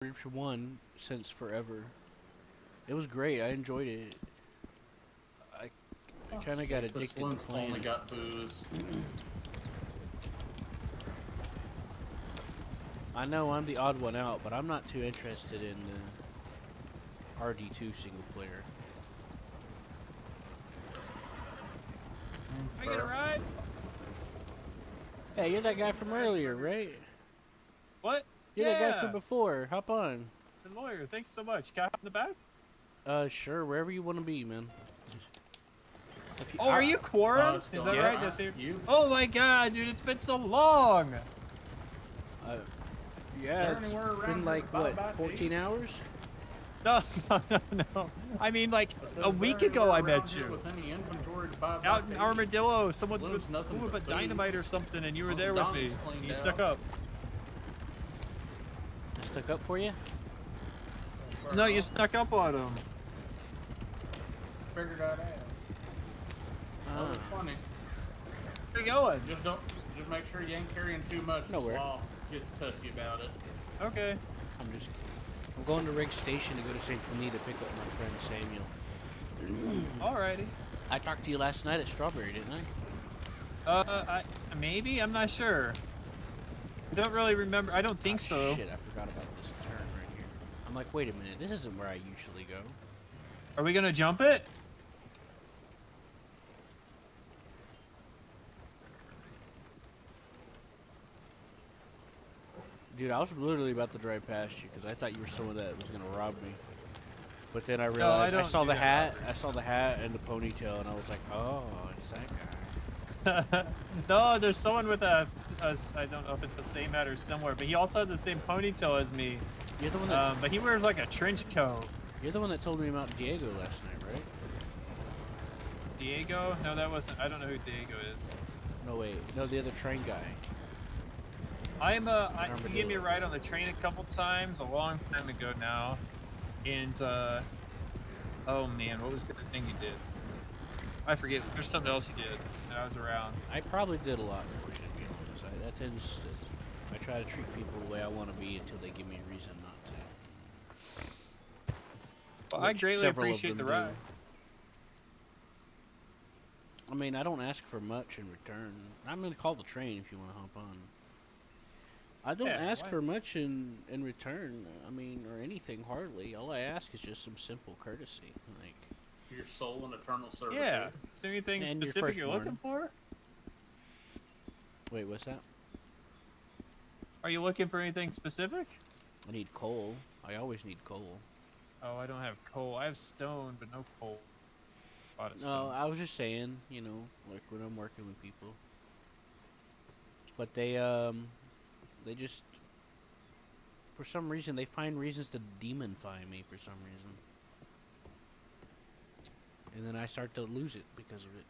Reach 1 since forever. It was great. I enjoyed it. I, I Oh, kind of got shit, the addicted to saloon's playing only it. got booze. I know I'm the odd one out, but I'm not too interested in RD2 single player. Can I get a ride? Hey, you're that guy from earlier, right? What? You're that guy from Yeah, before. Hop on. the lawyer. Thanks so much. Can I hop in the back? Sure, wherever you want to be, man. If you, Oh, are you Quorum? It's Is going that Yep. right? alright. That's it. You? Oh my god, dude, it's been so long. uh, Is yeah, there it's anywhere around been here like, to what, buy 14 hours? No, no. I mean, like I said, a is there week ago, anywhere I around met here you with any inventory to buy out in back Armadillo. Someone Balloon's nothing with but dynamite or booze. something, and you were Uncle there with Donnie's me. cleaned You out. stuck up. I stuck up for you? No, you snuck up on him. Figured I'd ask. That was Ah, funny. Where you going? Just make sure you ain't carrying too much. Nowhere. The law gets touchy about it. Okay. I'm just kidding. I'm going to Riggs Station to go to St. Denis to pick up my friend Samuel. Alrighty. I talked to you last night at Strawberry, didn't I? Maybe I'm not sure. I don't really remember. I don't think so. Shit, I forgot about this turn right here. I'm like, wait a minute, this isn't where I usually go. Are we gonna jump it? Dude, I was literally about to drive past you because I thought you were someone that was gonna rob me. But then I No, realized I don't saw do the that, hat, Robert. I saw the hat and the ponytail, and I was like, oh, it's that guy. No, there's someone with I don't know if it's the same hat or similar, but he also has the same ponytail as me. You're the one that But he wears like a trench coat. you're the one that told me about Diego last night, right? Diego? No, that wasn't. I don't know who Diego is. No, wait, no, the other train guy. He gave me a ride on the train a couple times, a long time ago now. And, oh man, what was the thing he did? I forget. There's something else he did that I was around. I probably did a lot for you, to be honest. That tends to, I try to treat people the way I want to be until they give me a reason not to. Well, I Which greatly several of appreciate the them ride. do. I mean, I don't ask for much in return. I'm gonna call the train if you want to hop on. I don't Yeah, ask why- for much in return. I mean, or anything hardly. All I ask is just some simple courtesy, like. Your soul and eternal service. Yeah. Is there anything And your specific you're firstborn. looking for? Wait, what's that? Are you looking for anything specific? I need coal. I always need coal. Oh, I don't have coal. I have stone, but no coal. A lot of No, stone. I was just saying, you know, like when I'm working with people. But they just, for some reason, they find reasons to demonify me for some reason. And then I start to lose it because of it.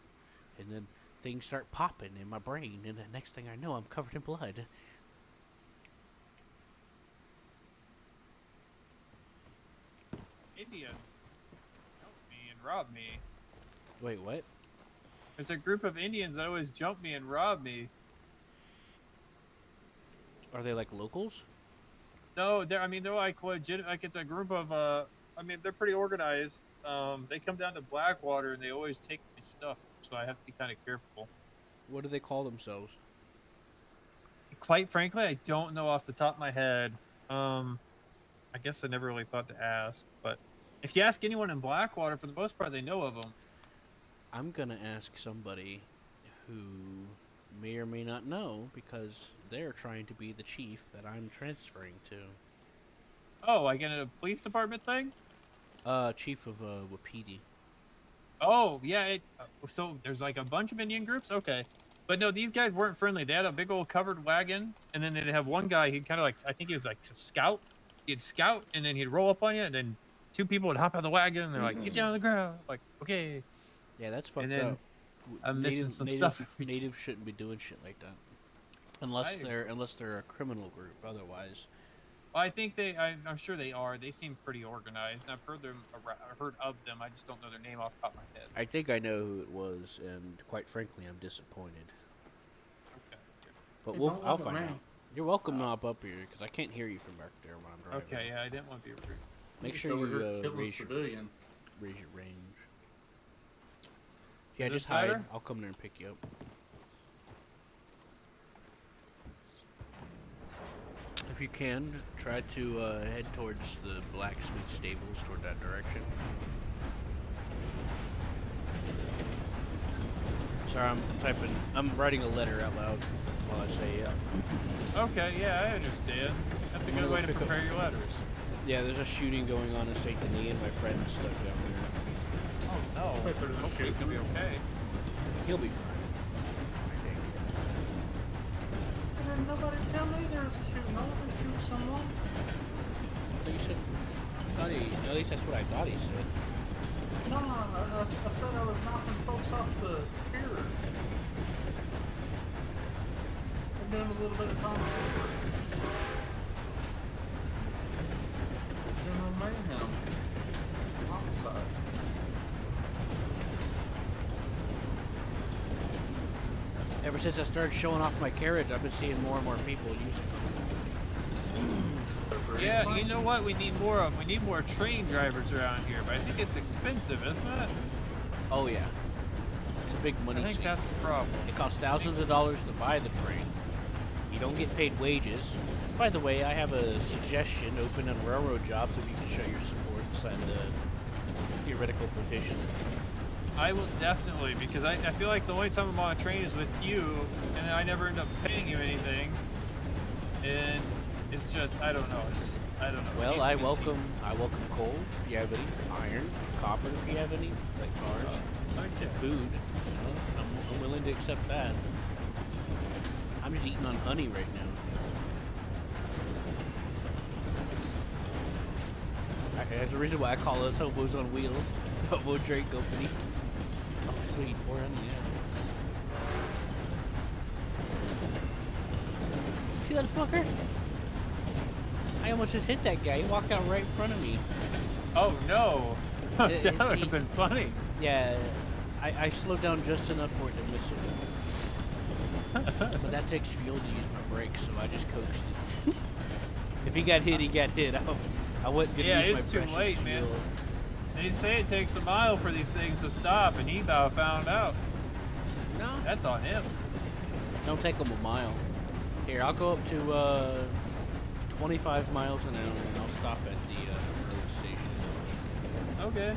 And then things start popping in my brain, and the next thing I know, I'm covered in blood. Indian jumped me and robbed me. Wait, what? There's a group of Indians that always jump me and rob me. Are they like locals? No, they're like legit. Like it's a group of they're pretty organized. They come down to Blackwater and they always take my stuff, so I have to be kind of careful. What do they call themselves? Quite frankly, I don't know off the top of my head. I guess I never really thought to ask, but if you ask anyone in Blackwater, for the most part, they know of them. I'm gonna ask somebody who may or may not know because they're trying to be the chief that I'm transferring to. Oh, like in a police department thing? Chief of Wapiti. Oh, yeah. So there's like a bunch of Indian groups? Okay. But no, these guys weren't friendly. They had a big old covered wagon, and then they'd have one guy, he'd kind of like, I think he was like a scout. He'd scout, and then he'd roll up on you, and then two people would hop out of the wagon, and they're like, get down on the ground. Like, okay. Yeah, that's fucked And then up. I'm missing Native, some native, stuff every time. Natives shouldn't be doing shit like that, unless they're a criminal group. Otherwise, Well, I think I'm sure they are. They seem pretty organized. I've heard heard of them. I just don't know their name off the top of my head. I think I know who it was, and quite frankly, I'm disappointed. Okay. But Hey, we'll, don't I'll look at find me. out. You're welcome to hop up here, because I can't hear you from back there when I'm driving. Okay, yeah, I didn't want to be rude. Make Just sure over you here killing raise your civilians. range. Yeah, Is just this hide. better? I'll come there and pick you up. If you can, try to head towards the blacksmith stables, toward that direction. Sorry, I'm writing a letter out loud while I say it. Okay, yeah, I understand. That's a I'm good gonna way go to pick up- prepare your letters. Yeah, there's a shooting going on in St. Denis, and my friend's stuck down there. Oh no. Wait, there's a Hopefully it's gonna be shooting? okay. He'll be fine. Did nobody tell me there was a shooting? No one shoot someone? I thought you said. At least that's what I thought he said. No, I said I was knocking folks off the pier. And doing a little bit of conversation. General mayhem. Homicide. Ever since I started showing off my carriage, I've been seeing more and more people using it. Yeah, you know what? We need more of. We need more train drivers around here, but I think it's expensive, isn't it? Oh yeah, it's a big money I think sink. that's the problem. It costs thousands of dollars to buy the train. You don't get paid wages. By the way, I have a suggestion open on railroad jobs if you can show your support and sign the theoretical petition. I will definitely, because I feel like the only time I'm on a train is with you, and I never end up paying you anything. And it's just, I don't know. It's just, I don't know. It Well, needs I to be cheap. welcome coal if you have any, iron, copper if you have any, like cars, Okay. food. You know, I'm willing to accept that. I'm just eating on honey right now. There's a reason why I call us Hobos on Wheels, Hobo Drink Company. Oh, sweet, 4 honey, yeah. See that fucker? I almost just hit that guy. He walked out right in front of me. Oh no! that It- would it- have been funny. Yeah, I slowed down just enough for it to miss him. But that takes fuel to use my brakes, so I just coaxed it. If he got hit, he got hit. I wasn't gonna Yeah, use my it's too precious late, fuel. man. They say it takes a mile for these things to stop, and he about found out. No, That's on him. don't take him a mile. Here, I'll go up to 25 miles an hour, and I'll stop at the road station. Okay.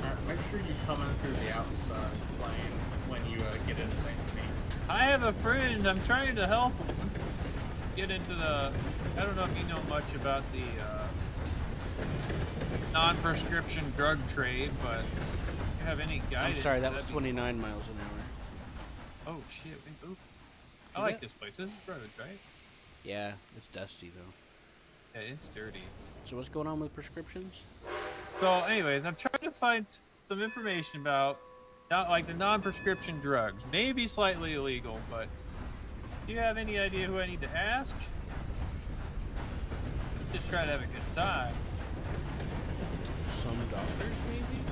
Alright, make sure you come in through the outside lane when you get into St. Denis. I have a friend. I'm trying to help him get into the. I don't know if you know much about the non-prescription drug trade, but if you have any I'm guidance. sorry, that was that'd be- 29 miles an hour. Oh shit! Ooh. I See like that? this place. This is road, right? Yeah, it's dusty though. Yeah, it's dirty. So what's going on with prescriptions? So, anyways, I'm trying to find some information about not like the non-prescription drugs. Maybe slightly illegal, but do you have any idea who I need to ask? Just try to have a good time. Some doctors, maybe?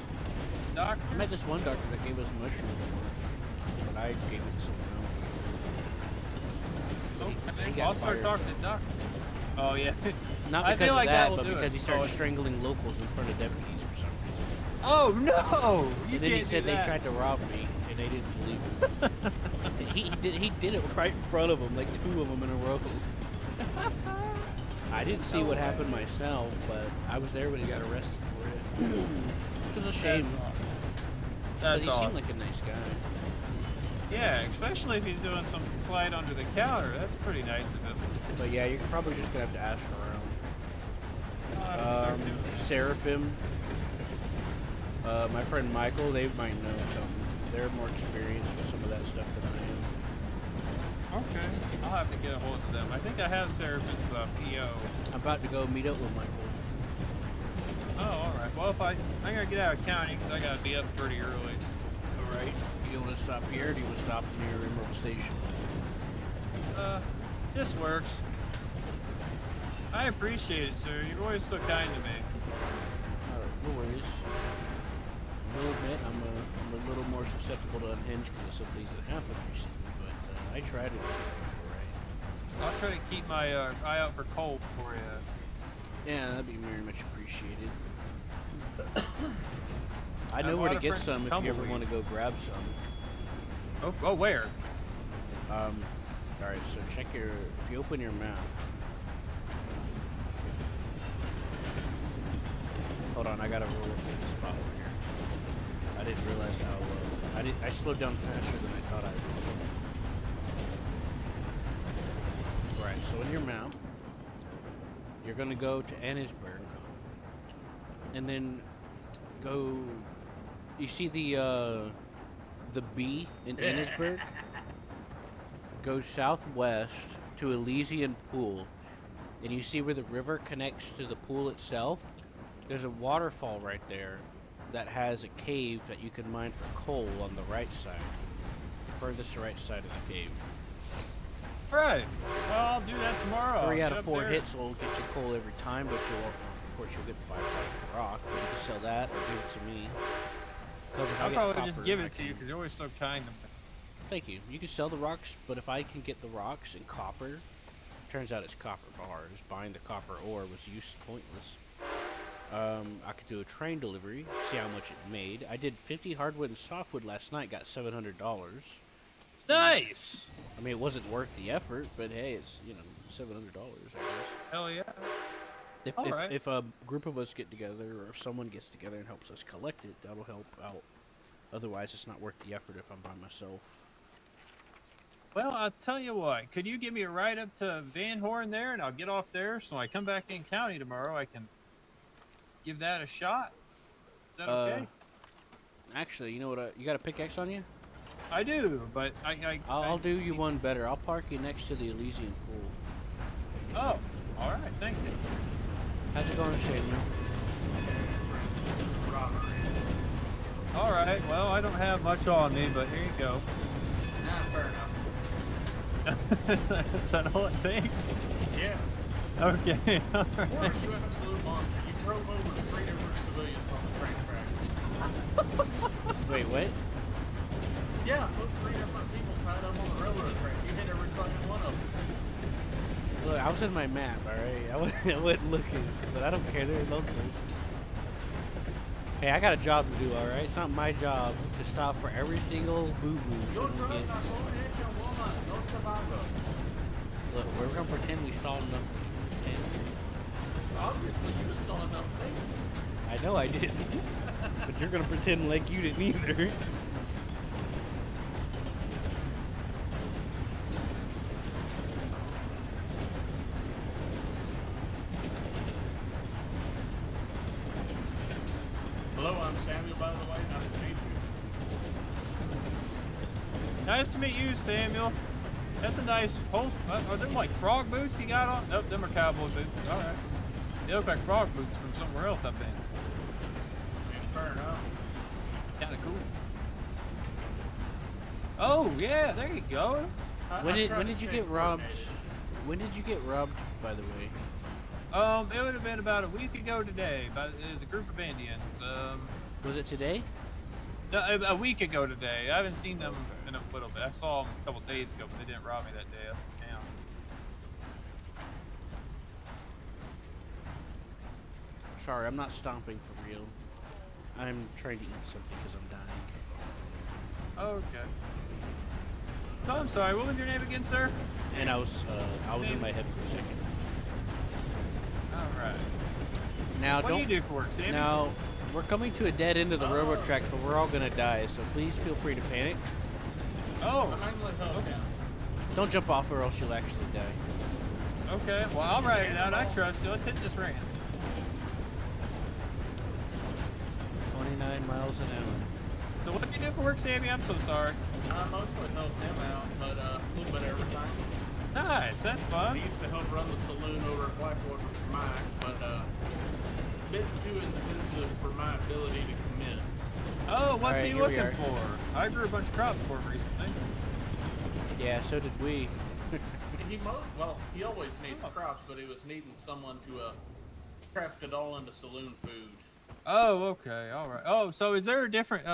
Doctor? I met this one doctor that gave us mushrooms once, but I gave it to someone else. He got I'll start fired, talking though. to doctor. Oh yeah. Not I because feel of like that that, will but do because it. he started Oh, strangling locals in front of deputies for some reason. Oh no! You And then he can't said do they that. tried to rob me, and they didn't believe him. he did it right in front of them, like 2 of them in a row. I didn't see No what way. happened myself, but I was there when he got arrested for it. Which was a That's shame, awesome. because That's he awesome. seemed like a nice guy. Yeah, especially if he's doing some slide under the counter. That's pretty nice of him. But yeah, you're probably just gonna have to ask around. I'll have to start doing that. Seraphim, my friend Michael, they might know something. They're more experienced with some of that stuff than I am. Okay, I'll have to get a hold of them. I think I have Seraphim's PO. I'm about to go meet up with Michael. Oh, all right. Well, if I'm gonna get out of county because I gotta be up pretty early. Alright, you want to stop here, or do you want to stop near Emerald Station? This works. I appreciate it, sir. You're always so kind to me. Alright, no worries. I will admit, I'm a little more susceptible to unhinge because of some things that happened recently, but I try to do it alright. I'll try to keep my eye out for coal for you. Yeah, that'd be very much appreciated. I I know where bought to a get friend some if you ever tumbleweed. want to go grab some. Oh, where? All right. So check your. If you open your map. Hold on, I gotta roll up to the spot over here. I didn't realize how. I slowed down faster than I thought I would. Right. So in your map, you're gonna go to Annisburg, and then go. You see the B in Annisburg? Goes southwest to Elysian Pool, and you see where the river connects to the pool itself. There's a waterfall right there that has a cave that you can mine for coal on the right side, the furthest right side of the cave. Right. Well, I'll do that tomorrow. 3 out Get of up 4 there. hits will get you coal every time, but of course you'll get the byproduct rock. But you can sell that or give it to me. If I I'll get probably copper, just give I it to you can- because you're always so kind to me. Thank you. You can sell the rocks, but if I can get the rocks and copper, turns out it's copper bars. Buying the copper ore was pointless. I could do a train delivery, see how much it made. I did 50 hardwood and softwood last night, got $700. Nice. I mean, it wasn't worth the effort, but hey, it's, $700, I guess. Hell yeah. If, All if, right. if a group of us get together, or if someone gets together and helps us collect it, that'll help out. Otherwise, it's not worth the effort if I'm by myself. Well, I'll tell you what. Could you give me a ride up to Van Horn there, and I'll get off there, so I come back in county tomorrow. I can give that a shot. Is that okay? Actually, you know what? You got a pickaxe on you? I do, but I'll do you one better. I'll park you next to the Elysian Pool. Oh, all right. Thank you. How's it going, Samuel? All right. Well, I don't have much on me, but here you go. Nah, fair enough. Is that all it takes? Yeah. Okay. All Or right. you absolute monster. You drove over 3 different civilians on the train tracks. Wait, what? Yeah, those 3 different people tied up on the railroad track. You hit every fucking one of them. Look, I was in my map, alright? I wasn't looking, but I don't care. They're locals. Hey, I got a job to do, alright? It's not my job to stop for every single boo-boo Your someone drugs are gets. going into a woman. No survivor. Look, we're gonna pretend we saw nothing. Understand? Obviously, you saw nothing. I know I didn't. But you're gonna pretend like you didn't either. Hello, I'm Samuel, by the way. Nice to meet you. Nice to meet you, Samuel. That's a nice post. Are them like frog boots you got on? Nope, them are cowboy boots. All right. They look like frog boots from somewhere else I've been. Yeah, fair enough. Kind of cool. Oh yeah, there you go. When did you get robbed? When did you get robbed, by the way? It would have been about a week ago today. But it was a group of Indians. Was it today? No, a week ago today. I haven't seen them in a little bit. I saw them a couple days ago, but they didn't rob me that day. I was in town. Sorry, I'm not stomping for real. I'm trying to eat something because I'm dying. Okay. So I'm sorry. What was your name again, sir? And I was in my head for a second. All right. Now What do you do for work, Sammy? Now, we're coming to a dead end of the railroad tracks where we're all gonna die, so please feel free to panic. Oh. Okay. Don't jump off or else you'll actually die. Okay. Well, I'll write it out. I trust you. Let's hit this ramp. 29 miles an hour. So what do you do for work, Sammy? I'm so sorry. I mostly help him out, but a little bit every time. Nice. That's I fun. used to help run the saloon over at Blackwater for Mike, but a bit too intensive for my ability to commit. Oh, what's Alright, he here we looking are. for? I grew a bunch of crops for him recently. Yeah, so did we. Well, he always needs crops, but he was needing someone to craft it all into saloon food. Oh, okay. All right. Oh, so is there a different?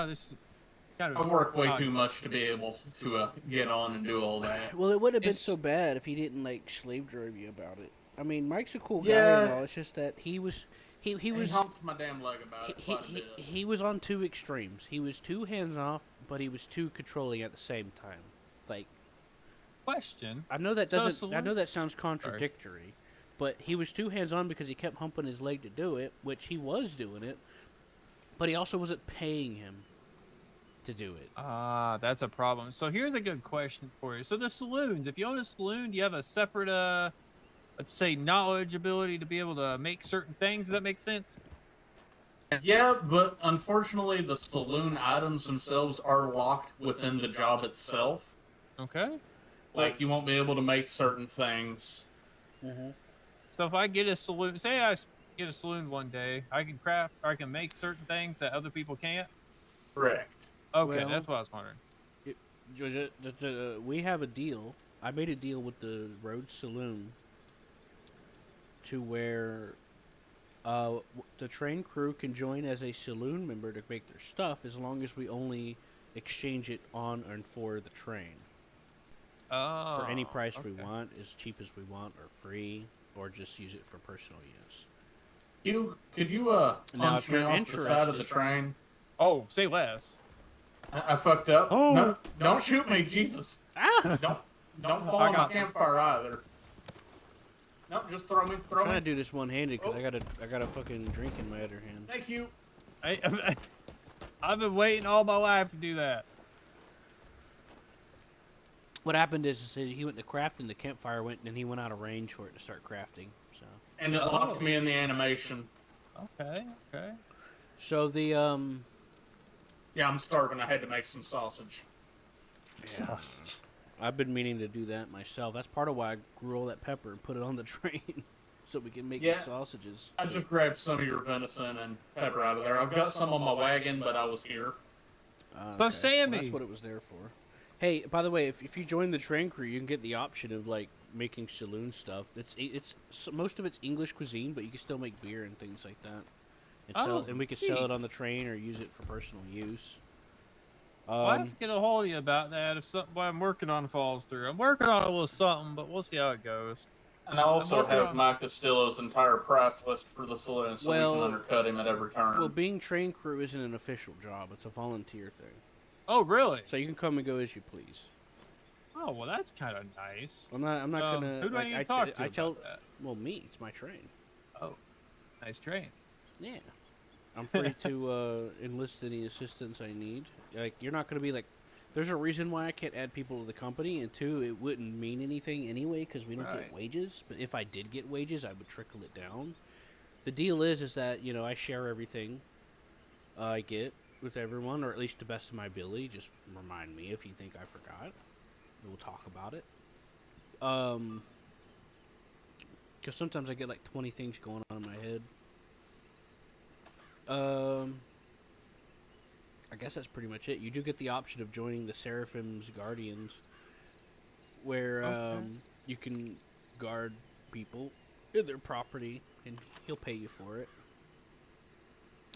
kind I of work way odd. too much to be able to get on and do all that. Well, it wouldn't have been It's so bad if he didn't like slave drive you about it. I mean, Mike's a cool guy and yeah. all. It's just that he He was humped my damn leg about he, it he quite a he bit. he was on two extremes. He was too hands off, but he was too controlling at the same time. Like Question. So I know saloon. that sounds Sorry. contradictory, but he was too hands on because he kept humping his leg to do it, which he was doing it, but he also wasn't paying him to do it. Ah, that's a problem. So here's a good question for you. So the saloons, if you own a saloon, do you have a separate let's say knowledge ability to be able to make certain things? Does that make sense? Yeah, but unfortunately, the saloon items themselves are locked within the job itself. Okay. Like, you won't be able to make certain things. Mm-hmm. So if I get a saloon, say get a saloon one day, I can craft or I can make certain things that other people can't. Correct. Okay, Well, that's what I was wondering. Georgia, we have a deal. I made a deal with the Road Saloon to where the train crew can join as a saloon member to make their stuff as long as we only exchange it on and for the train. Oh, For any price we okay. want, as cheap as we want, or free, or just use it for personal use. Could you Now, punch if me you're off the side of the interested, train? Oh, say less. I fucked up. Oh. No, don't shoot me, Jesus! ah, Don't fall I on my got this. campfire either. No, just throw me, I'm throw trying me. to do this one-handed because Oh. I got a fucking drink in my other hand. Thank you. I've been waiting all my life to do that. What happened is he went to craft and the campfire went and he went out of range for it to start crafting. So. And it locked Oh. me in the animation. Okay, okay. So the Yeah, I'm starving. I had to make some sausage. Sausage. I've been meaning to do that myself. That's part of why I grew all that pepper and put it on the train, so we can make Yeah. sausages. I just grabbed some of your venison and pepper out of there. I've got some on my wagon, but I was here. Okay. Sammy. Well, that's what it was there for. Hey, by the way, if you join the train crew, you can get the option of like making saloon stuff. It's most of it's English cuisine, but you can still make beer and things like that. And we could sell neat. it on the train or use it for personal use. Well, I have to get a hold of you about that if something what I'm working on falls through. I'm working on a little something, but we'll see how it goes. And I also working have on- Mike Castillo's entire price list for the saloon, so we Well- can undercut him at every turn. Well, being train crew isn't an official job; it's a volunteer thing. Oh, really? So you can come and go as you please. Oh, well, that's kind of nice. I'm not gonna. Who do I like, need to talk to I about tell. that? Well, me. It's my train. Oh, nice train. Yeah. I'm free to enlist any assistance I need. Like, you're not gonna be like. There's a reason why I can't add people to the company, and two, it wouldn't mean anything anyway because we don't get Right. wages. But if I did get wages, I would trickle it down. The deal is that I share everything I get with everyone, or at least to the best of my ability. Just remind me if you think I forgot. We'll talk about it. Because sometimes I get like 20 things going on in my head. I guess that's pretty much it. You do get the option of joining the Seraphim's Guardians, where Okay. you can guard people in their property, and he'll pay you for it.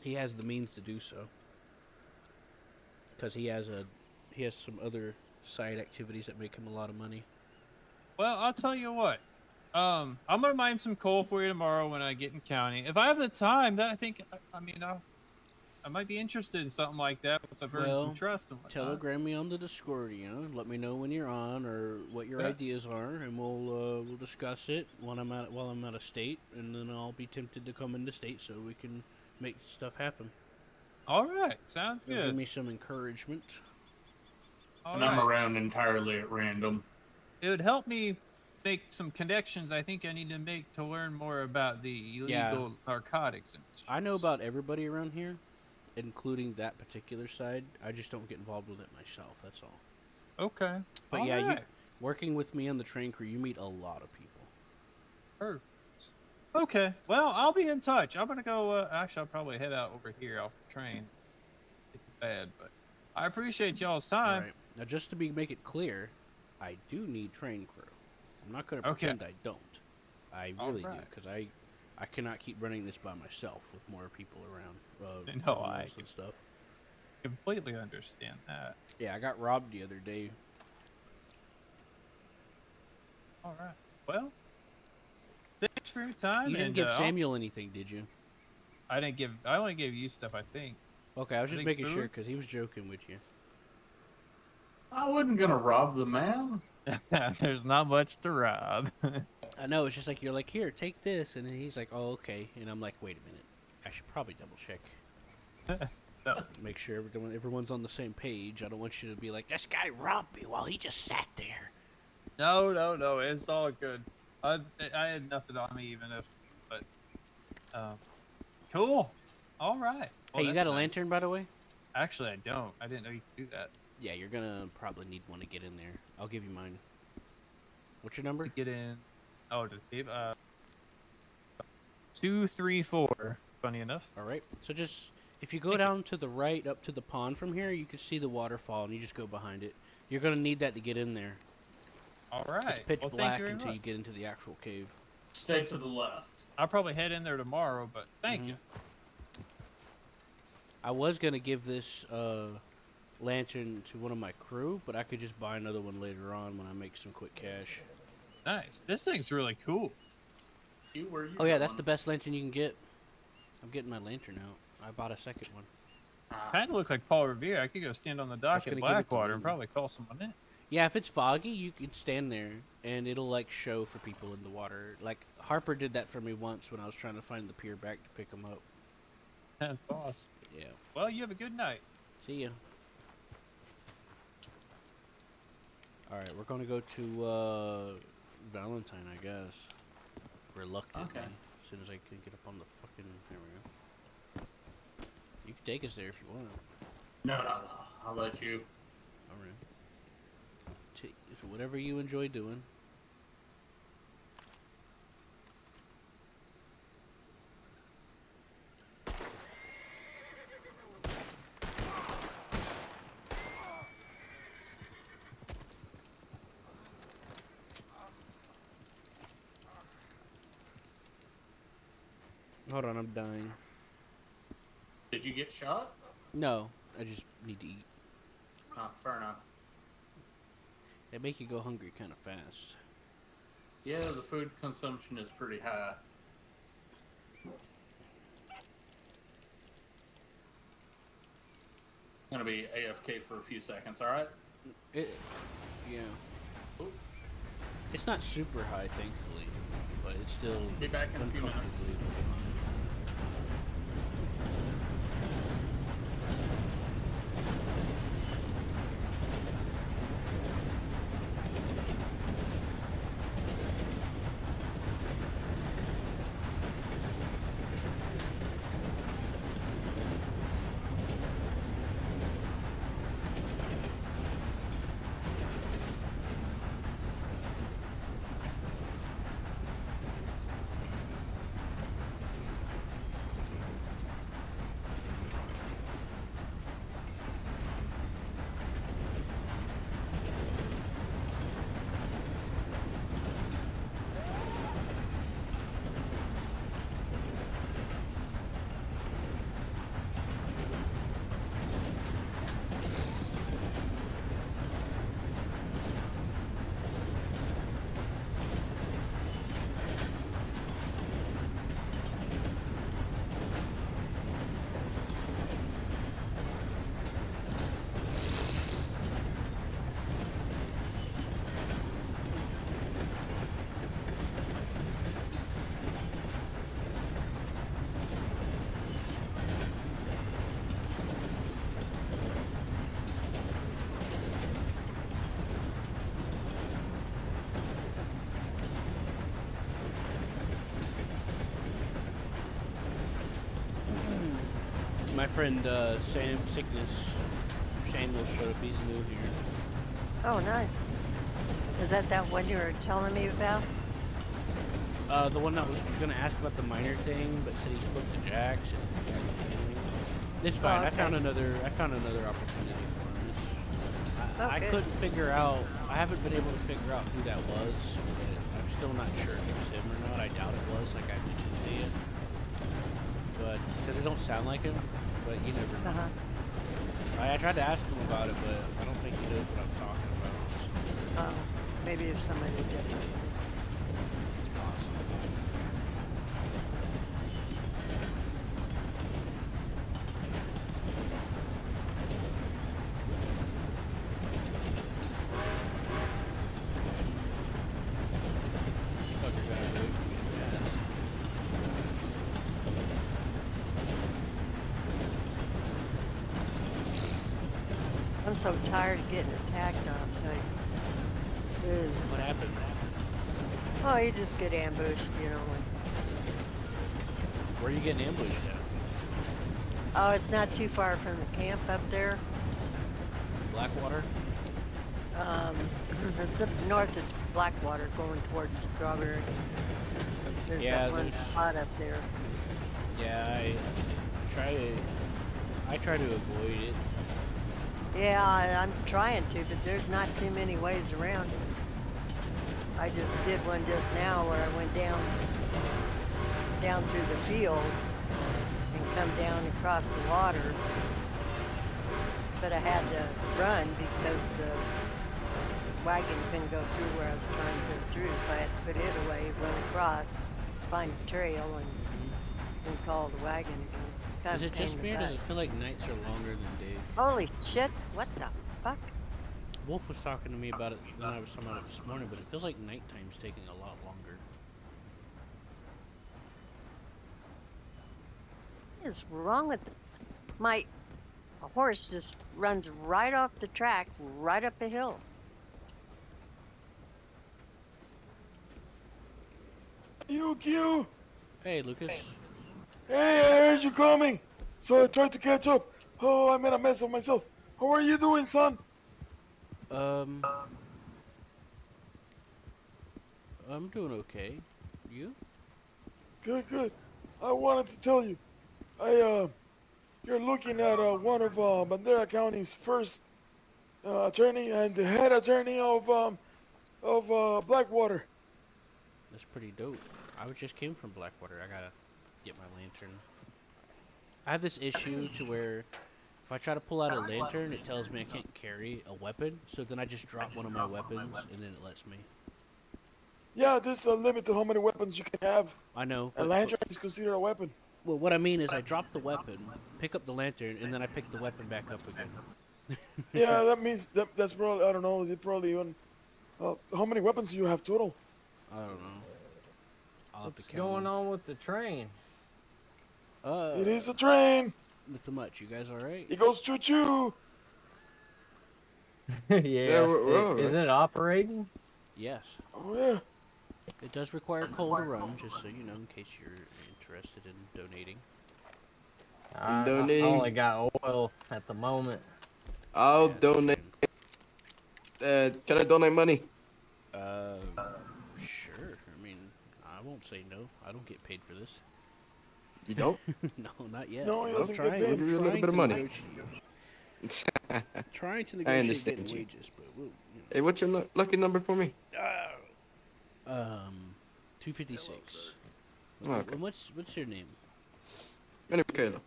He has the means to do so, because he has some other side activities that make him a lot of money. Well, I'll tell you what. I'm gonna mine some coal for you tomorrow when I get in county. If I have the time, then I might be interested in something like that once I've earned Well, some trust and whatnot. Telegram me on the Discord, let me know when you're on or what your Yeah. ideas are, and we'll discuss it while I'm out of state, and then I'll be tempted to come into state so we can make stuff happen. All right, sounds It'll give good. me some encouragement. All And I'm right. around entirely at random. It would help me make some connections I think I need to make to learn more about the illegal narcotics industry. I know about everybody around here, including that particular side. I just don't get involved with it myself. That's all. Okay. But All yeah, right. working with me on the train crew, you meet a lot of people. Perfect. Okay. Well, I'll be in touch. I'm gonna go. Actually, I'll probably head out over here off the train. It's bad, but I appreciate y'all's time. All right. Now, just to make it clear, I do need train crew. I'm not going to Okay. pretend I don't. I All really do, right. because I cannot keep running this by myself with more people around. No, I- and stuff. completely understand that. Yeah, I got robbed the other day. All right. Well, thanks for your time. You didn't and give Samuel anything, did you? I didn't give. I only gave you stuff, I think. Okay, I was I just think making sure food? because he was joking with you. I wasn't gonna rob the man. There's not much to rob. I know, it's just like, you're like, here, take this. And then he's like, oh, okay. And I'm like, wait a minute. I should probably double check. No. Make sure everyone's on the same page. I don't want you to be like, this guy robbed me while he just sat there. No. It's all good. I had nothing on me, even if. But cool. All right. Hey, you got a nice. lantern, by the way? Actually, I don't. I didn't know you could do that. Yeah, you're gonna probably need one to get in there. I'll give you mine. What's your number? To get in. Oh, to keep 234. Funny enough. All right. So just, if you go down to the right up to the pond from here, you can see the waterfall, and you just go behind it. You're gonna need that to get in there. All right. It's pitch well, thank black you very until much. you get into the actual cave. Stay to the left. I'll probably head in there tomorrow, but thank you. I was gonna give this lantern to one of my crew, but I could just buy another one later on when I make some quick cash. Nice. This thing's really cool. Where you Oh yeah, that's going? the best lantern you can get. I'm getting my lantern out. I bought a second one. Kind of look like Paul Revere. I could go stand on the dock gonna at give it to Blackwater and Lily. probably call someone in. Yeah, if it's foggy, you can stand there, and it'll like show for people in the water. Like Harper did that for me once when I was trying to find the pier back to pick him up. That's awesome. Yeah. Well, you have a good night. See ya. Alright, we're gonna go to Valentine, I guess. Reluctantly. Okay. As soon as I can get up on the fucking... There we go. You can take us there if you want. No. I'll let you. Alright. Whatever you enjoy doing. Hold on, I'm dying. Did you get shot? No, I just need to eat. Oh, fair enough. They make you go hungry kind of fast. Yeah, the food consumption is pretty high. I'm gonna be AFK for a few seconds, alright? Yeah. Oop. It's not super high, thankfully, but it's still Be back in a few minutes. uncomfortably My friend Sam Sickness Samuel showed up. He's new here. Oh, nice. Is that one you were telling me about? The one that was gonna ask about the minor thing, but said he spoke to Jax. And it's fine. Oh, I found okay. another opportunity for him. I Okay. couldn't figure out. I haven't been able to figure out who that was. But I'm still not sure if it was him or not. I doubt it was, like I mentioned to you. But because it don't sound like him. But you never know. I tried to ask him about it, but I don't think he knows what I'm talking about. So Maybe there's somebody different. it's possible. Fucker got away from me fast. I'm so tired of getting attacked on, I'll tell you. Ugh. What happened? Oh, you just get ambushed, you know. Where are you getting ambushed at? Oh, it's not too far from the camp up there. Blackwater? It's up north of Blackwater going towards Strawberry. There's Yeah, that one there's- spot up there. Yeah, I try to avoid it. Yeah, I'm trying to, but there's not too many ways around it. I just did one just now where I went down through the field and come down across the water. But I had to run because the wagon couldn't go through where I was trying to go through, so I had to put it away, run across, find the trail, and call the wagon again. Kind Is of it a pain just in me, the or does butt. it feel like nights are longer than day? Holy shit, what the fuck? Wolf was talking to me about it when I was talking about it this morning, but it feels like nighttime's taking a lot longer. What is wrong with my horse just runs right off the track, right up the hill. You. Hey, Lucas. Hey, I heard you coming, so I tried to catch up. Oh, I made a mess of myself. How are you doing, son? I'm doing okay. You? Good. I wanted to tell you, you're looking at one of Bandera County's first attorney and the head attorney of Blackwater. That's pretty dope. I just came from Blackwater. I gotta get my lantern. I have this issue to where if I try to pull out a lantern, it tells me I can't carry a weapon. So then I just drop one of my weapons, and then it lets me. Yeah, there's a limit to how many weapons you can have. I know. A lantern is considered a weapon. Well, what I mean is I drop the weapon, pick up the lantern, and then I pick the weapon back up again. Yeah, that means that's probably, I don't know, they probably even. How many weapons do you have total? I don't know. I'll have to What's count going them. on with the train? It is a train. Not too much. You guys all right? It goes choo choo. Yeah, we're all is right. it operating? Yes. Oh yeah. It does require coal to run, just so you know, in case you're interested in donating. I Donating. only got oil at the moment. I'll Yeah, it's a donate. shame. Can I donate money? Sure. I mean, I won't say no. I don't get paid for this. You don't? No, not yet. No, he I'm doesn't get trying, paid. I'm Give you a little trying bit of to money. negotiate. Trying to I negotiate understand getting you. wages, but we'll, Hey, what's your lucky number for me? 256. Oh, okay. And what's your name? My name is Kayla.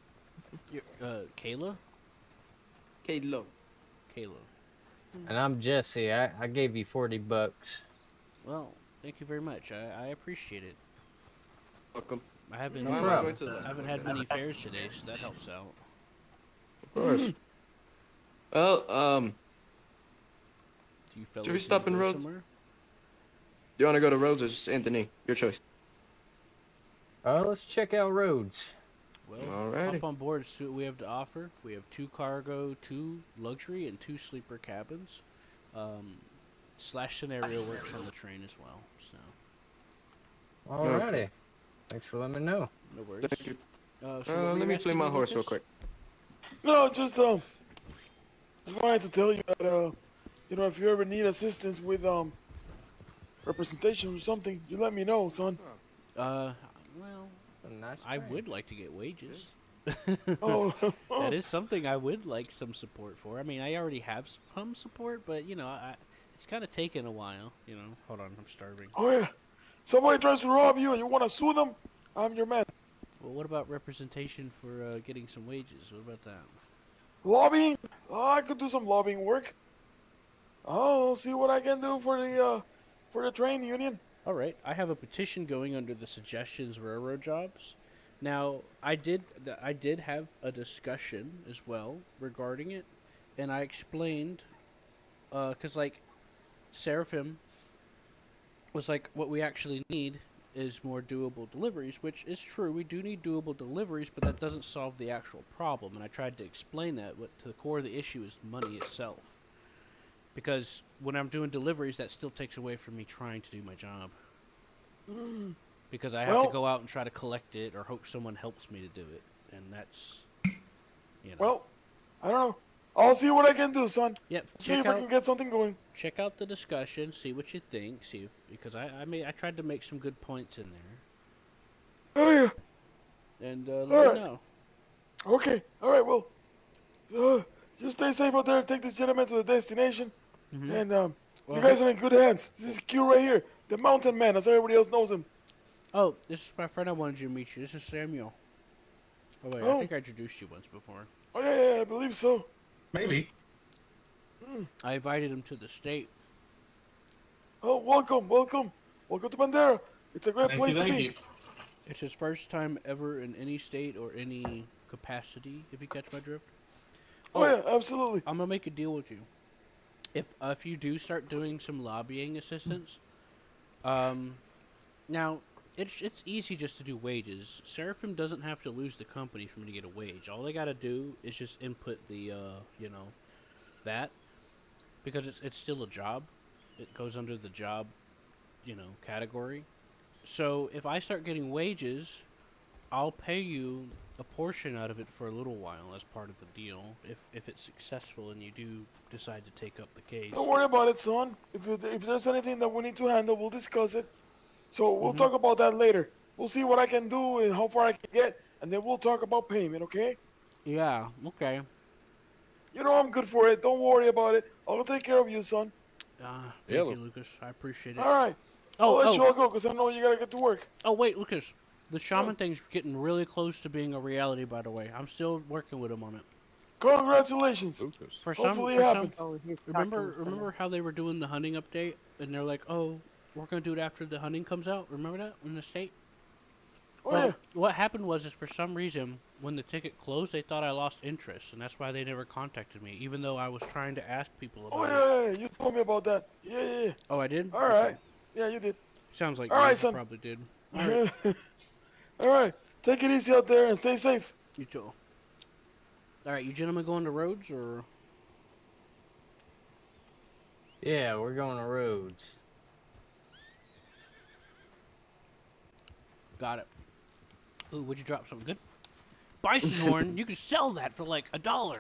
Your, Kayla? Kayla. Kayla. And I'm Jesse. I gave you $40. Well, thank you very much. I appreciate it. Welcome. I haven't No Why am I problem. going to I haven't had many fares today, so that helps out. Of course. Well, Do you fellas Should we need stop to in go Rhodes? somewhere? do you want to go to Rhodes or just Anthony? Your choice. Let's check out roads. Well, Alrighty. hop on board, see what we have to offer. We have 2 cargo, 2 luxury, and 2 sleeper cabins. Slash scenario works on the train as well, so Alrighty. Thanks for letting me know. no worries. Thank you. So what were Let you me asking flea my me, horse real Lucas? quick. No, just wanted to tell you that you know, if you ever need assistance with representation or something, you let me know, son. Well, A nice I train. would like to get wages. Oh, That is something I would like some support for. I mean, I already have some support, but you know, it's kind of taken a while. You know, hold on, I'm starving. oh yeah. Somebody tries to rob you and you want to sue them, I'm your man. Well, what about representation for getting some wages? What about that? lobbying. I could do some lobbying work. I'll see what I can do for the train union. All right, I have a petition going under the suggestions railroad jobs. Now, I did have a discussion as well regarding it, and I explained, cause like Seraphim was like, what we actually need is more doable deliveries, which is true. We do need doable deliveries, but that doesn't solve the actual problem. And I tried to explain that. What to the core of the issue is money itself. Because when I'm doing deliveries, that still takes away from me trying to do my job. Because I have to go out and try to collect it, or hope someone helps me to do it, and that's, you know. Well, I don't know. I'll see what I can do, son. Yep. See if I can get something going. Check out the discussion. See what you think. See if, because I tried to make some good points in there. Oh yeah. And let me know. Okay. All right. Well, you stay safe out there. Take this gentleman to the destination, and you guys are in good hands. This is Q right here, the Mountain Man, as everybody else knows him. Oh, this is my friend I wanted you to meet you. This is Samuel. Oh wait, I think I introduced you once before. Oh yeah, I believe so. Maybe. I invited him to the state. Oh, welcome to Bandera. It's a great place to be. Thank you. It's his first time ever in any state or any capacity, if you catch my drift. Oh yeah, absolutely. I'm gonna make a deal with you. If you do start doing some lobbying assistance, now it's easy just to do wages. Seraphim doesn't have to lose the company for me to get a wage. All they gotta do is just input the that, because it's still a job. It goes under the job, category. So if I start getting wages, I'll pay you a portion out of it for a little while as part of the deal, if it's successful and you do decide to take up the case. Don't worry about it, son. If there's anything that we need to handle, we'll discuss it. So we'll talk about that later. We'll see what I can do and how far I can get, and then we'll talk about payment, okay? Yeah, okay. You know I'm good for it. Don't worry about it. I'll take care of you, son. Thank you, Lucas. I appreciate it. All right. I'll let you all go, because I know you gotta get to work. Oh, wait, Lucas. The shaman thing's getting really close to being a reality, by the way. I'm still working with him on it. Congratulations. Lucas. Hopefully it happens. Remember how they were doing the hunting update, and they're like, oh, we're gonna do it after the hunting comes out? Remember that in the state? Oh, well, yeah. What happened was, is for some reason, when the ticket closed, they thought I lost interest, and that's why they never contacted me, even though I was trying to ask people about it. Oh, yeah, you told me about that. Yeah. Oh, I did? All right. Yeah, you did. Sounds like you son. Probably did. All right. All right. Take it easy out there and stay safe. You too. All right, you gentlemen going to Rhodes, or? Yeah, we're going to Rhodes. Got it. Ooh, would you drop something good? Bison horn, you can sell that for like $1.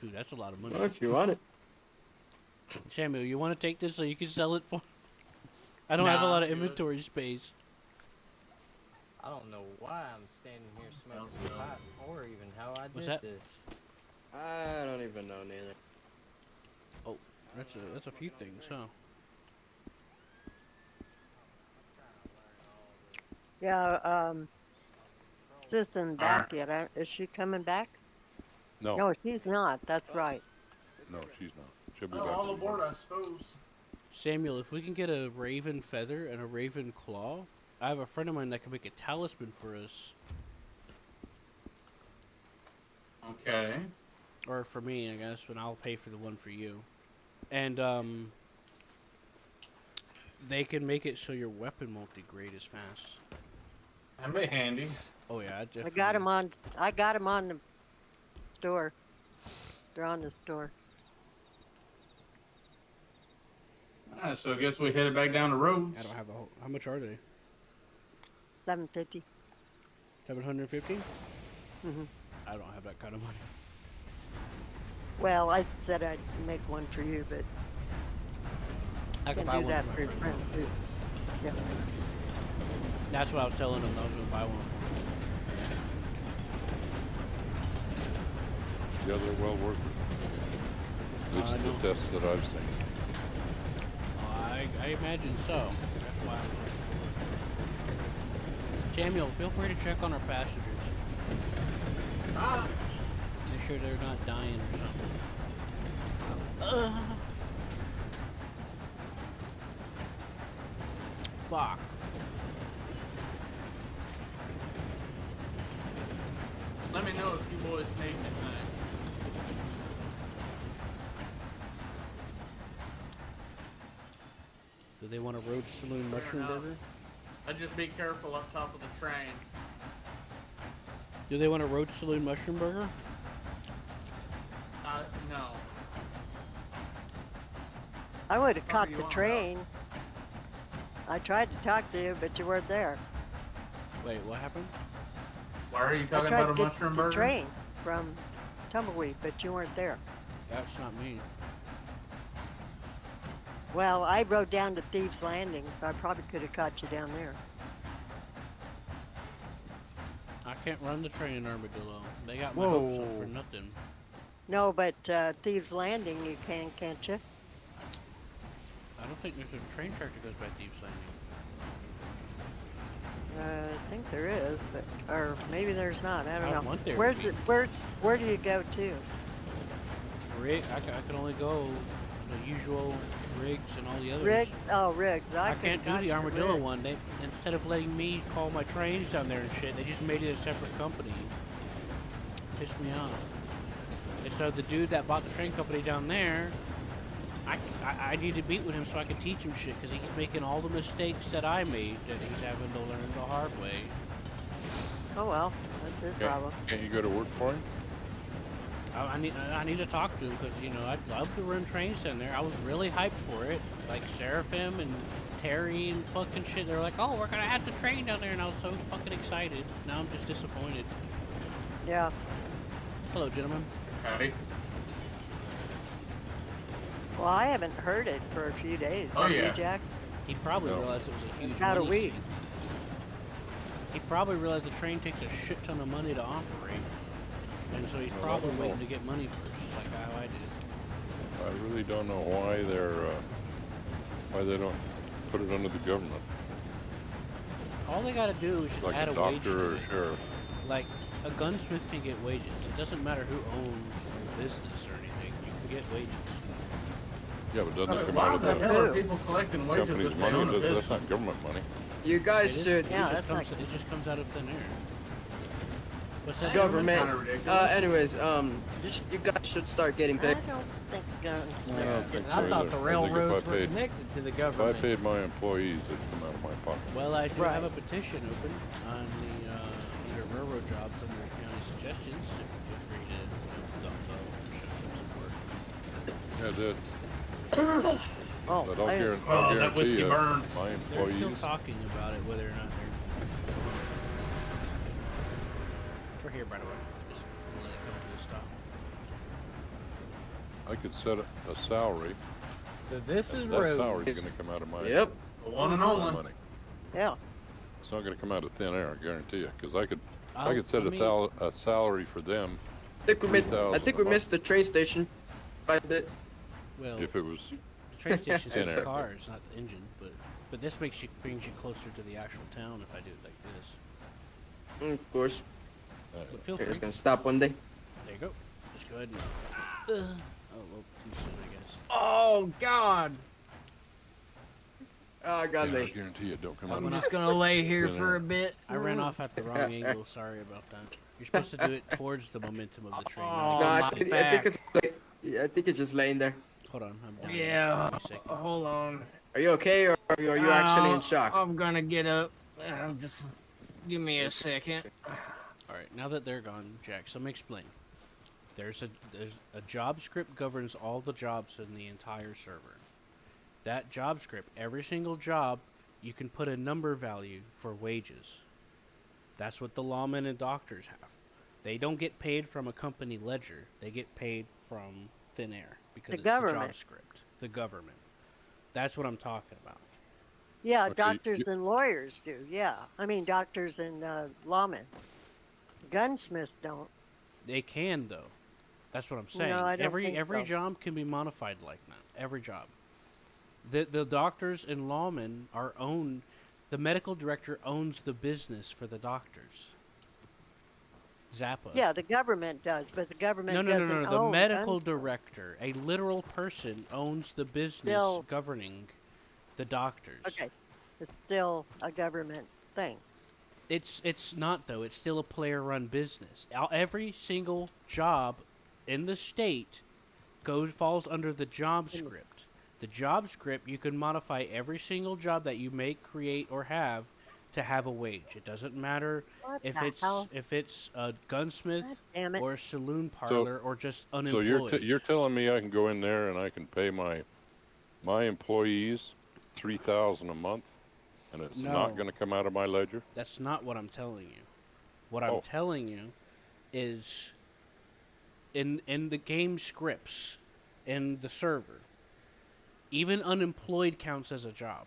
Dude, that's a lot of money. Well, if you want it. Samuel, you want to take this so you can sell it for? I don't have a lot of inventory space. I don't know why I'm standing here smoking pot, or even how I did this. I don't even know neither. Oh, that's a few things, huh? Yeah, Sis isn't back yet. Is she coming back? No. No, she's not. That's right. No, she's not. She'll be Oh, back. all in a aboard, minute. I suppose. Samuel, if we can get a raven feather and a raven claw, I have a friend of mine that can make a talisman for us. Okay. Or for me, I guess, and I'll pay for the one for you. And, they can make it so your weapon won't degrade as fast. That'd be handy. Oh yeah, definitely. I got him on the store. They're on the store. Alright, so I guess we headed back down the road. I don't have a whole... How much are they? $750. 750? Mhm. I don't have that kind of money. Well, I said I'd make one for you, but I can can buy do one that for my for your friend. friend too. Yeah. That's what I was telling him. I was gonna buy one for him. Yeah, they're well worth it. At least I know. the tests that I've seen. I imagine so. That's why I was looking forward to it. Samuel, feel free to check on our passengers. Make sure they're not dying or something. Fuck. Let me know if you boys need anything. Do they want a road saloon mushroom enough. burger? Just be careful up top of the train. Do they want a road saloon mushroom burger? No. I would have Whatever caught you the want, train. I tried to talk to you, but you weren't there. Wait, what happened? Why are you I talking tried about a to get mushroom the burger? train from Tumbleweed, but you weren't there. That's not me. Well, I rode down to Thieves Landing, so I probably could have caught you down there. I can't run the train in Armadillo. They got my hopes up for Whoa. nothing. No, but Thieves Landing you can, can't you? I don't think there's a train track that goes by Thieves Landing. I think there is, but or maybe there's not. I don't I know. want there to Where's be. the, where do you go to? I can only go the usual rigs and all the others. Riggs? Oh, Riggs. I could've can't do got the you to Armadillo Riggs. one. They instead of letting me call my trains down there and shit, they just made it a separate company. Pissed me off. And so the dude that bought the train company down there, I need to meet with him so I can teach him shit because he's making all the mistakes that I made that he's having to learn the hard way. Oh well, that's his problem. Can't you go to work for him? I need to talk to him because you know I'd love to run trains down there. I was really hyped for it, like Seraphim and Terry and fucking shit. They're like, oh, we're gonna have the train down there, and I was so fucking excited. Now I'm just disappointed. Yeah. Hello, gentlemen. Howdy. Well, I haven't heard it for a few days. Oh, Have you, yeah. Jack? He probably No. realized it was a huge About a money week. sink. He probably realized the train takes a shit ton of money to operate, and so he's Well, I probably don't know. waiting to get money first, like how I did. I really don't know why why they don't put it under the government, All they gotta do is just like add a a wage doctor to or a it. sheriff. Like, a gunsmith can get wages. It doesn't matter who owns the business or anything. You can get wages. Yeah, but doesn't it come Why out of the the hell are Who? people collecting wages company's if they money? own a That's business? not government money. You guys It is- should. Yeah, it just that's comes. It just comes out of thin air. What's that? Government. Kinda ridiculous. Anyways, you guys should start getting I paid. don't think guns. I don't think so I thought either. the I think railroads if I were paid, connected to the if I government. paid my employees, it'd come out of my pocket. Well, I do have a Right. petition open on the under railroad jobs under county suggestions. If you feel free to thumbs up or show some support. Yeah, that. Oh, But I- I'll Oh, that guarantee whiskey you, burns. my They're still employees. talking about it, whether or not they're. We're here, by the way. Just let it come to a stop. I could set a salary. So this is That road. salary's going to come out of my Yep. The one and my only. money. yeah. It's not going to come out of thin air, I guarantee you. Because I could I'll- set let me- a salary for them I think we missed. I 3,000 think a we month. missed the train station by a bit. Well, if it was. the train station's Thin the air. cars, not the engine. But this brings you closer to the actual town if I do it like this. Of course. But feel free. It's gonna stop one day. There you go. Just go ahead and. Oh well, too soon, I guess. Oh God! Oh Yeah, God, I they. guarantee you, it don't come out I'm of just gonna lay here Thin for air. a bit. I ran off at the wrong angle. Sorry about that. You're supposed to do it towards the momentum of the train. not Oh, No, I against my it. think, I think back. it's. Like, yeah, I think it's just laying there. Hold on, I'm down. Yeah. Give me a second. Hold on. Are you okay, or are you actually in shock? I'm gonna get up. Just give me a second. All right, now that they're gone, Jack, so let me explain. There's a job script governs all the jobs in the entire server. That job script, every single job, you can put a number value for wages. That's what the lawmen and doctors have. They don't get paid from a company ledger. They get paid from thin air because The it's the job government. script. The government. That's what I'm talking about. Yeah, Okay, doctors you- and lawyers do. Yeah, I mean doctors and lawmen. Gunsmiths don't. They can though. That's what I'm saying. No, I don't every think so. job can be modified like that. Every job. The doctors and lawmen are owned. The medical director owns the business for the doctors. Zappa. Yeah, the government does, but the government No, no, no, doesn't no. The own medical gun stores. director, a literal person, owns the business Still, governing the doctors. okay, it's still a government thing. It's not though. It's still a player-run business. Every single job in the state falls under the job script. The job script, you can modify every single job that you make, create, or have to have a wage. It doesn't matter What if the it's hell? a gunsmith God damn it. or a saloon So, parlor or just so unemployed. you're telling me I can go in there and I can pay my employees $3,000 a month, and it's No. not going to come out of my ledger? That's not what I'm telling you. What I'm Oh. telling you is in the game scripts in the server, even unemployed counts as a job.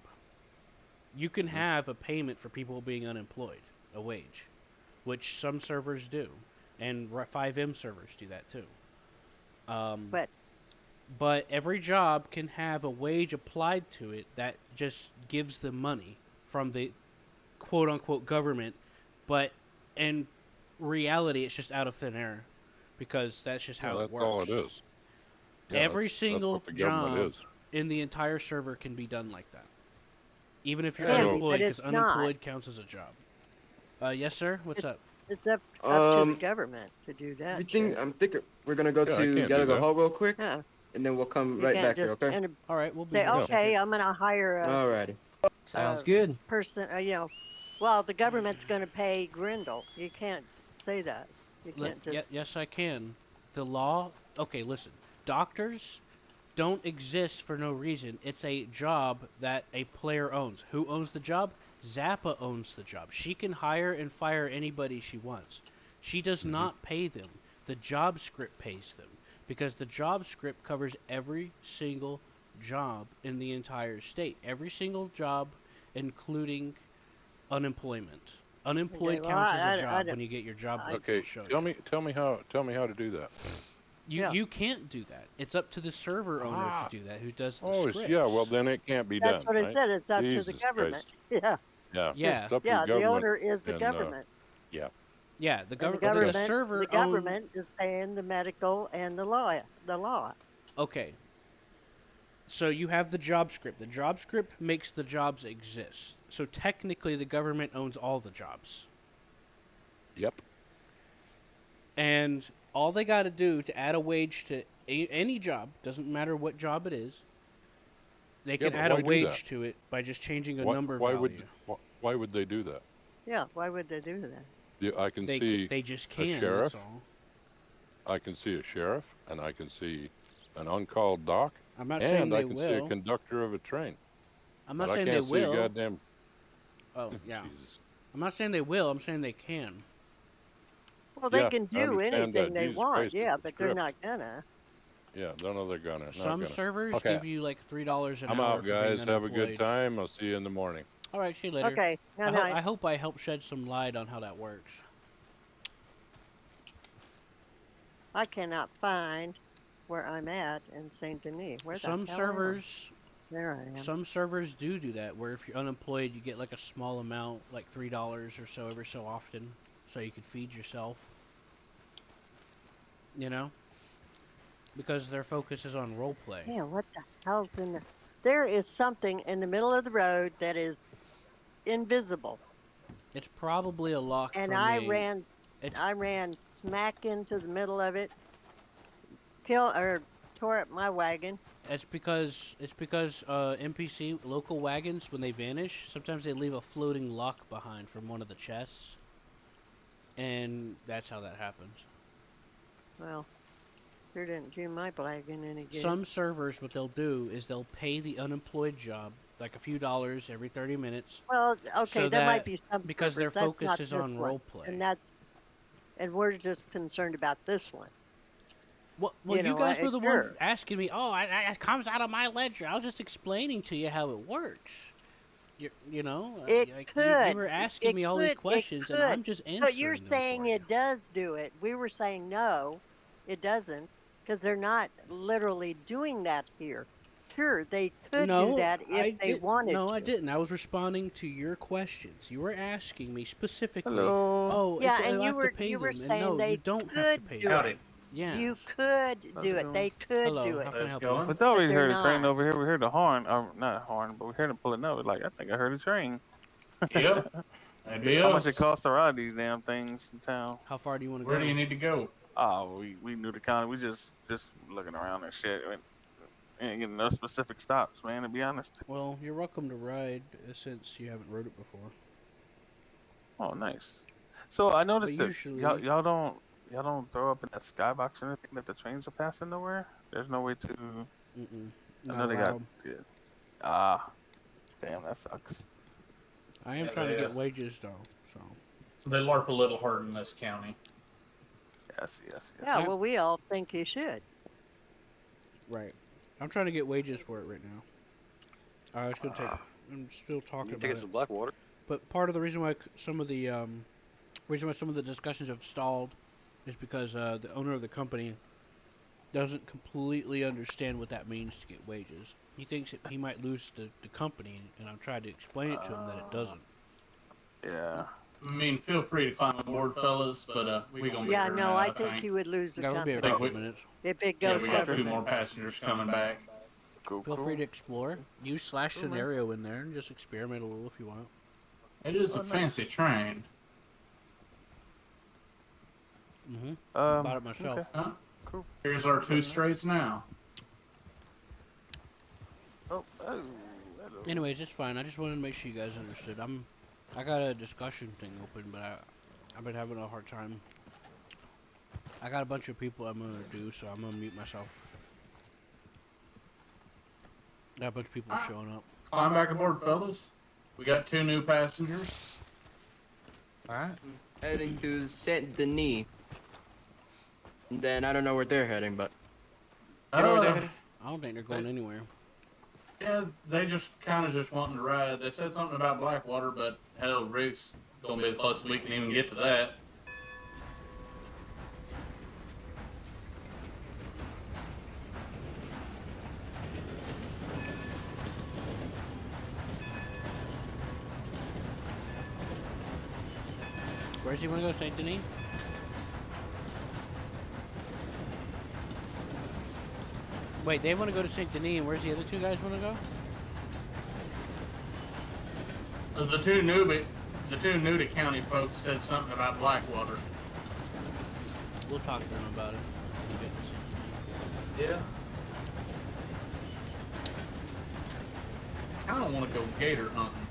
You can have a payment for people being unemployed, a wage, which some servers do, and 5M servers do that too. But every job can have a wage applied to it that just gives them money from the quote-unquote government, but in reality it's just out of thin air because that's just how it That's works. all it is. Yeah, Every that's single what the government job is. in the entire server can be done like that. Even if you're Can be, unemployed, but because it's unemployed not. counts as a job. Yes, sir? What's up? It's up to the Um, government to do that. you think shit. I'm thinking we're gonna go Yeah, I to can't Gotta do Go that. Home real quick, Yeah, and then we'll come you right can't back here, just okay? All right, we'll be say, here in a okay, second. I'm gonna hire a Alrighty. Sounds good. person. Well, the government's gonna pay Grindle. You can't say that. You can't just. Yes, I can. The law... Okay, listen. Doctors don't exist for no reason. It's a job that a player owns. Who owns the job? Zappa owns the job. She can hire and fire anybody she wants. She does not pay them. The job script pays them. Because the job script covers every single job in the entire state. Every single job, including unemployment. Unemployed Okay, well, counts as I a job don't- when you get your job book. Okay, It'll show you. tell me how to do that. You can't do that. It's up to the server owner Ah. to do that, who does the Oh, scripts. yeah. Well, then it can't be That's done. what I right? said. It's up to the Jesus government. Christ. Yeah, Yeah. Yeah. It's up to yeah. the The government. owner is the and, government. Yeah. Yeah, the And the government. government. The server The government is paying the medical and the law. The law. Okay. So you have the job script. The job script makes the jobs exist. So technically, the government owns all the jobs. Yep. And all they got to do to add a wage to any job, doesn't matter what job it is, they can but add a why do wage that? to it by just changing a Why, number why value. why would they do that? Yeah. Why would they do that? I can They see they just can. sheriff? That's all. I can see a sheriff, and I can see an uncalled doc, I'm not saying and they I can see a will. conductor of a train. I'm not But saying I they can't see a will. goddamn. Oh yeah. Jesus. I'm not saying they will. I'm saying they can. Well, they Yeah, can I do understand anything that. they Jesus want. Christ, Yeah, it's a but they're script. not gonna. Yeah, no, they're gonna. Not Some gonna. servers Okay. give you like $3 an I'm hour out, for being guys. Have a good unemployed. time. I'll see you in the morning. All right, see you later. Okay. Good I night. hope I helped shed some light on how that works. I cannot find where I'm at in Saint Denis. Where the Some hell servers, am I? There I am. some servers do that. Where if you're unemployed, you get like a small amount, like $3 or so every so often, so you can feed yourself. You know, because their focus is on role play. Yeah, what the hell's in there? There is something in the middle of the road that is invisible, It's probably a lock and from I a. It's I ran smack into the middle of it, tore up my wagon. It's because NPC local wagons, when they vanish, sometimes they leave a floating lock behind from one of the chests, and that's how that happens. Well, sure didn't do my wagon any good. Some servers, what they'll do is they'll pay the unemployed job like a few dollars every 30 minutes, Well, okay, so there might that- be some because their servers. That's focus not is this on one. role play. And we're just concerned about this one. Well, You know, guys were the sure. ones asking me. Oh, it comes out of my ledger. I was just explaining to you how it works. You know, It like, could. you were asking It me all these could, it questions, and could. I'm just answering But you're them saying for you. it does do it. We were saying no, it doesn't, because they're not literally doing that here. Sure, they could do No, that I if they did. wanted No, to. I didn't. I was responding to your questions. You were asking me specifically. Hello. Oh, Yeah, I and have to pay you were them, and saying no, you they don't have to could pay do them. it. Howdy. Yes. You could How's do it it. going? They could Hello. do How it. can I How's help it you? going? I thought But we they're heard a train not. over here. We heard a horn. Not a horn, but we heard it pulling up. Like, I think I heard a train. Yep. That'd be How much it us. costs to ride these damn things in town? How far do you want to Where go? do you need to go? Oh, we knew the county. We just looking around and shit. We ain't getting no specific stops, man. To be honest. Well, you're welcome to ride since you haven't rode it before. Oh, nice. So I noticed But that usually, y'all don't throw up in that skybox or anything that the trains are passing nowhere. There's no way to. I not know they got. allowed. Yeah. Ah, damn, that sucks. I am Yeah, trying to they, get wages though, so. They LARP a little hard in this county. Yes. Yeah, Yeah. well, we all think you should. Right. I'm trying to get wages for it right now. It's gonna take. I'm still talking about it. Blackwater. But part of the reason why some of the discussions have stalled is because the owner of the company doesn't completely understand what that means to get wages. He thinks he might lose the company, and I've tried to explain it to him that it doesn't. Yeah. I mean, feel free to climb aboard, fellas, but we gonna be Yeah, here no, now, I think he would lose the That'll be a company couple we- minutes. if it Yeah, goes we got two government. more passengers coming back. Cool. Feel free to explore. Use slash Cool, man. scenario in there and just experiment a little if you want. It is a fancy train. Bought it myself. Okay. Huh? Cool. Here's our two straights now. Oh, hello. Anyways, it's fine. I just wanted to make sure you guys understood. I got a discussion thing open, but I've been having a hard time. I got a bunch of people I'm gonna do, so I'm gonna mute myself. Got a bunch of people showing up. Climb back aboard, fellas. We got two new passengers. Alright. Heading to Saint Denis. And then I don't know where they're heading, but you know where they're heading? I don't think they're going anywhere. Yeah, they just kind of just wanting to ride. They said something about Blackwater, but hell, Rick's gonna be the closest we can even get to that. Where's he wanna go, Saint Denis? Wait, they wanna go to Saint Denis, and where's the other two guys wanna go? The two new to county folks said something about Blackwater. We'll talk to them about it. when we get to Saint Denis. Yeah. I kind of want to go gator hunting.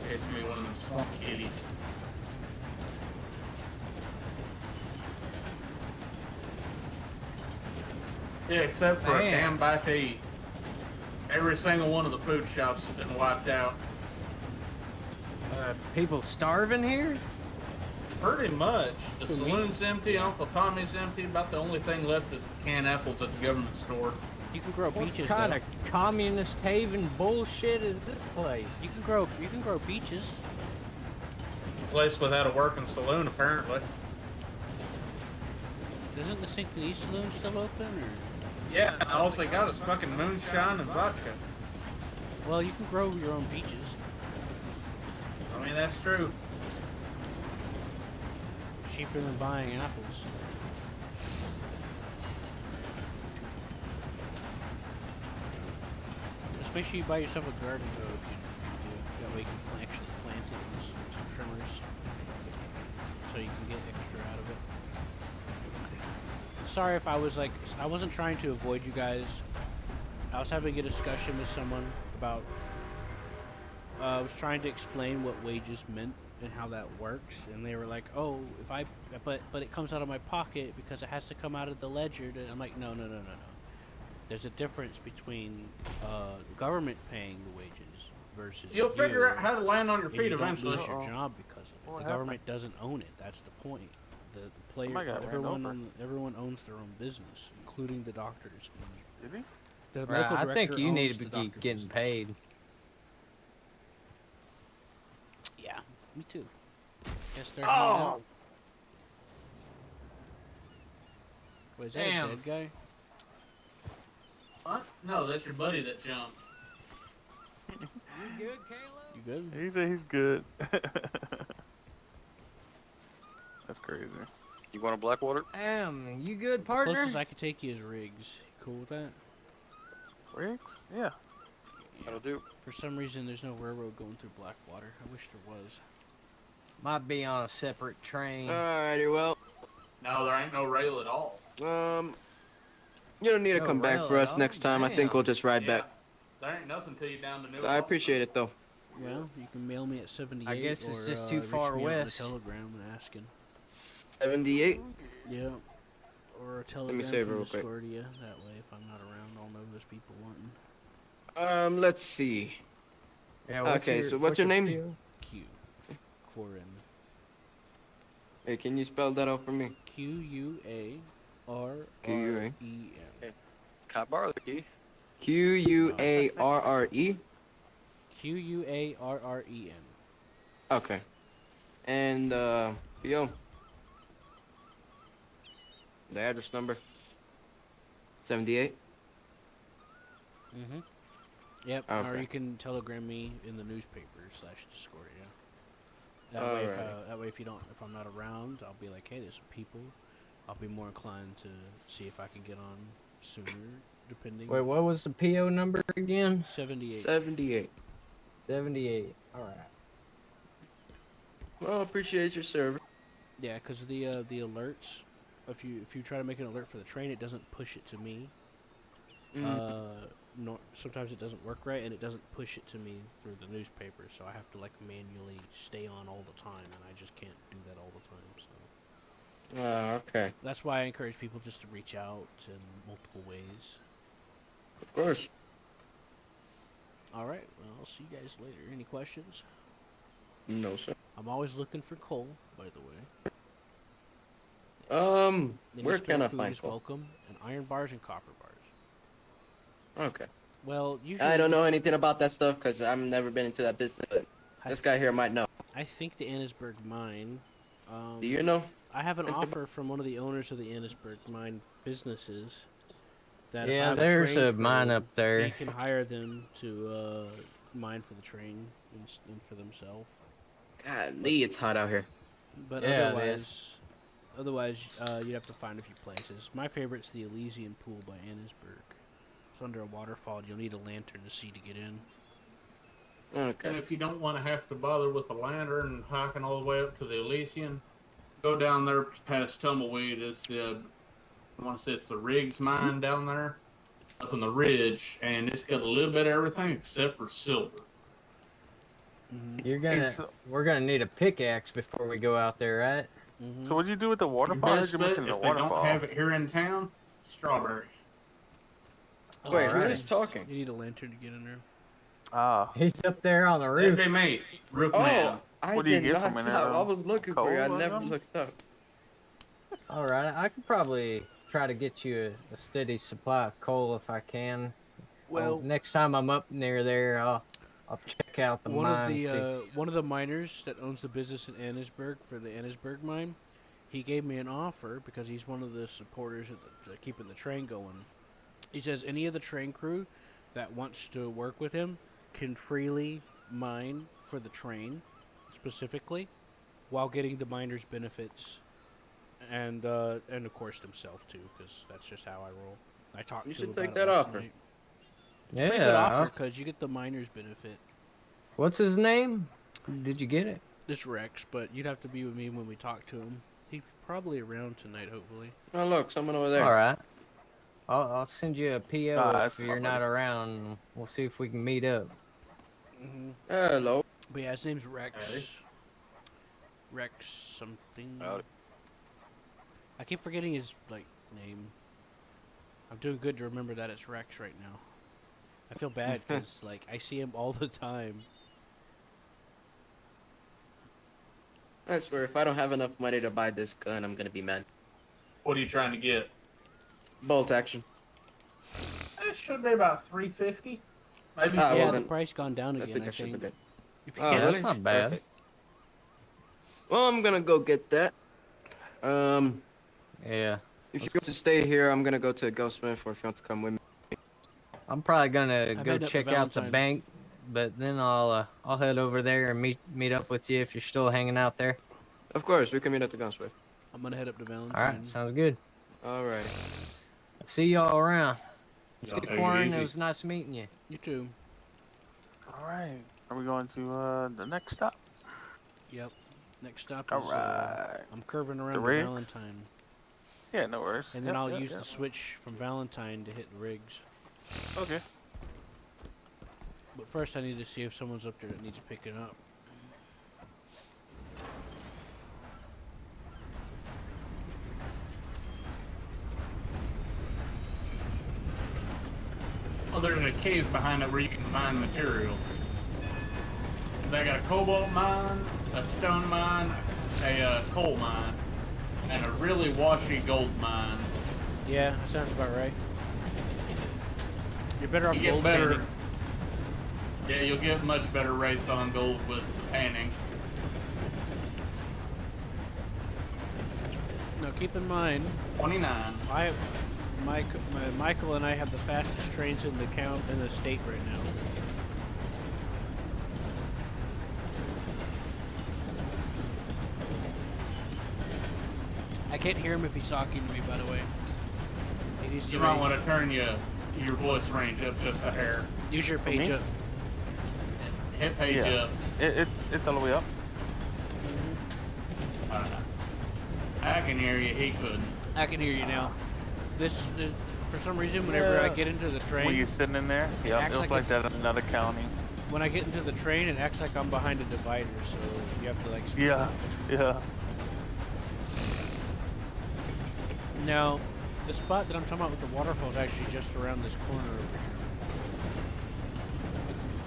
Catch me one of the swamp kitties. Yeah, except for a Man. damn bite to eat. Every single one of the food shops has been wiped out. People starving here? Pretty much. The For me? saloon's empty, Uncle Tommy's empty. About the only thing left is canned apples at the government store. You can grow What beaches kind though. of communist haven bullshit is this place? You can grow beaches. Place without a working saloon, apparently. Isn't the Saint Denis saloon still open, or? Yeah, and all they got is fucking moonshine and vodka. Well, you can grow your own beaches. I mean, that's true. Cheaper than buying apples. Just make sure you buy yourself a garden though if you do. That way you can actually plant it with some trimmers. So you can get extra out of it. Sorry if I wasn't trying to avoid you guys. I was having a discussion with someone about I was trying to explain what wages meant and how that works, and they were like, "Oh, but it comes out of my pocket because it has to come out of the ledger." I'm like, "No. There's a difference between government paying the wages versus You'll figure you, out how to land on your and feet you don't eventually. lose your job because of it. What The happened? government doesn't own it. That's the point. The player, Somebody got ran over. everyone owns their own business, including the doctors. Did he? The Right, medical I think director you need owns to the be doctor getting business. paid. Me too. Guess they're hanging out. Oh, Wait, is that a damn. dead guy? What? No, that's your buddy that jumped. You good, Caleb? You good? He said he's good. That's crazy. You want a Blackwater? Damn, you good, The partner? closest I could take you is Riggs. You cool with that? Riggs? Yeah. That'll do. For some reason, there's no railroad going through Blackwater. I wish there was. Might be on a separate train. Alrighty, well, No, there ain't no rail at all. you don't need to No come back rail for at us all? next time. I think Damn. we'll just ride Yeah. back. There ain't nothing till you down to New. I appreciate it though. Well, you can mail me at 78. I guess it's or, just too reach far me out west. on a telegram and asking. 78. Yeah. Or a telegram me save it from real quick. Discordia. That way, if I'm not around, I'll know there's people wanting. Let's see. Yeah, Okay, so what's your name? PO? Q. Quarren. Hey, can you spell that out for me? Q-U-A-R-R-E-N. Can I borrow the key? Q-U-A-R-R-E. Q-U-A-R-R-E-N. Okay. And Yo. The address number. 78. Mm-hmm. Yep. Or Okay. you can telegram me in the newspaper / Discordia. That way, if if I'm not around, I'll be like, hey, there's some people. I'll be more inclined to see if I can get on sooner, depending. Wait, what was the PO number again? 78. 78. 78. All right. Well, appreciate your service. Yeah, because the alerts, if you try to make an alert for the train, it doesn't push it to me. No, sometimes it doesn't work right, and it doesn't push it to me through the newspaper, so I have to like manually stay on all the time, and I just can't do that all the time. So Okay. that's why I encourage people just to reach out in multiple ways. Of course. All right, well, I'll see you guys later. Any questions? No, sir. I'm always looking for coal, by the way. Any Where spare can I food find is coal? welcome, and iron bars and copper bars. Okay. Well, usually I don't know anything about that stuff because I've never been into that business, but this guy here might know. I think the Annisburg mine. Do you know? I have an anything offer from one of the owners of the Annisburg mine businesses. That if I Yeah, have there's train a mine crew, up there. They can hire them to mine for the train and for themselves. Golly, it's hot out here. But Yeah, it is. otherwise, you'd have to find a few places. My favorite's the Elysian Pool by Annisburg. It's under a waterfall. You'll need a lantern to see to get in. And Okay. if you don't want to have to bother with a lantern and hiking all the way up to the Elysian, go down there past Tumbleweed. It's the, I want to say it's the Riggs mine down there, up on the ridge, and it's got a little bit of everything except for silver. We're gonna need a pickaxe before we go out there, right? So what'd you do with the Your waterfall? best You bet, mentioned the if they don't waterfall. have it here in town, strawberry. Wait, who's Alright. talking? You need a lantern to get in there. Ah, He's up there on the That'd roof. be me, roof Oh, man. I What do you did get not from it, stop. I was looking for you. I coal or never something? looked up. All right, I could probably try to get you a steady supply of coal if I can. Well, Next time I'm up near there, I'll check out the one mine. of and see. the one of the miners that owns the business in Annisburg for the Annisburg mine, he gave me an offer because he's one of the supporters of keeping the train going. He says any of the train crew that wants to work with him can freely mine for the train, specifically, while getting the miners' benefits, and of course himself too, because that's just how I roll. I talked You to him should take about it that last offer. night. It's a pretty good Yeah. offer because you get the miners' benefit. What's his name? Did you get it? This Rex, but you'd have to be with me when we talk to him. He's probably around tonight, hopefully. Oh, look, someone over there. All right. I'll send you a PO Ah, if that's you're my not buddy. around. We'll see if we can meet up. Hello. But yeah, his name's Rex. Howdy. Rex something. Howdy. I keep forgetting his name. I'm doing good to remember that it's Rex right now. I feel bad because I see him all the time. I swear, if I don't have enough money to buy this gun, I'm gonna be mad. What are you trying to get? Bolt action. It should be about 350, maybe. Ah, Yeah, well the then, price gone down I again. think I I should think. have been. If you Oh, get Yeah, it, that's not bad. Perfect. Well, I'm gonna go get that. Yeah. If you want to stay here, I'm gonna go to Ghostsmith, or if you want to come with me. I'm probably gonna I'm go heading up to check out the Valentine. bank, but then I'll head over there and meet up with you if you're still hanging out there. Of course, we can meet at the Ghostsmith. I'm gonna head up to All Valentine. right, sounds good. Alrighty. See y'all around. Y'all Stick take it Warren, it easy. was nice meeting you. You too. All right. Are we going to the next stop? Yep. Next stop All is right. I'm curving around The to rigs? Valentine, Yeah, no worries. and then Yep, I'll yep, use yep. the switch from Valentine to hit the rigs. Okay. But first, I need to see if someone's up there that needs picking up. Well, there's a cave behind it where you can mine material. They got a cobalt mine, a stone mine, a coal mine, and a really washy gold mine. Yeah, that sounds about right. You're better off You get gold better. panning. Yeah, you'll get much better rates on gold with the panning. Now keep in mind, 29. Michael and I have the fastest trains in the state right now. I can't hear him if he's talking to me, by the way. He needs to You might raise- want to turn your voice range up just a hair. use your page me? up. Hit page Yeah. up. It's all the way up. I can hear you. He couldn't. I can hear you now. This, for some reason, whenever I Yeah. get into the train, When you're sitting in there, yeah, acts it was like like that in another county. when I get into the train, it acts like I'm behind a divider, so you have to like. speed Yeah, up. yeah. Now, the spot that I'm talking about with the waterfall is actually just around this corner over here.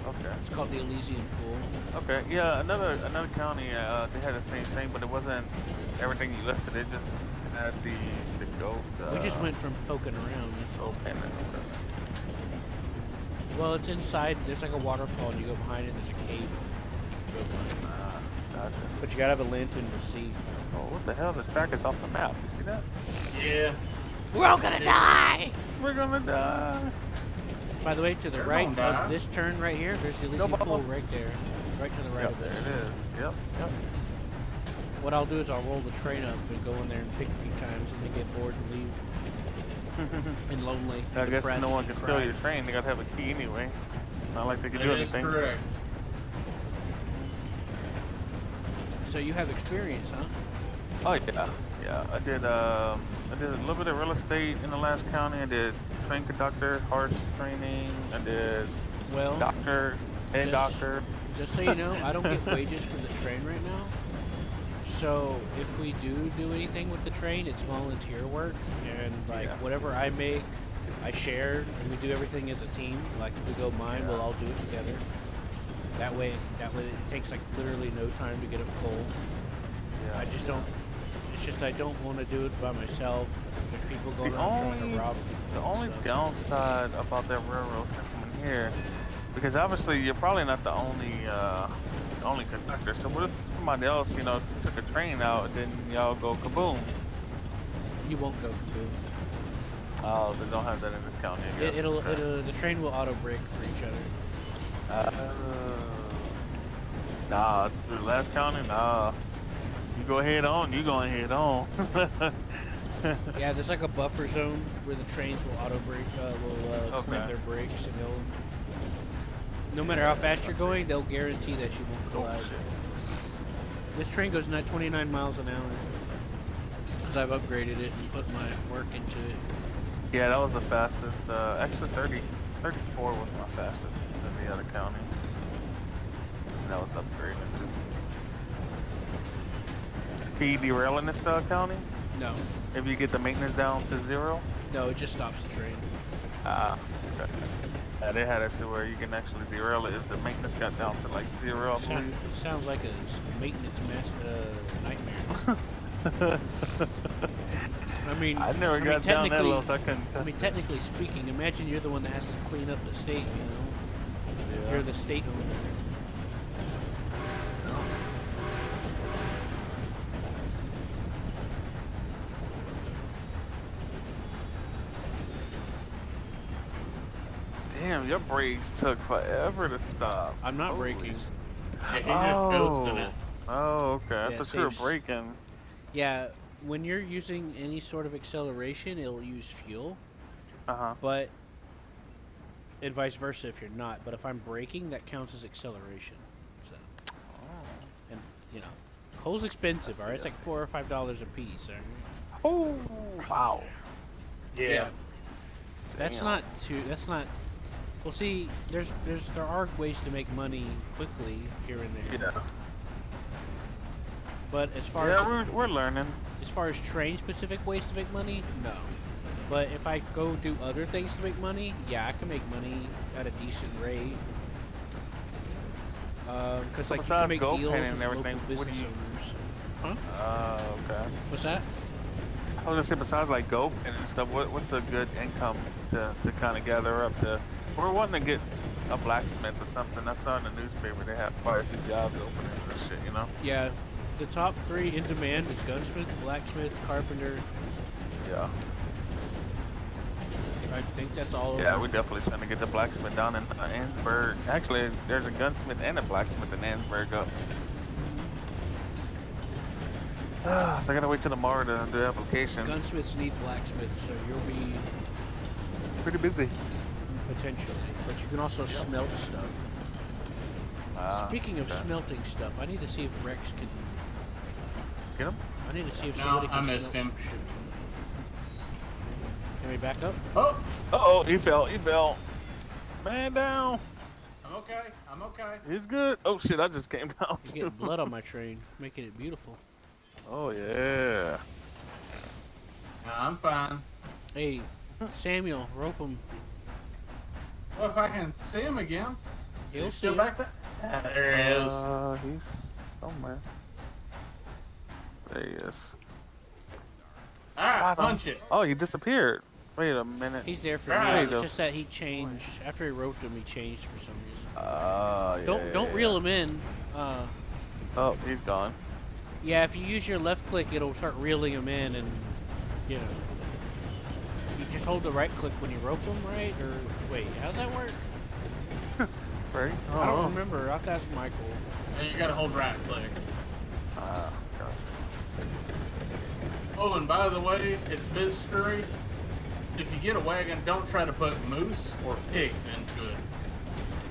Okay. It's called the Elysian Pool. Okay. Yeah, another county. They had the same thing, but it wasn't everything you listed. It just had the goat. We just went from poking around. That's all. goat payment. Well, it's inside. There's like a waterfall, and you go behind it. There's a cave. You go behind it. Gotcha. But you gotta have a lantern to see. Oh, what the hell? The track is off the map. You see that? Yeah. We're all gonna die. We're gonna die. By the way, to the They're right gonna die. of this turn right here, there's the Elysian Pool bubbles. right there. Right to the right Yep, of there this. it is. Yep, yep. What I'll do is I'll roll the train up and go in there and pick a few times, and they get bored and leave. And lonely. I guess depressed, no one and can cry. steal your train. They gotta have a key anyway. Not like they can That do is anything. correct. So you have experience, huh? Oh yeah, yeah. I did a little bit of real estate in the last county. I did train conductor, horse training. I did Well, doctor, head just- doctor. just so you know, I don't get wages for the train right now. So if we do anything with the train, it's volunteer work, and like Yeah. whatever I make, I share, and we do everything as a team. Like if we go mine, we'll Yeah. all do it together. That way it takes like literally no time to get up coal. Yeah. I just don't. It's just I don't want to do it by myself. There's people going The around trying only- to rob. The and only stuff. downside about that railroad system in here, because obviously you're probably not the only conductor. So what if somebody else, took a train out and then y'all go kaboom? You won't go kaboom. Oh, they don't have that in this county. I guess. Okay. The train will auto brake for each other. Nah, through the last county, nah. You go head on, you going head on. Yeah, there's like a buffer zone where the trains will auto brake, clamp Okay. their brakes, and they'll. No matter how fast you're going, they'll guarantee that you won't Oh, collide. shit. This train goes 29 miles an hour because I've upgraded it and put my work into it. Yeah, that was the fastest. Actually, 34 was my fastest in the other county. And that was upgraded. Can you derail in this county? No, If you get the maintenance down to 0? no, it just stops the train. Ah, okay. Yeah, they had it to where you can actually derail it if the maintenance got down to like 0, I believe. Sounds like a maintenance nightmare. I mean, I never got down that low, so I couldn't test I mean, it. technically speaking, imagine you're the one that has to clean up the state, If Yeah. you're the state owner. Damn, your brakes took forever to stop. I'm not Holy braking. Yeah, he's just ghosting it. Oh, okay. I Yeah, thought you were saves- braking. Yeah, when you're using any sort of acceleration, it'll use fuel, Uh-huh. but and vice versa if you're not. But if I'm braking, that counts as acceleration. So, and you know, coal's expensive. All right, it's like $4 or $5 a piece. All right? Oh, wow. Yeah. That's Damn. not too. That's not. Well, see, there are ways to make money quickly here and there. Yeah. But as far Yeah, we're learning. as far as train specific ways to make money, no. But if I go do other things to make money, yeah, I can make money at a decent rate. Cause like you can Besides make gold deals painting with and everything, local what do business you- owners. Huh? Okay. What's that? I was gonna say, besides like gold painting and stuff, what's a good income to kind of gather up to? We're wanting to get a blacksmith or something. I saw in the newspaper they have quite a few jobs openings and shit, you know? Yeah, the top 3 in demand is gunsmith, blacksmith, carpenter. Yeah. I think that's all. Yeah, of we're them. definitely trying to get the blacksmith down in Ansburg. Actually, there's a gunsmith and a blacksmith in Ansburg up. So I gotta wait till tomorrow to do the application. Gunsmiths need blacksmiths, so you'll be Pretty busy. potentially. But you can also smelt stuff. Speaking of okay. smelting stuff, I need to see if Rex can. Get him? I need to see if No, somebody I can missed smelt him. some shit for me. Can we back up? Oh, Uh-oh, he fell. Man down. I'm okay. I'm okay. He's good. Oh shit, I just came down He's too. getting blood on my train, making it beautiful. Oh yeah. No, I'm fine. Hey, Samuel, rope him. Well, if I can see him again. He'll He's see still him. back there. Ah, there he is. He's somewhere. There he is. Alright, Got him. punch it. Oh, he disappeared. Wait a minute. He's there for Right. me. you It's go. just that he changed after he roped him. He changed for some reason. Yeah, Don't yeah, reel yeah. him in. Oh, he's gone. Yeah, if you use your left click, it'll start reeling him in, and you know. You just hold the right click when you rope him, right? Or wait, how's that work? Right? I don't remember. I'll have to ask Michael. And you gotta hold right click. Gosh. Oh, and by the way, it's mystery. If you get a wagon, don't try to put moose or pigs into it.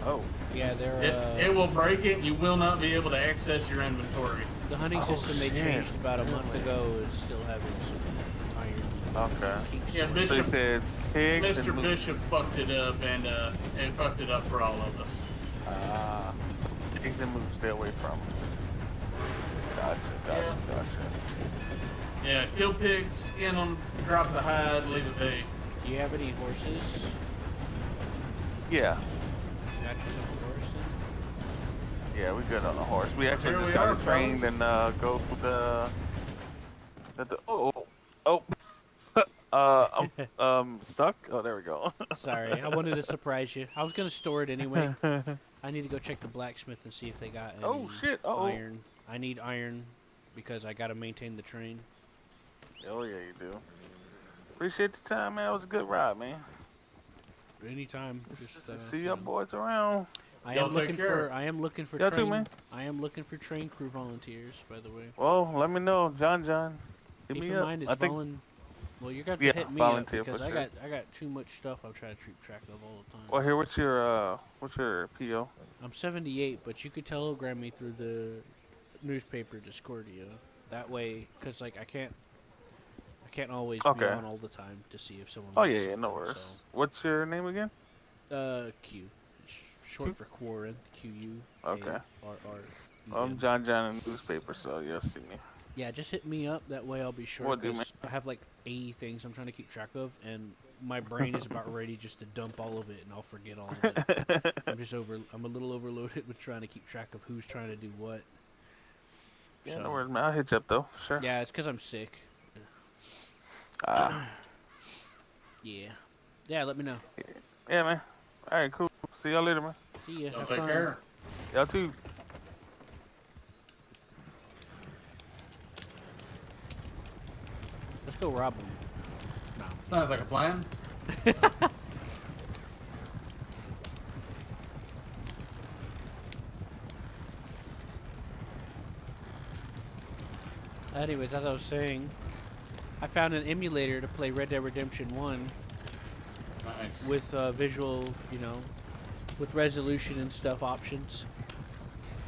Oh. Yeah, they're It will break it. You will not be able to access your inventory. the hunting system they shit. changed about a month ago is still having some iron Okay. kinks. Yeah, in it. So you Bishop, said pigs Mr. and moose. Bishop fucked it up, and it fucked it up for all of us. Pigs and moose, stay away from. Gotcha. Gotcha. Yeah, kill pigs, skin them, drop the hide, leave it be. Do you have any horses? Yeah. You got yourself a horse then? Yeah, we good on the horse. We actually Here just we got are, trained fellas. and go I'm stuck. Oh, there we go. Sorry, I wanted to surprise you. I was gonna store it anyway. I need to go check the blacksmith and see if they got any Oh shit! iron. I need iron because I gotta maintain the train. Oh yeah, you do. Appreciate the time, man. It was a good ride, man. Anytime. Just See you your know. boys around. I Y'all am take looking care. for. I am looking for Y'all train. too, man. I am looking for train crew volunteers. By the way. Well, let me know, John. Hit Keep me in up. mind I it's think. Well, you're gonna Yeah, hit me volunteer up because for I sure. got too much stuff I'm trying to keep track of all the time. Well, here, what's your PO? I'm 78, but you could telegram me through the newspaper Discordia. That way, cause like I can't always be Okay. on all the time to see if someone. Oh wants yeah, no something, worries. What's your name again? So, Q, short for Quarren. QU. Okay. RR. I'm John in the newspaper, so you'll see me. Yeah, just hit me up. That way I'll be sure. Will do, 'Cause man. I have like 80 things I'm trying to keep track of, and my brain is about ready just to dump all of it, and I'll forget all of it. I'm a little overloaded with trying to keep track of who's trying to do what. Yeah, So, no worries, man. I'll hit you up though, for sure. yeah, it's because I'm sick. Yeah. Yeah, let me know. Yeah, man. All right, cool. See y'all later, man. See ya. Y'all Have take fun. care. Y'all too. Let's go rob them. Sounds like a plan. Anyways, as I was saying, I found an emulator to play Red Dead Redemption 1 Nice. with visual, you know, with resolution and stuff options.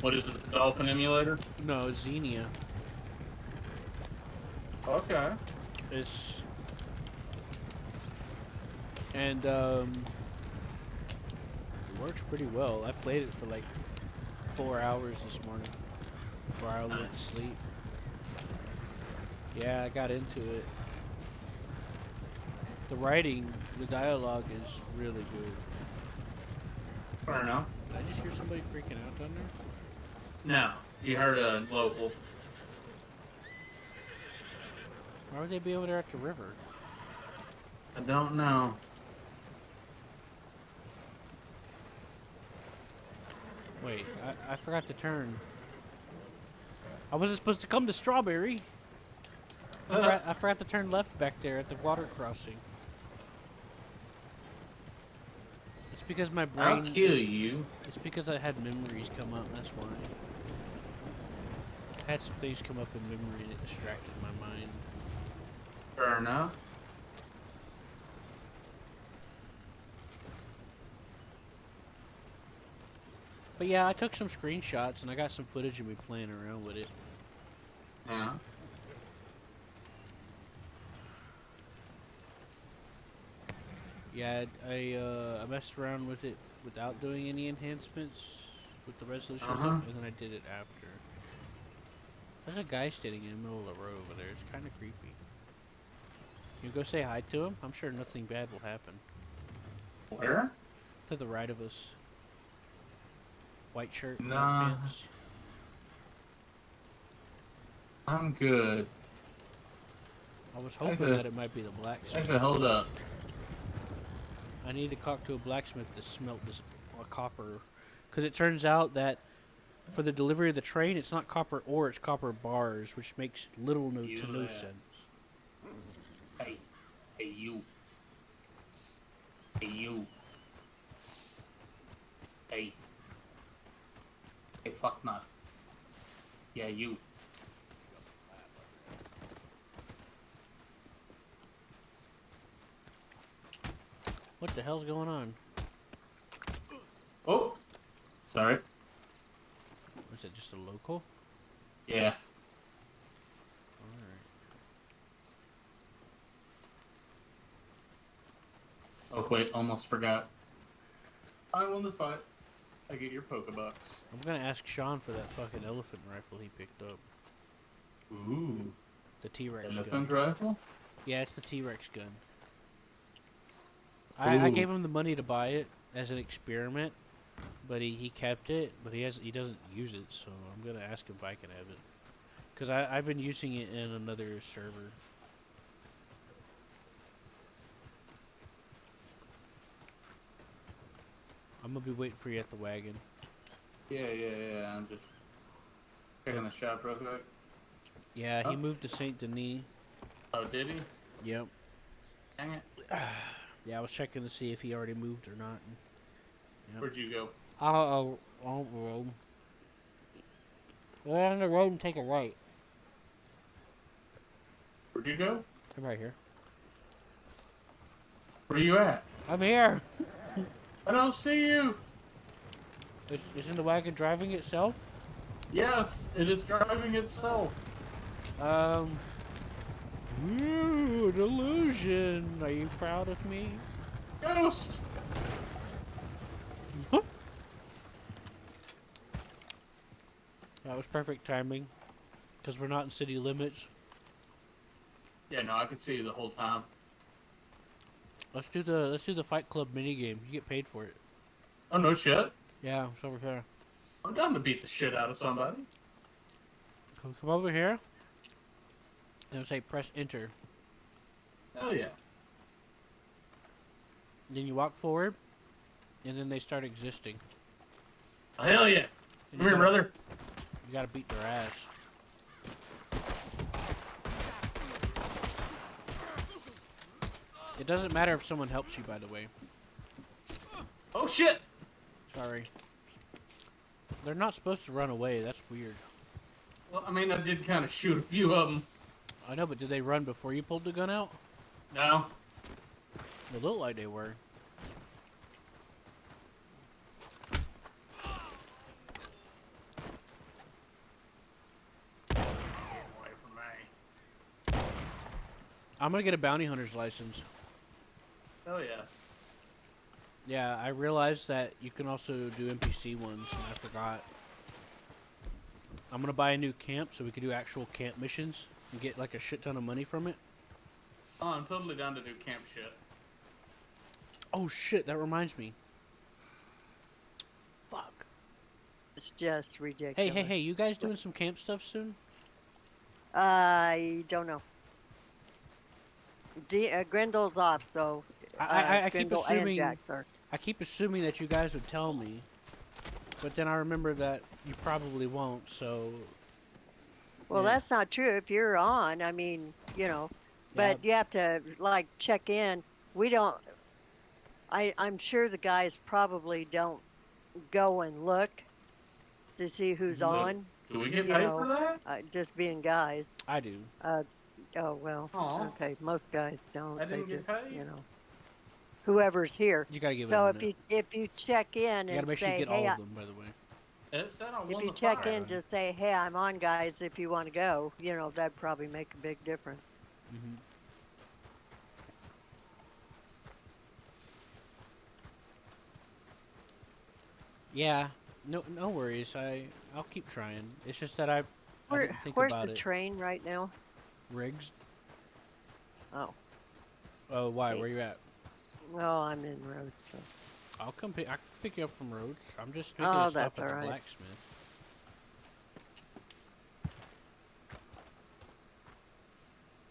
What is it, the Dolphin emulator? No, Xenia. Okay. It's and it works pretty well. I played it for like 4 hours this morning before I went to sleep. Yeah, I got into it. The writing, the dialogue is really good. Fair enough. Did I just hear somebody freaking out down there? No, you heard a local. Why would they be over there at the river? I don't know. Wait, I forgot to turn. I wasn't supposed to come to Strawberry. I forgot to turn left back there at the water crossing. It's because my brain... I'll kill you. It's because I had memories come up, that's why. I had some things come up in memory that distracted my mind. Fair enough. But yeah, I took some screenshots and I got some footage of me playing around with it. Yeah. Yeah, I messed around with it without doing any enhancements with the resolution stuff, and then I did it after. There's a guy standing in the middle of the road over there. It's kind of creepy. You go say hi to him? I'm sure nothing bad will happen. Where? To the right of us. White shirt, white Nah. pants. I'm good. I was hoping Okay. that it might be the blacksmith. Okay, hold up. I need to talk to a blacksmith to smelt this copper. Because it turns out that for the delivery of the train, it's not copper ore, it's copper bars, which makes little to no sense. Hey. Hey, you. Hey, you. Hey. Hey, fuck not. Yeah, you. What the hell's going on? Oh! Sorry. Was it just a local? Yeah. Alright. Oh, wait, almost forgot. I won the fight. I get your Pokebucks. I'm gonna ask Sean for that fucking elephant rifle he picked up. Ooh. The T-Rex gun. Elephant rifle? Yeah, it's the T-Rex gun. I Ooh. gave him the money to buy it as an experiment, but he kept it, but he doesn't use it, so I'm gonna ask him if I can have it. Cause I've been using it in another server. I'm gonna be waiting for you at the wagon. Yeah. I'm just checking the shop real quick. Yeah, he Oh. moved to Saint Denis. Oh, did he? Yep. Dang it. Yeah, I was checking to see if he already moved or not. Yep. Where'd you go? I'll road. Go down the road and take a right. Where'd you go? I'm right here. Where you at? I'm here. I don't see you. Isn't the wagon driving itself? Yes, it is driving itself. Ooh, an illusion. Are you proud of me? Ghost. That was perfect timing, because we're not in city limits. Yeah, no, I could see you the whole time. Let's do the Fight Club minigame. You get paid for it. Oh, no shit. Yeah, it's over here. I'm down to beat the shit out of somebody. Come over here. And it'll say press enter. Hell yeah. Then you walk forward, and then they start existing. Hell yeah. And Come here, brother. You gotta beat their ass. It doesn't matter if someone helps you, by the way. Oh shit. Sorry. They're not supposed to run away. That's weird. Well, I mean, I did kind of shoot a few of them. I know, but did they run before you pulled the gun out? No. They looked like they were. Get away from me. I'm gonna get a bounty hunter's license. Oh yeah. Yeah, I realized that you can also do NPC ones, and I forgot. I'm gonna buy a new camp so we can do actual camp missions and get like a shit ton of money from it. Oh, I'm totally down to do camp shit. Oh shit, that reminds me. Fuck. It's just ridiculous. Hey, you guys doing some camp stuff soon? I don't know. Grendel's off, so I keep Grendel assuming and Jax are. I keep assuming that you guys would tell me, but then I remember that you probably won't. So. Well, yeah. that's not true. If you're on, I mean, you know, but you have to like check in. We don't. I'm sure the guys probably don't go and look to see who's on. Do we get paid for that? Just being guys. I do. Oh well. Aw. Okay, most guys don't. I didn't They get just, paid? you know, whoever's here. You gotta give it So a if minute. you check in You and gotta make sure say, you get hey, all of them, by the way. It said I if won you the check fight. in, just say, hey, I'm on, guys. If you want to go, you know, that'd probably make a big difference. Mhm. Yeah, no worries. I'll keep trying. It's just that I didn't think Where's about the it. train right now? Riggs. Oh, Oh, why? Okay. Where you at? well, I'm in road. So. I can pick you up from Rhodes. I'm just making Oh, a stop that's at the alright. blacksmith.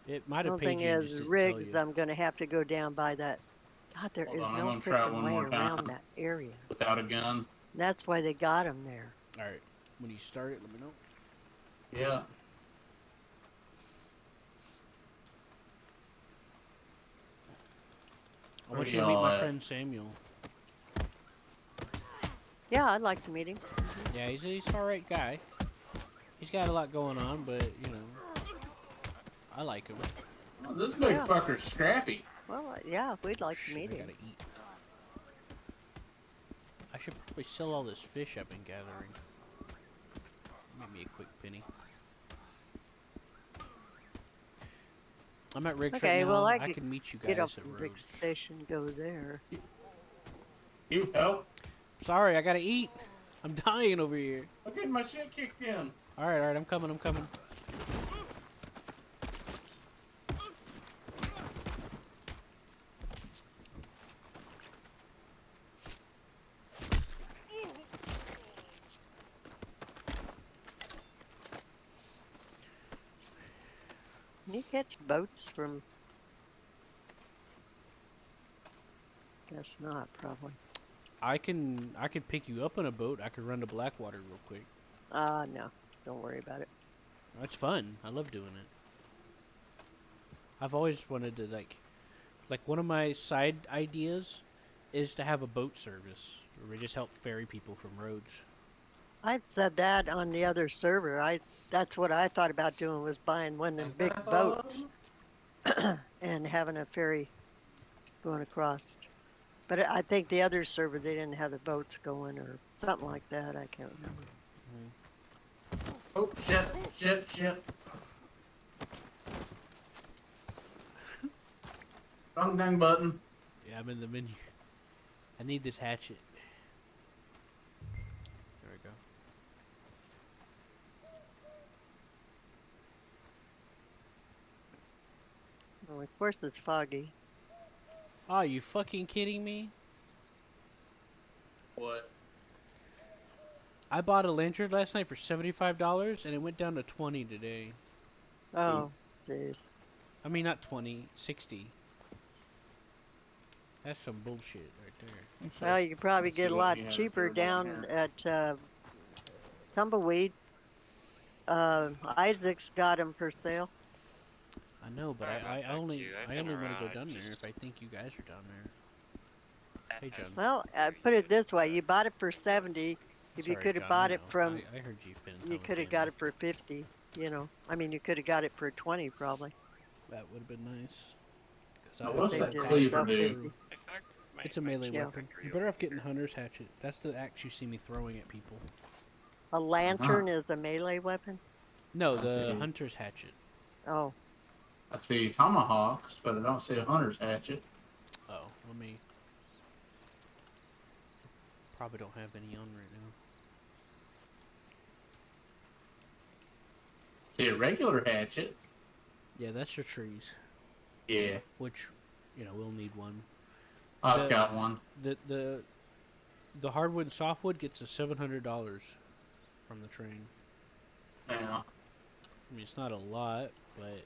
It might The have only thing paid you and is, just didn't tell Riggs, you. I'm going to have to go down by that. God, there Hold is on, I'm no gonna try it freaking one way more around time. that area. Without a gun. That's why they got him there. All right, when you start it, let me know. Yeah. I want Where you to meet y'all my at? friend Samuel. Yeah, I'd like to meet him. Yeah, he's an alright guy. He's got a lot going on, but you know, I like him. Oh, this big Yeah. fucker's scrappy. Well, yeah, we'd like to Shit, meet I him. gotta eat. I should probably sell all this fish I've been gathering. Give me a quick penny. I'm at Riggs Okay, right now. well, I I could can meet you Get up guys at from Rhodes. Rick Station, go there. You help? Sorry, I gotta eat. I'm dying over here. I'm getting my shit kicked in. Alright, I'm coming. Can you catch boats from? Guess not, probably. I can pick you up on a boat. I could run to Blackwater real quick. No, don't worry about it. That's fun. I love doing it. I've always wanted to like one of my side ideas is to have a boat service where we just help ferry people from Rhodes. I said that on the other server. That's what I thought about doing, was buying one of them big That's all of boats them? and having a ferry going across. But I think the other server, they didn't have the boats going or something like that. I can't remember. Oh, shit. Wrong dang button. Yeah, I'm in the menu. I need this hatchet. There we go. Well, of course it's foggy. Oh, you fucking kidding me? What? I bought a lantern last night for $75 and it went down to 20 today. Oh, jeez. I mean, not 20, 60. That's some bullshit right there. Well, you could probably Let's see get a what lot he has cheaper there down down here. at Tumbleweed. Isaac's got them for sale. I know, but Alright, I back only to you. I've I been only want to go around, down there just- if I think you guys are down there. Hey, John. Well, put it this way: you bought it for 70, If you Sorry, could have John, I bought it know. from, I heard you been you telling could have got it for 50. You know, I mean, you could have got it for 20 probably. That would have been nice. Cause I Now, have what's Saved that full cleaver passion yourself do? for. 50. It's a melee Yeah. weapon. You're better off getting Hunter's Hatchet. That's the axe you see me throwing at people. A lantern is a melee weapon? No, I the see. Hunter's Hatchet. Oh, I see tomahawks, but I don't see a hunter's hatchet. Oh, let me. Probably don't have any on right now. See a regular hatchet. Yeah, that's your trees. Yeah, Which, we'll need one. I've got one. The hardwood and softwood gets us $700 from the train. Yeah. I mean, it's not a lot, but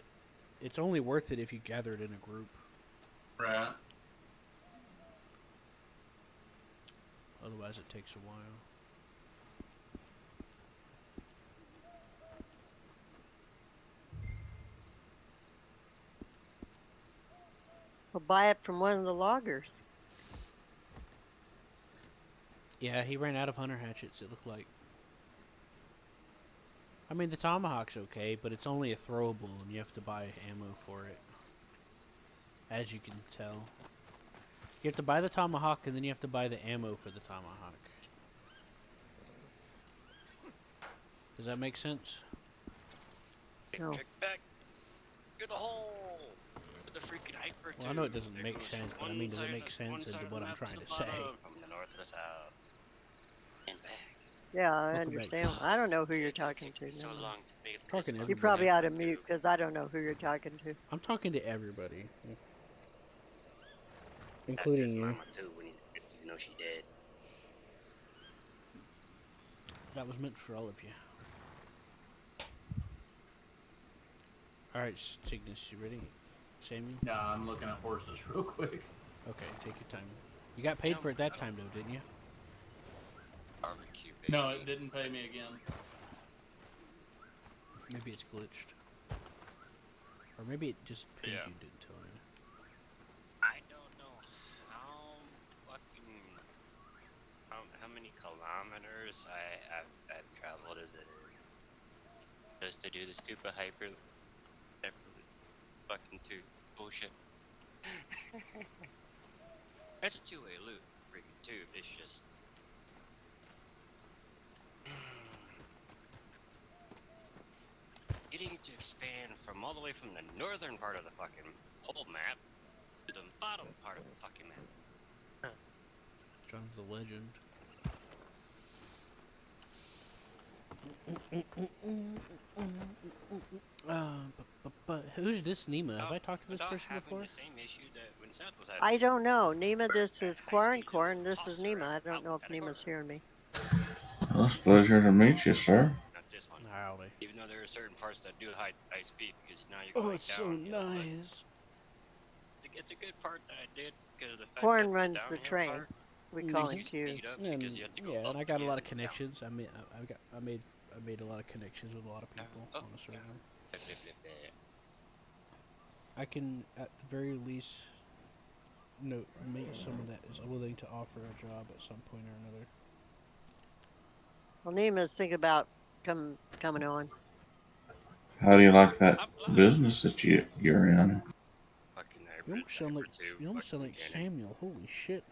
it's only worth it if you gather it in a group. Right. Otherwise, it takes a while. well, buy it from one of the loggers. Yeah, he ran out of hunter hatchets, it looked like. I mean, the tomahawk's okay, but it's only a throwable, and you have to buy ammo for it. As you can tell. You have to buy the tomahawk, and then you have to buy the ammo for the tomahawk. Does that make sense? No. Check back. Get a hole. With the freaking hyper. Well, I know it doesn't make sense, but I mean, does it make sense into what I'm trying to say? From the north to the south. And back. Yeah, I Welcome back. understand. I don't know who you're talking to. So Never mind. long to say Talking to You everybody. probably ought to mute because I don't know who you're talking to. I'm talking to everybody. Including you. Mama too, when you know she dead. That was meant for all of you. Alright, Cygnus, you ready? Sammy? Nah, I'm looking at horses real quick. Okay, take your time. You got paid for it that time though, didn't you? Barbecue, baby. No, it didn't pay me again. Maybe it's glitched. Or maybe it just paid Yeah. you, didn't tell you. I don't know how fucking how many kilometers I've traveled as it is just to do the stupid hyper fucking two bullshit. That's a two-way loop, freaking tube. It's just getting it to expand from all the way from the northern part of the fucking whole map to the bottom part of the fucking map. John's the legend. But who's this Nima? Have I talked to this person before? The same issue that when Seth was having. I don't know. Nima, this is Quarrencore, this is Nima. I don't know if Nima's hearing me. Well, it's a pleasure to meet you, sir. Not this one. Howdy. Even though there are certain parts that do high speed because now you're Oh, going it's so downhill, but nice. It's a good part that I did because of the fact Corn that runs downhill the train. part, We call him you Q. speed up And, because you have to go yeah, up and I got a lot of again and down. connections. I made a lot of connections with a lot of people Oh, on the server. Flip, flip, flip, flip. I can, at the very least, make someone that is willing to offer a job at some point or another. Well, Nima's thinking about coming on. How do you like that business that you're in? Fucking You almost sound like fucking cannon. Samuel. Holy shit!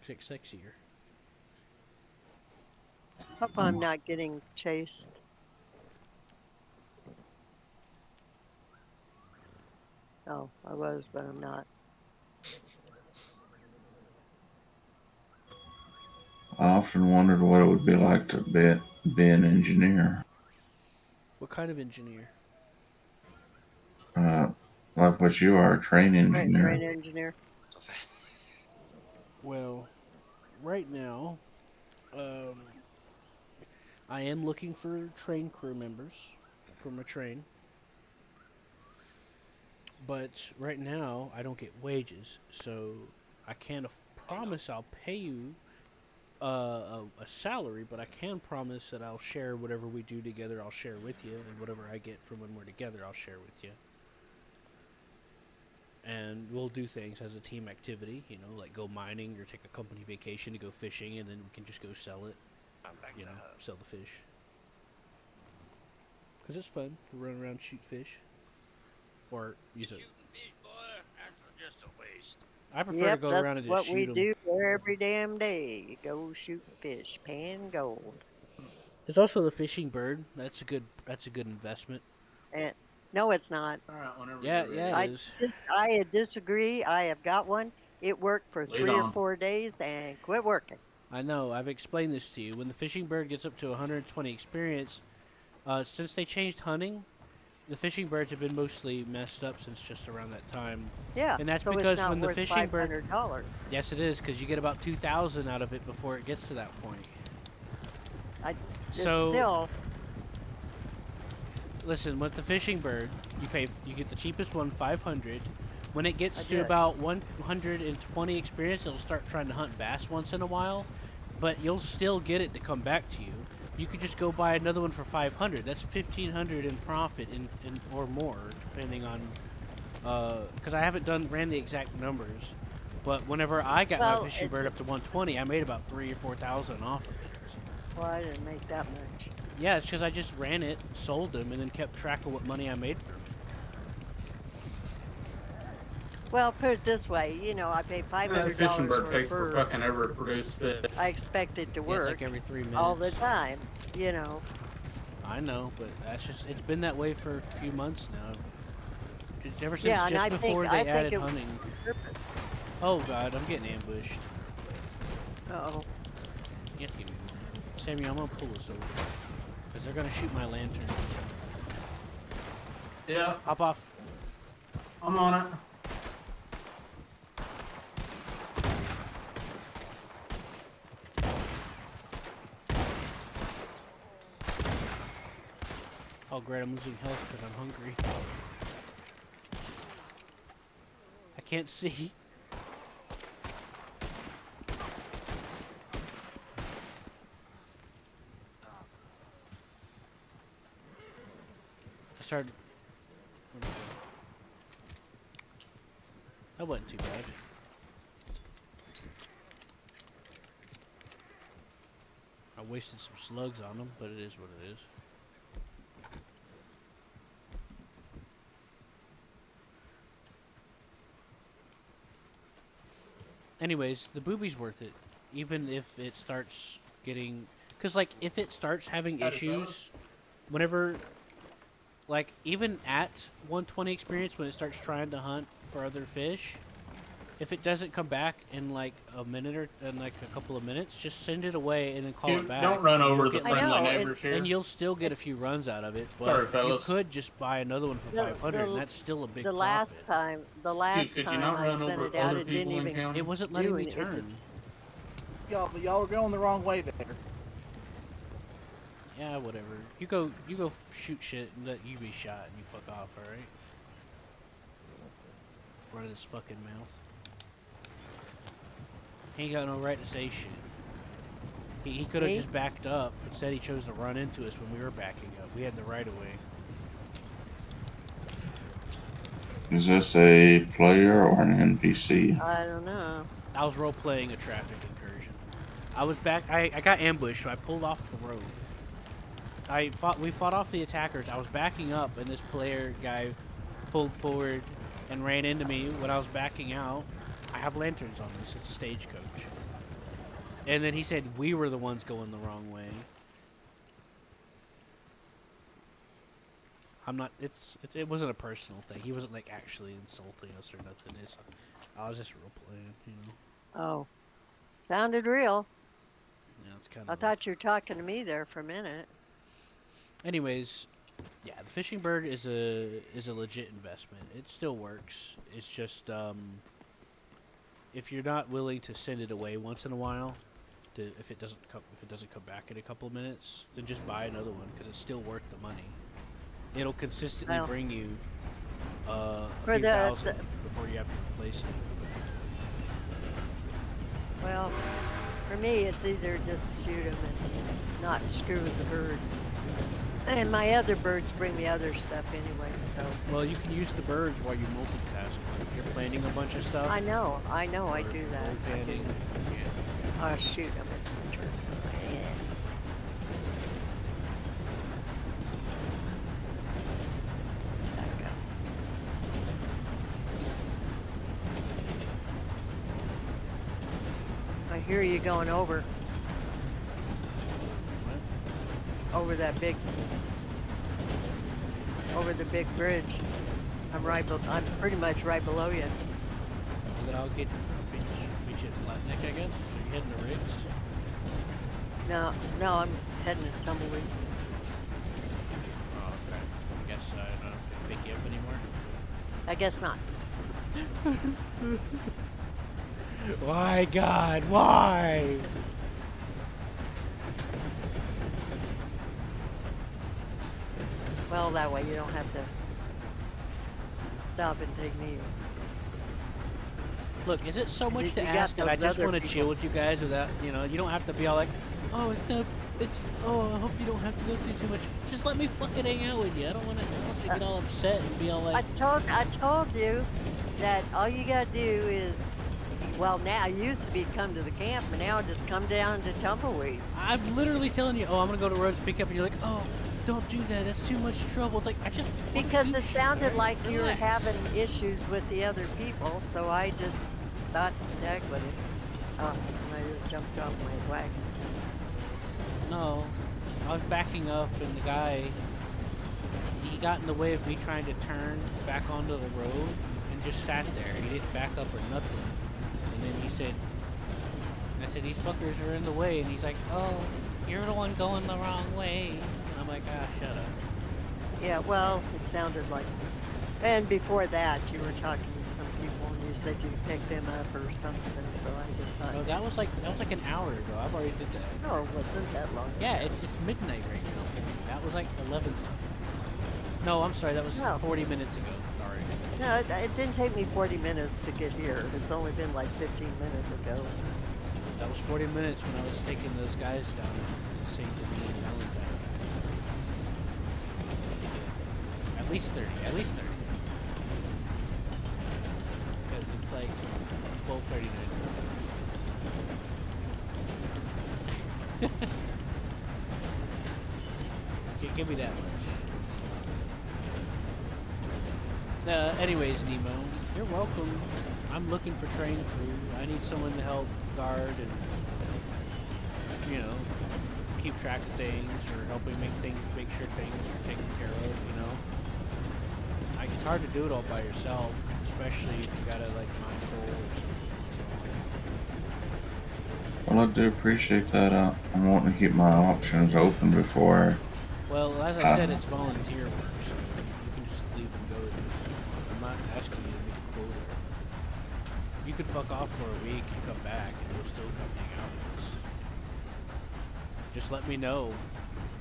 Except sexier. Hope I'm not getting chased. Oh, I was, but I'm not. I often wondered what it would be like to be an engineer. What kind of engineer? Like what you are, a train engineer. Train engineer. Well, right now, I am looking for train crew members for my train. But right now, I don't get wages, so I can't promise I'll pay you a salary, but I can promise that I'll share whatever we do together, I'll share with you, and whatever I get from when we're together, I'll share with you. and we'll do things as a team activity. You know, like go mining or take a company vacation to go fishing, and then we can just go sell it. I'm back You to know, hub. sell the fish. Cause it's fun to run around shoot fish. Or use it. Shooting fish, boy, that's just a waste. I prefer to Yep, go that's around and just what we shoot them. do every damn day. Go shoot fish, pan gold. There's also the fishing bird. That's a good investment. And no, it's not. All right, whenever Yeah, you're ready. yeah, it is. I disagree. I have got one. It worked for Lead 3 or on. 4 days and quit working. I know. I've explained this to you. When the fishing bird gets up to 120 experience, since they changed hunting, the fishing birds have been mostly messed up since just around that time. Yeah, And that's so because it's not when the worth fishing bird, $500. yes, it is, because you get about 2,000 out of it before it gets to that point. It's So still, listen, with the fishing bird, you get the cheapest one, 500. When it gets I to did. about 120 experience, it'll start trying to hunt bass once in a while, but you'll still get it to come back to you. You could just go buy another one for 500. That's 1,500 in profit in or more, depending on. Because I haven't ran the exact numbers, but whenever I got my Well, fishing bird up to 120, I made about 3,000 or 4,000 off of it. well, I didn't make that much. Yeah, it's because I just ran it, sold them, and then kept track of what money I made from it. Well, put it this way, you know, I pay That $500 fishing bird for a takes bird. for fucking ever to produce fish. I expect it to Yeah, work it's like every 3 minutes. all the time, you know. I know, but it's been that way for a few months now. It's ever since Yeah, and just I before think they it added was hunting. on purpose. Oh god, I'm getting ambushed. Uh-oh. You have to give me one. Samuel, I'm gonna pull this over. Because they're gonna shoot my lantern. Yeah, Hop off. I'm on it. Oh great, I'm losing health because I'm hungry. I can't see. I started... where'd it go? That wasn't too bad. I wasted some slugs on them, but it is what it is. Anyways, the boobie's worth it, even if it starts getting, cause like if it starts having issues, whenever, like even at 120 experience when it starts trying to hunt for other fish, if it doesn't come back in like a minute or in like a couple of minutes, just send it away and then call it back. Don't run and you'll over the get, friendly neighbors here. and you'll still get a few runs out of it. But Sorry, you fellas. could just buy another one for 500, and that's still a big The profit. last Could you time not I run sent over it out, other it didn't people in even county? It wasn't letting me it. turn. Y'all are going the wrong way there. Yeah, whatever. You go shoot shit and let you be shot and you fuck off, alright? Run his fucking mouth. He ain't got no right to say shit. He could have Me? just backed up. Instead he chose to run into us when we were backing up. We had the right of way. Is this a player or an NPC? I don't know. I was role playing a traffic incursion. I was back. I got ambushed, so I pulled off the road. We fought off the attackers. I was backing up, and this player guy pulled forward and ran into me when I was backing out. I have lanterns on this. It's a stagecoach. And then he said we were the ones going the wrong way. I'm not. It wasn't a personal thing. He wasn't like actually insulting us or nothing. I was just role playing, you know. Oh. Sounded real. Yeah, it's kind I of. thought you were talking to me there for a minute. Anyways, yeah, the fishing bird is a legit investment. It still works. It's just if you're not willing to send it away once in a while, if it doesn't come back in a couple of minutes, then just buy another one because it's still worth the money. It'll consistently Well, bring you a for few the- thousand before you have to replace it. Well, for me, it's either just shoot him and not screw with the bird. And my other birds bring me other stuff anyway, so. Well, you can use the birds while you multitask. Like if you're planning a bunch of stuff. I know, or I if do you're that. bird I do. panning. Yeah. Oh shoot, I missed my turn. Yeah. Back up. I hear you going over. Over that big, over the big bridge. I'm I'm pretty much right below you. And then I'll meet you at Flatneck, I guess. So you're heading to Riggs. No, I'm heading to Tumbleweed. Oh, okay. I guess I don't have to pick you up anymore. I guess not. Why, God? Why? Well, that way you don't have to stop and take me. Look, is it so much You to got ask that I those just other want to chill people. with you guys without, you know, you don't have to be all like, oh, oh, I hope you don't have to go through too much. Just let me fucking hang out with you. I don't want you to get all upset and be all like. I told you that all you gotta do is, well, now it used to be come to the camp, but now just come down to Tumbleweed. I'm literally telling you, oh, I'm gonna go to Rose pick up, and you're like, oh, don't do that. That's too much trouble. It's like I just wanna Because do it shit, sounded right? like you were Relax. having issues with the other people, so I just thought, heck with it. Oh, and I just jumped off my wagon. No, I was backing up, and the guy, he got in the way of me trying to turn back onto the road, and just sat there. He didn't back up or nothing. And then he said, I said, these fuckers are in the way, and he's like, oh, you're the one going the wrong way. And I'm like, ah, shut up. Yeah, well, it sounded like. And before that, you were talking to some people, and you said you picked them up or something. So I just thought. No, that was like an hour ago. I've already did that. No, it wasn't that long. Yeah, it's midnight right now. That was like 11. No, I'm sorry. That was No. 40 minutes ago. Sorry. No, it didn't take me 40 minutes to get here. It's only been like 15 minutes ago. That was 40 minutes when I was taking those guys down to St. Denis and Valentine. At least 30. At least 30. Because it's like 12:39. Can't give me that much. Anyways, Nemo, you're welcome. I'm looking for train crew. I need someone to help guard and, you know, keep track of things or helping make sure things are taken care of, you know. It's hard to do it all by yourself, especially if you gotta, like, mine coal or something. Well, I do appreciate that. I'm wanting to keep my options open before. Well, as I said, it's volunteer work, so you can just leave and go as much as you want. I'm not asking you to make a quota. You could fuck off for a week and come back, and we'll still come hang out with us. Just let me know.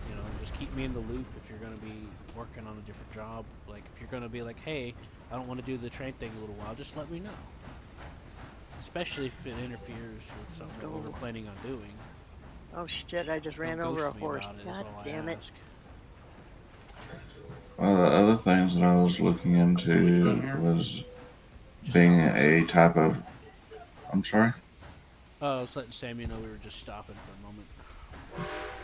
You know, just keep me in the loop if you're gonna be working on a different job. Like, if you're gonna be like, hey, I don't want to do the train thing a little while, just let me know. Especially if it interferes with something that we're planning on doing. Oh shit, I just ran over a horse. God damn it. Well, the other things that I was looking into was being a type of. I'm sorry? Oh, I was letting Sammy know we were just stopping for a moment.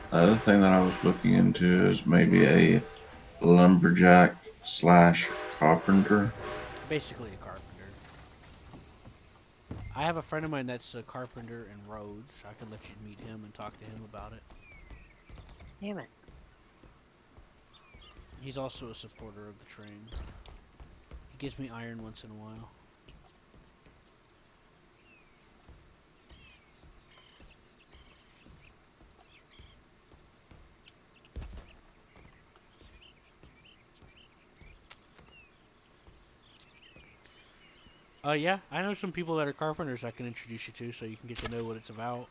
The other thing that I was looking into is maybe a lumberjack / carpenter. Basically a carpenter. I have a friend of mine that's a carpenter in Rhodes. I can let you meet him and talk to him about it. Damn it. He's also a supporter of the train. He gives me iron once in a while. Yeah, I know some people that are carpenters I can introduce you to so you can get to know what it's about.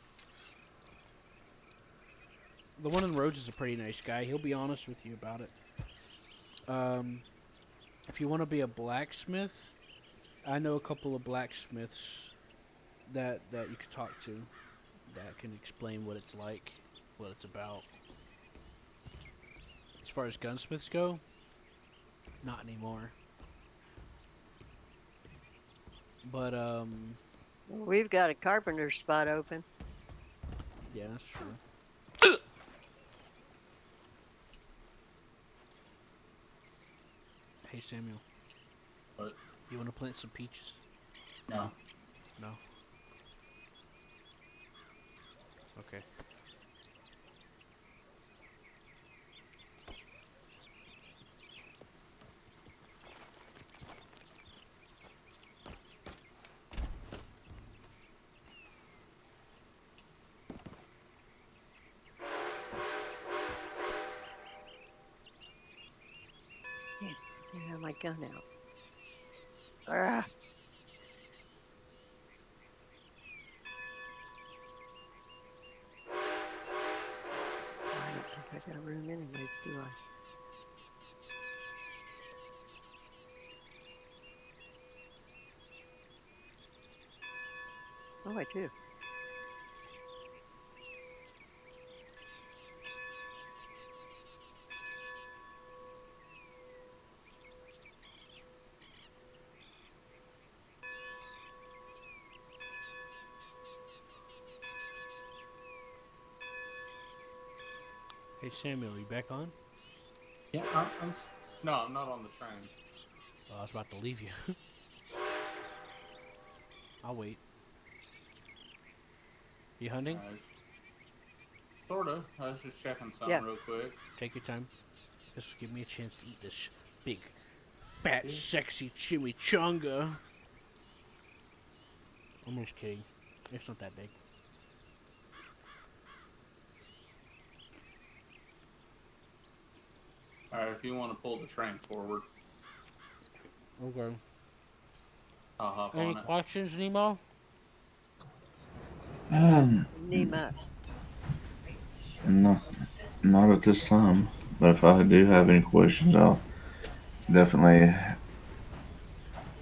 The one in Rhodes is a pretty nice guy. He'll be honest with you about it. If you want to be a blacksmith, I know a couple of blacksmiths that you could talk to that can explain what it's like, what it's about. far as gunsmiths go, not anymore. But We've got a carpenter spot open. yeah, that's true. Hey Samuel. What? You want to plant some peaches? No. No. Okay. I have my gun out. Ah. I don't think I got room anyways, do I? Oh, I do. Hey Samuel, you back on? Yeah, no, I'm not on the train. Oh, I was about to leave you. I'll wait. You hunting? Sorta. I was just checking something real quick. Take your time. This will give me a chance to eat this big, fat, sexy chimichanga. I'm just kidding. It's not that big. Alright, if you want to pull the train forward, Okay. I'll hop Any on it. questions, Nemo? Nemo. No, not at this time. But if I do have any questions, I'll definitely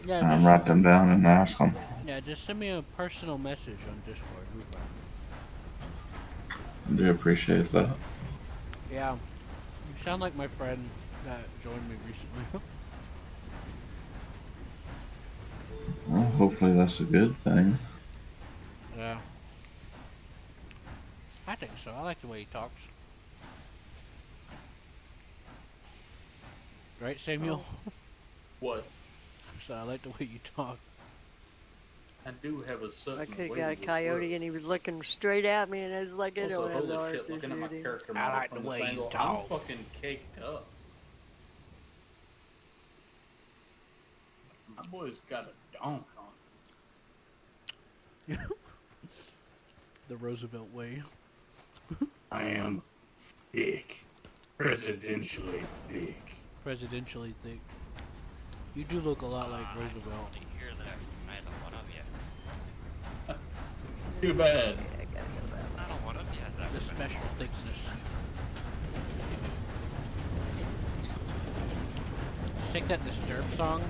write them down and ask them. Yeah, just send me a personal message on Discord. I do appreciate that. Yeah, you sound like my friend that joined me recently. Well, hopefully that's a good thing. Yeah. I think so. I like the way he talks. Right, Samuel? What? So I like the way you talk. I do have a certain I could have way got a with coyote words. and he was looking straight at me and I was like, I Also, don't have the holy heart shit, to looking at my shoot him. character I model like from the this way you angle, talk. I'm fucking caked up. My boy's got a donk on. The Roosevelt way. I am thick. Presidentially thick. Presidentially thick. You do look a lot like Roosevelt. I hear that from either one of you. Too bad. Yeah, I gotta go that way. Not a one of you has ever The been. special thickness. Just take that Disturbed song.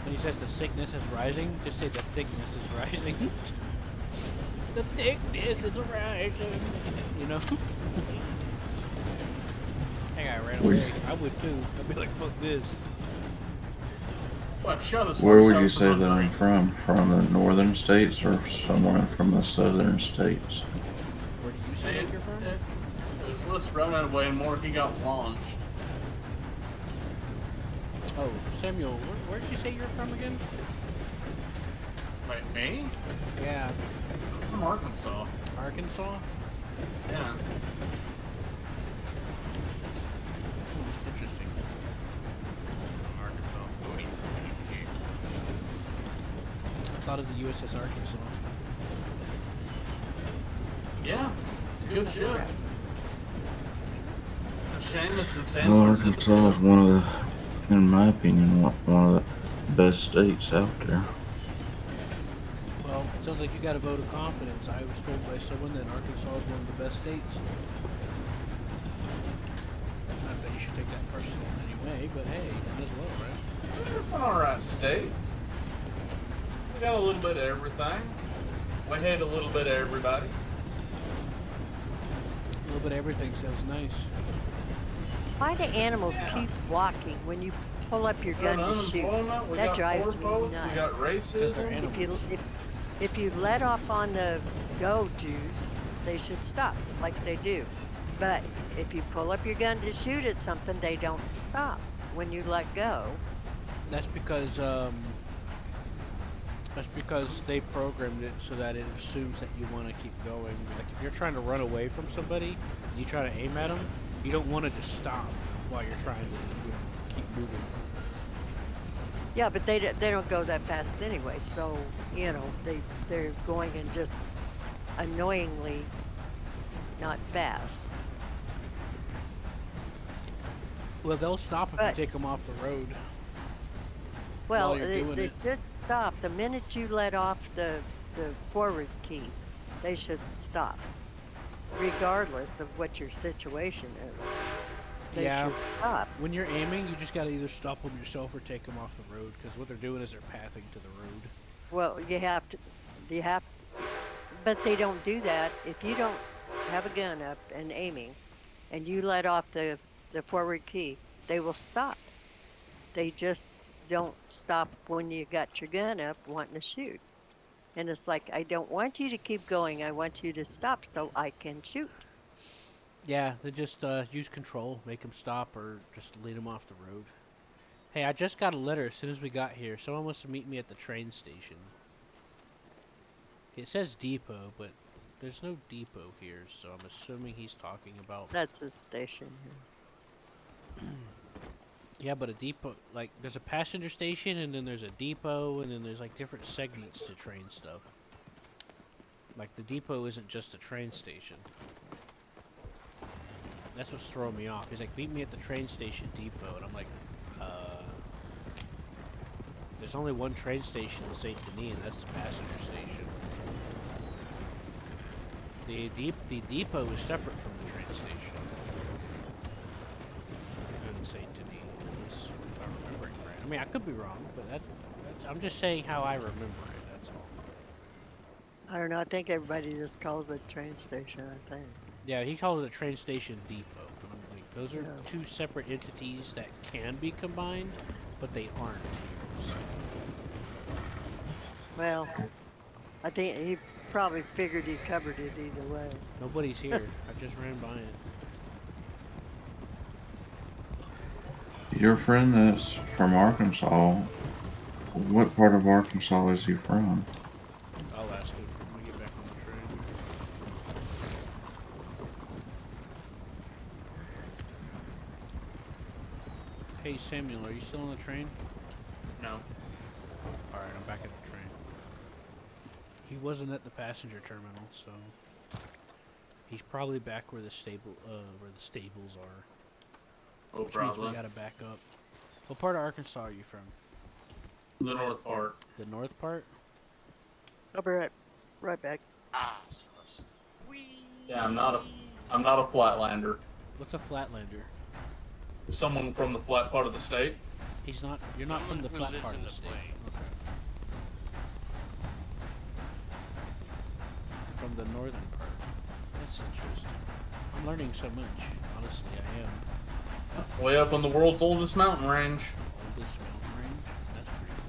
When he says the sickness is rising, just say the thickness is rising. The thickness is rising. You know? That guy ran away. I would too. I'd be like, fuck this. What, shut us Where would out you for say my that I'm drink. from? From the northern states or somewhere from the southern states? Where do you say that you're from? There's less running away and more he got launched. Oh, Samuel, where did you say you're from again? Wait, me? Yeah, I'm from Arkansas. Arkansas? Yeah. Interesting. Arkansas booty. I thought of the USS Arkansas. Yeah, it's a good ship. A shame it's in San Well, Francisco. Arkansas is one of the, in my opinion, one of the best states out there. Well, it sounds like you got a vote of confidence. I was told by someone that Arkansas is one of the best states. Not that you should take that personally in any way, but hey, might as well, right? It's an alright state. We got a little bit of everything. We hate a little bit of everybody. A little bit of everything sounds nice. Why do animals keep walking when you pull up your We got gun to shoot? unemployment, we That got drives poor me folks, we nuts. got Because they're racism. animals. If you let off on the go juice, they should stop like they do. But if you pull up your gun to shoot at something, they don't stop when you let go. That's because they programmed it so that it assumes that you want to keep going. Like if you're trying to run away from somebody and you try to aim at them, you don't want to just stop while you're trying to keep moving. Yeah, but they don't go that fast anyway. So they're going and just annoyingly not fast. Well, they'll stop if you But take them off the road well, while you're doing they it. should stop the minute you let off the forward key. They should stop, regardless of what your situation is. They Yeah. should stop. When you're aiming, you just gotta either stop them yourself or take them off the road. Because what they're doing is they're pathing to the road. Well, you have, but they don't do that if you don't have a gun up and aiming, and you let off the forward key. They will stop. They just don't stop when you got your gun up wanting to shoot. And it's like, I don't want you to keep going. I want you to stop so I can shoot. Yeah, they just use control, make them stop, or just lead them off the road. Hey, I just got a letter as soon as we got here. Someone wants to meet me at the train station. It says depot, but there's no depot here, so I'm assuming he's talking about... That's a station here. Yeah, but a depot, like, there's a passenger station, and then there's a depot, and then there's, like, different segments to train stuff. Like, the depot isn't just a train station. That's what's throwing me off. He's like, meet me at the train station depot, and I'm like, there's only one train station in St. Denis, and that's the passenger station. The depot is separate from the train station. In St. Denis, if I'm remembering right. I mean, I could be wrong, but that's I'm just saying how I remember it, that's all. I don't know. I think everybody just calls it train station, I think. Yeah, he called it a train station depot. And I'm like, those are two separate entities that can be combined, but they aren't here. So. Well, I think he probably figured he covered it either way. Nobody's here. I just ran by it. Your friend that's from Arkansas, what part of Arkansas is he from? I'll ask him when we get back on the train. Hey Samuel, are you still on the train? No. Alright, I'm back at the train. He wasn't at the passenger terminal, so he's probably back where the stables are. Oh, Which means probably. we gotta back up. What part of Arkansas are you from? The north part. The north part? I'll be right back. Ah, Yeah, I'm not a flatlander. What's a flatlander? Someone from the flat part of the state. He's not. You're not from the flat part of the state. Okay. From the northern part. That's interesting. I'm learning so much. Honestly, I am. Way up on the world's oldest mountain range. Oldest mountain range. That's pretty cool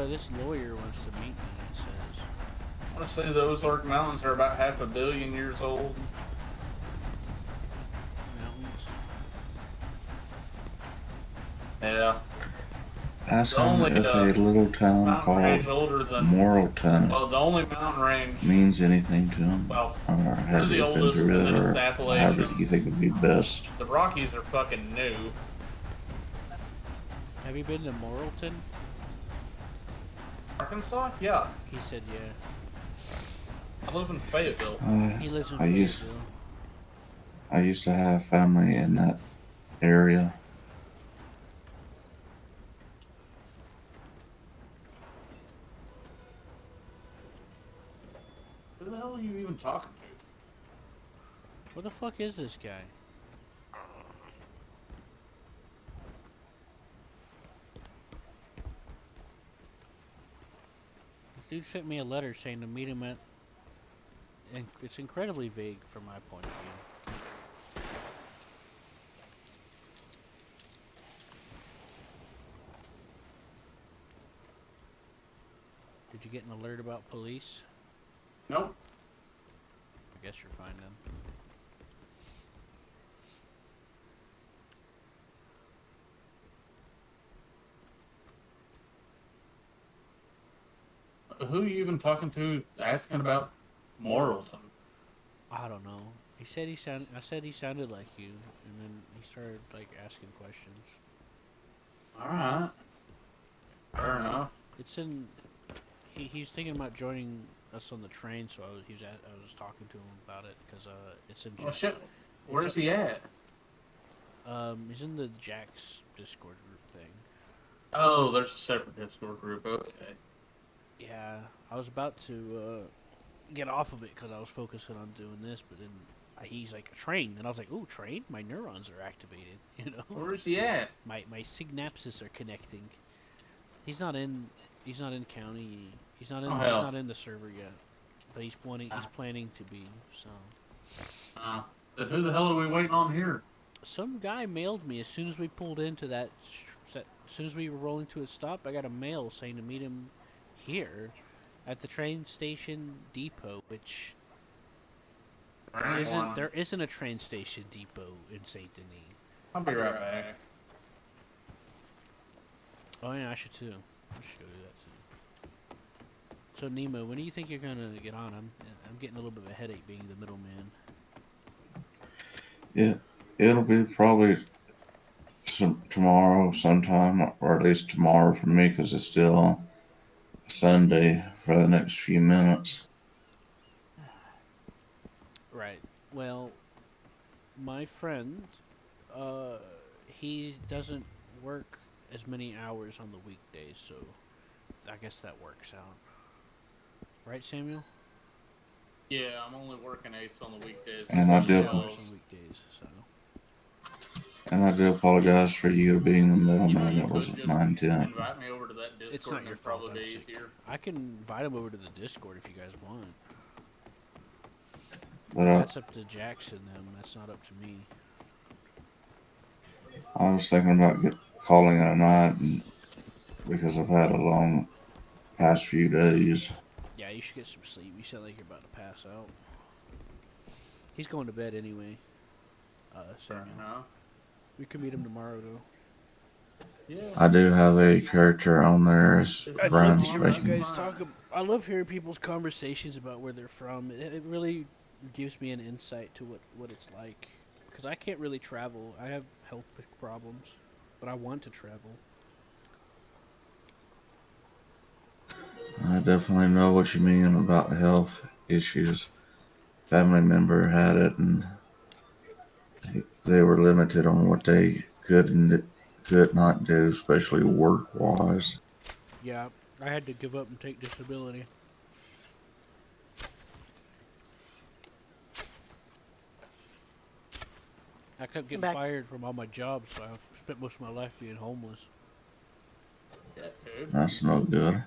too. This lawyer wants to meet me. He says. I want to say the Ozark Mountains are about 500 million years old. Mountains. Yeah. Ask him if a little town called Morrilton the only mountain range means anything to him. Well, or has he been through it, or how do you think would be best? The Rockies are fucking new. Have you been to Morrilton? Arkansas? Yeah. He said yeah. I live in Fayetteville. He lives in Fayetteville. Fayetteville. I used to have family in that area. Who the hell are you even talking to? What the fuck is this guy? This dude sent me a letter saying to meet him at it's incredibly vague from my point of view. Did you get an alert about police? Nope. I guess you're fine then. Who are you even talking to asking about Morrilton? I don't know. He said he sounded. I said he sounded like you, and then he started like asking questions. Alright. Fair enough. It's in. He's thinking about joining us on the train, so I was talking to him about it because it's in. Well, shit. Where's he at? He's in the Jack's Discord group thing. Oh, there's a separate Discord group. Okay. Yeah, I was about to get off of it because I was focusing on doing this, but then he's like a train, and I was like, "Ooh, train! My neurons are activated." You know. Where's he at? My synapses are connecting. He's not in. He's not in county. He's not in. Oh, he's hell. not in the server yet, but he's planning. He's planning to be. So. Then who the hell are we waiting on here? Some guy mailed me as soon as we pulled into that. As soon as we were rolling to a stop, I got a mail saying to meet him here at the train station depot, which there isn't a train station depot in Saint Denis. I'll be right back. Oh yeah, I should too. I should go do that too. So Nemo, when do you think you're gonna get on? I'm getting a little bit of a headache being the middleman. Yeah, it'll be probably tomorrow sometime, or at least tomorrow for me, because it's still Sunday for the next few minutes. Right. Well, my friend, he doesn't work as many hours on the weekdays, so I guess that works out. Right, Samuel? Yeah, I'm only working 8s on the weekdays. And I do. On weekdays, so. And I do apologize for you being the middleman. It wasn't my intent. Invite me over to that Discord. It's not your fault. Probably be easier. I can invite him over to the Discord if you guys want. But that's up to Jackson. That's not up to me. I was thinking about calling it a night, because I've had a long past few days. Yeah, you should get some sleep. You sound like you're about to pass out. He's going to bed anyway. Samuel. We can meet him tomorrow, though. Yeah. I do have a character on there as Brian speaking. I love hearing people's conversations about where they're from. It really gives me an insight to what it's like. Because I can't really travel. I have health problems, but I want to travel. I definitely know what you mean about health issues. Family member had it, and they were limited on what they could and could not do, especially work-wise. Yeah, I had to give up and take disability. I kept getting fired from all my jobs, so I spent most of my life being homeless. That's no good.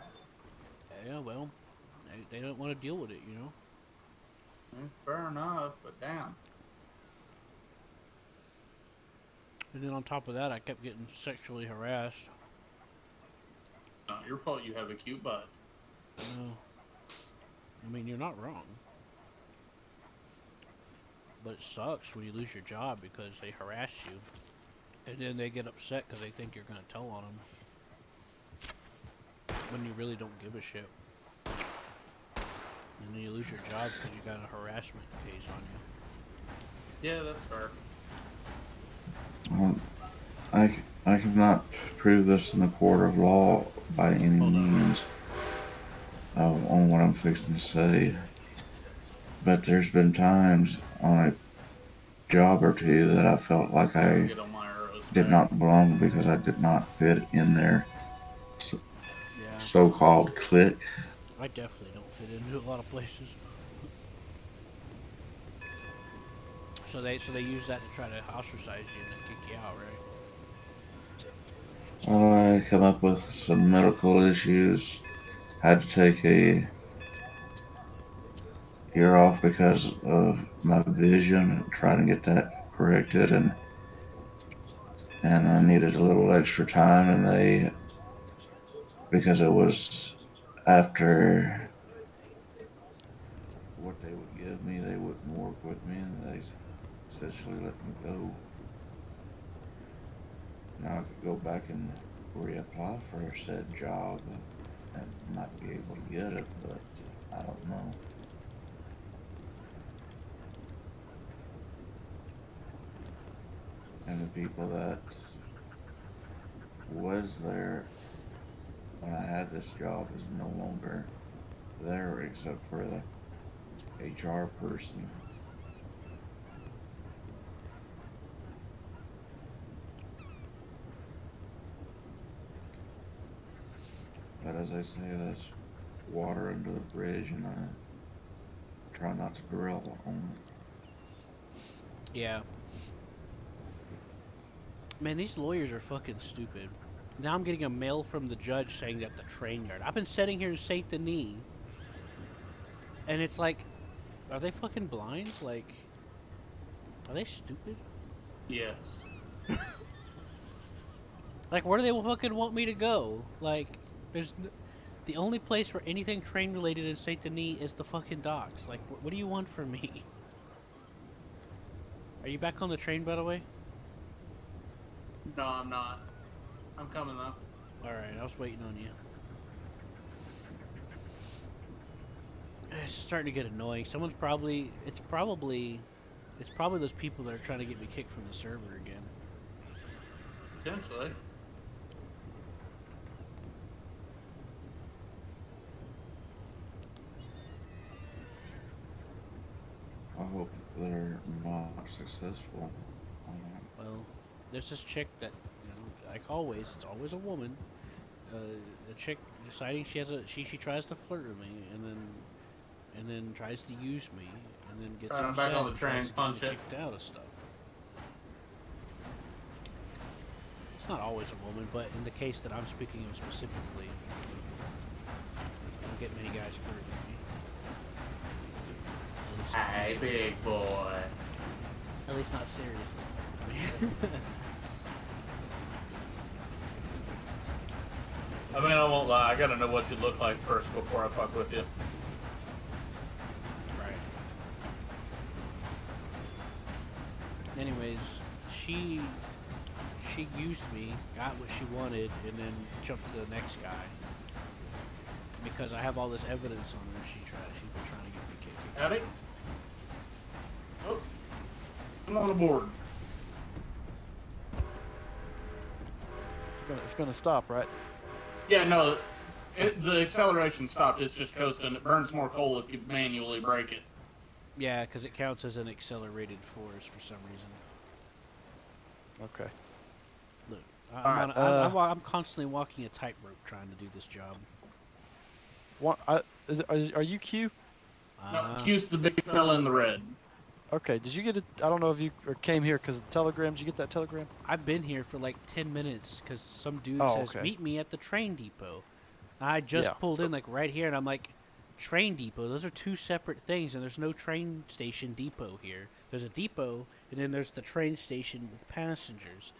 Yeah, well, they don't want to deal with it, you know? Fair enough, but damn. And then on top of that, I kept getting sexually harassed. Not your fault you have a cute butt. No. I mean, you're not wrong. But it sucks when you lose your job because they harass you. And then they get upset because they think you're going to tell on them. When you really don't give a shit. And then you lose your job because you got a harassment case on you. Yeah, that's fair. I cannot prove this in the court of law by any means on what I'm fixing to say. But there's been times on a job or two that I felt like I did not belong because I did not fit in their so-called clique. I definitely don't fit into a lot of places. So they use that to try to ostracize you and then kick you out, right? Well, I come up with some medical issues. Had to take year off because of my vision and trying to get that corrected, and I needed a little extra time, and they, because it was after what they would give me, they wouldn't work with me, and they essentially let me go. Now I could go back and reapply for said job and might be able to get it, but I don't know. And the people that was there when I had this job is no longer there except for the HR person. But as I say, that's water under the bridge, and I try not to dwell on it. Yeah. Man, these lawyers are fucking stupid. Now I'm getting a mail from the judge saying that the train yard. I've been sitting here in Saint Denis, and it's like, are they fucking blind? Like, are they stupid? Yes. Like, where do they fucking want me to go? Like, the only place for anything train related in Saint Denis is the fucking docks. Like, what do you want from me? Are you back on the train, by the way? No, I'm not. I'm coming though. Alright, I was waiting on you. It's starting to get annoying. Someone's probably... It's probably those people that are trying to get me kicked from the server again. Potentially. I hope they're not successful. Well, there's this chick that, you know, like always, it's always a woman. A chick deciding she tries to flirt with me, and then tries to use me, and then gets Right, I'm upset back on the and train, tries to get punch me it. kicked out of stuff. It's not always a woman, but in the case that I'm speaking of specifically, I don't get many guys flirting with me. Hey, big boy. At least not seriously flirting with me. I mean, I won't lie. I gotta know what you look like first before I fuck with you. Right. Anyways, she used me, got what she wanted, and then jumped to the next guy. Because I have all this evidence on her, she's been trying to get me kicked. Howdy. Oh, come on aboard. It's gonna stop, right? Yeah, no, the acceleration stopped. It's just coasting. It burns more coal if you manually brake it. Yeah, because it counts as an accelerated force for some reason. Okay. Look, I'm constantly walking a tightrope trying to do this job. Are you Q? No, Q's the big fella in the red. Okay, did you get it? I don't know if you came here because of the telegram. Did you get that telegram? I've been here for like 10 minutes because some dude says, okay. meet me at the train depot. I just pulled in like right here, and I'm like, train depot? Those are two separate things, and there's no train station depot here. There's a depot, and then there's the train station with passengers.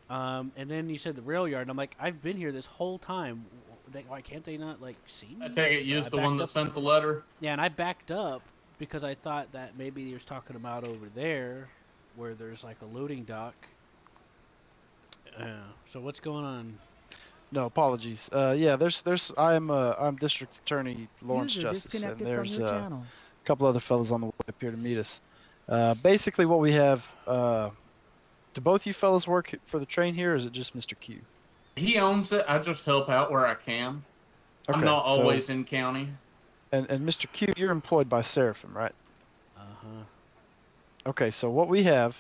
And then you said the rail yard, and I'm like, I've been here this whole time. Why can't they not, like, see me? I take it you're the one that sent the letter? Yeah, and I backed up because I thought that maybe he was talking about over there where there's, like, a loading dock. So what's going on? No, apologies. Yeah, I'm District Attorney Lawrence Justice, and there's a couple other fellas on the way up here to meet us. Basically, what we have. Do both you fellas work for the train here, or is it just Mr. Q? He owns it. I just help out where I can. I'm not always in county. And Mr. Q, you're employed by Seraphim, right? Uh-huh. Okay, so what we have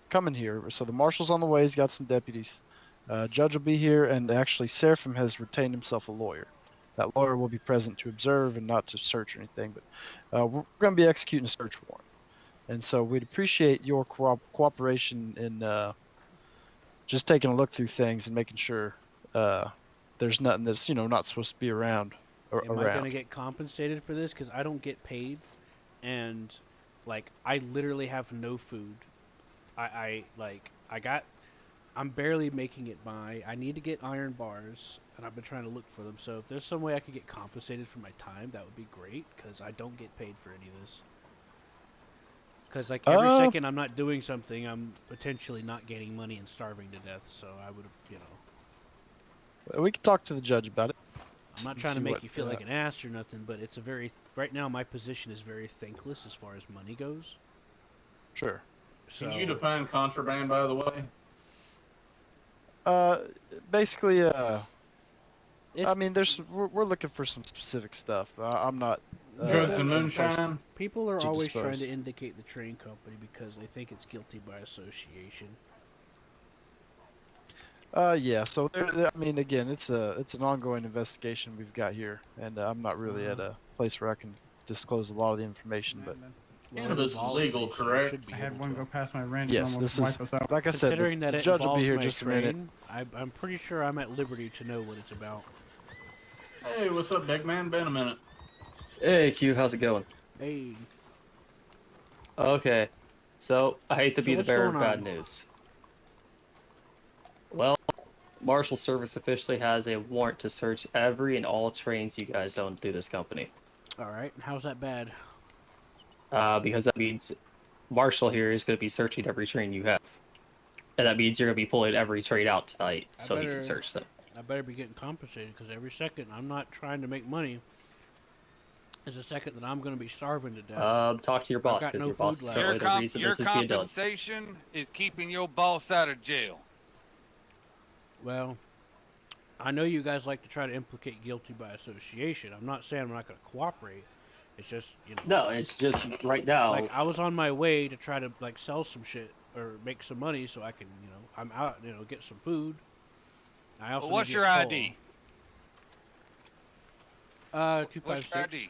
coming here, so the marshal's on the way, he's got some deputies. Judge will be here, and actually Seraphim has retained himself a lawyer. That lawyer will be present to observe and not to search or anything, but we're going to be executing a search warrant. And so we'd appreciate your cooperation in just taking a look through things and making sure there's nothing that's, not supposed to be around. Am I around. gonna get compensated for this? Because I don't get paid, and like I literally have no food. I'm barely making it by. I need to get iron bars, and I've been trying to look for them. So if there's some way I could get compensated for my time, that would be great, because I don't get paid for any of this. Because like every second I'm not doing something, I'm potentially not gaining money and starving to death. So I would, We can talk to the judge about it. I'm not trying to make you feel like an ass or nothing, but it's a very right now my position is very thankless as far as money goes. Sure. So, Can you define contraband, by the way? Basically, I mean, we're looking for some specific stuff. I'm not. Drugs and moonshine. People are to always dispose. trying to indicate the train company because they think it's guilty by association. Yeah. So I mean, again, it's an ongoing investigation we've got here, and I'm not really at a place where I can disclose a lot of the information. But Cannabis is legal, correct? I had one go past my range yes, and this almost is wipe us out. like I said. Considering that The it judge will be involves here my just a minute. train, I'm pretty sure I'm at liberty to know what it's about. Hey, what's up, big man? Been a minute. Hey, Q, how's it going? Hey. Okay, so I hate to So be the what's bearer of going bad on? news. Well, Marshal Service officially has a warrant to search every and all trains you guys own through this company. All right, how's that bad? Because that means Marshal here is going to be searching every train you have. And that means you're going to be pulling every train out tonight so you can search them. I better be getting compensated because every second I'm not trying to make money is a second that I'm going to be starving to death. Talk to your boss I've got because no your boss food is left. currently the reason Your this is being done. compensation is keeping your boss out of jail. Well, I know you guys like to try to implicate guilty by association. I'm not saying I'm not going to cooperate. It's just, No, it's just right now. Like, I was on my way to try to, like, sell some shit or make some money so I can, I'm out, get some food. I also What's need your to get ID? coal. What's your 256. ID?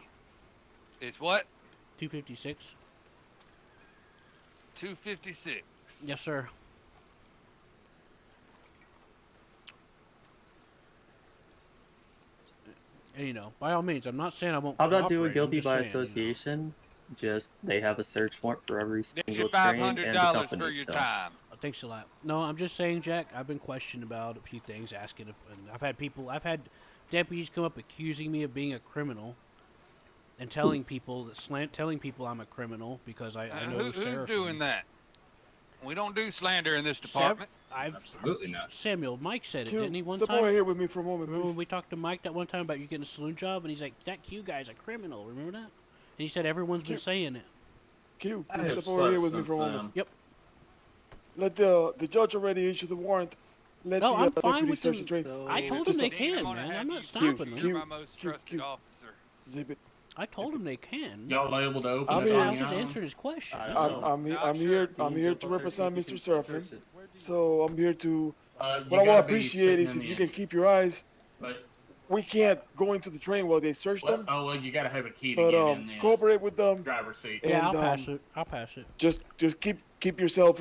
It's what? 256. 256. Yes, sir. And, by all means, I'm not saying I won't I'm not doing cooperate, I'm guilty just by saying, association. Just they have a search warrant for every It's single your train and the $500 company. for your so. time. Oh, thanks a lot. No, I'm just saying, Jack, I've been questioned about a few things, asking if, and I've had deputies come up accusing me of being a criminal and telling people I'm a criminal because I know Who's Sarah. doing that? We don't do slander in this department. Absolutely not. Samuel, Mike said it, Q, didn't he, one step time? over here with me for a moment, Remember please. when we talked to Mike that one time about you getting a saloon job, and he's like, that Q guy's a criminal, remember that? And he said everyone's been saying it. Q, I please have step over here slept with me since for a then. moment. Yep. Let the judge already issue the warrant. Let No, the I'm fine deputy with search them. the train. I told them they can, man. I'm not stopping them. You're my most trusted officer. Zip it. I told them they can. Y'all able to open I'm it here. on I was just your own? answering his question. I'm here to represent Mr. Seraphin. So I'm here to. You What I gotta want to be appreciate is sitting if in you the can keep your eyes. But, We can't go into the train while they search them. oh, well, you gotta have a key to But get in the cooperate with them. driver's seat. Yeah, And, I'll pass it. I'll pass it. Just keep yourself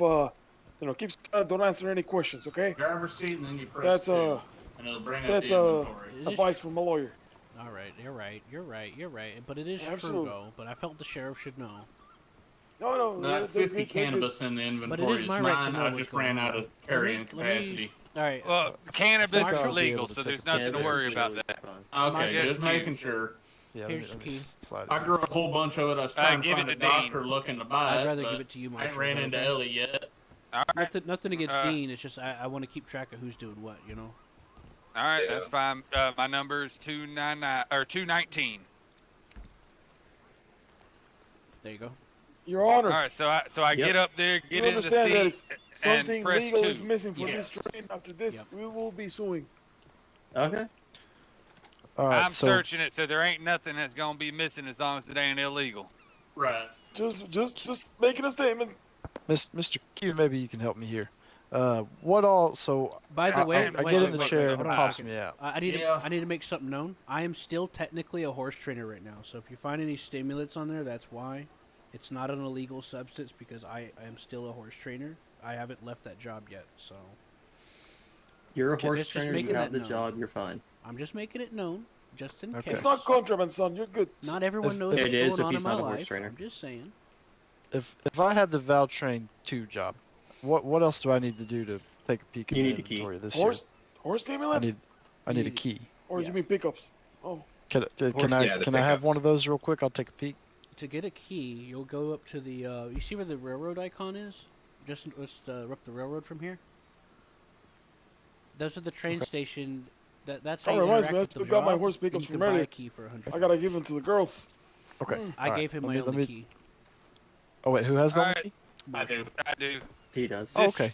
keep silent. Don't answer any questions, okay? Driver's seat, and then you press That's 2, and it'll bring up that's the inventory. advice from a lawyer. All right, you're right. But it is Absolutely. true, though. But I felt the sheriff should know. No, Not they're 50 good, they're good. cannabis in the inventory But it is is my right to mine. know I what's just ran going out on. of carrying Let me- capacity. All right. Well, cannabis Marshall- is I'll be legal, able to so take there's the nothing to cannabis worry is about legally that. fine. Okay, Yes, just Q. making sure. Yeah, Here's the let me key. slide I it. grew a whole bunch of it. I was trying to give find it a to Dean. doctor looking to buy I'd it, rather but give it to you, I Marshall. ain't ran Is that into okay? Ellie yet. All right. Nothing against Dean. It's just I want to keep track of who's doing what. All right, that's fine. My number is 219. There you go. Your Honor. All right, so I Yep. get up there, You get in the understand that seat, if and something press legal 2. is missing from Yes. this train after this, Yep. we will be suing. Okay. All right, I'm so searching it, so there ain't nothing that's gonna be missing as long as it ain't illegal. Right. Just making a statement. Mr. Q, maybe you can help me here. What all? So By the way, I wait, get in the wait, chair and hold it on a pops second. me out. I need to make something known. I am still technically a horse trainer right now. So if you find any stimulants on there, that's why. It's not an illegal substance because I am still a horse trainer. I haven't left that job yet. So You're a Okay, horse just trainer. You making have that the known. job. You're fine. I'm just making it known, just in Okay. case. It's not contraband, son. You're good. Not everyone If- knows if- what's It is going if on in he's my not a horse life. trainer. I'm just saying. If I had the Val Train 2 job, what else do I need to do to take a peek at You my need the key. inventory this Horse year? stimulants? I need a key. Or Yeah. you mean pickups? Oh. Can I have one of those real quick? I'll take a peek. To get a key, you'll go up to the. You see where the railroad icon is? Just up the railroad from here. Those are the train station. That's how That you reminds interact me, I with the still got my job, horse and pickups you from can buy earlier. a key for $100. I gotta give them to the girls. Okay. I gave him my only key. Oh wait, who has the All only right. key? I do. He does. Oh, okay.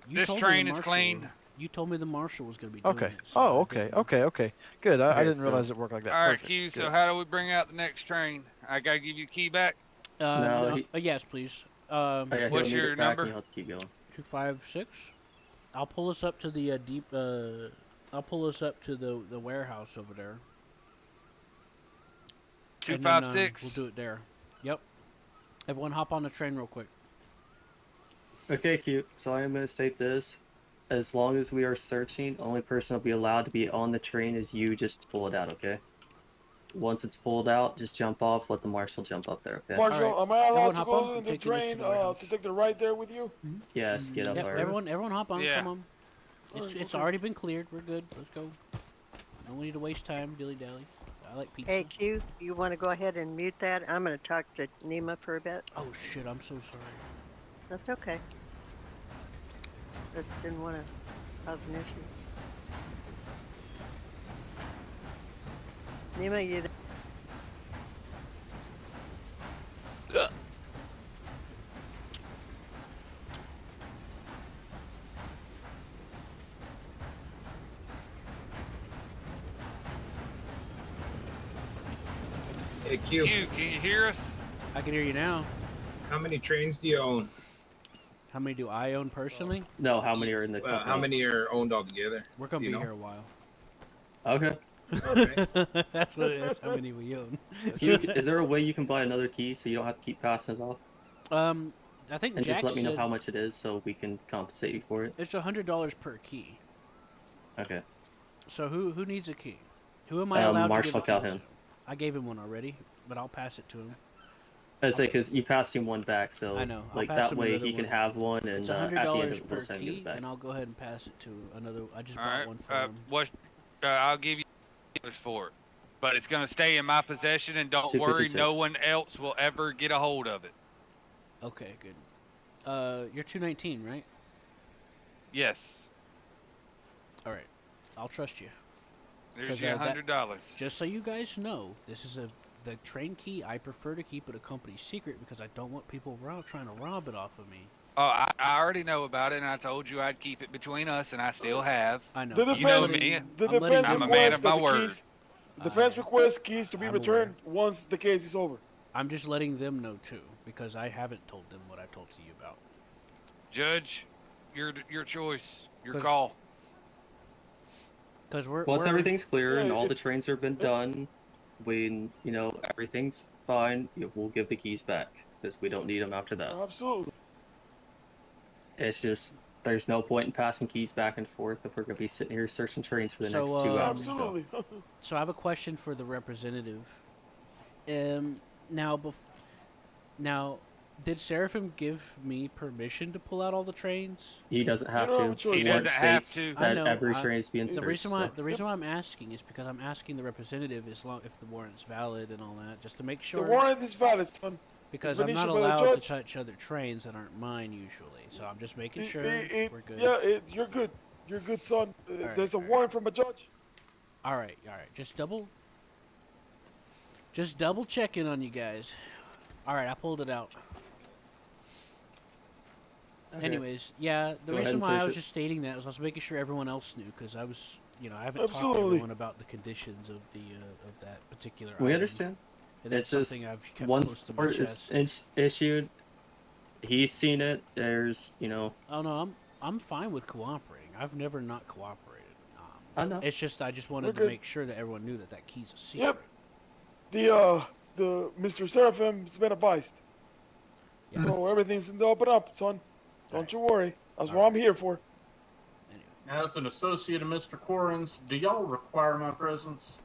You This told me train the is marshal- clean. You told me the marshal was going to be doing Okay. it. so Oh, I okay. didn't- Okay. Good. I Okay, didn't so- realize it worked like that. All right, Perfect. Q. So Good. how do we bring out the next train? I gotta give you the key back. No, yes, please. Oh, yeah, What's he'll need your it back number? and you'll have to keep going. 256. I'll pull us up to the deep. I'll pull us up to the warehouse over there. And then, 256. We'll do it there. Yep. Everyone, hop on the train real quick. Okay, cute. So I am going to state this. As long as we are searching, the only person that'll be allowed to be on the train is you. Just pull it out, okay? Once it's pulled out, just jump off. Let the marshal jump up there, okay? Marshal, am I Everyone allowed to hop go on. in I'm the taking this to train the warehouse. to take the ride there with you? Yes, get up Yep, there. everyone hop on. Yeah. Come on. It's okay. already been cleared. We're good. Let's go. Don't need to waste time, dilly dally. I like pizza. Hey, Q, you want to go ahead and mute that? I'm going to talk to Nima for a bit. Oh shit! I'm so sorry. That's okay. Just didn't want to cause an issue. Nima, you there? Hey, Q. Q, can you hear us? I can hear you now. How many trains do you own? How many do I own personally? No, how many are in the company? How many are owned altogether? We're gonna Do be you know? here a while. Okay. That's how many we own. Is there a way you can buy another key so you don't have to keep passing it off? I think And Jack just let me know said how much it is so we can compensate you for it. it's $100 per key. Okay. So who needs a key? Who am I allowed Marshal to give a key Calhoun. to? I gave him one already, but I'll pass it to him. I say because you passed him one back, so I know. I'll like pass that him way another he can one. have one, and It's at the end $100 of it, we'll per send him key, back. and I'll go ahead and pass it to another. I just All bought right. one for him. What? I'll give you for it, but it's gonna stay in my possession, and don't worry, no 256. one else will ever get a hold of it. Okay, good. You're 219, right? Yes. All right. I'll trust you. There's 'Cause, your that- $100. Just so you guys know, this is the train key. I prefer to keep it a company secret because I don't want people trying to rob it off of me. Oh, I already know about it, and I told you I'd keep it between us, and I still have. I know. The You know defense, me. the I'm letting defense I'm a man requests of my that the word. keys. Defense requests keys to be I'm returned once the case is over. I'm just letting them know too because I haven't told them what I told to you about. Judge, your choice, your 'Cause call. Because we're Once everything's clear Yeah, and all the it's- trains have been done, when everything's fine, we'll give the keys back because we don't need them after that. Absolutely. It's just there's no point in passing keys back and forth if we're gonna be sitting here searching trains for the So, next 2 hours. So. Absolutely. So I have a question for the representative. Now, did Seraphim give me permission to pull out all the trains? He doesn't have don't have to. a choice. He Warrant doesn't have states to. I that know, every train is being The searched. reason so. why I'm asking is because I'm asking the representative if the warrant's valid and all that, just to make The sure. warrant is valid, son. Because been I'm not issued by the allowed to judge. touch other trains that aren't mine usually, so I'm just making It- sure it- we're good. Yeah, you're good. You're good, son. There's a warrant from a judge. All right. Just double checking on you guys. All right, I pulled it out. Okay. Anyways, yeah, the Go ahead reason and why I search was it. just stating that was I was making sure everyone else knew because I was, I haven't talked to Absolutely. everyone about the conditions of the of that particular. We item. understand. And that's It's just something I've kept once close to my warrant is chest. issued, he's seen it. There's, Oh no, I'm fine with cooperating. I've never not cooperated. I know. It's just I just wanted We're to good. make sure that everyone knew that that key's a secret. Yep. The Mr. Seraphim's been advised. Yeah. So everything's in the open up, son. Don't you worry. That's what I'm here for. Anyway, As an associate of Mr. Corrin's, do y'all require my presence?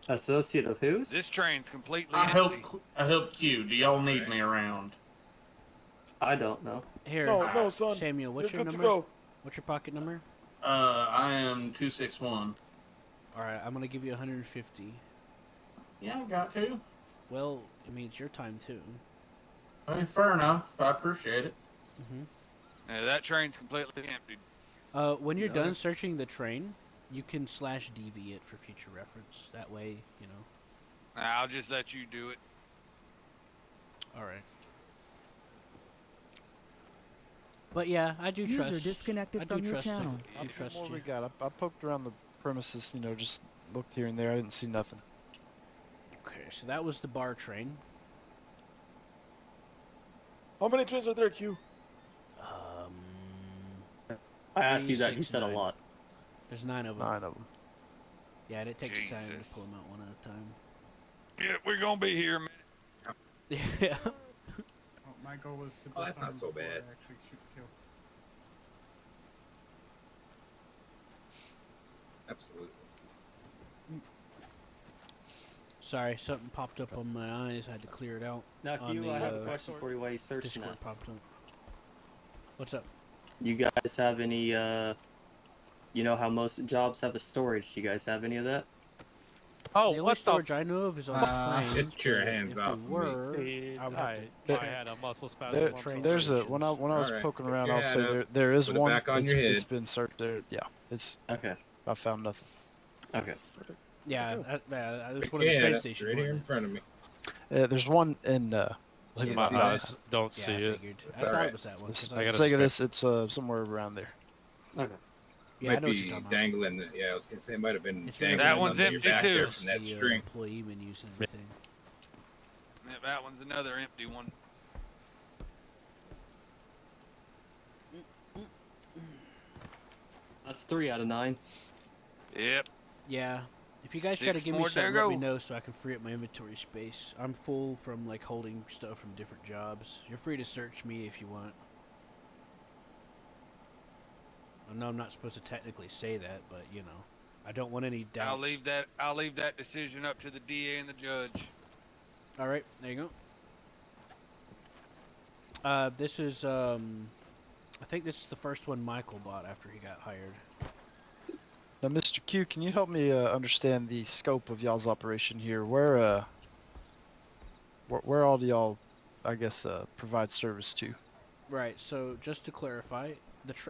Associate of whose? This train's completely I empty. help Q. Do y'all need me around? I don't know. Here, No, son. Samuel, what's You're your good number? to go. What's your pocket number? I am 261. Alright, I'm gonna give you 150. Yeah, I got to. Well, I mean, it's your time too. I mean, fair enough. I appreciate it. Yeah, that train's completely empty. When you're done searching the train, you can /DV it for future reference. That way, you know. I'll just let you do it. Alright. But yeah, I do User trust. disconnected I do from your trust you. channel. I do What trust more you. we got? I poked around the premises, you know, just looked here and there. I didn't see nothing. Okay, so that was the bar train. How many trains are there, Q? I asked you that. 3, You 6, said 9. a lot. There's 9 of them. 9 of them. Yeah, and it takes time to Jesus. pull them out one at a time. Yeah, we're gonna be here a minute. Yeah. My goal was to. Oh, that's not so bad. Actually shoot kill. Absolutely. Sorry, something popped up on my eyes. I had to clear it out. Now, on Q, the, I have a question for you while you searching Discord that. popped up. What's up? You guys have any, you know how most jobs have a storage. Do you guys have any of that? Oh, the only what storage I know of is on trains. Get your but hands if off we of were, me. I would have to I check. had a muscle spasm. There, on some there's a stations. when I was Alright, poking put around, your I'll say hand up, there is put it one. back on it's, your it's head. been searched there. Yeah, it's. Okay. I found nothing. Okay. Yeah, that was Put one of your the train hand up, stations. right here in wasn't front of me. There's one in. Believe it or My not, eyes don't it? Yeah, see I it. figured. It's I thought alright. it was that one. For 'cause I I gotta the sake of step- this, it's somewhere around there. Okay. Yeah, I Might know what be you're talking about. dangling. Yeah, I was gonna say it might have been It's dangling That one's under your empty back too. there Just from that the string. employee menus and everything. Yeah, that one's another empty one. That's 3 out of 9. Yep. Yeah. If you guys try to 6 give me more to something, let me go. know so I can free up my inventory space. I'm full from like holding stuff from different jobs. You're free to search me if you want. I know I'm not supposed to technically say that, but you know, I don't want any doubts. I'll leave that decision up to the DA and the judge. All right, there you go. This is I think this is the first one Michael bought after he got hired. Now, Mr. Q, can you help me understand the scope of y'all's operation here? Where all do y'all, I guess, provide service to? Right. So just to clarify,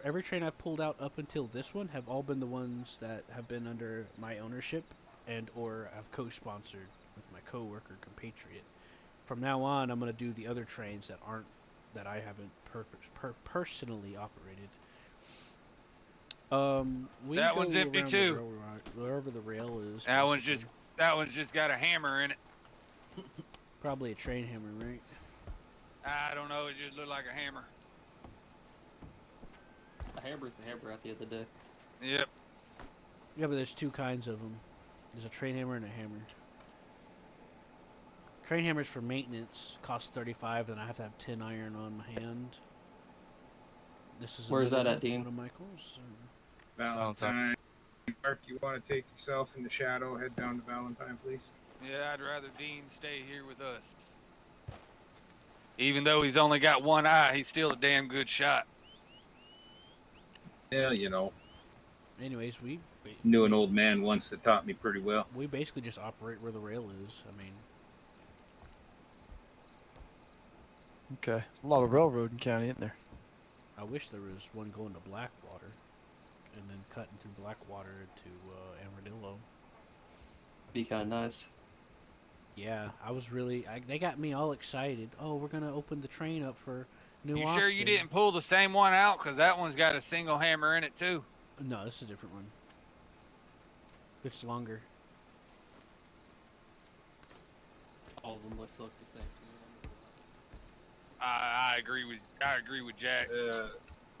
every train I've pulled out up until this one have all been the ones that have been under my ownership and or I've co-sponsored with my coworker compatriot. From now on, I'm gonna do the other trains that I haven't personally operated. We That go one's empty around too. Wherever the rail is. That one's basically. just got a hammer in it. Probably a train hammer, right? I don't know. It just looked like a hammer. A hammer's the hammer at the end of the day. Yep. Yeah, but there's 2 kinds of them. There's a train hammer and a hammer. Train hammers for maintenance cost 35, and I have to have 10 iron on my hand. This is Where's that another at, Dean? one of Michael's. Valentine. Mark, you want to take yourself in the shadow, head down to Valentine, please? Yeah, I'd rather Dean stay here with us. Even though he's only got one eye, he's still a damn good shot. Yeah, you know. Anyways, we Knew an old man once that taught me pretty well. we basically just operate where the rail is. I mean, Okay, there's a lot of railroad in county, isn't there? I wish there was one going to Blackwater, and then cutting through Blackwater to Amarillo. Be kind of nice. Yeah, I was really. They got me all excited. Oh, we're gonna open the train up for New You Austin. sure you didn't pull the same one out? Because that one's got a single hammer in it too. No, this is a different one. It's longer. All of them look the same. I agree with Jack.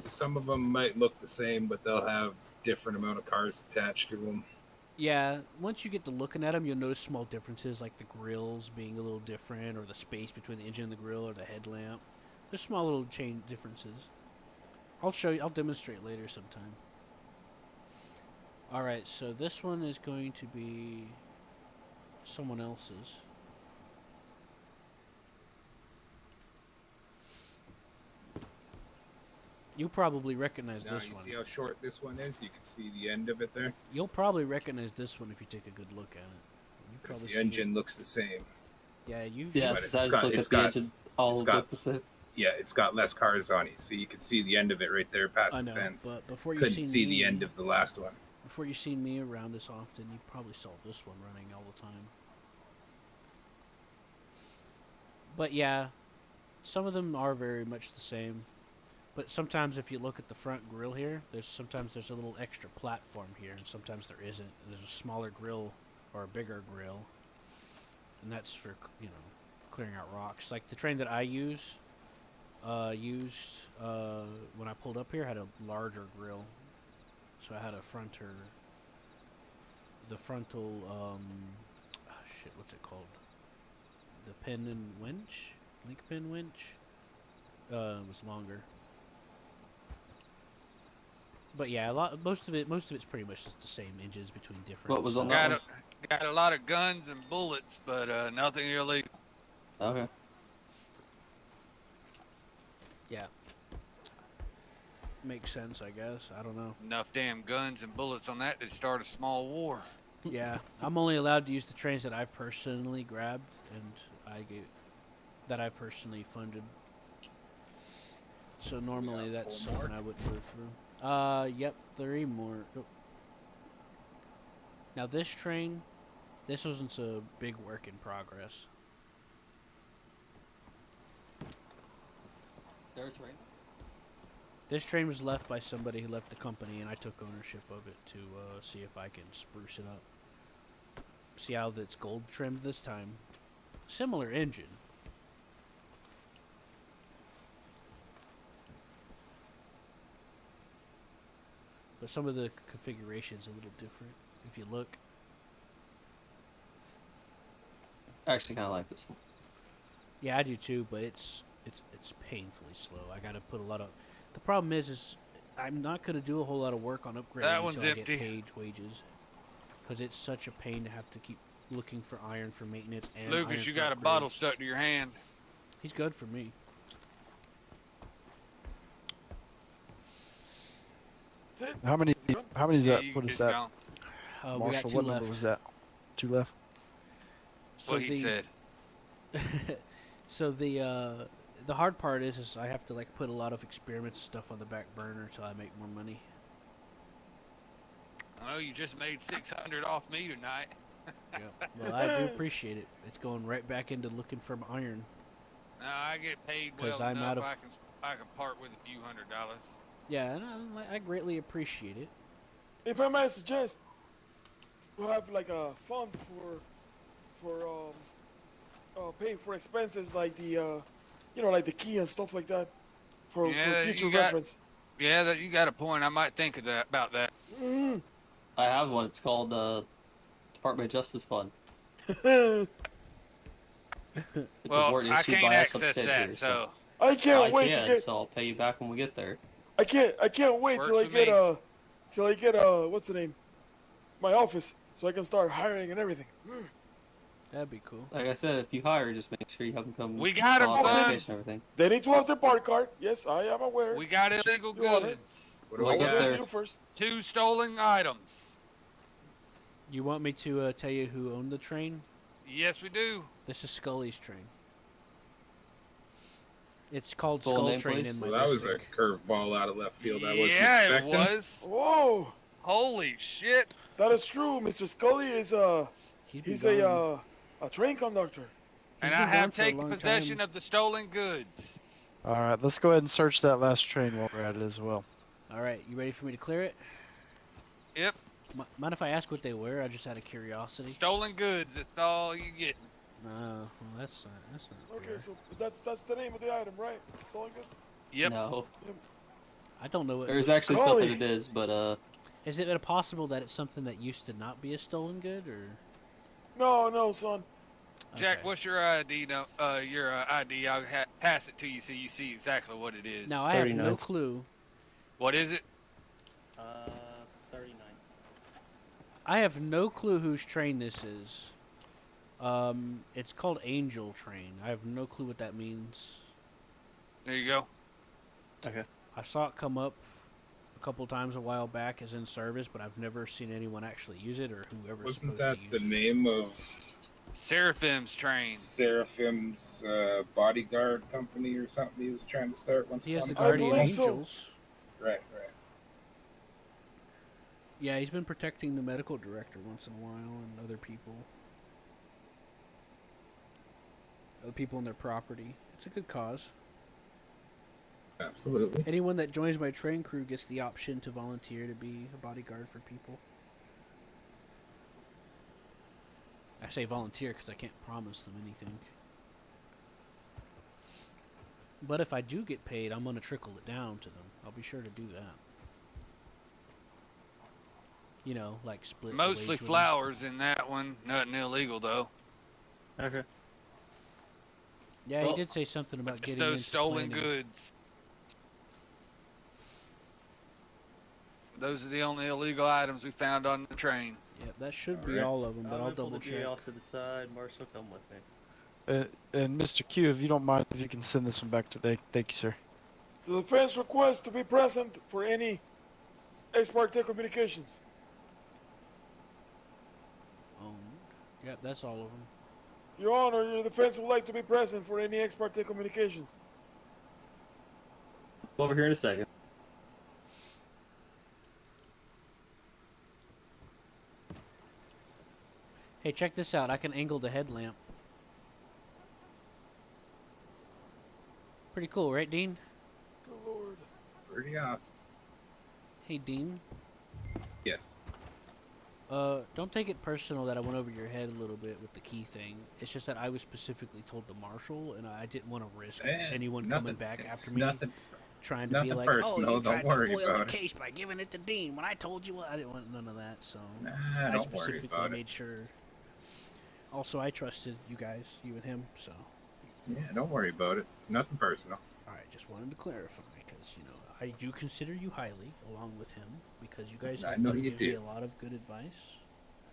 Some of them might look the same, but they'll have different amount of cars attached to them. Yeah, once you get to looking at them, you'll notice small differences, like the grills being a little different, or the space between the engine and the grill, or the headlamp. There's small little chain differences. I'll show you. I'll demonstrate later sometime. All right, so this one is going to be someone else's. You'll probably recognize Now this you one. see how short this one is? You can see the end of it there. You'll probably recognize this one if you take a good look at it. You Because probably the see engine looks the same. Yeah, you've. Yeah, But so I just look at the engine. All look the same. Yeah, it's got less cars on it, so you can see the end of it right there past I the know, fence. but before you couldn't seen see the me- end of the last one. Before you've seen me around this often, you probably saw this one running all the time. But yeah, some of them are very much the same. But sometimes if you look at the front grille here, sometimes there's a little extra platform here, and sometimes there isn't. There's a smaller grill or a bigger grill, and that's for, you know, clearing out rocks. Like the train that I used when I pulled up here had a larger grill, so I had a frontal, shit, what's it called? The pin and winch, link pin winch. Was longer. But yeah, most of it's pretty much just the same inches between different. What was on got a lot of guns and bullets, but nothing illegal. Okay. Yeah. Makes sense, I guess. I don't know. Enough damn guns and bullets on that to start a small war. Yeah, I'm only allowed to use the trains that I've personally grabbed and that I've personally funded. So normally that's something I wouldn't go through. Yep, 3 more. Oh. Now this train, this wasn't a big work in progress. There's right. This train was left by somebody who left the company, and I took ownership of it to see if I can spruce it up. See how it's gold trimmed this time. Similar engine. But some of the configuration's a little different, if you look. I actually kind of like this one. Yeah, I do too, but it's painfully slow. I gotta put a lot of... The problem is I'm not gonna do a whole lot of work on upgrading That one's until I empty. get paid wages. Because it's such a pain to have to keep looking for iron for maintenance and Lucas, iron you for got a upgrades. bottle stuck to your hand. He's good for me. How many is Yeah, that? you What can is that? discount. We got Marshall, 2 what left. number was that? 2 left? So What he said. So the hard part is I have to like put a lot of experiment stuff on the back burner until I make more money. Oh, you just made 600 off me tonight. Yeah. Well, I do appreciate it. It's going right back into looking for iron. No, I get paid 'Cause well I'm enough. out of- I can part with a few $100s. Yeah, and I greatly appreciate it. If I may suggest, we have like a fund for paying for expenses like the like the key and stuff like that for future reference. Yeah, that you got a point. I might think of that about that. I have one. It's called Department of Justice Fund. Well, award I issued can't by a access subsidiary, that, so I can't I wait can, to get. so I'll pay you back when we get there. I can't wait Works till I for get me. what's the name? My office, so I can start hiring and everything. That'd be cool. Like I said, if you hire, just make sure you have them come. We got 'em, fill out the son. application and everything. They need to have their park card. Yes, I am aware. we got illegal Your Honor. goods. What do What's we up got? there? You first. 2 stolen items. You want me to tell you who owned the train? Yes, we do. This is Scully's train. It's called Full Skull name, Train please? in my Well, that was a district. curveball out of left field. I wasn't Yeah, it expecting. was. Whoa, Holy shit. that is true. Mr. Scully is he's a train conductor. And He's I been have gone for a taken long possession time. of the stolen goods. All right, let's go ahead and search that last train while we're at it as well. All right, you ready for me to clear it? Yep. Mind if I ask what they were? I just out of curiosity. Stolen goods. That's all you get. Well, that's not Okay, fair. so that's the name of the item, right? Stolen goods. Yep. No, I don't know what. there's actually Scully. something it is, but Is it possible that it's something that used to not be a stolen good, or? No, son. Jack, Okay. what's your ID? No, your ID. I'll pass it to you so you see exactly what it is. Now I have no 39. clue What is it? 39. I have no clue whose train this is. It's called Angel Train. I have no clue what that means. There you go. Okay. I saw it come up a couple times a while back as in service, but I've never seen anyone actually use it or whoever's Wasn't supposed that to use the it. name of Seraphim's train? Seraphim's bodyguard company or something he was trying to start once He is the upon a time? guardian angels. Right, right. Yeah, he's been protecting the medical director once in a while and other people. Other people and their property. It's a good cause. Absolutely. Anyone that joins my train crew gets the option to volunteer to be a bodyguard for people. I say volunteer because I can't promise them anything. But if I do get paid, I'm going to trickle it down to them. I'll be sure to do that. You know, like split the Mostly wage with them. flowers in that one. Nothing illegal though. Okay. Yeah, Well, he did say something about Just getting those into stolen planning. goods. Those are the only illegal items we found on the train. Yep, that should be all of them, but I'm I'll gonna pull double the DA check. off to the side. Marshall, come with me. And Mr. Q, if you don't mind, if you can send this one back to thank you, sir. The defense requests to be present for any ex parte communications. Yep, that's all of them. Your Honor, your defense would like to be present for any ex parte communications. Over here in a second. Hey, check this out. I can angle the headlamp. Pretty cool, right, Dean? Good Lord. Pretty awesome. Hey, Dean. Yes. Don't take it personal that I went over your head a little bit with the key thing. It's just that I was specifically told the marshal, and I didn't want to risk anyone coming back after me, trying to be like, personal, "Oh, you tried don't worry to foil the about it. case by giving it to Dean." When I told you, I didn't want none of that. So Nah, I don't worry specifically about it. made sure. Also, I trusted you guys, you and him. So. Yeah, don't worry about it. Nothing personal. All right, just wanted to clarify because I do consider you highly, along with him, because you guys I know actually you give me do. a lot of good advice.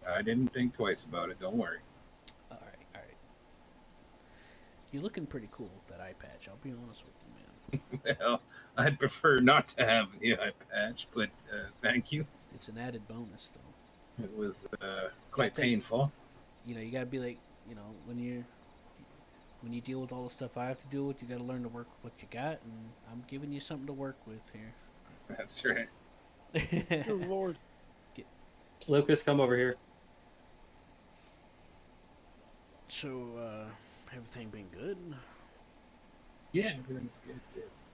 I didn't think twice about it. Don't worry. All right, all right. You're looking pretty cool with that eye patch. I'll be honest with you, man. Well, I'd prefer not to have the eye patch, but thank you. It's an added bonus, though. It was quite Gotta take- painful. You gotta be like, when you deal with all the stuff I have to deal with, you gotta learn to work with what you got, and I'm giving you something to work with here. That's right. Good Lord. Lucas, come over here. So, everything been good? Yeah, everything's good.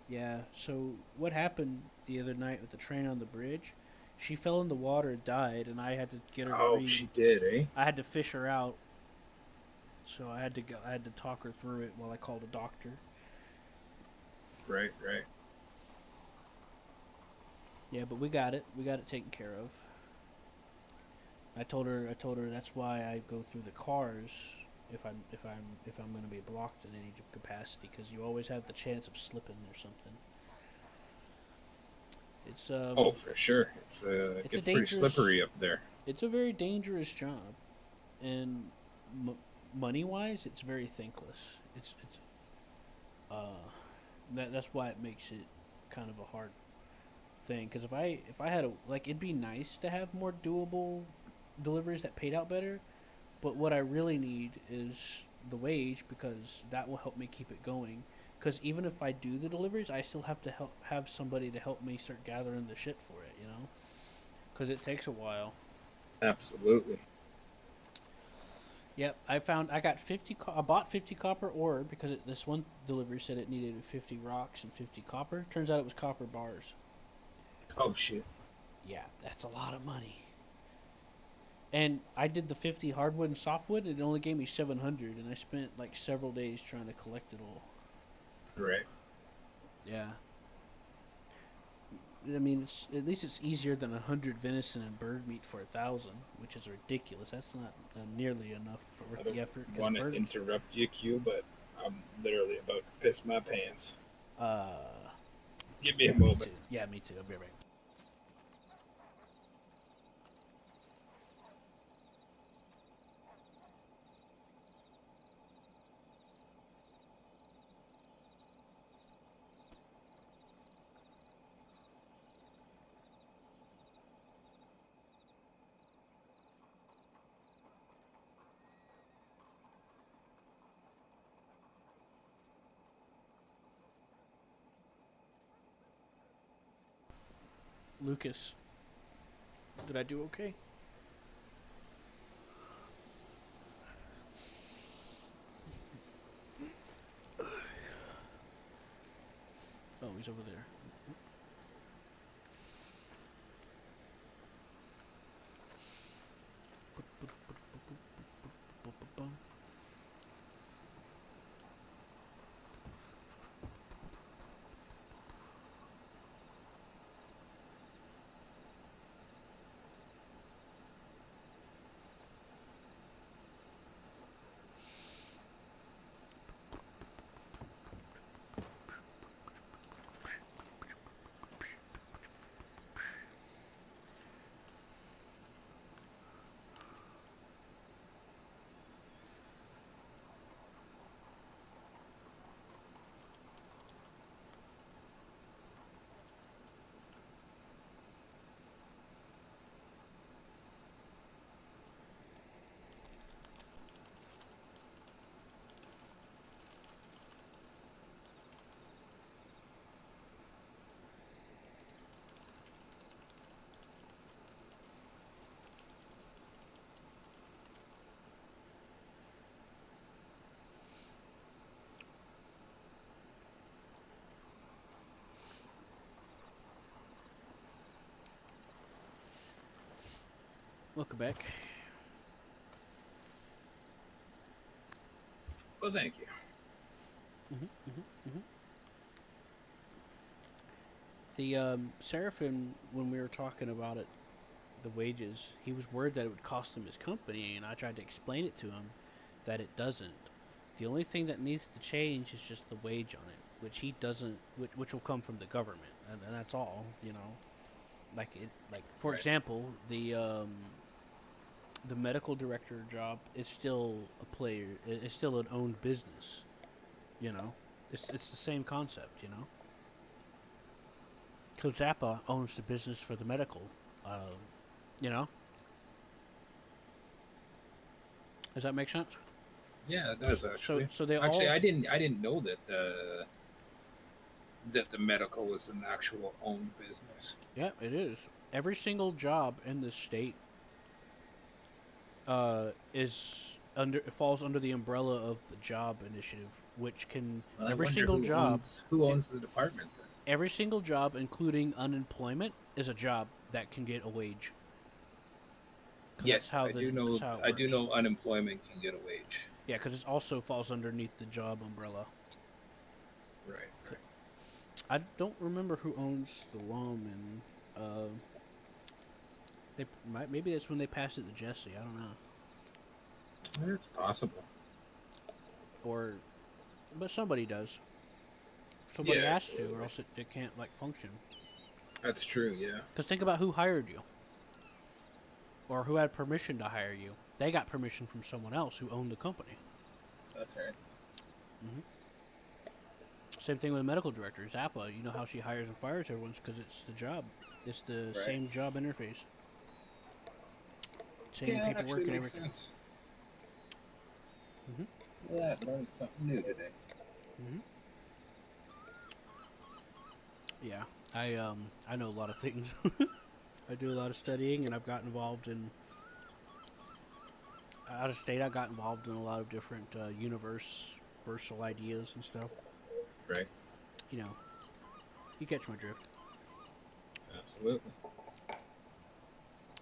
Yeah, so what happened the other night with the train on the bridge? She fell in the water and died, and I had to get her. Oh, she did, eh? I had to fish her out. So I had to talk her through it while I called a doctor. Right, right. Yeah, but we got it. We got it taken care of. I told her that's why I go through the cars if I'm going to be blocked in any capacity, because you always have the chance of slipping or something. It's Oh, for sure. It's pretty slippery up there. It's a very dangerous job, and money-wise, it's very thankless. That's why it makes it kind of a hard thing. Because if I had it'd be nice to have more doable deliveries that paid out better, but what I really need is the wage, because that will help me keep it going. Because even if I do the deliveries, I still have to have somebody to help me start gathering the shit for it, because it takes a while. Absolutely. Yep, I got 50. I bought 50 copper ore because this one delivery said it needed 50 rocks and 50 copper. Turns out it was copper bars. Oh shit. Yeah, that's a lot of money. And I did the 50 hardwood and softwood, and it only gave me 700, and I spent like several days trying to collect it all. Right. Yeah. I mean, at least it's easier than 100 venison and bird meat for 1,000, which is ridiculous. That's not nearly enough for worth the effort. I want to interrupt you, Q, but I'm literally about to piss my pants. Give me a Me moment. too. Yeah, me too. I'll be right back. Lucas, did I do okay? Oh, he's over there. Welcome back. Well, thank you. The Seraphim, when we were talking about it, the wages, he was worried that it would cost him his company, and I tried to explain it to him that it doesn't. The only thing that needs to change is just the wage on it, which he doesn't, which will come from the government, and that's all. You know, like for example, the medical director job is still a player. It's still an owned business. You know, it's the same concept. You know, because Zappa owns the business for the medical. You know, does that make sense? Yeah, it does actually. So they actually, all I didn't know that the medical was an actual owned business. Yeah, it is. Every single job in the state falls under the umbrella of the job initiative, which can Well, I every wonder single job. who owns the department then? Every single job, including unemployment, is a job that can get a wage. Yes, I do know. I do works. know unemployment can get a wage. Yeah, because it also falls underneath the job umbrella. Right. Right. I don't remember who owns the lawman. Maybe that's when they passed it to Jesse. I don't know. It's possible. But somebody does. Somebody Yeah, has absolutely. to, or else it can't like function. That's true. Yeah. Because think about who hired you, or who had permission to hire you. They got permission from someone else who owned the company. That's right. Same thing with a medical director. Zappa, you know how she hires and fires everyone because it's the job. It's the same job interface. Same Yeah, paperwork actually and makes everything. sense. Yeah, I learned something new today. Yeah, I know a lot of things. I do a lot of studying, and I've got involved in out of state. I got involved in a lot of different universal ideas and stuff. Right. You know, you catch my drift. Absolutely.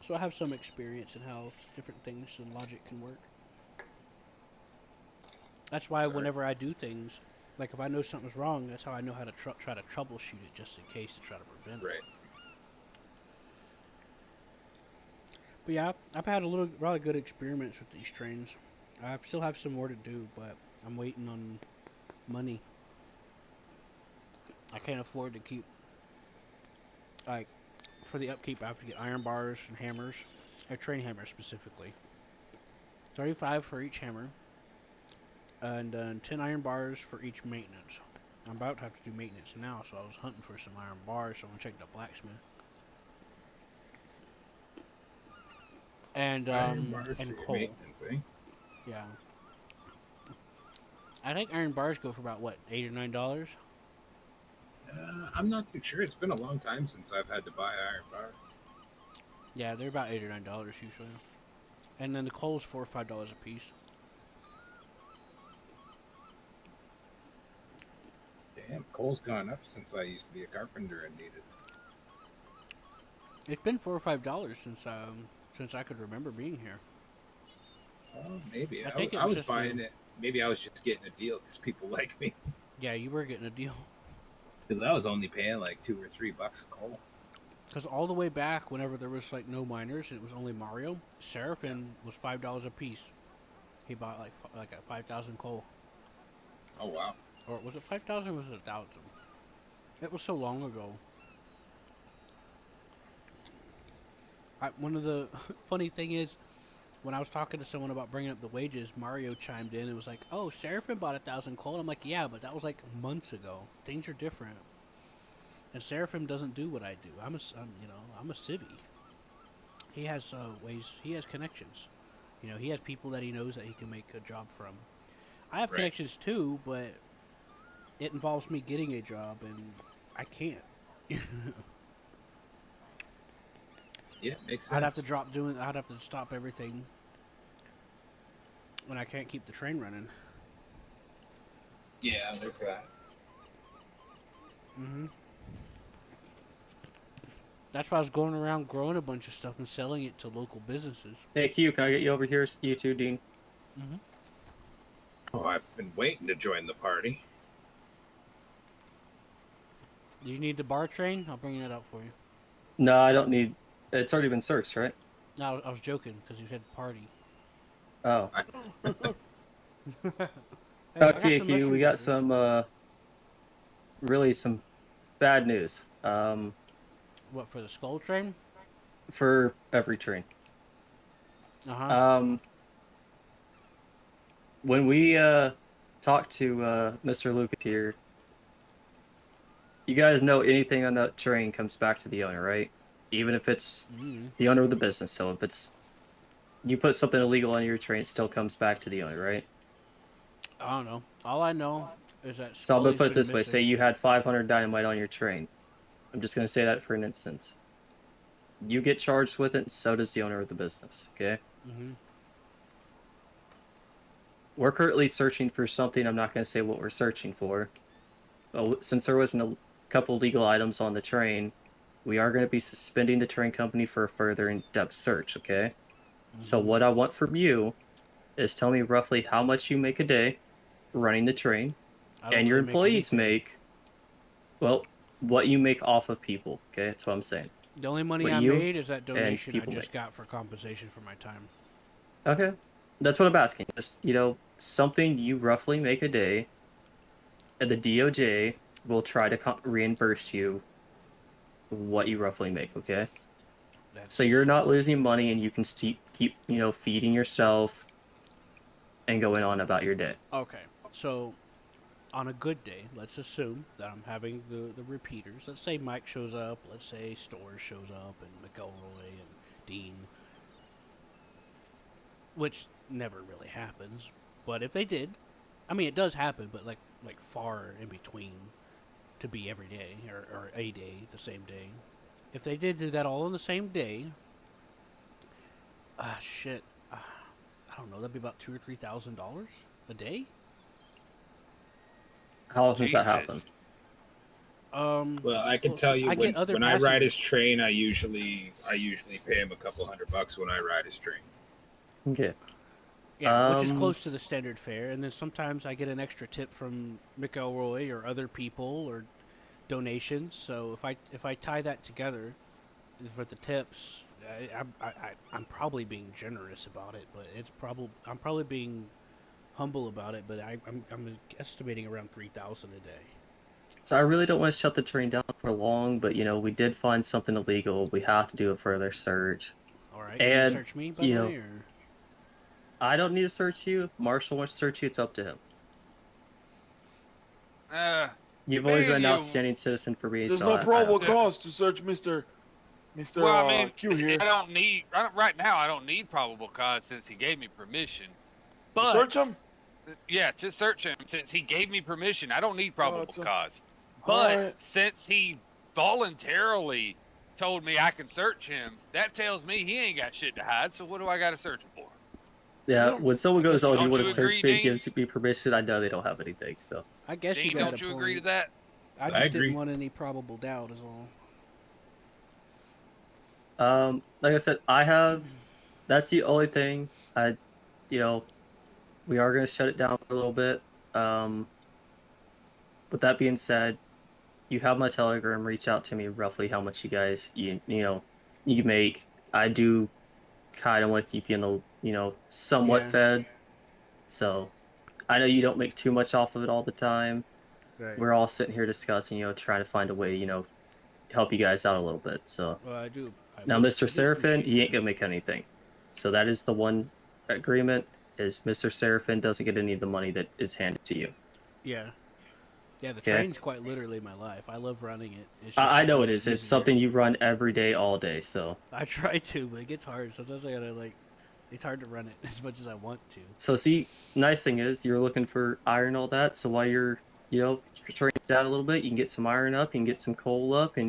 So I have some experience in how different things and logic can work. That's why whenever I do things, like if I know something's wrong, that's how I know how to try to troubleshoot it just in case to try to prevent it. Right. But yeah, I've had a lot of good experiments with these trains. I still have some more to do, but I'm waiting on money. I can't afford to keep Like, for the upkeep, I have to get iron bars and hammers, or train hammers specifically. 35 for each hammer, and 10 iron bars for each maintenance. I'm about to have to do maintenance now, so I was hunting for some iron bars, so I'm gonna check the blacksmith. And Iron bars for and your coal. maintenance, eh? Yeah. I think iron bars go for about what, $8 or $9? I'm not too sure. It's been a long time since I've had to buy iron bars. Yeah, they're about $8 or $9 usually. And then the coal's $4 or $5 a piece. Damn, coal's gone up since I used to be a carpenter and needed. It's been $4 or $5 since I could remember being here. Oh, maybe. I think it I was was just buying it. Maybe I was just getting a deal because people like me. Yeah, you were getting a deal. Because I was only paying like $2 or $3 a coal. Because all the way back, whenever there was like no miners and it was only Mario, Seraphim was $5 a piece. He bought like a 5,000 coal. Oh wow! Or was it 5,000? Or was it 1,000? It was so long ago. One of the funny thing is, when I was talking to someone about bringing up the wages, Mario chimed in and was like, "Oh, Seraphim bought 1,000 coal." I'm like, "Yeah, but that was like months ago. Things are different." And Seraphim doesn't do what I do. I'm a civvy. He has ways. He has connections. He has people that he knows that he can make a job from. I have connections too, but it involves me getting a job, and I can't. Yeah, makes sense. I'd have to stop everything when I can't keep the train running. Yeah, there's that. That's why I was going around growing a bunch of stuff and selling it to local businesses. Hey, Q, can I get you over here? You too, Dean. Oh, I've been waiting to join the party. Do you need the bar train? I'll bring it up for you. No, I don't need. It's already been searched, right? No, I was joking because you said party. Oh. Hey, Okay, Q, we got some really some bad news. What, for the skull train? For every train. When we talked to Mr. Lucas here, you guys know anything on that train comes back to the owner, right? Even if it's the owner of the business. So if it's you put something illegal on your train, it still comes back to the owner, right? I don't know. All I know is that So I'm gonna Scully's put it been this way: missing. say you had 500 dynamite on your train. I'm just gonna say that for an instance. You get charged with it, and so does the owner of the business. Okay. We're currently searching for something. I'm not gonna say what we're searching for. But since there wasn't a couple legal items on the train, we are going to be suspending the train company for a further in-depth search, okay? So what I want from you is tell me roughly how much you make a day running the train, and your employees make, well, what you make off of people, okay? That's what I'm saying. The only money What I you made is that and donation I people just make. got for compensation for my time. Okay, that's what I'm asking. Just, something you roughly make a day, and the DOJ will try to reimburse you what you roughly make, okay? So you're not losing money, and you can keep feeding yourself and going on about your day. Okay, so on a good day, let's assume that I'm having the repeaters. Let's say Mike shows up. Let's say Stores shows up, and McElroy and Dean, which never really happens. But if they did, I mean, it does happen, but like far in between to be every day or a day, the same day. If they did do that all on the same day, shit, I don't know. That'd be about $2,000 or $3,000 a day. How often does that happen? Well, I can tell you when I ride his train, I usually pay him a couple $100 when I ride his train. Okay. Yeah, which is close to the standard fare, and then sometimes I get an extra tip from McElroy or other people or donations. So if I tie that together for the tips, I'm probably being generous about it, but I'm probably being humble about it. But I'm estimating around 3,000 a day. So I really don't want to shut the train down for long, but we did find something illegal. We have to do a further search. All right, you need to And search me, by the way, or I don't need to search you. Marshall wants to search you. It's up to him. You've always been an outstanding citizen for me. There's so no I probable don't- cause to search Mr. Well, I mean, Q here. right now, I don't need probable cause since he gave me permission. But Search him? Yeah, to search him since he gave me permission. I don't need probable cause. All But right. since he voluntarily told me I can search him, that tells me he ain't got shit to hide. So what do I got to search for? Yeah, when someone goes, "Oh, do you want to you search agree, me?" gives me permission. I know they don't have anything. So I guess Dean, you got don't a you point. agree to that? I just didn't want any probable doubt, is all. Like I said, I have. That's the only thing. We are gonna shut it down for a little bit. With that being said, you have my Telegram. Reach out to me roughly how much you guys you make. I do kind of want to keep you in the somewhat Yeah. fed. So I know you don't make too much off of it all the time. Right. We're all sitting here discussing, trying to find a way, help you guys out a little bit. So Well, I do. now, Mr. Seraphin, he ain't gonna make anything. So that is the one agreement: is Mr. Seraphin doesn't get any of the money that is handed to you. Yeah. Yeah, the Okay. train's quite literally my life. I love running it. It's just I know so it is. much It's easier. something you run every day, all day. So I try to, but it gets hard. Sometimes I gotta it's hard to run it as much as I want to. So see, nice thing is you're looking for iron and all that. So while your train's down a little bit, you can get some iron up, you can get some coal up, and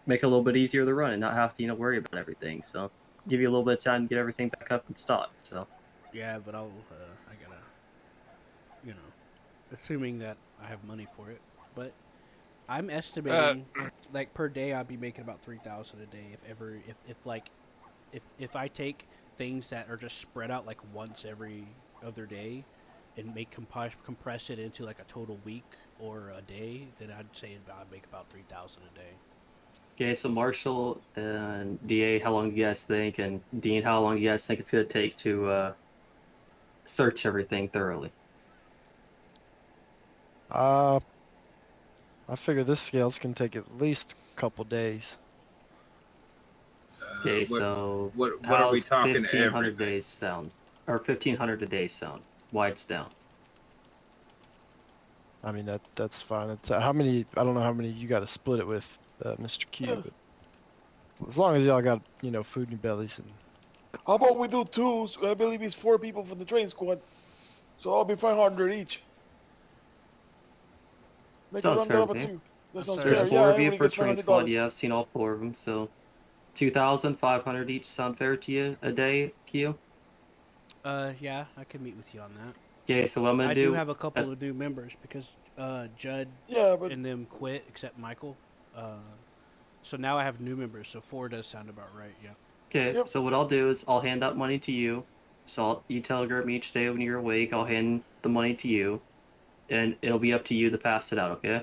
make it a little bit easier to run and not have to worry about everything. So give you a little bit of time to get everything back up in stock. So Yeah, but I gotta, assuming that I have money for it. But I'm estimating, like per day, I'd be making about 3,000 a day if I take things that are just spread out like once every other day, and compress it into like a total week or a day, then I'd say I'd make about 3,000 a day. okay, so Marshall and DA, how long do you guys think, and Dean, how long do you guys think it's gonna take to search everything thoroughly? I figure this scale's gonna take at least a couple days. Okay, so what are we how's talking 1,500 everything? days sound? Or 1,500 a day sound? Why it's down? I mean that's fine. It's how many? I don't know how many you got to split it with, Mr. Q. But as long as y'all got food in your bellies and. How about we do two? I believe it's 4 people from the train squad. So I'll be 500 each. Make Sounds a run fair up to at me. 2. That sounds There's fair. 4 Yeah, of you everybody per gets train squad. $500. Yeah, I've seen all 4 of them. So 2,500 each sound fair to you a day, Q? Yeah, I can meet with you on that. Okay, so what I'm gonna I do. do have a couple of new members because Judd and them quit, except Michael. So now I have new members. So 4 does sound about right. Yeah. Okay, so what I'll do is I'll hand out money to you. So you telegram me each day when you're awake. I'll hand the money to you, and it'll be up to you to pass it out. Okay?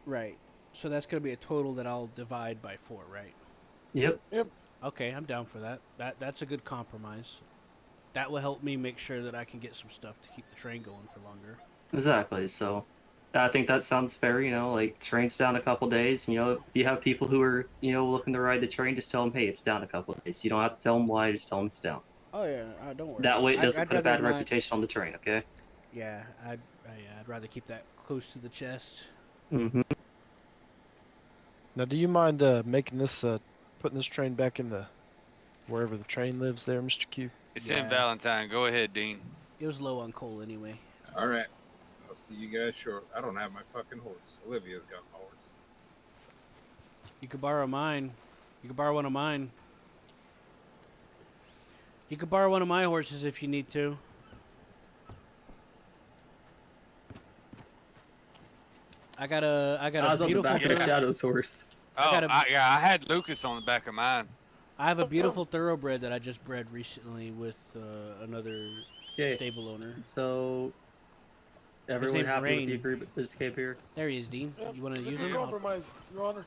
Right. So that's gonna be a total that I'll divide by 4, right? Yep. Okay, I'm down for that. That's a good compromise. That will help me make sure that I can get some stuff to keep the train going for longer. Exactly. So I think that sounds fair. Like train's down a couple days. If you have people who are looking to ride the train, just tell them, hey, it's down a couple of days. You don't have to tell them why. Just tell them it's down. Oh yeah, don't worry. That way it doesn't I'd put a bad rather not- reputation on the train. Okay? Yeah, I'd rather keep that close to the chest. Mm-hmm. Now, do you mind making this, putting this train back in the wherever the train lives there, Mr. Q? It's in Valentine. Go ahead, Dean. It was low on coal anyway. All right. I'll see you guys short. I don't have my fucking horse. Olivia's got my horse. You could borrow mine. You could borrow one of mine. You could borrow one of my horses if you need to. I got a I was on the beautiful. back of the Shadow's horse. Oh, got a- I had Lucas on the back of mine. I have a beautiful thoroughbred that I just bred recently with another Okay. stable owner. So everyone name's happy with Rain. the agreement that just came here? There he is, Dean. You want to It's a use good him? compromise, Your Honor.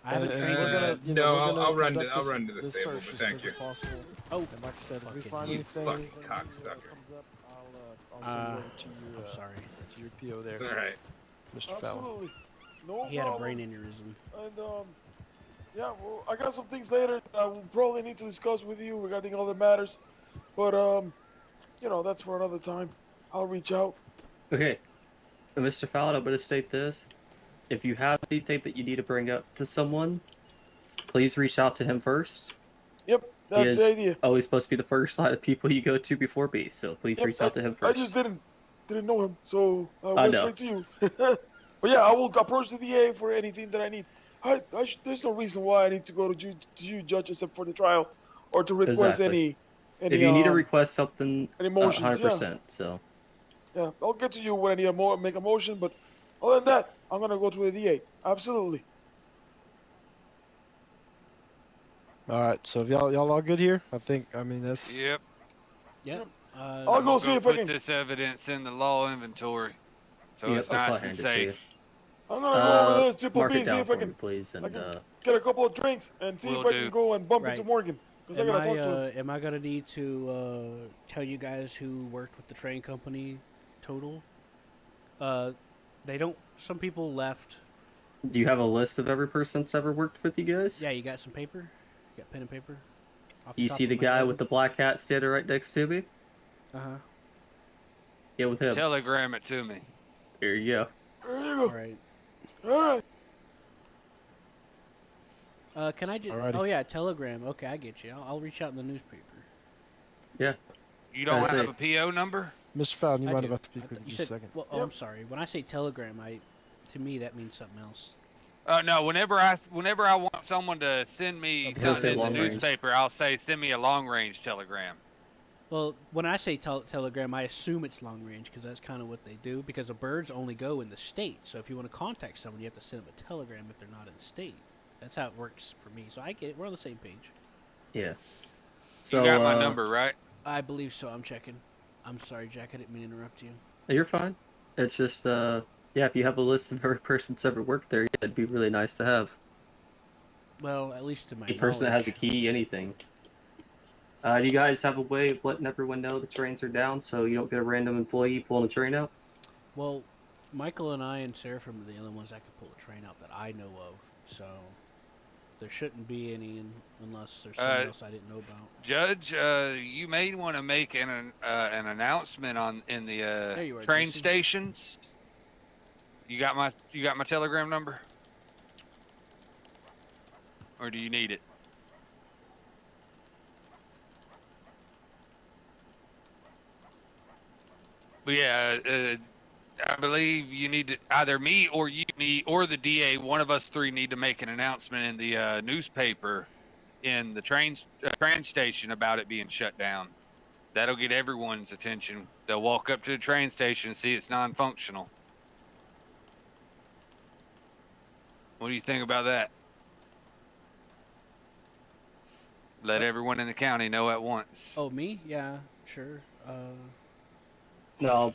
I haven't trained we're him. gonna, you know, No, we're I'll gonna run to conduct this- run to the this stable, search but as thank quick you. as possible. Oh, And like I said, if we Fucking find you anything fucking that cocksucker. comes up, I'll send it over to you. I'm sorry. To your PO there. It's all right. Mr. Fallon. Absolutely. No He had a problem. brain aneurysm. And yeah, well, I got some things later that I will probably need to discuss with you regarding other matters. But you know, that's for another time. I'll reach out. Okay, Mr. Fallon, I'm going to state this. If you have anything that you need to bring up to someone, please reach out to him first. Yep, He that's the is idea. always supposed to be the first line of people you go to before me, so please Yep, reach out to him I first. just didn't know him, so I I went know. straight to you. But yeah, I will approach the DA for anything that I need. There's no reason why I need to go to you, judge, except for the trial, or to request Exactly. any If you need to request something, any motions. Yeah, 100%. So yeah, I'll get to you when I need make a motion. But other than that, I'm gonna go to the DA. Absolutely. All right. So if y'all all good here, I mean that's. Yep. Yep. I'll go see if I put can. this evidence in the law inventory, so Yep, it's that's nice why I and handed it to you. safe. I'm gonna go over there to Triple mark B, it see down if I for can, me, please, and get a couple of drinks and see Will if I do. can go and bump Right. into Morgan, because I gotta talk to him. Am I gonna need to tell you guys who worked with the train company total? They don't. Some people left. do you have a list of every person that's ever worked with you guys? Yeah, you got some paper? You got pen and paper? Off You top see of the my guy head? with the black hat standing right next to me? Uh-huh. Get with him. Telegram it to me. Here you go. There you go. All right. All right. Can I just? Alrighty. Oh yeah, Telegram. Okay, I get you. I'll reach out in the newspaper. Yeah. You don't have a PO number? Mr. Fallon, you I mind do. if I speak with you You just a said. second? Well, oh, I'm sorry. When I say Telegram, to me that means something else. No. Whenever I want someone to send me Okay. something in the long range. newspaper, I'll say send me a long range telegram. Well, when I say Telegram, I assume it's long range because that's kind of what they do. Because the birds only go in the state, so if you want to contact someone, you have to send them a telegram if they're not in the state. That's how it works for me. So I get it. We're on the same page. Yeah. So You got my number, right? I believe so. I'm checking. I'm sorry, Jack. I didn't mean to interrupt you. You're fine. It's just, yeah, if you have a list of every person that's ever worked there, yeah, it'd be really nice to have. Well, at least to my A person that has a knowledge. key, anything. Do you guys have a way of letting everyone know the trains are down so you don't get a random employee pulling a train out? Well, Michael and I and Seraphim are the only ones that can pull a train out that I know of. So there shouldn't be any unless there's something else I didn't know about. Judge, you may want to make an announcement in the There you are, train Jesse. stations. You got my telegram number, or do you need it? But yeah, I believe you need to either me or or the DA. One of us three need to make an announcement in the newspaper, in the train station about it being shut down. That'll get everyone's attention. They'll walk up to the train station and see it's non-functional. What do you think about that? Let everyone in the county know at once. Oh, me? Yeah, sure. No,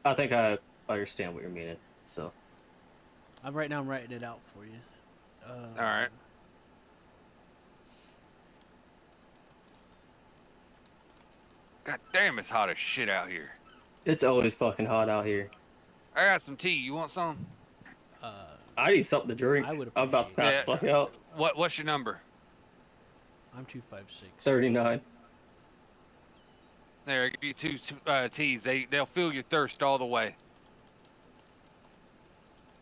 I think I understand what you're meaning. So. Right now I'm writing it out for you. All right. God damn, it's hot as shit out here. It's always fucking hot out here. I got some tea. You want some? I need something to drink. I'm about to pass the fuck out. What's your number? I'm 256. 39. There, I'll give you two teas. They'll fill your thirst all the way.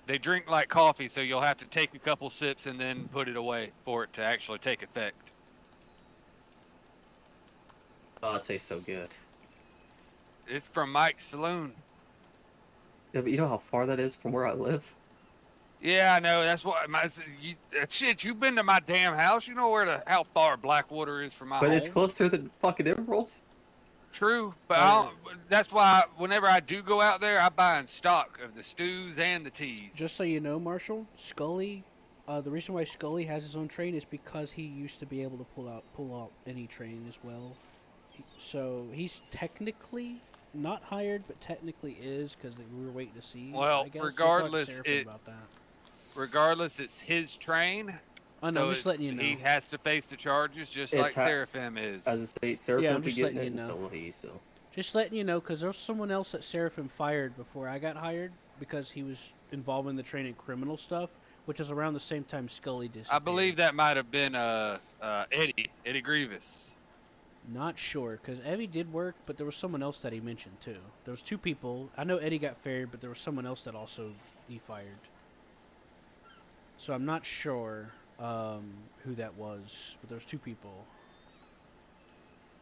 They drink like coffee, so you'll have to take a couple sips and then put it away for it to actually take effect. Oh, it tastes so good. It's from Mike's Saloon. Yeah, but you know how far that is from where I live? Yeah, I know. That's what shit. You've been to my damn house. You know how far Blackwater is from my home. But it's closer than fucking Emerald. True, but that's why whenever I do go out there, I buy in stock of the stews and the teas. Just so you know, Marshall, Scully, the reason why Scully has his own train is because he used to be able to pull out any train as well. So he's technically not hired, but technically is because we were waiting to see. Well, I guess. regardless, about that. Regardless, it's his train. I know, I'm just letting you know. He has to face the charges just like Seraphim is. As a state, Seraphim will be getting it, and so will he. So. Just letting you know, because there was someone else that Seraphim fired before I got hired because he was involved in the train in criminal stuff, which is around the same time Scully disappeared. I believe that might have been Eddie Grievous. Not sure, because Evie did work, but there was someone else that he mentioned too. There was 2 people. I know Eddie got fired, but there was someone else that also he fired. So I'm not sure who that was, but there was 2 people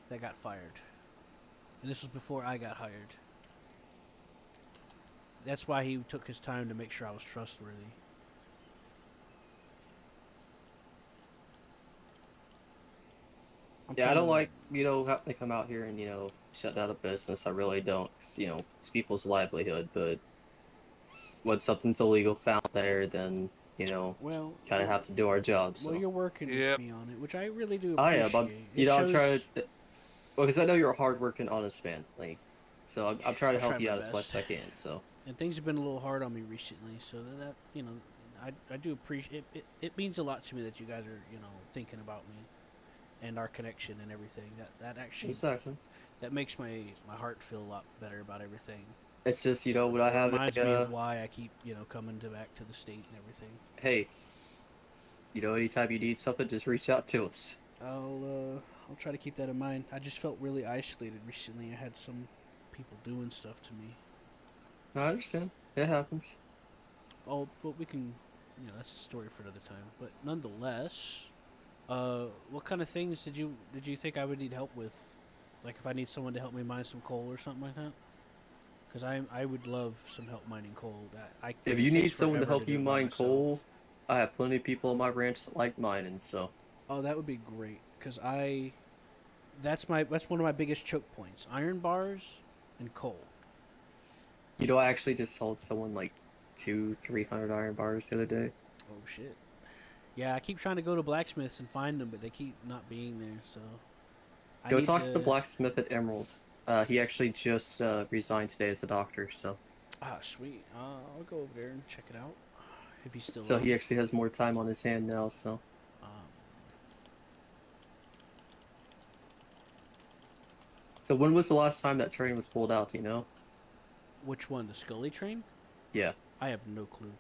that got fired. And this was before I got hired. That's why he took his time to make sure I was trustworthy. Yeah, I don't like, having to come out here and, shut down a business. I really don't, because, it's people's livelihood. But when something's illegal found there, then, well, kind of have to do our jobs. So. Well, you're working with me on it, which I really do I appreciate. am, I'm trying to, well, because I know you're a hard-working, honest man. So I'm trying to help you out as much as I can, so. And things have been a little hard on me recently, so that I do appreciate it. It means a lot to me that you guys are, thinking about me. And our connection and everything. That actually that makes my heart feel a lot better about everything. It's just when I have reminds me of why I keep coming back to the state and everything. Hey, anytime you need something, just reach out to us. I'll try to keep that in mind. I just felt really isolated recently. I had some people doing stuff to me. I understand. It happens. Oh, but we can, that's a story for another time. But nonetheless. What kind of things did you think I would need help with? Like if I need someone to help me mine some coal or something like that? Because I would love some help mining coal. If you need someone to help you mine coal, I have plenty of people on my ranch that like mining. So. Oh, that would be great. Because that's one of my biggest choke points: iron bars and coal. I actually just sold someone like 200-300 iron bars the other day. Oh shit. Yeah, I keep trying to go to blacksmiths and find them, but they keep not being there, so... Go talk to the blacksmith at Emerald. He actually just resigned today as a doctor, so... Ah, sweet. I'll go over there and check it out, if he's still So he actually has more time on his hand now, so... So when was the last time that train was pulled out, do you know? Which one, the Scully train? Yeah. I have no clue.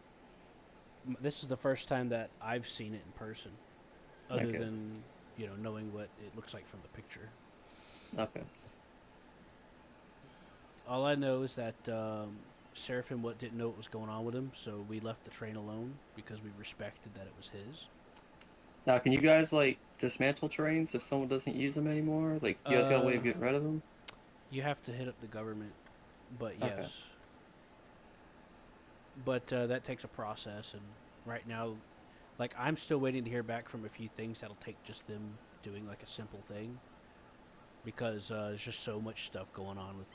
This is the first time that I've seen it in person, other than knowing what it looks like from the picture. Okay. All I know is that Seraphim didn't know what was going on with him, so we left the train alone because we respected that it was his. Now, can you guys dismantle trains if someone doesn't use them anymore? You guys got a way of getting rid of them? You have to hit up the government, but yes. But that takes a process, and right now, I'm still waiting to hear back from a few things that'll take just them doing a simple thing, because there's just so much stuff going on with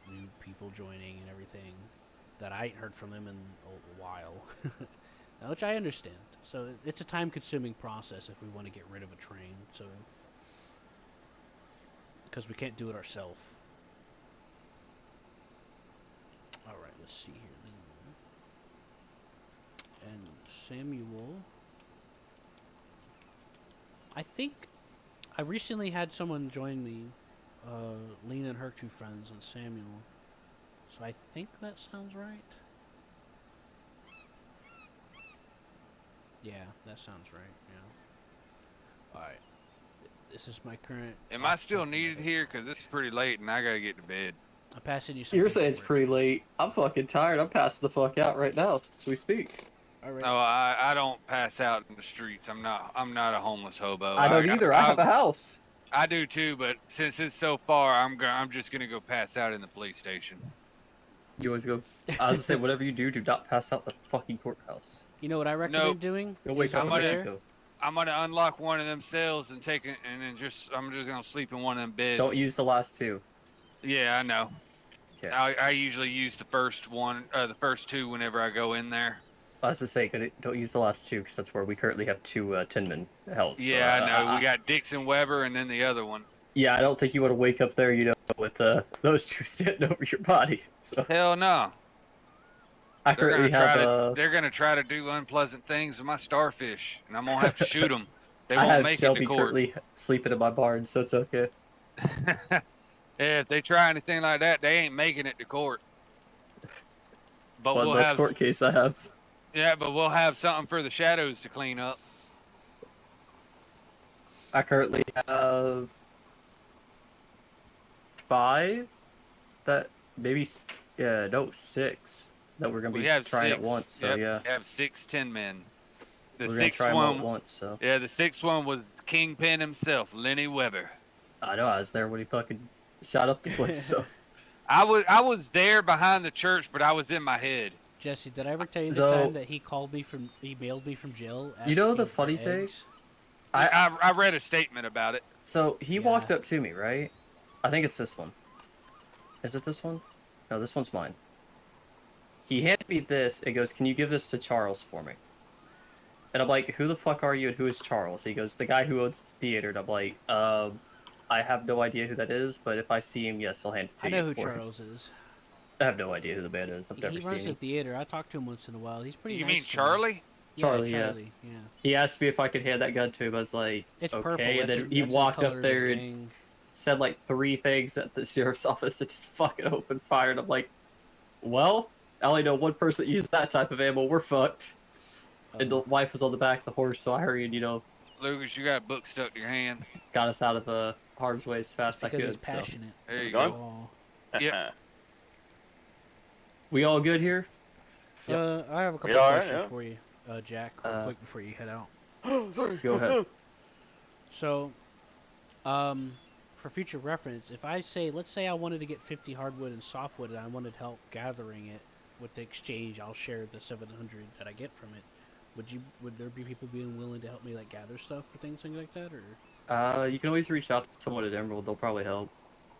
new people joining and everything that I ain't heard from them in a while, which I understand. So it's a time-consuming process if we want to get rid of a train, so because we can't do it ourselves. All right, let's see here. And Samuel, I think I recently had someone join me, Lena and her 2 friends, and Samuel, so I think that sounds right. Yeah, that sounds right, yeah. Alright, this is my current... Am I still needed here? Because it's pretty late and I gotta get to bed. I'm passing you some You're saying it's pretty late. I'm fucking tired. I'm passing the fuck out right now as we speak. No, I don't pass out in the streets. I'm not a homeless hobo. I don't either. I have a house. I do too, but since it's so far, I'm just gonna go pass out in the police station. You always go. I was gonna say, whatever you do not pass out the fucking courthouse. You know what I recommend doing? Go wake up I'm gonna unlock one of them cells and take it, and then I'm just gonna sleep in one of them beds. Don't use the last 2. Yeah, I know. Okay. I usually use the first 2 whenever I go in there. I was to say, don't use the last 2 because that's where we currently have 2 tinmen held. So, Yeah, I know. We got Dixon Weber and then the other one. Yeah, I don't think you want to wake up there, with those 2 sitting over your body. So. Hell no. They're gonna try to do unpleasant things with my starfish, and I'm gonna have to shoot them. They won't I have make Shelby it to court. currently sleeping in my barn, so it's okay. Yeah, if they try anything like that, they ain't making it to court. But One we'll less have court case I have. Yeah, but we'll have something for the shadows to clean up. I currently have 5 that maybe, yeah, no, 6 that we're going to We be have trying 6. at once. So, yep, yeah. we have 6 10-men. The We're going to sixth try them all one, at once, so. yeah, the 6th one was Kingpin himself, Lenny Weber. I know, I was there when he fucking shot up the place, so. I was there behind the church, but I was in my head. Jesse, did I ever tell you the So- time that he mailed me from jail? You know asking the for funny thing? eggs? I read a statement about it. So he walked up to me, right? I think it's this one. Is it this one? No, this one's mine. He handed me this and goes, "Can you give this to Charles for me?" And I'm like, "Who the fuck are you and who is Charles?" He goes, "The guy who owns the theater." And I'm like, I have no idea who that is, but if I see him, yes, I'll hand it to I you. know who for him." Charles is. I have no idea who the man is. I've never He seen runs the him. theater. I talk to him once in a while. He's pretty You nice. mean to me. Charlie? Charlie, yeah. yeah. Charlie, yeah. He asked me if I could hand that gun to him. I was like, It's okay. purple. And That's then his- he that's the walked color up of his there and gang. said like 3 things at the sheriff's office and just fucking opened fire. And I'm like, well, I only know one person that uses that type of ammo. We're fucked. And the wife was on the back of the horse, so I hurried, Lucas, you got a book stuck to your hand. got us out of harm's way as fast as I Because could. he's passionate. There That's you go. all. Yep. We all good here? I have a couple We are, questions yeah. for you, Jack, real quick before you head out. Sorry. Go ahead. So, for future reference, if I say, let's say I wanted to get 50 hardwood and softwood and I wanted help gathering it, with the exchange, I'll share the 700 that I get from it. Would there be people being willing to help me like gather stuff for things like that, or? You can always reach out to someone at Emerald. They'll probably help.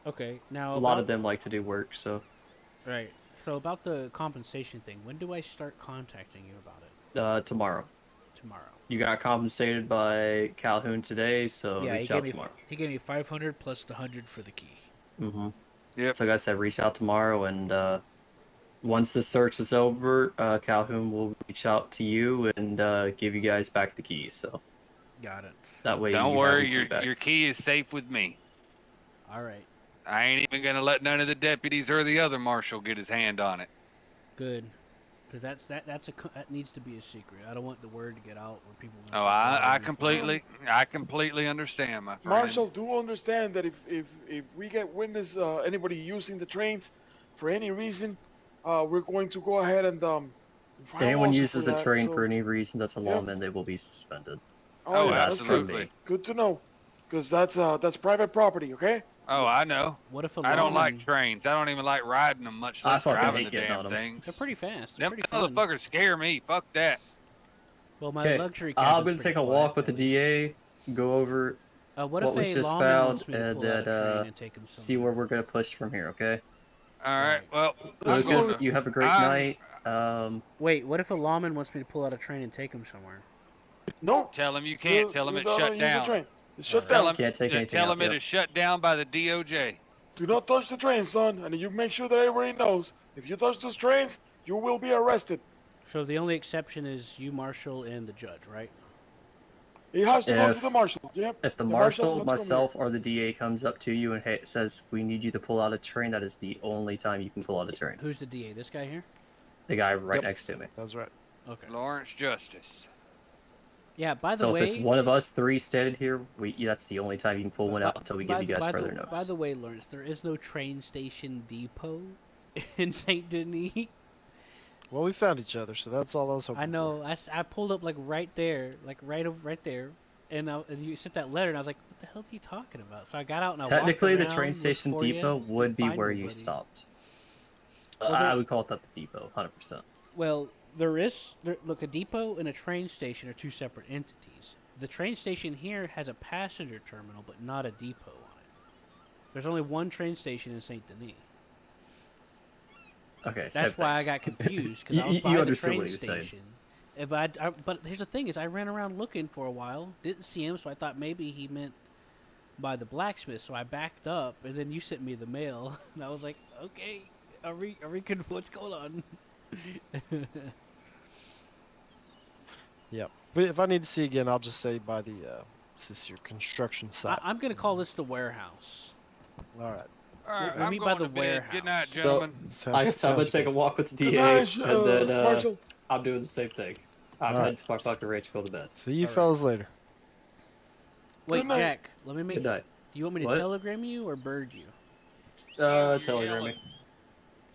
Okay, now A lot of them like to do work, so. Right. So about the compensation thing, when do I start contacting you about it? Tomorrow. Tomorrow. You got compensated by Calhoun today, so Yeah, reach out tomorrow. he gave me 500 plus the 100 for the key. Mm-hmm. Yep. So like I said, reach out tomorrow, and once the search is over, Calhoun will reach out to you and give you guys back the keys. So. Got it. That way. Don't you worry, have them back. your key is safe with me. All right. I ain't even gonna let none of the deputies or the other marshal get his hand on it. Good. Because that needs to be a secret. I don't want the word to get out where people. Oh, I completely understand, my friend. Marshal, do understand that if we get witness anybody using the trains for any reason, we're going to go ahead and file Anyone lawsuit uses for a that, train so- for any reason that's a Yep. lawman, they will be suspended. Oh, yeah, That's that's from absolutely. me. Good to know, because that's private property. Okay. Oh, I know. What if a I don't like lawman- trains. I don't even like riding them, much I less fucking driving hate the getting damn on 'em. things. They're pretty fast. They're Them pretty fun. motherfuckers scare me. Fuck that. Well, my Okay, luxury. I'm cabin's gonna pretty take a quiet, walk with the at least. DA, go over What what if was a just lawman found, wants me to and pull out a then train and take him see where we're gonna push from here. Okay. All right. Well, Lucas, you have a great night. Wait, what if a lawman wants me to pull out a train and take him somewhere? No. Tell him you can't. Tell him you it's don't shut use the down. train. It's shut Tell down. him, Can't take anything tell out, him it yep. is shut down by the DOJ. Do not touch the train, son, and you make sure that everybody knows. If you touch those trains, you will be arrested. So the only exception is you, Marshal, and the judge, right? He has to go to If- the marshal. Yep. If the marshal marshal, has to come myself, or the DA comes up to you and says, "We need you to pull out a train," that is the only time you can pull out a train. Who's the DA? This guy here? The guy right Yep. next to me. That's right. Okay. Lawrence Justice. Yeah. By the So way, if it's one of us 3 standing here, that's the only time you can pull one out until we give you guys further notice. By the way, Lawrence, there is no train station depot in Saint Denis. Well, we found each other, so that's all I was hoping. I know. I pulled up like right there, like right there, and you sent that letter, and I was like, "What the hell is he talking about?" So I got out and I Technically, walked the around, train looked station for you, depot would be couldn't find where you nobody. stopped. Well, I there- would call it that the depot, 100%. Well, look, a depot and a train station are two separate entities. The train station here has a passenger terminal, but not a depot on it. There's only one train station in Saint Denis. Okay, same That's why thing. I got confused because I You- was you by the understood train what he was saying. station. But here's the thing: is I ran around looking for a while, didn't see him, so I thought maybe he meant by the blacksmith. So I backed up, and then you sent me the mail, and I was like, okay, are we good? What's going on? Yep. But if I need to see again, I'll just say by the this is your construction site. I'm gonna call this the warehouse. All right. All right, We'll I'm meet by going the to bed. Good night, warehouse. gentlemen. I guess I'm gonna take a walk with the Good DA, night, and then Marshall. I'm doing the same thing. I'm All heading right. to my fucking ranch to go to bed. See you All right. fellas later. Wait, night. Jack. Let me make. Good night. Do you want me to What? telegram you or bird you? Telegram me.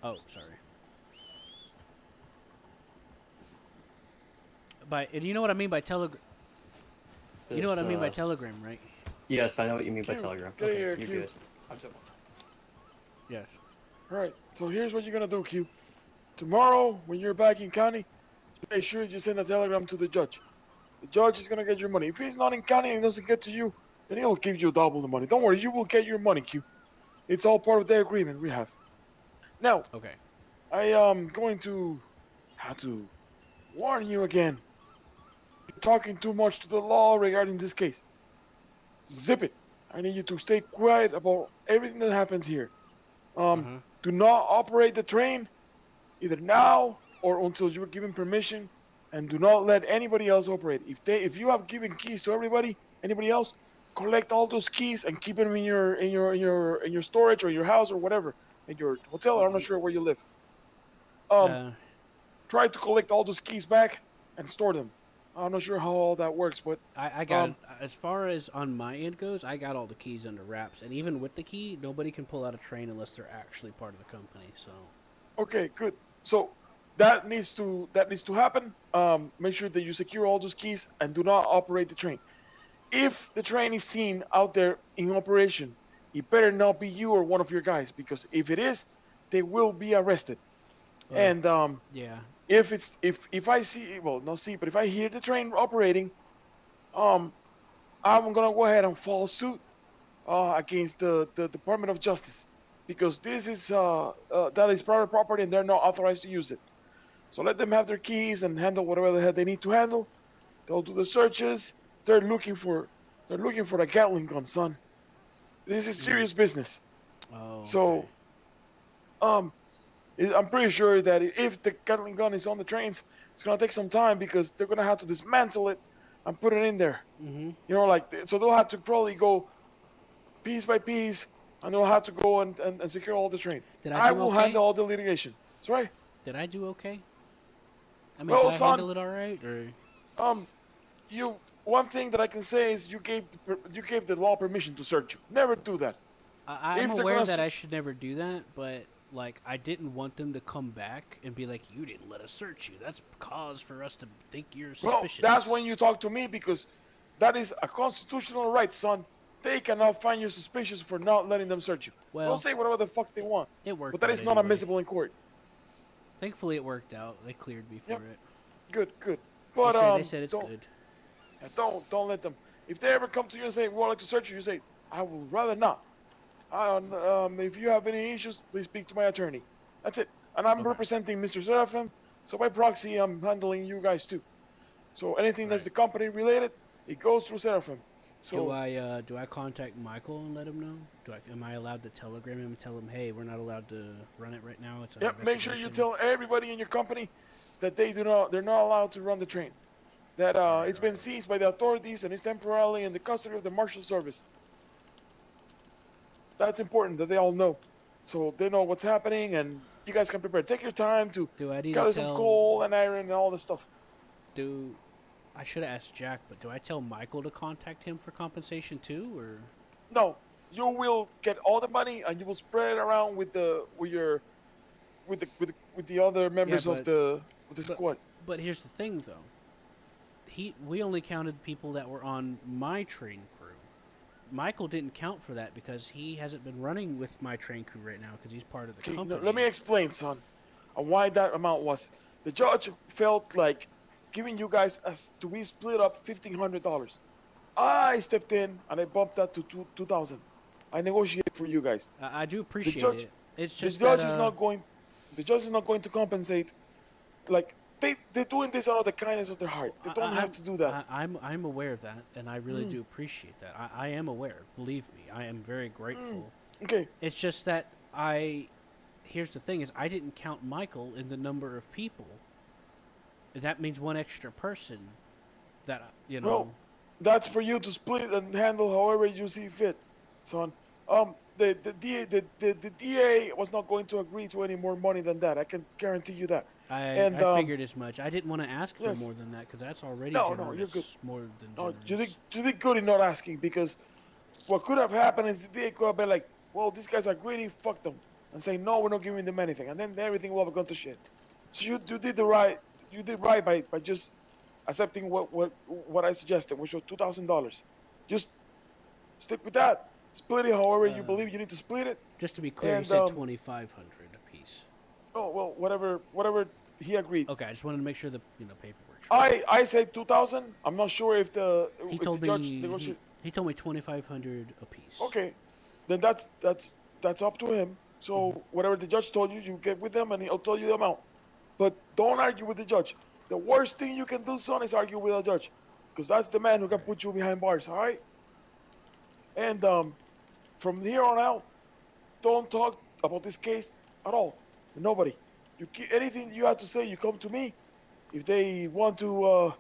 Oh, sorry. And you know what I mean by telegram. You know what I mean by telegram, right? Yes, I know what you mean by Q, telegram. get Okay, here, you're Q. good. I'm so. Yes. Alright, so here's what you're gonna do, Q. Tomorrow, when you're back in county, make sure you send a telegram to the judge. The judge is gonna get your money. If he's not in county and doesn't get to you, then he'll give you double the money. Don't worry, you will get your money, Q. It's all part of the agreement we have. Now, Okay. I am going to have to warn you again. You're talking too much to the law regarding this case. Zip it. I need you to stay quiet about everything that happens here. Do not operate the train either now or until you're given permission, and do not let anybody else operate. If you have given keys to anybody else, collect all those keys and keep them in your storage or your house or whatever, in your hotel. I'm not sure where you live. Try to collect all those keys back and store them. I'm not sure how all that works, but I got it. As far as on my end goes, I got all the keys under wraps, and even with the key, nobody can pull out a train unless they're actually part of the company. So. Okay, good. So that needs to happen. Make sure that you secure all those keys and do not operate the train. If the train is seen out there in operation, it better not be you or one of your guys, because if it is, they will be arrested. And yeah. If I see, well, not see, but if I hear the train operating, I'm gonna go ahead and file suit against the Department of Justice, because this is that is private property and they're not authorized to use it. So let them have their keys and handle whatever the hell they need to handle. They'll do the searches. They're looking for a Gatling gun, son. This is serious business. Oh. So, I'm pretty sure that if the Gatling gun is on the trains, it's gonna take some time because they're gonna have to dismantle it and put it in there. Mm-hmm. You know, so they'll have to probably go piece by piece, and they'll have to go and secure all the train. I will handle all the litigation. Sorry? Did I do okay? I mean, Well, did I son, handle it all right, or? One thing that I can say is you gave the law permission to search you. Never do that. I'm aware that I should never do that, but like I didn't want them to come back and be like, "You didn't let us search you. That's cause for us to think you're suspicious." Well, that's when you talk to me, because that is a constitutional right, son. They cannot find you suspicious for not letting them search you. Well, they'll say whatever the fuck they want. It worked. But that is not anyway. admissible in court. Thankfully, it worked out. They cleared me for it. Good. But they said it's good. Don't let them. If they ever come to you and say, "We would like to search you," you say, "I would rather not." If you have any issues, please speak to my attorney. That's it. And I'm representing Mr. Seraphim, so by proxy, I'm handling you guys too. So anything that's the company related, it goes through Seraphim. So do I contact Michael and let him know? Am I allowed to telegram him and tell him, "Hey, we're not allowed to run it right now"? It's an make sure you tell everybody in your company that they're not allowed to run the train. That it's been seized by the authorities and is temporarily in the custody of the Marshal Service. That's important that they all know, so they know what's happening, and you guys can prepare. Take your time to gather some coal and iron and all this stuff. I should have asked Jack, but do I tell Michael to contact him for compensation too, or? No, you will get all the money, and you will spread it around with the other members of the squad. But here's the thing, though. We only counted people that were on my train crew. Michael didn't count for that because he hasn't been running with my train crew right now because he's part of the company. No, let me explain, son, on why that amount was. The judge felt like giving you guys to be split up $1,500. I stepped in and I bumped that to $2,000. I negotiated for you guys. I do appreciate it. It's just the judge is not going. The judge is not going to compensate. Like they're doing this out of the kindness of their heart. They don't have to do that. I'm aware of that, and I really do appreciate that. I am aware. Believe me, I am very grateful. Okay. It's just that here's the thing: is I didn't count Michael in the number of people. That means one extra person. That Well, that's for you to split and handle however you see fit, son. The DA was not going to agree to any more money than that. I can guarantee you that. And I figured as much. I didn't want to ask for yes. more than that because that's already No, you're good. generous. More than No, generous. you did good in not asking because what could have happened is the DA could have been like, well, these guys are greedy, fuck them, and say no, we're not giving them anything, and then everything will have gone to shit. So you did the right, you did right by just accepting what I suggested, which was $2,000. Just stick with that. Split it however you believe you need to split it. Just to be clear, he And said 2,500 a piece. oh well, whatever he agreed. Okay, I just wanted to make sure the paperwork. I said 2,000. I'm not sure if the judge negotiated. He told me 2,500 a piece. Okay, then that's up to him. So whatever the judge told you, you get with them and he'll tell you the amount. But don't argue with the judge. The worst thing you can do, son, is argue with a judge, because that's the man who can put you behind bars. All right. And from here on out, don't talk about this case at all. Nobody. Anything you have to say, you come to me. If they want to,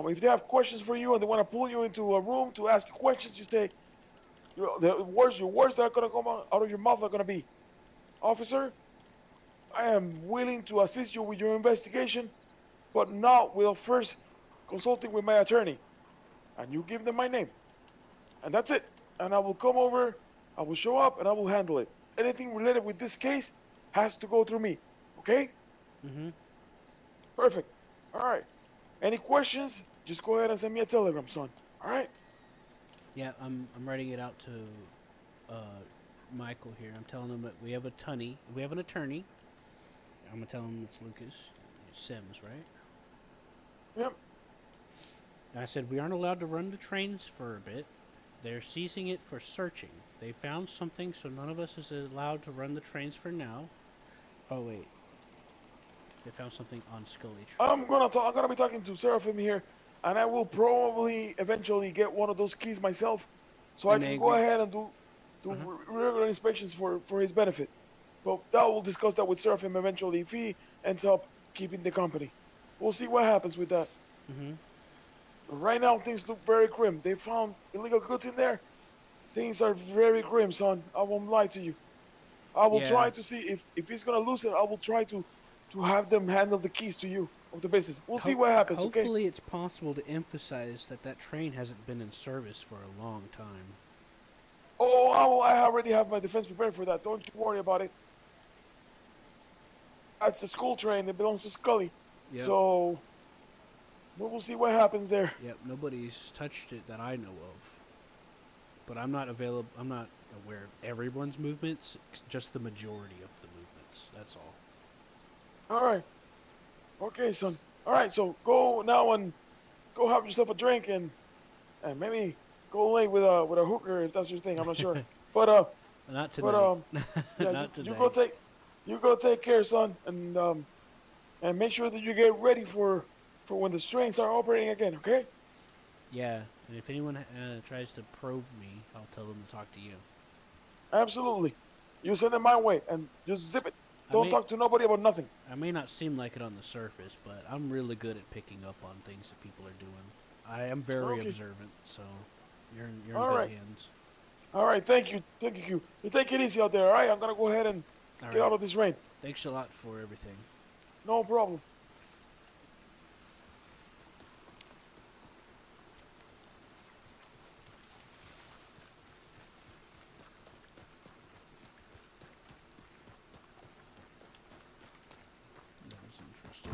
if they have questions for you and they want to pull you into a room to ask you questions, you say, your words that are gonna come out of your mouth are gonna be, officer, I am willing to assist you with your investigation, but not without first consulting with my attorney. And you give them my name. And that's it. And I will come over, I will show up, and I will handle it. Anything related with this case has to go through me. Okay? Mm-hmm. Perfect. All right. Any questions? Just go ahead and send me a telegram, son. All right? Yeah, I'm writing it out to Michael here. I'm telling him that we have an attorney. I'm gonna tell him it's Lucas Sims, right? Yep. And I said we aren't allowed to run the trains for a bit. They're seizing it for searching. They found something, so none of us is allowed to run the trains for now. Oh wait, they found something on Scully. I'm gonna be talking to Seraphim here, and I will probably eventually get one of those keys myself, so I can go ahead and do regular inspections for his benefit. But we'll discuss that with Seraphim eventually if he ends up keeping the company. We'll see what happens with that. Mm-hmm. Right now, things look very grim. They found illegal goods in there. Things are very grim, son. I won't lie to you. I will try to see if he's gonna lose it. I will try to have them handle the keys to you of the business. We'll see what happens. Hopefully, it's possible to emphasize that train hasn't been in service for a long time. Oh, I already have my defense prepared for that. Don't you worry about it. That's the school train. It belongs to Scully. Yep. So we'll see what happens there. Yep, nobody's touched it that I know of. But I'm not available. I'm not aware of everyone's movements, just the majority of the movements. That's all. All right. Okay, son. All right, so go now and go have yourself a drink and maybe go lay with a hooker if that's your thing. I'm not sure. But not tonight. Yeah, not today. You go take care, son, and make sure that you get ready for when the trains are operating again. Okay? Yeah, and if anyone tries to probe me, I'll tell them to talk to you. Absolutely. You send it my way and just zip it. Don't talk to nobody about nothing. I may not seem like it on the surface, but I'm really good at picking up on things that people are doing. I am very observant, so you're in good hands. All right, thank you, Q. You take it easy out there, all right? I'm gonna go ahead and get out of this rain. Thanks a lot for everything. No problem. That was interesting.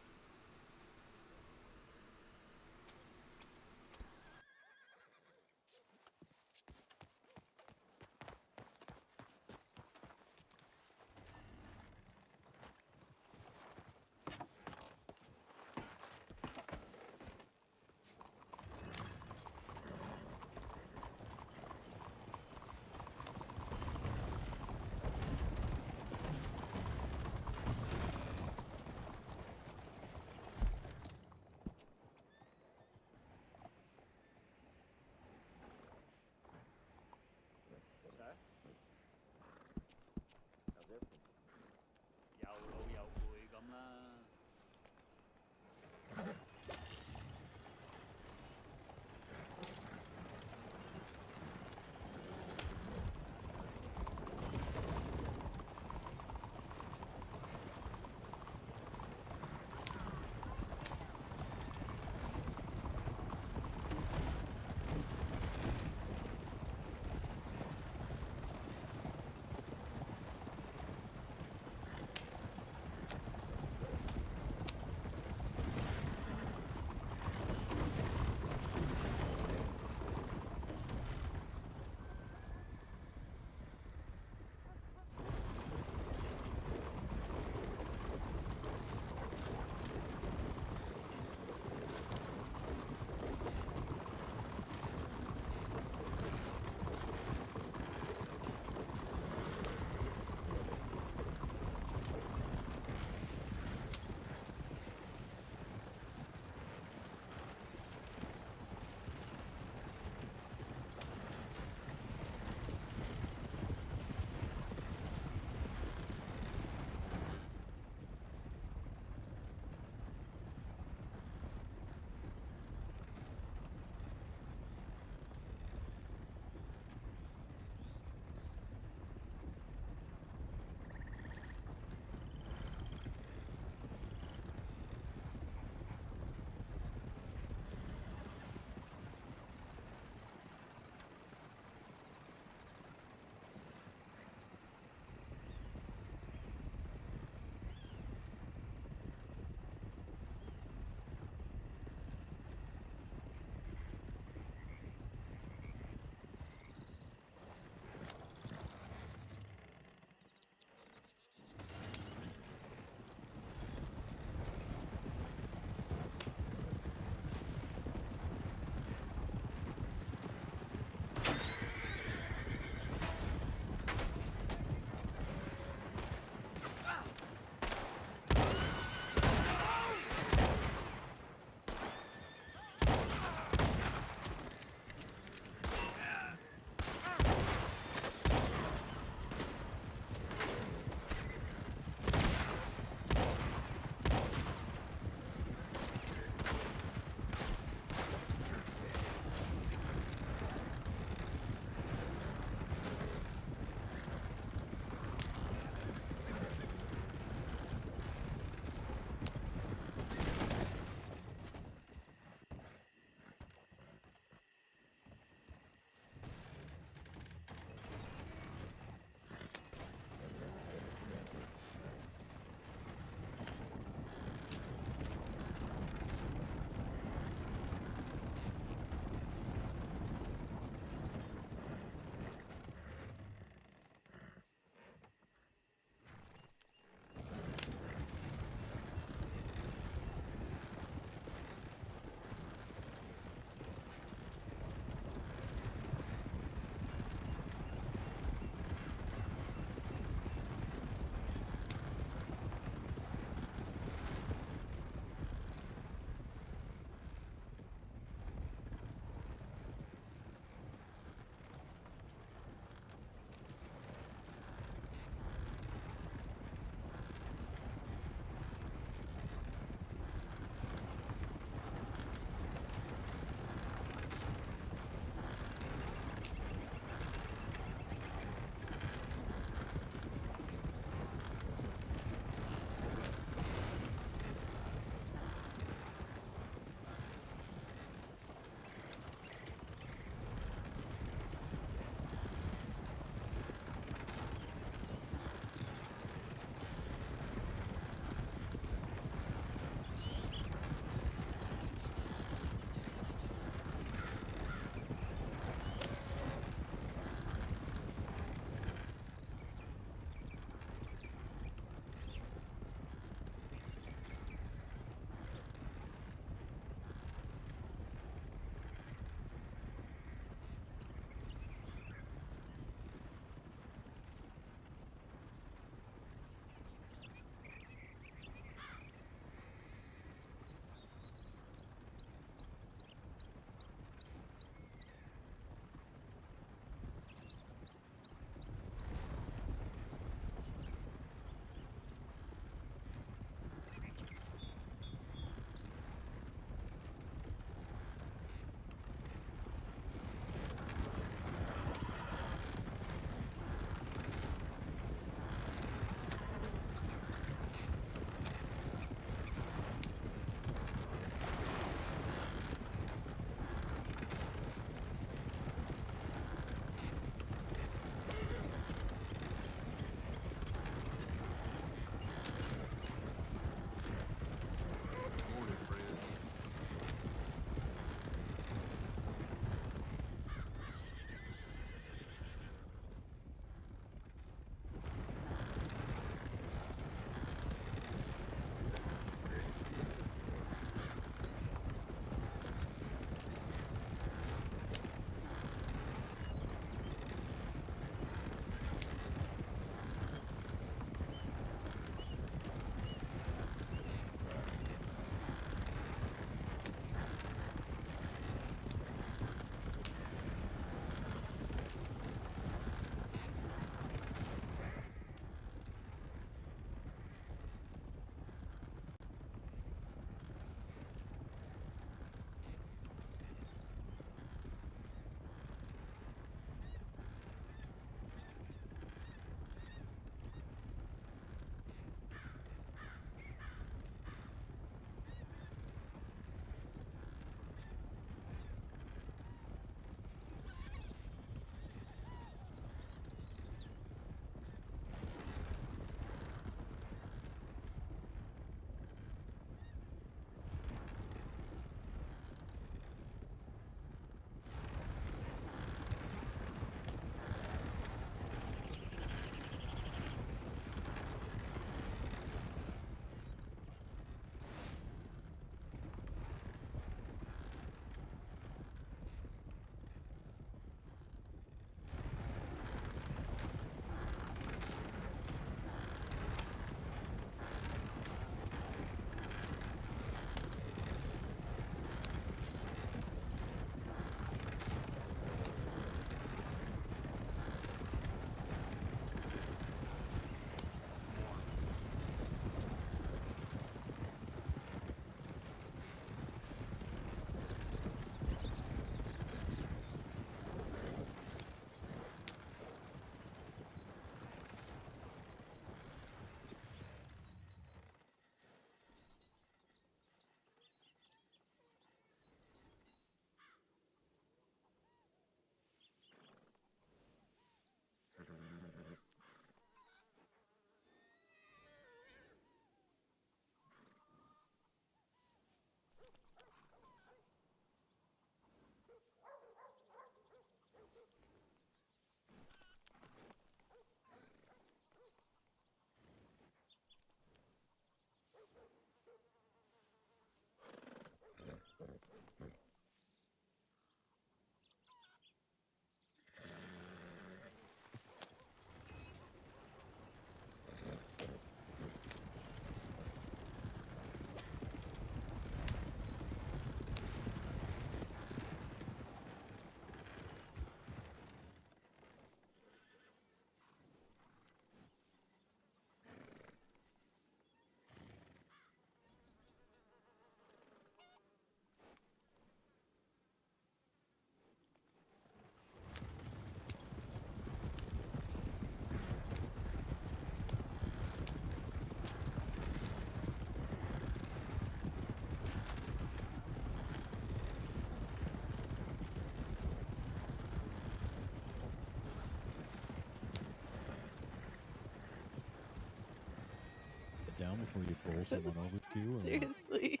someone over to you? Or Seriously.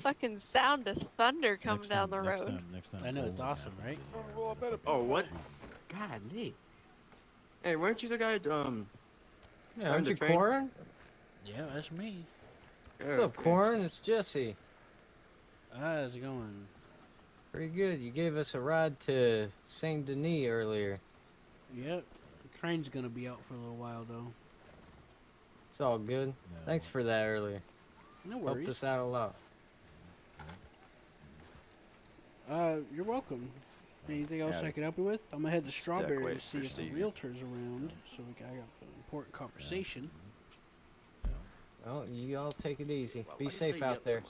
Fucking sound of thunder coming down the road. next time I know, Cole it's would awesome, happen right? to, Well, I better be Oh, what? quiet. Godly. Hey, weren't you the guy, Yeah, on aren't the you train? Corin? Yeah, that's me. What's Oh, up, Corin? It's Jesse. How's it going? Pretty good. You gave us a ride to Saint Denis earlier. Yep. The train's gonna be out for a little while though. It's all good. Thanks for that earlier. No Helped worries. us out a lot. You're welcome. Anything else I can help you with? I'm gonna head to Strawberry to see if the realtor's around, so I got an important conversation. Well, you all take it easy. Be safe out there.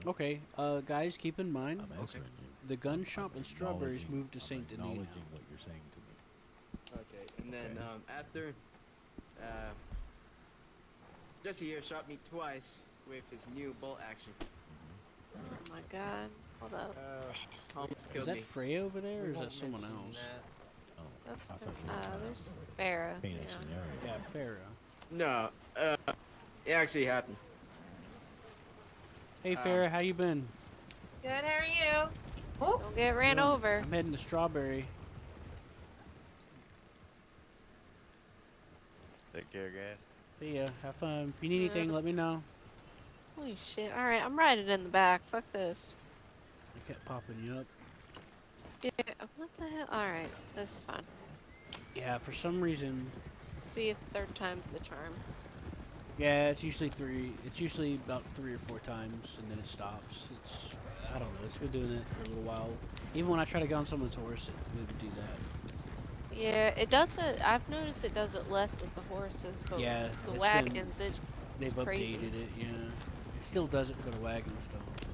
Okay, guys, keep in mind, the gun shop in Strawberry's moved to Saint Denis now. acknowledging what you're saying to me. Okay, and then after, Jesse here shot me twice with his new bolt action. Oh my god. Hold up. Almost Is killed that me. Frey over there, or is that someone else? That's there's Farah. Yeah, Farah. No, it actually happened. Hey Farah, how you been? Good, how are you? Don't get ran Good. over. I'm heading to Strawberry. Take care, guys. See ya. Have fun. If you need anything, let me know. Holy shit. Alright, I'm riding in the back. Fuck this. I kept popping you up. Yeah, what the hell? Alright, this is fine. Yeah, for some reason. See if third time's the charm. Yeah, it's usually three. It's usually about 3 or 4 times, and then it stops. I don't know. It's been doing it for a little while. Even when I try to get on someone's horse, it would do that. Yeah, it does it. I've noticed it does it less with the horses, but Yeah, the it's wagons, been, it's they've crazy. updated it. Yeah, it still does it for the wagons though.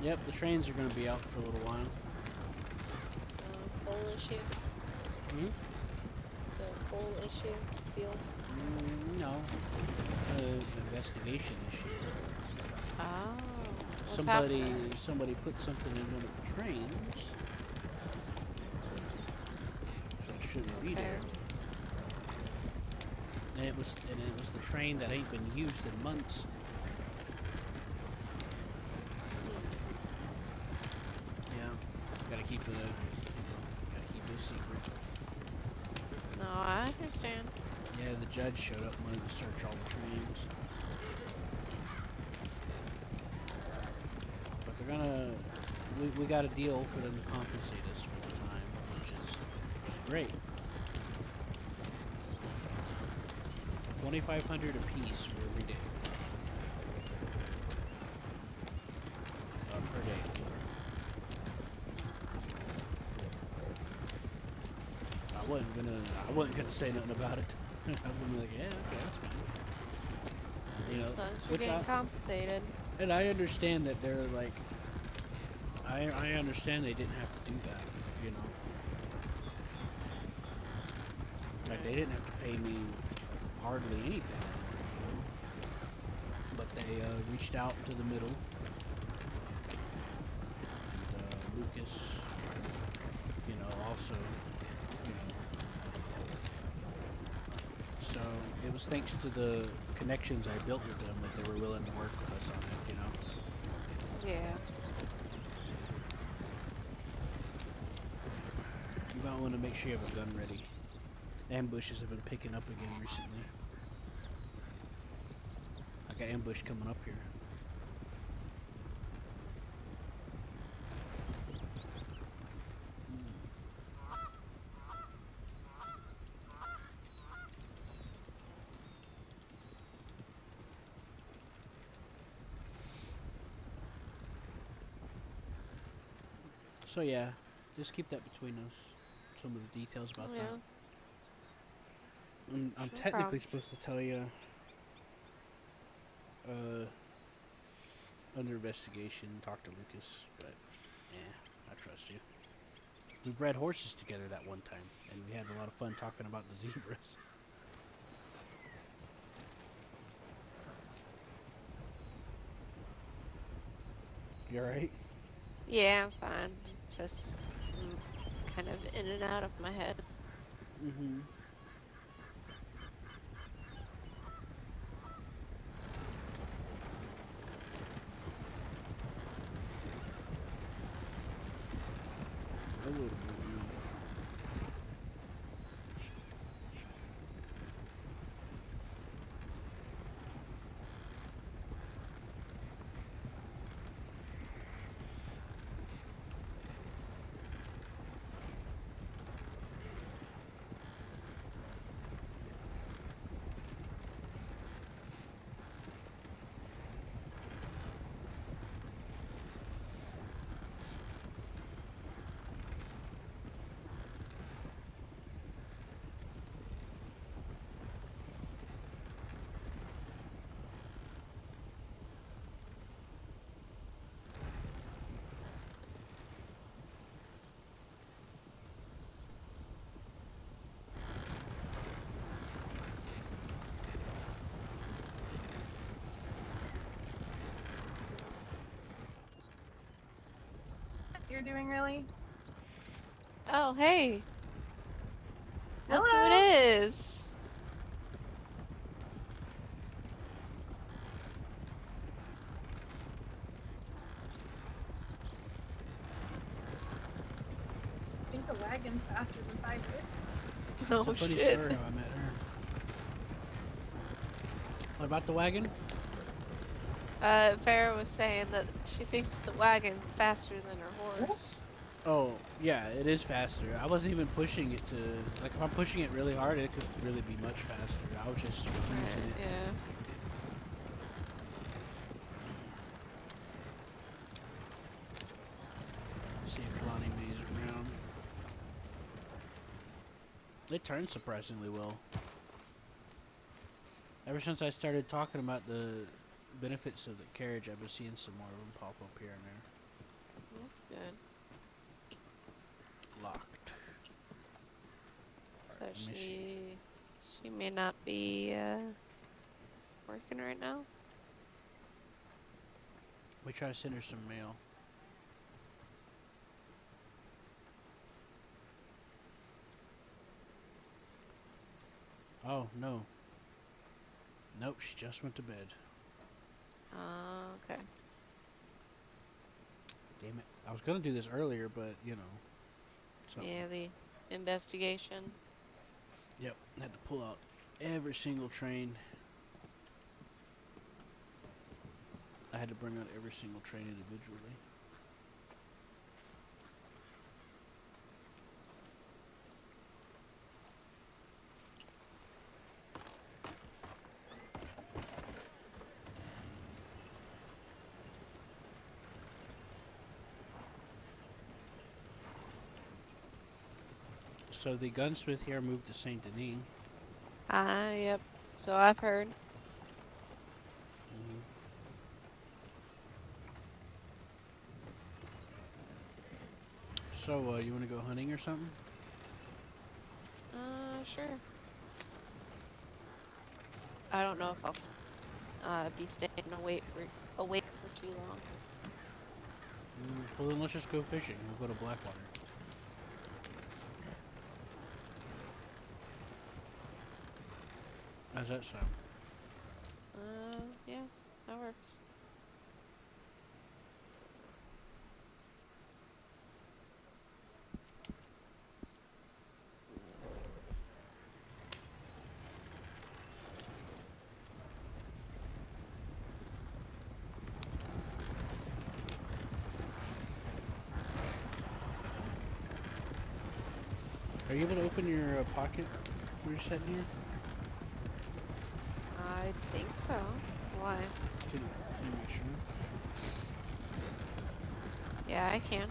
Yep, the trains are going to be out for a little while. Coal issue. Hmm? So coal issue. Fuel. No. Investigation issue. Oh. What's happening? Somebody put something in one of the trains that shouldn't be there. And it was the train that ain't been used in months. Yeah, gotta keep it a secret. No, I understand. Yeah, the judge showed up and wanted to search all the trains. But they're gonna, we got a deal for them to compensate us for the time, which is great. 2,500 apiece for every day. Per day. I wasn't gonna say nothing about it. I was gonna be like, yeah, okay, that's fine. You know, As long as you're getting compensated. And I understand that they're like, I understand they didn't have to do that, you know. Like they didn't have to pay me hardly anything, you know? But they reached out to the middle. And, Lucas, you know, also. So it was thanks to the connections I built with them that they were willing to work with us on it, you know? Yeah. You might want to make sure you have a gun ready. Ambushes have been picking up again recently. I got ambush coming up here. So yeah, just keep that between us. Some of the details about that. I'm technically supposed to tell you under investigation. Talk to Lucas, but yeah, I trust you. We bred horses together that one time, and we had a lot of fun talking about the zebras. You alright? Yeah, I'm fine. Just kind of in and out of my head. Mm-hmm. A little bit, yeah. You're doing really? Oh, hey. Look who Hello. it is. I think the wagon's faster than 5 years. Oh, it's a funny shit. story how I met her. What about the wagon? Vera was saying that she thinks the wagon's faster than her horse. Oh, yeah, it is faster. I wasn't even pushing it to... Like, if I'm pushing it really hard, it could really be much faster. I was just using it. Yeah. See if Lonnie Mae's around. It turns surprisingly well. Ever since I started talking about the benefits of the carriage, I've been seeing some more of them pop up here and there. That's good. Locked. So she may not be working right now. We try to send her some mail. Oh, no. Nope, she just went to bed. Okay. Damn it. I was gonna do this earlier, but, you know. So. Yeah, the investigation. Yep, had to pull out every single train. I had to bring out every single train individually. So the gunsmith here moved to Saint Denis. Yep. So I've heard. So, you want to go hunting or something? Sure. I don't know if I'll be staying awake for too long. Well, then let's just go fishing. We'll go to Blackwater. How's that sound? Yeah, that works. Are you able to open your pocket when you're sitting here? I think so. Why? Can you make sure? Yeah, I can.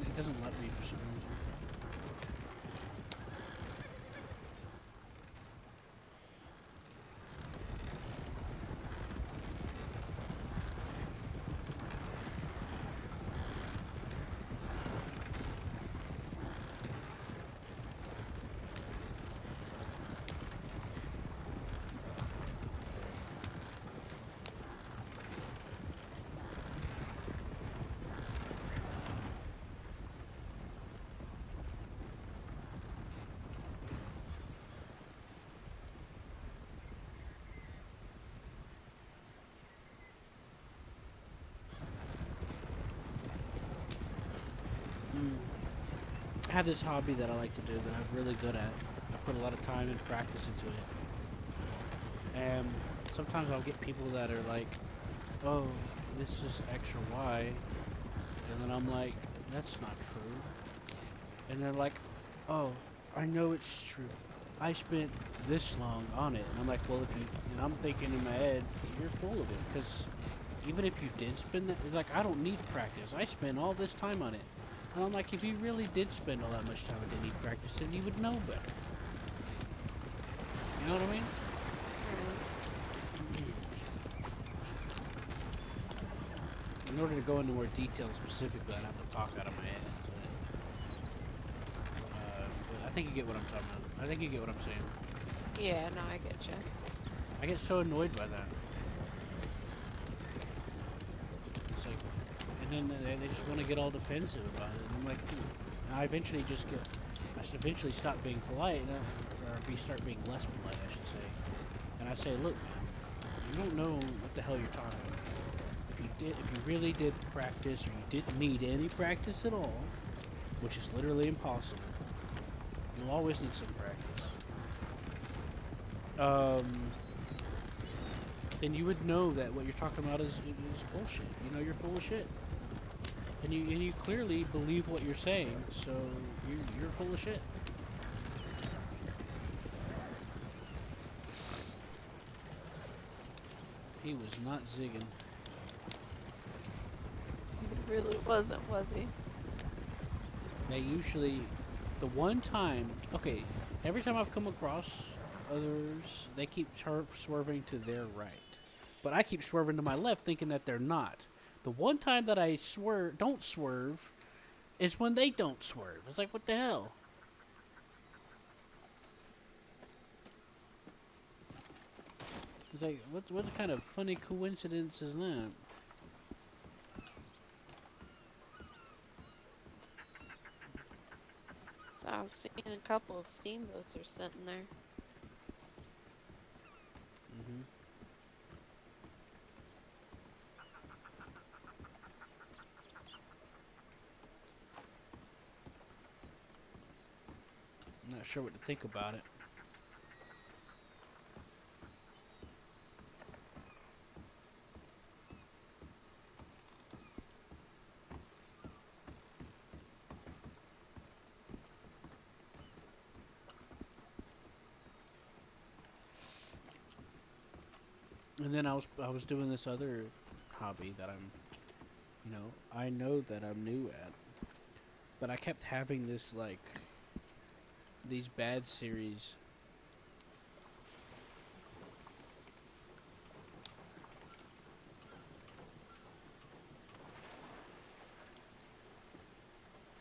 It doesn't let me for some reason. have this hobby that I like to do that I'm really good at. I put a lot of time and practice into it. And sometimes I'll get people that are like, oh, this is X or Y. And then I'm like, that's not true. And they're like, oh, I know it's true. I spent this long on it. And I'm like, well, if you, and I'm thinking in my head, you're full of it. Because even if you did spend that, like, I don't need practice. I spent all this time on it. And I'm like, if you really did spend all that much time and didn't need practice, then you would know better. You know what I mean? In order to go into more detail specifically, I'd have to talk out of my head. But I think you get what I'm talking about. I think you get what I'm saying. Yeah, no, I get you. I get so annoyed by that. It's like, and then they just want to get all defensive about it. And I'm like, and I eventually just get, I should eventually stop being polite, or start being less polite, I should say. And I say, look, man, you don't know what the hell you're talking about. If you really did practice, or you didn't need any practice at all, which is literally impossible, you'll always need some practice. Then you would know that what you're talking about is bullshit. You know you're full of shit, and you clearly believe what you're saying, so you're full of shit. He was not zigging. He really wasn't, was he? They usually, the one time, okay, every time I've come across others, they keep swerving to their right. But I keep swerving to my left thinking that they're not. The one time that I don't swerve is when they don't swerve. It's like, what the hell? It's like, what kind of funny coincidence is that? So I was seeing a couple of steamboats are sitting there. I'm not sure what to think about it. And then I was doing this other hobby that I know that I'm new at, but I kept having this like these bad series.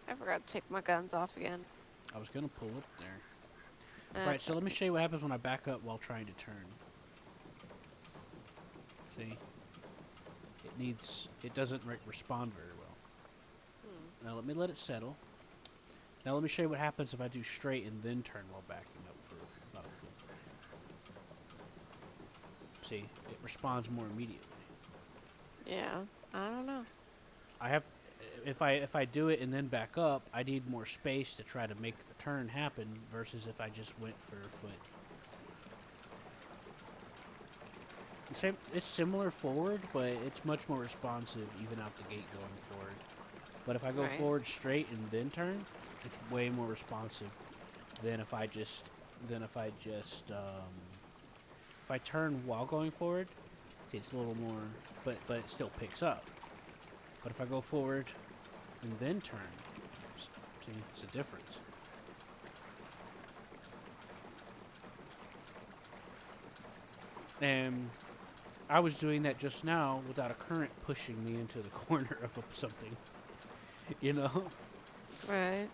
I forgot to take my guns off again. I was gonna pull up there. Alright, so let me show you what happens when I back up while trying to turn. See? It doesn't respond very well. Now let me let it settle. Now let me show you what happens if I do straight and then turn while backing up for about a foot. See, it responds more immediately. Yeah, I don't know. If I do it and then back up, I need more space to try to make the turn happen versus if I just went for a foot. It's similar forward, but it's much more responsive even out the gate going forward. But if I go forward straight and then turn, it's way more responsive than if I turn while going forward. See, it's a little more, but it still picks up. But if I go forward and then turn, see, it's a difference. And I was doing that just now without a current pushing me into the corner of something. You know? Right.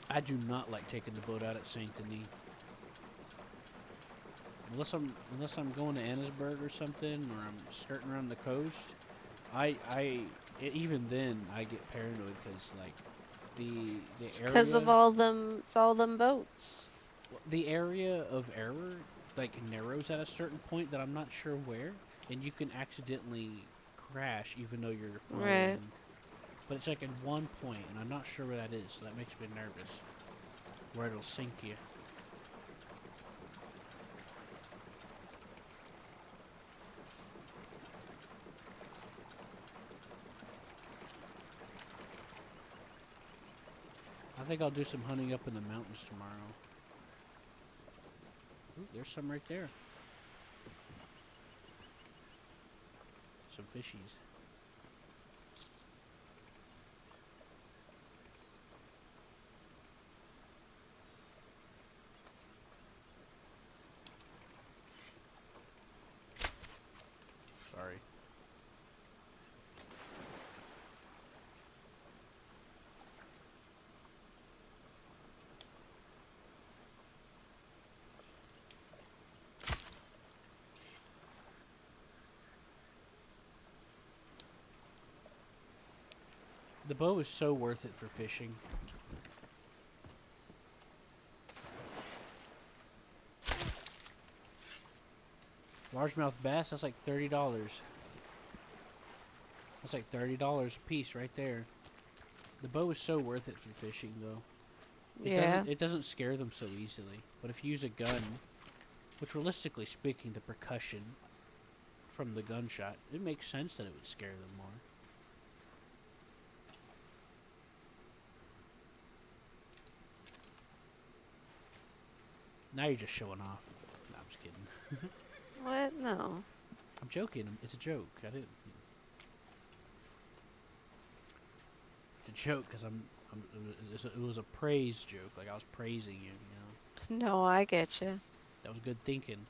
I do not like taking the boat out at Saint Denis. Unless I'm going to Annisburg or something, or I'm skirting around the coast. Even then I get paranoid because like the area. Because of all them boats. The area of error like narrows at a certain point that I'm not sure where, and you can accidentally crash even though you're following but it's like in one point, and I'm not sure where that is, so that makes me nervous. Where it'll sink you. I think I'll do some hunting up in the mountains tomorrow. Ooh, there's some right there. Some fishies. Sorry. The bow is so worth it for fishing. Largemouth bass, that's like $30. That's like $30 a piece right there. The bow is so worth it for fishing, though. It doesn't scare them so easily. But if you use a gun, which realistically speaking, the percussion from the gunshot, it makes sense that it would scare them more. Now you're just showing off. No, I'm just kidding. What? No. I'm joking. It's a joke. I didn't. It's a joke because it was a praise joke. Like I was praising you, you know. No, I get you. That was good thinking.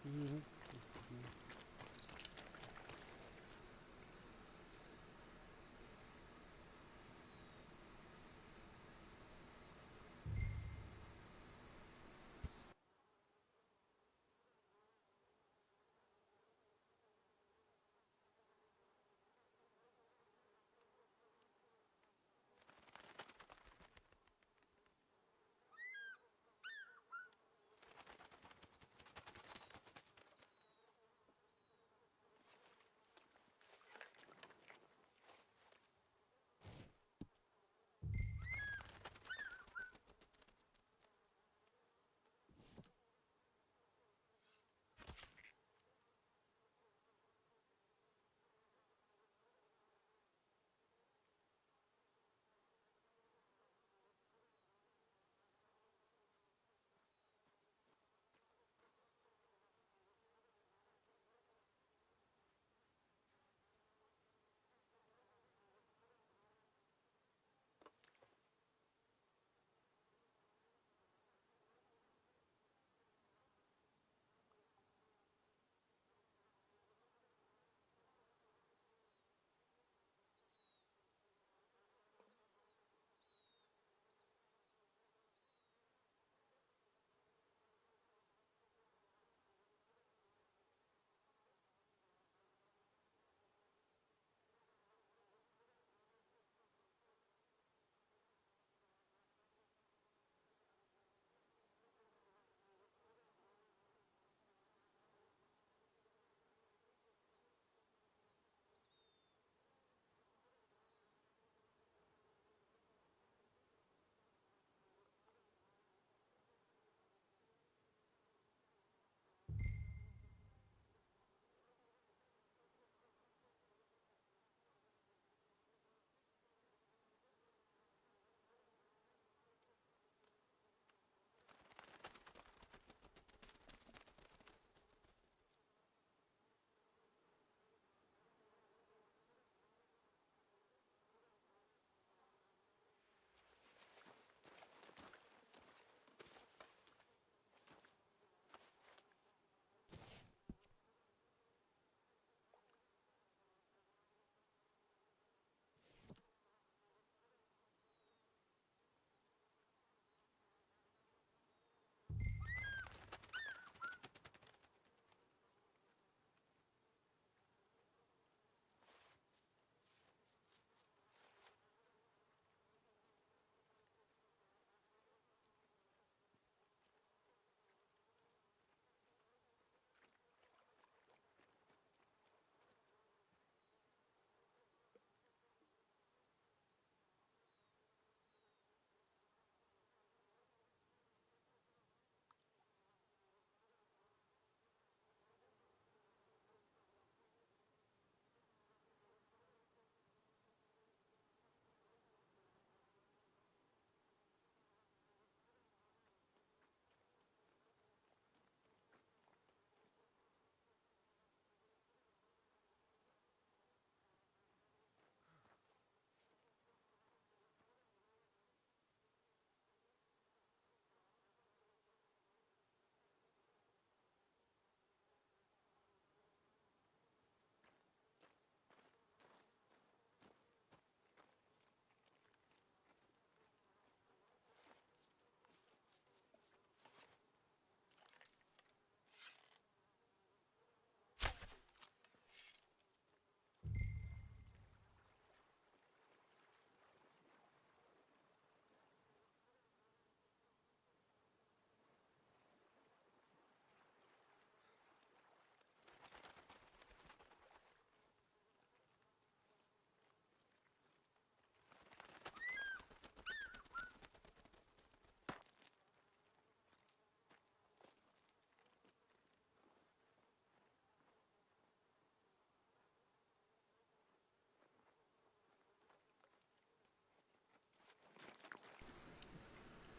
Mm-hmm.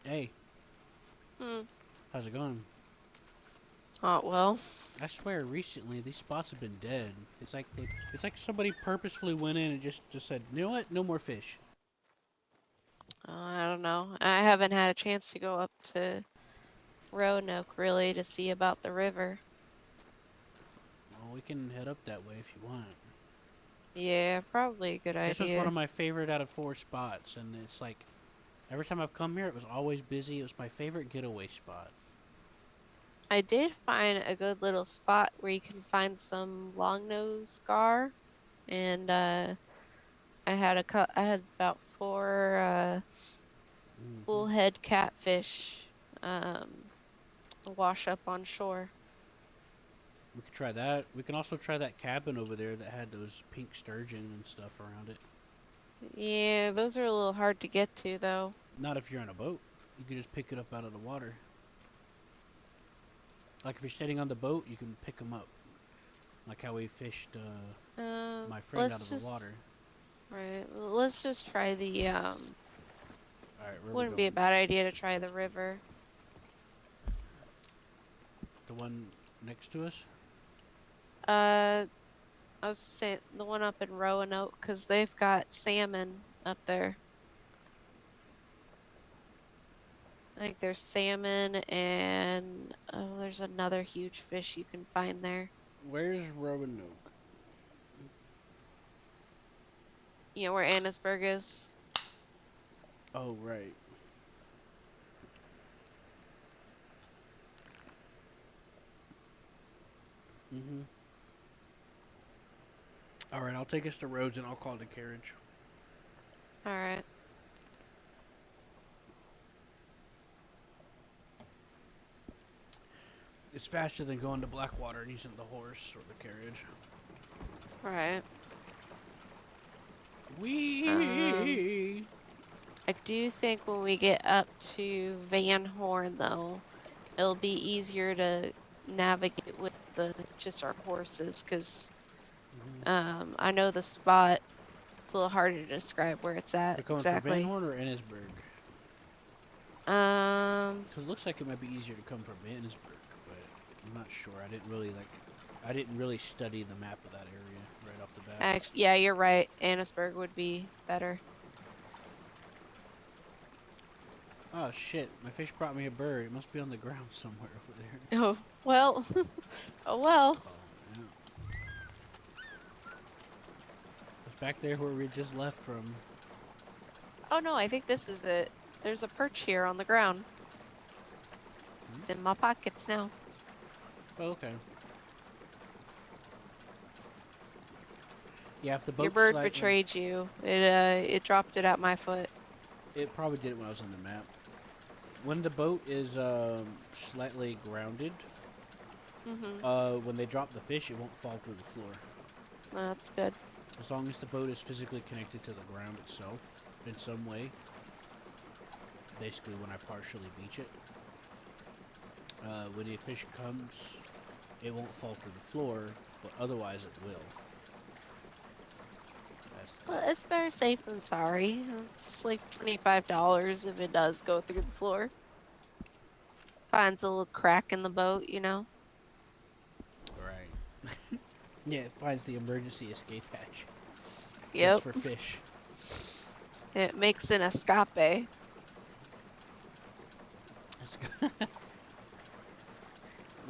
Hey. Hmm. How's it going? Well. I swear, recently these spots have been dead. It's like somebody purposefully went in and just said, you know what? No more fish. I don't know. I haven't had a chance to go up to Roanoke really to see about the river. Well, we can head up that way if you want. Yeah, probably a good This was one idea. of my favorite out of 4 spots, and it's like every time I've come here, it was always busy. It was my favorite getaway spot. I did find a good little spot where you can find some longnose gar, and I had about 4 bullhead catfish wash up on shore. We could try that. We can also try that cabin over there that had those pink sturgeon and stuff around it. Yeah, those are a little hard to get to though. Not if you're on a boat. You can just pick it up out of the water. Like if you're standing on the boat, you can pick them up. Like how we fished my friend out of the water. Right. Well, let's just try the Alright, where we wouldn't be a going? bad idea to try the river. The one next to us? I was saying the one up in Roanoke because they've got salmon up there. I think there's salmon and there's another huge fish you can find there. Where's Roanoke? You know where Annisburg is? Oh, right. Mm-hmm. Alright, I'll take us to Rhodes and I'll call the carriage. Alright. It's faster than going to Blackwater and using the horse or the carriage. Right. Wee. I do think when we get up to Van Horn though, it'll be easier to navigate with just our horses because I know the spot. It's a little harder to describe where it's at. They're coming exactly. from Van Horn or Ennisburg? Because it looks like it might be easier to come from Ennisburg, but I'm not sure. I didn't really study the map of that area right off the bat. Actually, yeah, you're right. Annisburg would be better. Oh shit! My fish brought me a bird. It must be on the ground somewhere over there. Oh well. Oh well. Yeah. It's back there where we just left from. Oh no, I think this is it. There's a perch here on the ground. It's in my pockets now. Oh, okay. Yeah, if the boat. Your bird betrayed you. It dropped it at my foot. It probably did it when I was on the map. When the boat is slightly grounded, when they drop the fish, it won't fall through the floor. That's good. As long as the boat is physically connected to the ground itself in some way. Basically, when I partially beach it, when the fish comes, it won't fall through the floor, but otherwise it will. Well, it's better safe than sorry. It's like $25 if it does go through the floor. Finds a little crack in the boat, you know? Right. Yeah, it finds the emergency escape hatch. Yep. Just for fish. It makes an escape.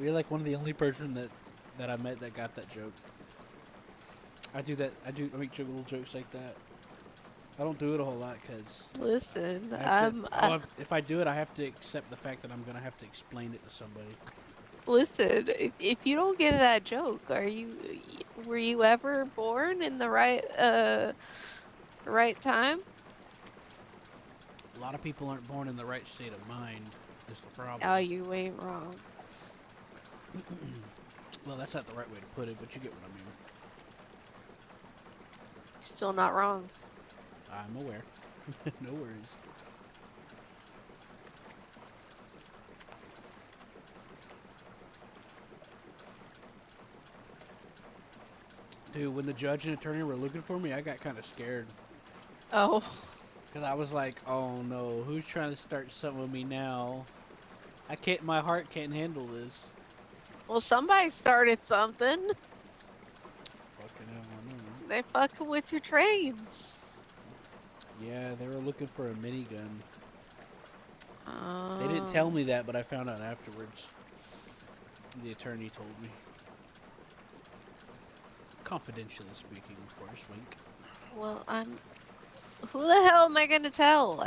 You're like one of the only person that I met that got that joke. I make little jokes like that. I don't do it a whole lot because. Listen, if I do it, I have to accept the fact that I'm gonna have to explain it to somebody. Listen, if you don't get that joke, were you ever born in the right time? A lot of people aren't born in the right state of mind. Is the problem. Oh, you ain't wrong. Well, that's not the right way to put it, but you get what I mean. Still not wrong. I'm aware. No worries. Dude, when the judge and attorney were looking for me, I got kind of scared. Oh. Cause I was like, oh no, who's trying to start something with me now? I can't. My heart can't handle this. Well, somebody started something. Fucking hell, I know. They fucking with your trains. Yeah, they were looking for a minigun. They didn't tell me that, but I found out afterwards. The attorney told me. Confidentially speaking, of course, wink. Well, who the hell am I gonna tell?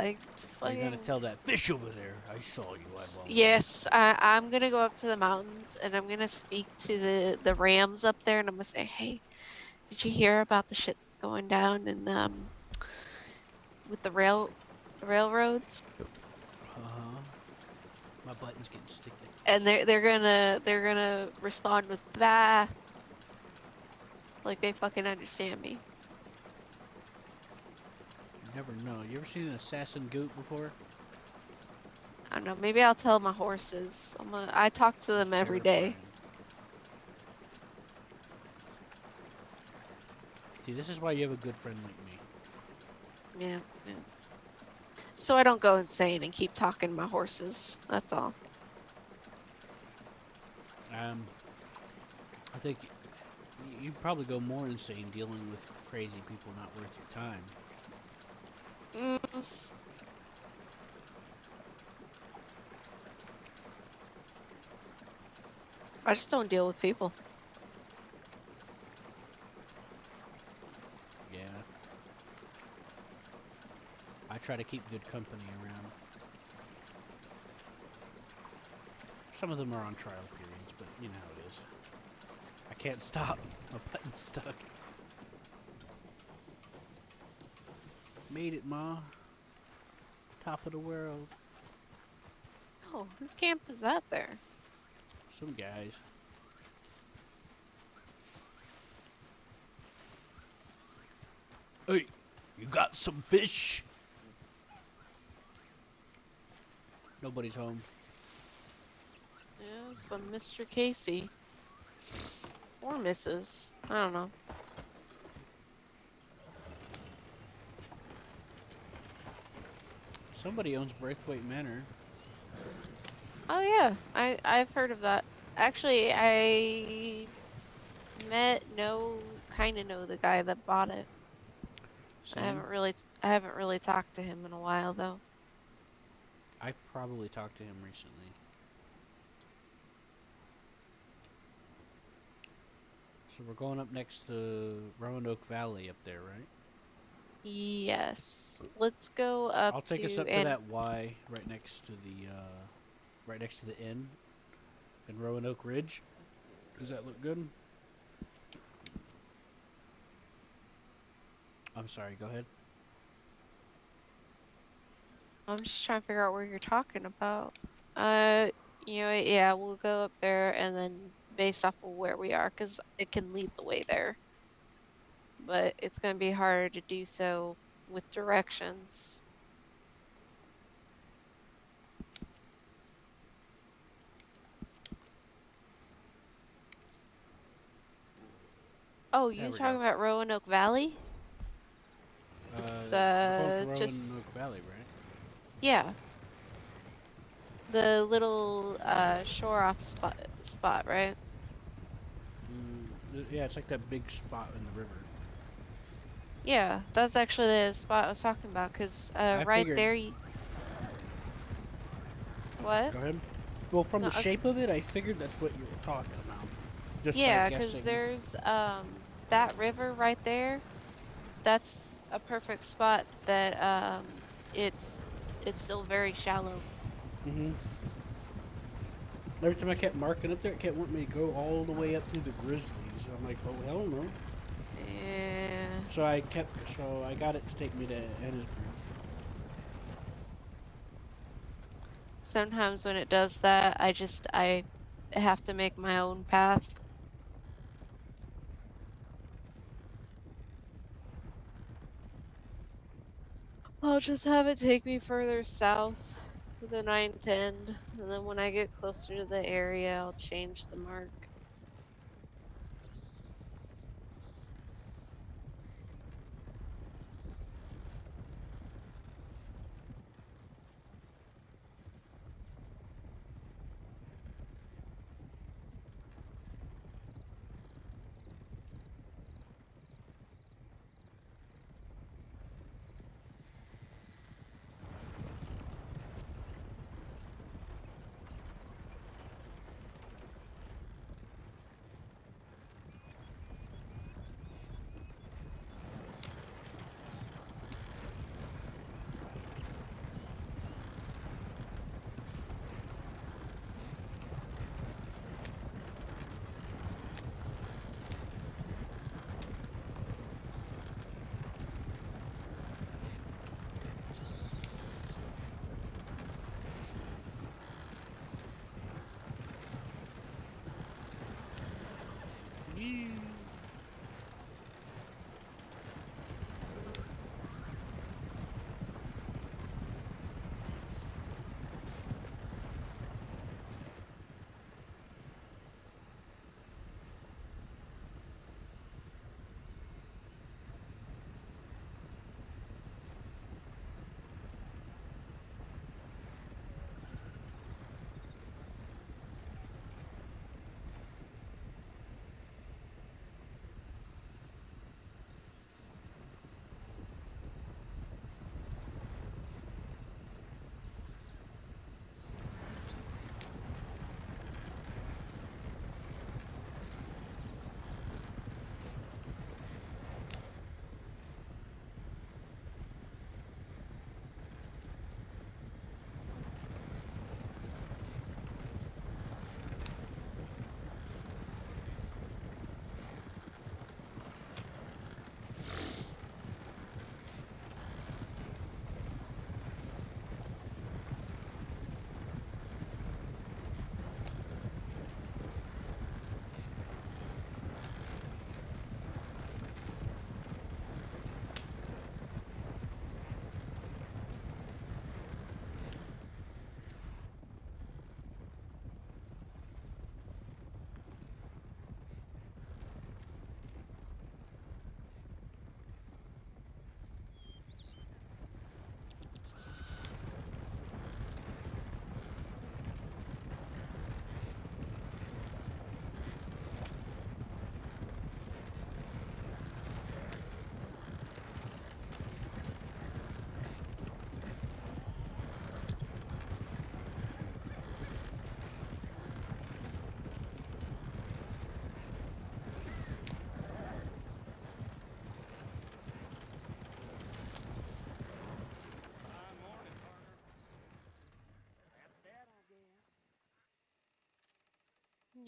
You're gonna tell that fish over there. I saw you at one. Yes, I'm gonna go up to the mountains and I'm gonna speak to the rams up there and I'm gonna say, hey, did you hear about the shit that's going down in with the railroads? My button's getting sticky. And they're gonna respond with bah, like they fucking understand me. You never know. You ever seen an assassin goat before? I don't know. Maybe I'll tell my horses. I talk to them every day. See, this is why you have a good friend like me. Yeah. So I don't go insane and keep talking to my horses. That's all. I think you probably go more insane dealing with crazy people not worth your time. I just don't deal with people. Yeah. I try to keep good company around. Some of them are on trial periods, but you know how it is. I can't stop. My button's stuck. Made it, Ma. Top of the world. Oh, whose camp is that there? Some guys. Hey, you got some fish? Nobody's home. Yeah, some Mr. Casey. Or Mrs. I don't know. Somebody owns Braithwaite Manor. Oh yeah, I've heard of that. Actually, I kind of know the guy that bought it. Same. I haven't really talked to him in a while though. I've probably talked to him recently. So we're going up next to Roanoke Valley up there, right? Yes. Let's go up I'll take us up to that Y right next to the inn in Roanoke Ridge. Does that look good? I'm sorry, go ahead. I'm just trying to figure out where you're talking about. Yeah, we'll go up there and then based off of where we are, because it can lead the way there. But it's going to be harder to do so with directions. Oh, you talking about Roanoke Valley? It's Roanoke Valley, right? Yeah. The little shore off spot, right? Yeah, it's like that big spot in the river. Yeah, that's actually the spot I was talking about, because right there you... What? Go ahead. Well, from the shape of it, I figured that's what you were talking about. Just yeah, because there's that river right there. That's a perfect spot that it's still very shallow. Every time I kept marking up there, it kept wanting me to go all the way up through the Grizzlies. I'm like, oh hell no. Yeah. So I got it to take me to Ennisburg. Sometimes when it does that, I have to make my own path. I'll just have it take me further south to the 910, and then when I get closer to the area, I'll change the mark.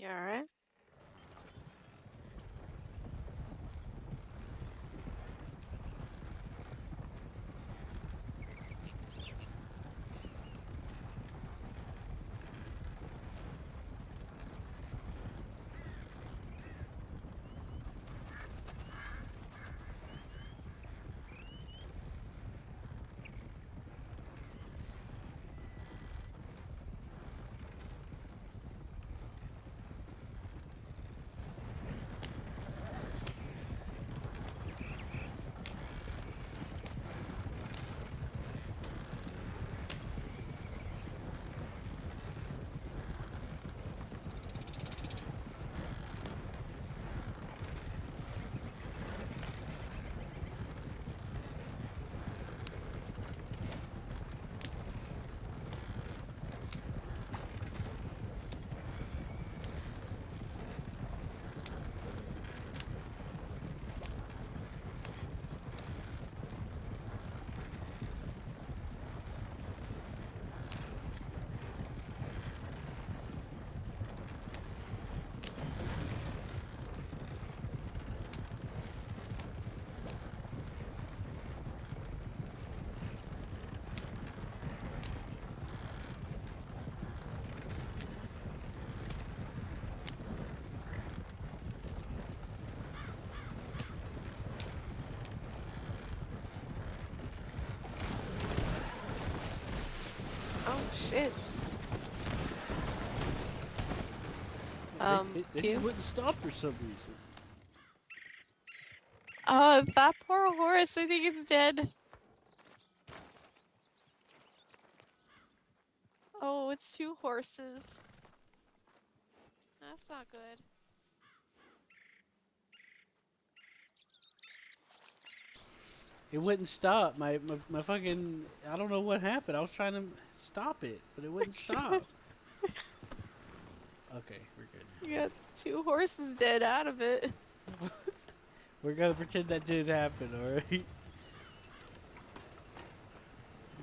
You alright? Oh shit. They just wouldn't stop for some reason. That poor horse, I think it's dead. Oh, it's 2 horses. That's not good. It wouldn't stop. My fucking, I don't know what happened. I was trying to stop it, but it wouldn't stop. Okay, we're good. You got 2 horses dead out of it. We're gonna pretend that didn't happen, alright?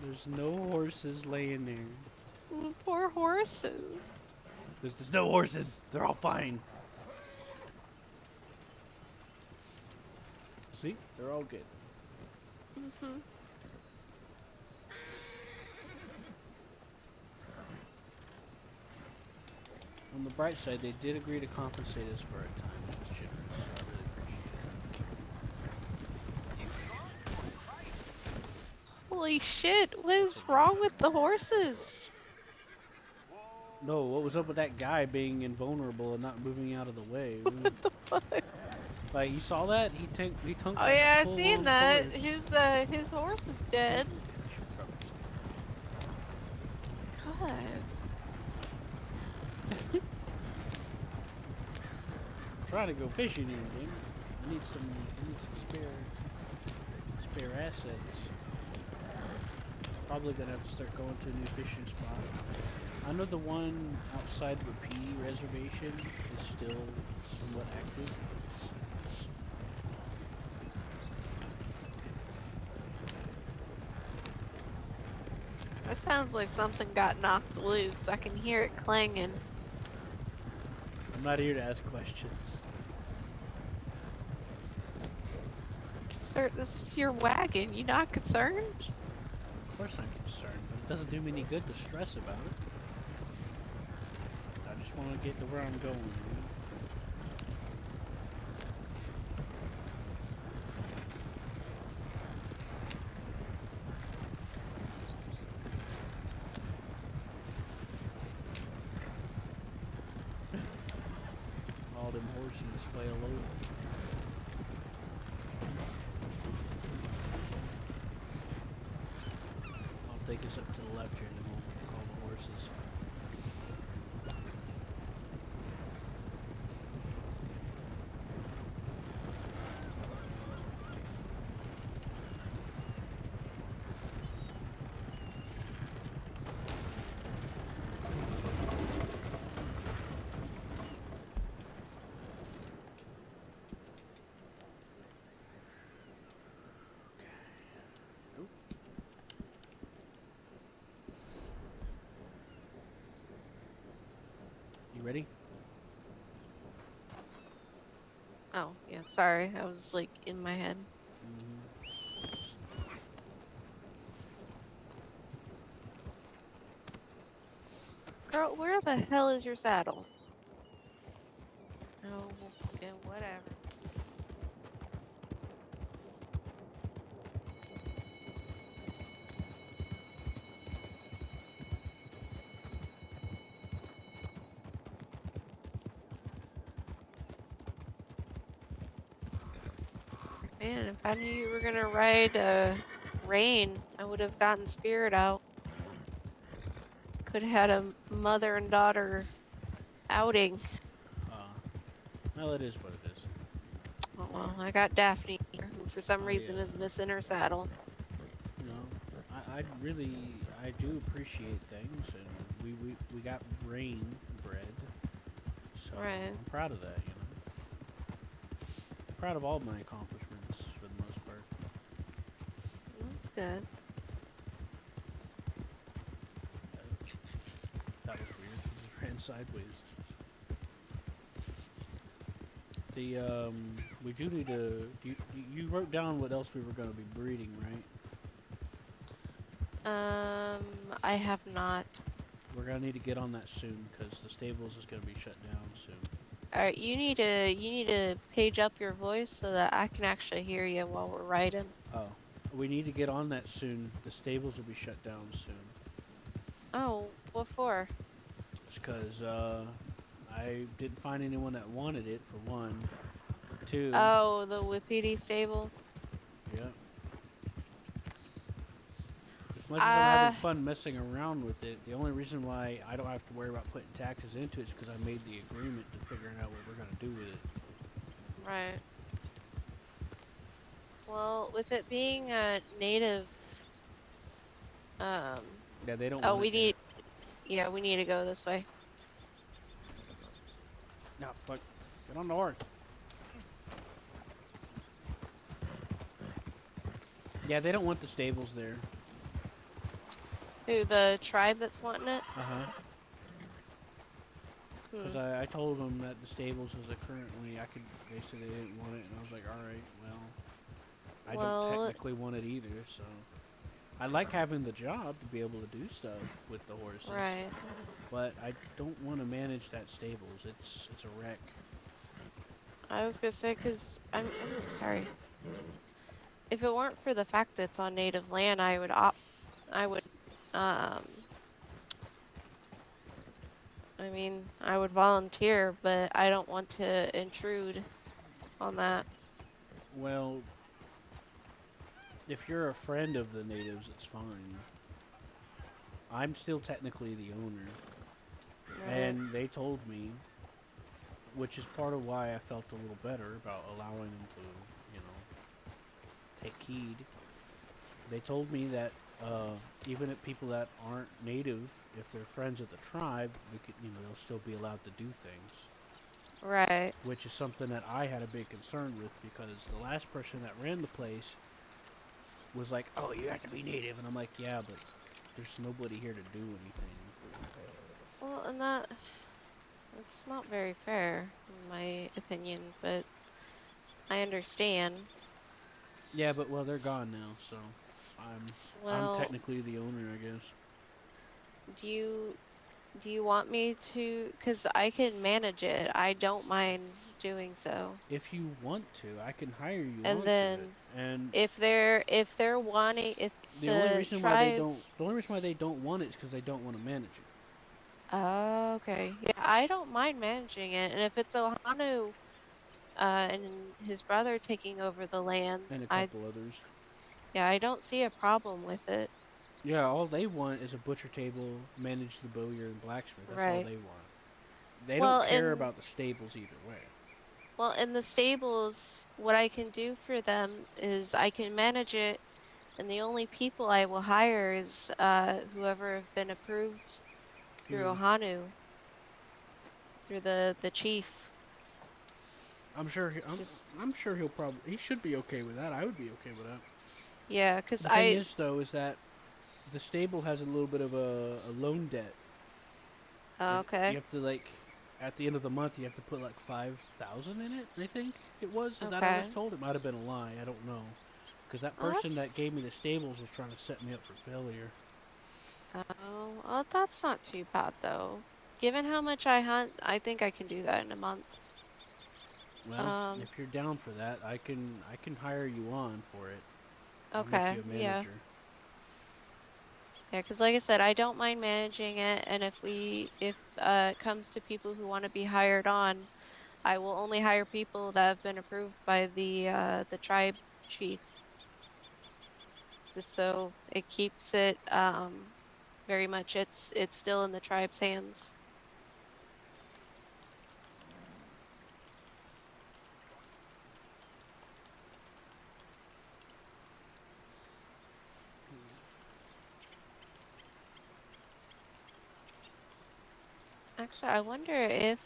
There's no horses laying there. Poor horses. There's no horses. They're all fine. See? They're all good. Mm-hmm. On the bright side, they did agree to compensate us for our time. That was generous. I really appreciate it. Holy shit, what is wrong with the horses? No, what was up with that guy being invulnerable and not moving out of the way? What the fuck? Like, you saw that? He tunked Oh like yeah, a I seen full-on that. horse. His horse is dead. God. Trying to go fishing here, dude. I need some spare assets. Probably gonna have to start going to a new fishing spot. I know the one outside Repeat Reservation is still somewhat active. That sounds like something got knocked loose. I can hear it clanging. I'm not here to ask questions. Sir, this is your wagon. You not concerned? Of course I'm concerned, but it doesn't do me any good to stress about it. I just want to get to where I'm going. All them horses flail over. I'll take us up to the left here and then we'll call the horses. Yeah, sorry, I was like in my head. Girl, where the hell is your saddle? Oh, okay, whatever. Man, if I knew you were gonna ride Rain, I would have gotten Spirit out. Could have had a mother and daughter outing. Well, it is what it is. Oh, well, I got Daphne here, who for some reason I, is missing her saddle. You know, I do appreciate things, and we got Rain bred, so Right. I'm proud of that. You know, I'm proud of all my accomplishments for the most part. That's good. That was weird. It just ran sideways. We do need to. You wrote down what else we were going to be breeding, right? I have not. We're gonna need to get on that soon because the stables is gonna be shut down soon. All right, you need to page up your voice so that I can actually hear you while we're riding. Oh, we need to get on that soon. The stables will be shut down soon. Oh, what for? It's because I didn't find anyone that wanted it, for one. Two. Oh, the Whippity stable. Yeah. As much as I'm having fun messing around with it, the only reason why I don't have to worry about putting taxes into it is because I made the agreement to figuring out what we're gonna do with it. Right. Well, with it being a native, yeah, they don't. Oh, want we it need. Yeah, we need to go this way. No, fuck. Get on the horse. Yeah, they don't want the stables there. Who, the tribe that's wanting it? Because I told them that the stables as a currently, they said they didn't want it, and I was like, alright, well, I don't technically want it either, so. I like having the job to be able to do stuff with the horses. Right. But I don't want to manage that stables. It's a wreck. I was gonna say, cause I'm sorry. If it weren't for the fact that it's on native land, I would I would volunteer, but I don't want to intrude on that. Well, if you're a friend of the natives, it's fine. I'm still technically the owner. Right. And they told me, which is part of why I felt a little better about allowing them to, you know, take heed. They told me that even if people that aren't native, if they're friends of the tribe, they'll still be allowed to do things. Right. Which is something that I had a big concern with because the last person that ran the place was like, "Oh, you have to be native," and I'm like, "Yeah, but there's nobody here to do anything." Well, and that's not very fair, in my opinion, but I understand. Yeah, but well, they're gone now, so I'm technically the owner, I guess. Do you want me to? Because I can manage it. I don't mind doing so. If you want to, I can hire you And onto then, it. And if they're wanting, if the only reason why they don't want it is because they don't want to manage it. Oh, okay. Yeah, I don't mind managing it, and if it's Ohanu, and his brother taking over the land, And a couple others. Yeah, I don't see a problem with it. Yeah, all they want is a butcher table, manage the bowyer and blacksmith. That's all they want. They don't care about the stables either way. Well, in the stables, what I can do for them is I can manage it, and the only people I will hire is whoever have been approved through Ohanu, through the chief. I'm sure he should be okay with that. I would be okay with that. Yeah, because the thing is though is that the stable has a little bit of a loan debt. Oh, okay. You have to at the end of the month you have to put like 5,000 in it. I think it was. Is that I Okay. was told? It might have been a lie. I don't know. Because that Oh, person that that's... gave me the stables was trying to set me up for failure. Oh, well, that's not too bad though. Given how much I hunt, I think I can do that in a month. Well, if you're down for that, I can hire you on for it. I'll make Okay, you a yeah. manager. Yeah, because like I said, I don't mind managing it, and if it comes to people who want to be hired on, I will only hire people that have been approved by the tribe chief. Just so it keeps it very much it's still in the tribe's hands. Actually, I wonder if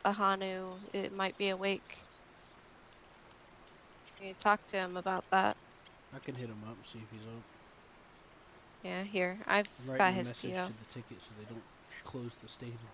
Ahanu it might be awake. You talk to him about that. I can hit him up and see if he's up. Yeah, here. I've I'm writing got a his message PO. to the ticket so they don't close the stable.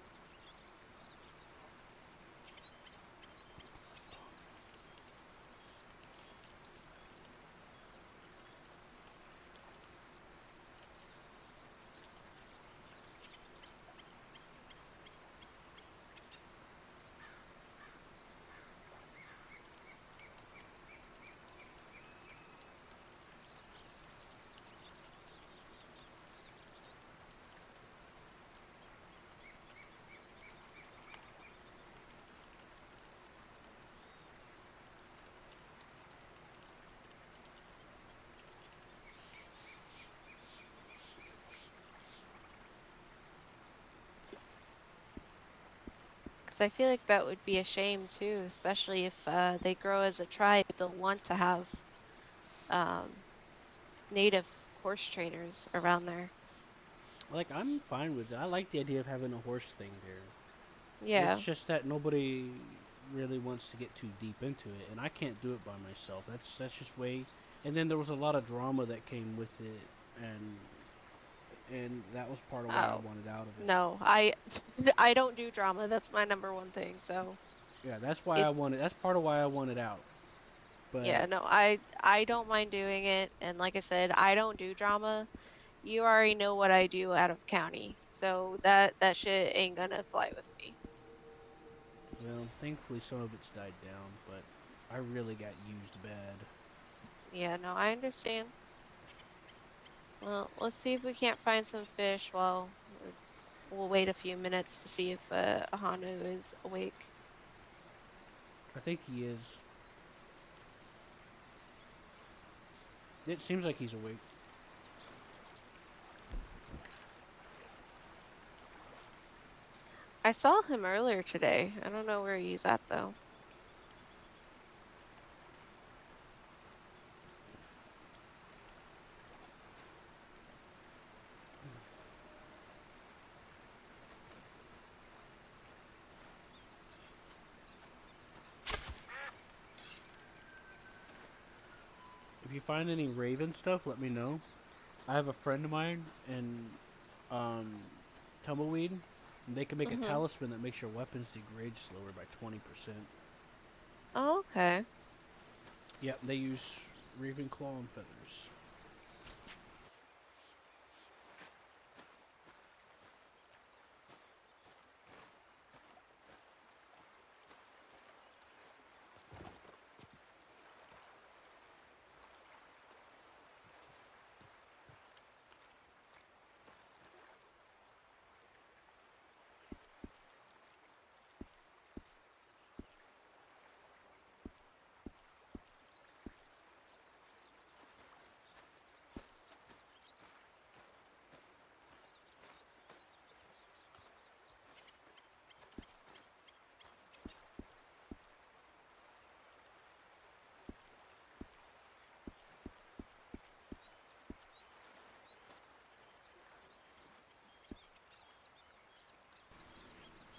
Because I feel like that would be a shame too, especially if they grow as a tribe. They'll want to have native horse trainers around there. Like, I'm fine with it. I like the idea of having a horse thing there. Yeah. It's just that nobody really wants to get too deep into it, and I can't do it by myself. That's just way. And then there was a lot of drama that came with it, and that was part of why I wanted out of it. No, I don't do drama. That's my #1 thing. So. Yeah, that's why I wanted. That's part of why I wanted out. But yeah, no, I don't mind doing it, and like I said, I don't do drama. You already know what I do out of county, so that shit ain't gonna fly with me. well, thankfully some of it's died down, but I really got used bad. Yeah, no, I understand. Well, let's see if we can't find some fish while we'll wait a few minutes to see if Ahanu is awake. I think he is. It seems like he's awake. I saw him earlier today. I don't know where he's at though. If you find any raven stuff, let me know. I have a friend of mine in Tumbleweed, and they can make a talisman that makes your weapons degrade slower by 20%. Oh, okay. Yep, they use raven claw and feathers.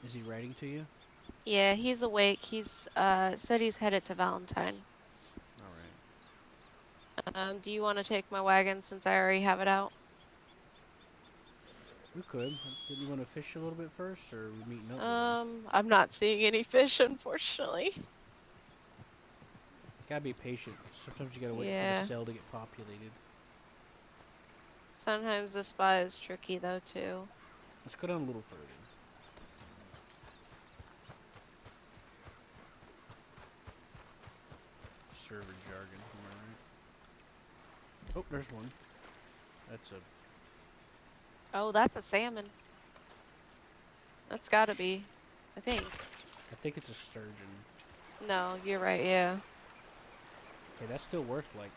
Is he writing to you? Yeah, he's awake. He's said he's headed to Valentine. Alright. Do you want to take my wagon since I already have it out? We could. Didn't you want to fish a little bit first, or we meeting up? I'm not seeing any fish, unfortunately. Gotta be patient. Sometimes you gotta wait for the Yeah. cell to get populated. Sometimes the spot is tricky though too. Let's go down a little further. Server jargon, am I right? Oh, there's one. That's a... Oh, that's a salmon. That's gotta be, I think. I think it's a sturgeon. No, you're right, yeah. Okay, that's still worth like...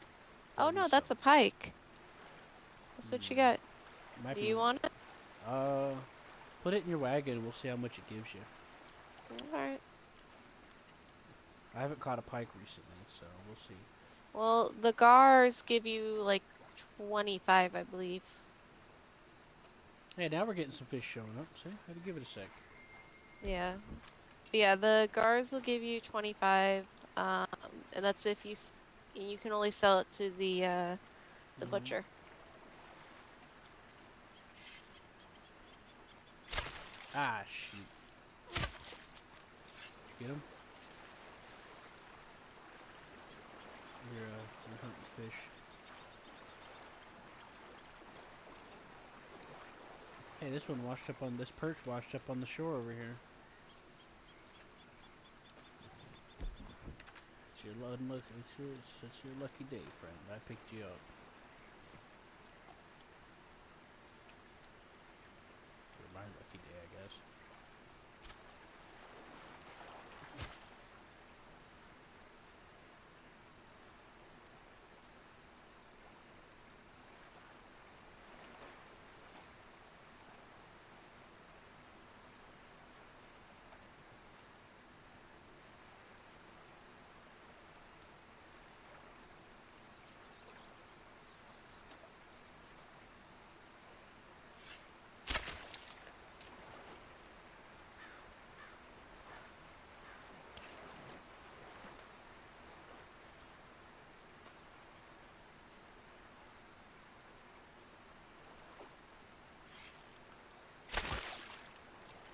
Oh no, that's a pike. That's what you got. Might Do be... you want it? Put it in your wagon. We'll see how much it gives you. Alright. I haven't caught a pike recently, so we'll see. Well, the gars give you like 25, I believe. Hey, now we're getting some fish showing up. See? Had to give it a sec. Yeah. But yeah, the gars will give you 25, and that's if you can only sell it to the butcher. Ah, shoot. Did you get him? You're hunting fish. Hey, this one washed up on this perch washed up on the shore over here. It's your it's your lucky day, friend. I picked you up. Or my lucky day, I guess.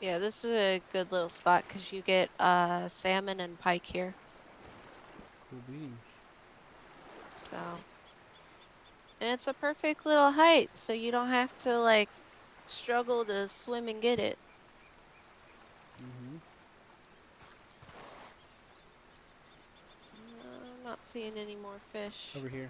Yeah, this is a good little spot because you get salmon and pike here. Cool beans. So, and it's a perfect little height, so you don't have to like struggle to swim and get it. I'm not seeing any more fish. Over here.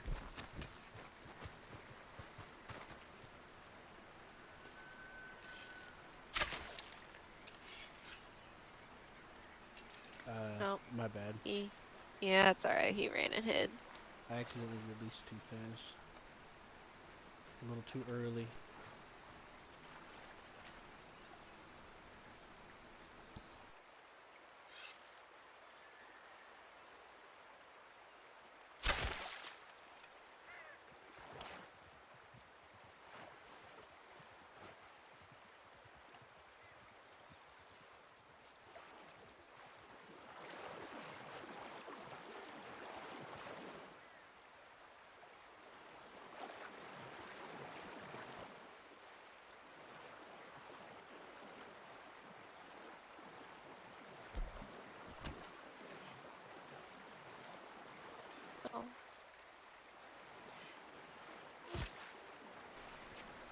Nope. My bad. Yeah, it's alright. He ran and hid. I accidentally released too fast. A little too early.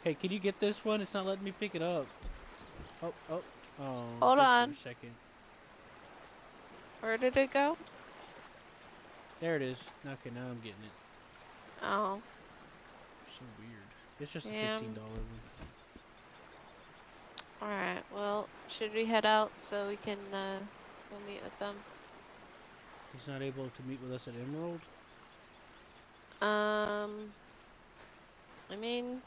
Hey, can you get this one? It's not letting me pick it up. Oh. Hold on. For a second. Where did it go? There it is. Okay, now I'm getting it. Oh. So weird. It's just Damn. a $15 one. Alright, well, should we head out so we can go meet with them? He's not able to meet with us at Emerald? I mean,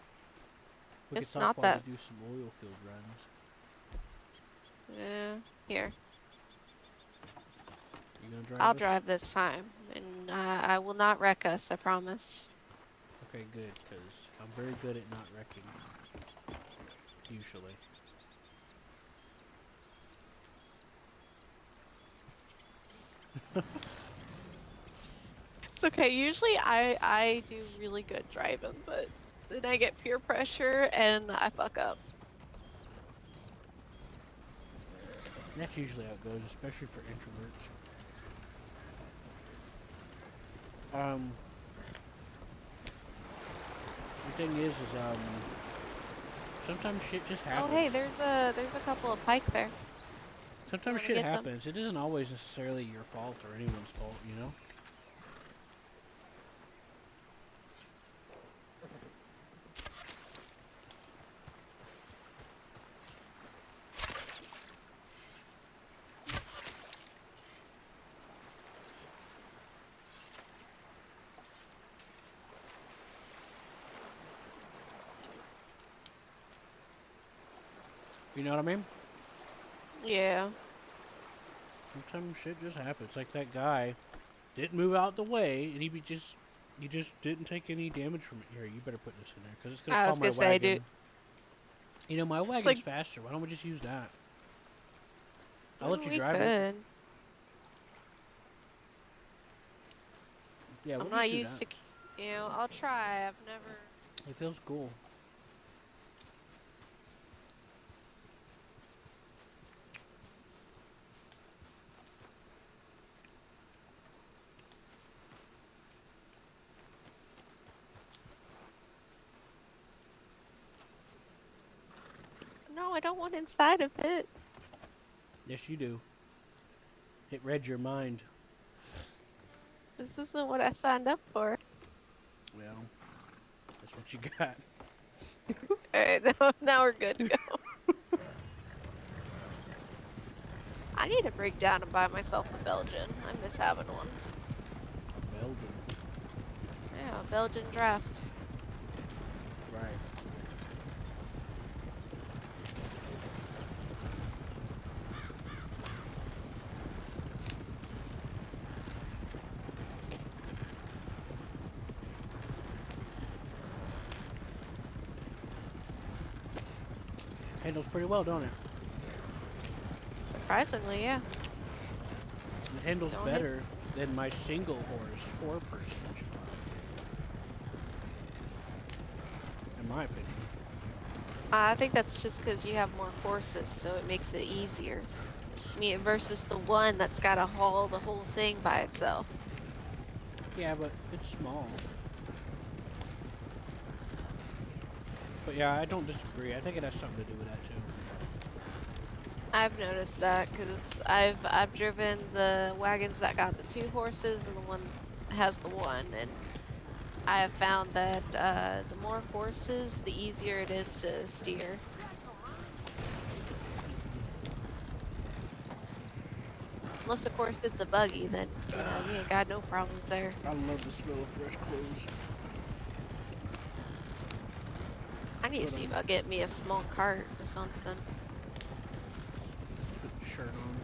We it's could not talk while that. we do some oil field runs. Yeah, here. You gonna drive I'll us? drive this time, and I will not wreck us, I promise. Okay, good, because I'm very good at not wrecking. Usually. It's okay. Usually I do really good driving, but then I get peer pressure and I fuck up. That's usually how it goes, especially for introverts. The thing is sometimes shit just happens. Oh, hey, there's a couple of pike there. Sometimes shit happens. It isn't always necessarily your fault or anyone's fault, you know? You know what I mean? Yeah. Sometimes shit just happens. Like that guy didn't move out the way, and he just didn't take any damage from it. Here, you better put this in there, because it's gonna I call was my gonna say, wagon. dude. You know, my wagon's like- faster. Why don't we just use that? I'll Well, let you we drive could. it. Yeah, we'll I'm not just do used that. to, you know, I'll try. I've never. It feels cool. No, I don't want inside of it. Yes, you do. It read your mind. This isn't what I signed up for. Well, that's what you got. Alright, now we're good to go. I need to break down and buy myself a Belgian. I miss having one. A Belgian. Yeah, a Belgian draft. Right. Handles pretty well, don't it? Surprisingly, yeah. It handles Don't better than my single horse 4-person. In my opinion. I think that's just because you have more horses, so it makes it easier. I mean, versus the one that's got to haul the whole thing by itself. Yeah, but it's small. But yeah, I don't disagree. I think it has something to do with that too. I've noticed that because I've driven the wagons that got the 2 horses and the one that has the 1, and I have found that the more horses, the easier it is to steer. Unless, of course, it's a buggy, then you know you ain't got no problems there. I love the smell of fresh clothes. I need to see about getting me a small cart or something. Put the shirt on.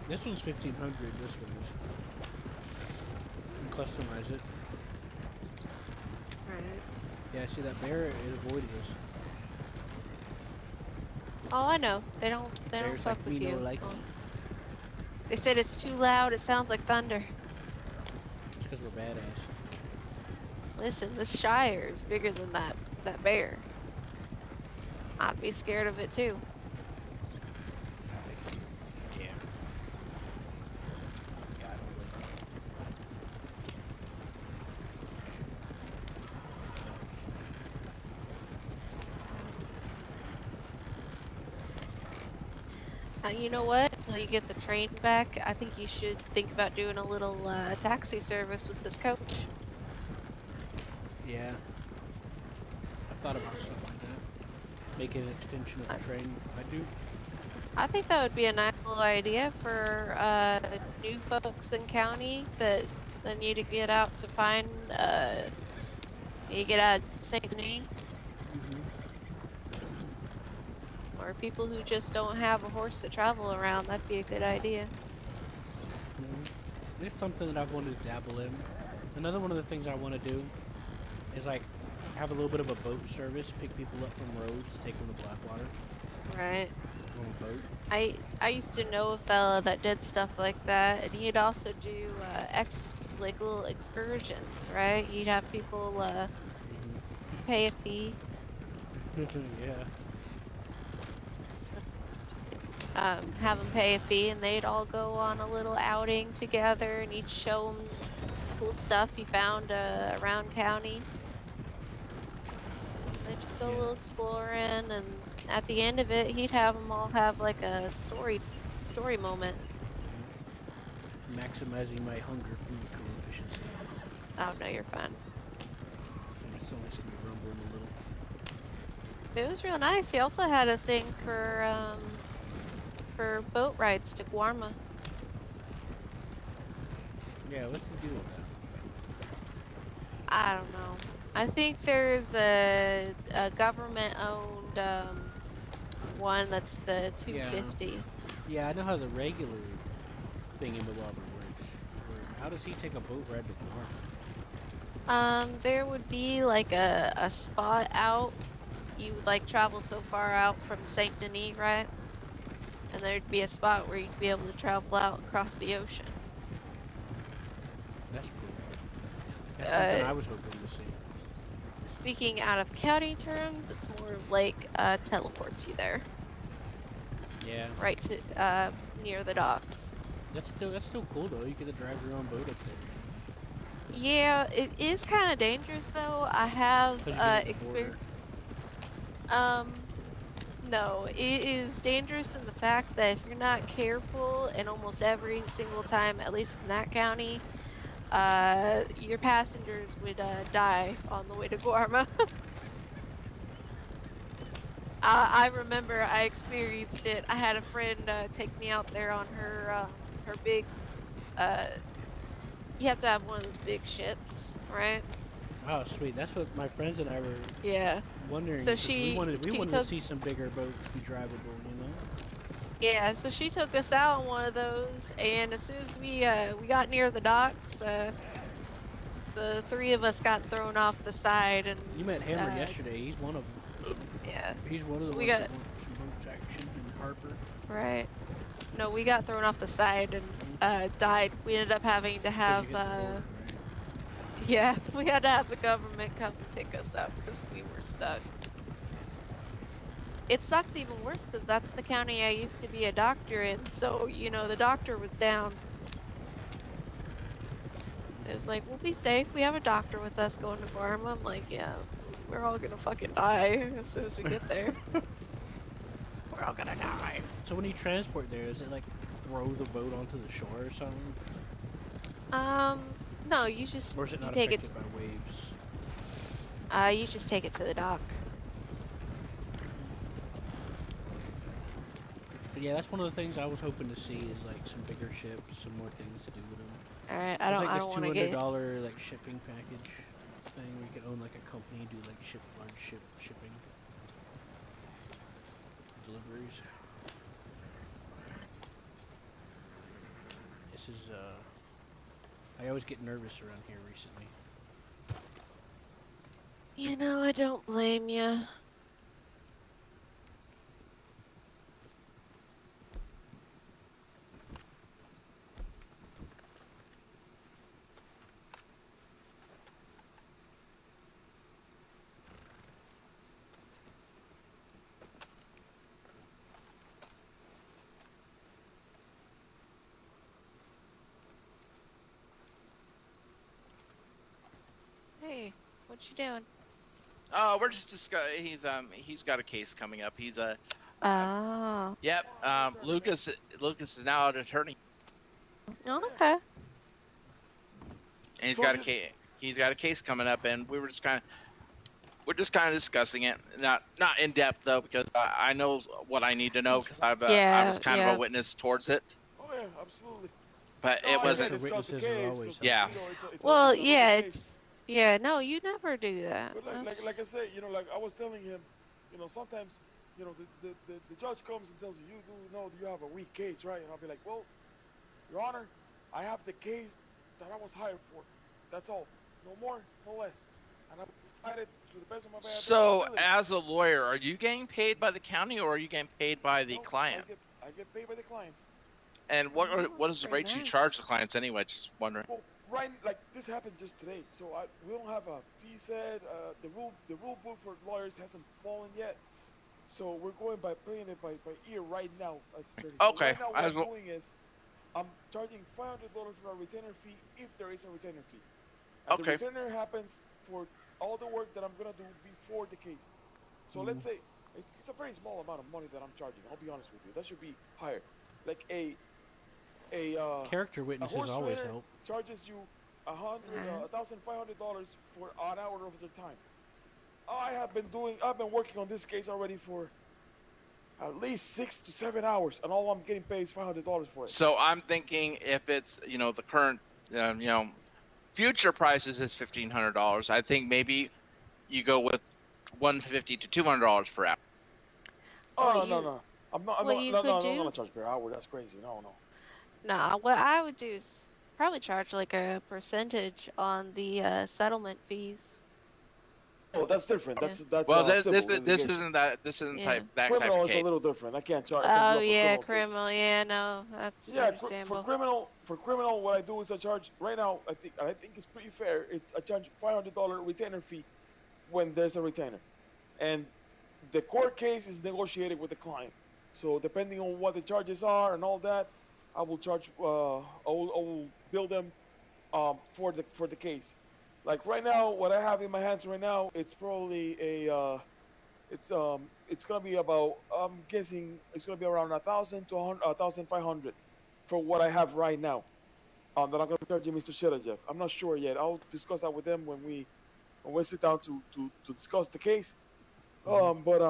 This one's 1500. This one is. You can customize it. Right. Yeah, see that bear? It avoided us. Oh, I know. They don't Bears fuck like with me you. no like Oh. me. They said it's too loud. It sounds like thunder. It's because we're badass. Listen, this Shire is bigger than that bear. I'd be scared of it too. Yeah. You know what? Until you get the train back, I think you should think about doing a little taxi service with this coach. Yeah. I thought about something like that. Make it an extension of the train. I think that would be a nice little idea for new folks in county that need to get out to find. You get out of St. Denis. Or people who just don't have a horse to travel around. That'd be a good idea. It's something that I've wanted to dabble in. Another one of the things I want to do is like have a little bit of a boat service, pick people up from roads, take them to Blackwater. Right. On a boat. I used to know a fella that did stuff like that, and he'd also do like little excursions, right? He'd have people pay a fee. Yeah. have them pay a fee, and they'd all go on a little outing together, and he'd show them cool stuff he found around county. They just go a little exploring, and at the end of it, he'd have them all have like a story moment. Maximizing my hunger food coefficiency. Oh no, you're fine. It's always gonna be rumbling a little. It was real nice. He also had a thing for boat rides to Guarma. Yeah, what's the deal with that? I don't know. I think there's a government-owned one that's the 250. Yeah, I know how the regular thing in the water works. How does he take a boat ride to Guarma? There would be like a spot out. You would like travel so far out from Saint Denis, right? And there'd be a spot where you'd be able to travel out across the ocean. That's cool. That's something I was hoping to see. Speaking out of county terms, it's more of like teleports you there. Yeah. Right to near the docks. That's still cool though. You get to drive your own boat up there. Yeah, it is kind of dangerous though. I have experience. No, it is dangerous in the fact that if you're not careful, and almost every single time, at least in that county, your passengers would die on the way to Guarma. I remember I experienced it. I had a friend take me out there on her big. You have to have one of those big ships, right? Oh, sweet. That's what my friends and I were wondering. So we wanted to see some bigger boats be drivable, you know? Yeah, so she took us out on one of those, and as soon as we got near the docks, the three of us got thrown off the side. And you met Hammer yesterday. He's one of them. Yeah. He's one of the ones that wants some boat action in Harper. Right. No, we got thrown off the side and died. We ended up having to have yeah, we had to have the government come pick us up because we were stuck. It sucked even worse because that's the county I used to be a doctor in, so, you know, the doctor was down. It's like, we'll be safe. We have a doctor with us going to Guarma. I'm like, yeah, we're all gonna fucking die as soon as we get there. We're all gonna die. So when you transport there, is it like throw the boat onto the shore or something? No, you just or is it not take affected by waves? You just take it to the dock. But yeah, that's one of the things I was hoping to see is like some bigger ships, some more things to do with them. Alright, I don't want to get $200 like shipping package thing where you could own like a company, do like large shipping deliveries. This is I always get nervous around here recently. You know, I don't blame you. Hey, what you doing? We're just discussing. He's got a case coming up. He's a. Oh. Yep. Lucas is now an attorney. Oh, okay. And he's got a case coming up, and we're just kind of discussing it. Not in depth though, because I know what I need to know because I was kind of a witness towards it. Oh yeah, absolutely. But No, it wasn't. Yeah. Well, yeah, yeah. No, you never do that. But like I said, you know, like I was telling him, you know, sometimes, you know, the judge comes and tells you, you know, you have a weak case, right? And I'll be like, well, Your Honor, I have the case that I was hired for. That's all. No more, no less. And I will fight it to the best of my ability. So, as a lawyer, are you getting paid by the county or are you getting paid by the client? I get paid by the clients. And what is the rate you charge the clients anyway? Just wondering. Well, right, like this happened just today, so we don't have a fee set. The rule book for lawyers hasn't fallen yet, So we're going by playing it by ear right now, as attorney. So Okay. right now, what I'm doing is, I'm charging $500 for a retainer fee if there is a retainer fee. And the Okay. retainer happens for all the work that I'm gonna do before the case. So let's say it's a very small amount of money that I'm charging. I'll be honest with you. That should be higher. Like a character witnesses horse always trainer help. charges you $1,500 for an hour of their time. I've been working on this case already for at least 6 to 7 hours, and all I'm getting paid is $500 for it. So I'm thinking if it's the current future prices is $1,500. I think maybe you go with $150 to $200 per hour. Oh no. I'm not gonna charge per hour. That's crazy. No. Nah, what I would do is probably charge like a percentage on the settlement fees. Oh, that's different. That's well, this isn't that type that criminal type of is case. a little different. I can't charge. Oh yeah, criminal. Yeah, no, that's understandable. For criminal, what I do is I charge right now. I think it's pretty fair. I charge $500 retainer fee when there's a retainer, and the court case is negotiated with the client. So depending on what the charges are and all that, I will charge. I will bill them for the case. Like right now, what I have in my hands right now, it's probably it's gonna be about, I'm guessing it's gonna be around 1,000 to 1,500 for what I have right now. That I'm gonna charge you, Mr. Sharage. I'm not sure yet. I'll discuss that with them when we sit down to discuss the case. But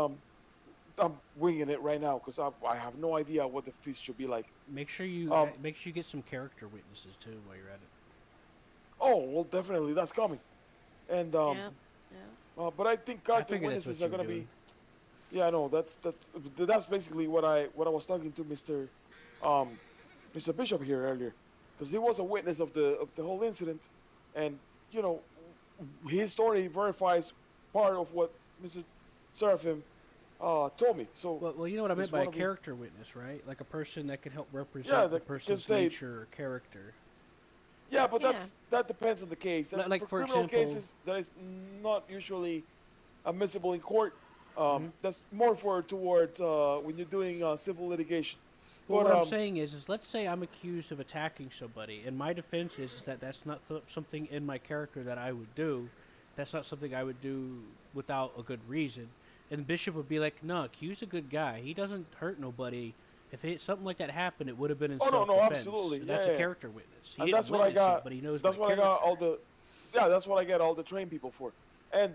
I'm winging it right now because I have no idea what the fees should be like. Make sure you get some character witnesses too while you're at it. Oh well, definitely that's coming, and but I think character witnesses are gonna be. Yeah, I know that's basically what I was talking to Mr. Bishop here earlier, because he was a witness of the whole incident, and his story verifies part of what Mr. Seraphim told me. So well, you know what I meant by a character witness, right? Like a person that can help represent the person's nature or character. Yeah, but that depends on the case. Like for criminal example, cases, that is not usually admissible in court. That's more towards when you're doing civil litigation. Well, what I'm saying is let's say I'm accused of attacking somebody, and my defense is that that's not something in my character that I would do. That's not something I would do without a good reason. And Bishop would be like, "No, accuse a good guy. He doesn't hurt nobody. If something like that happened, it would have been in self-defense." No, absolutely. So that's a character witness. And that's what I got. But he knows that's what I got all the. Yeah, that's what I get all the trained people for. And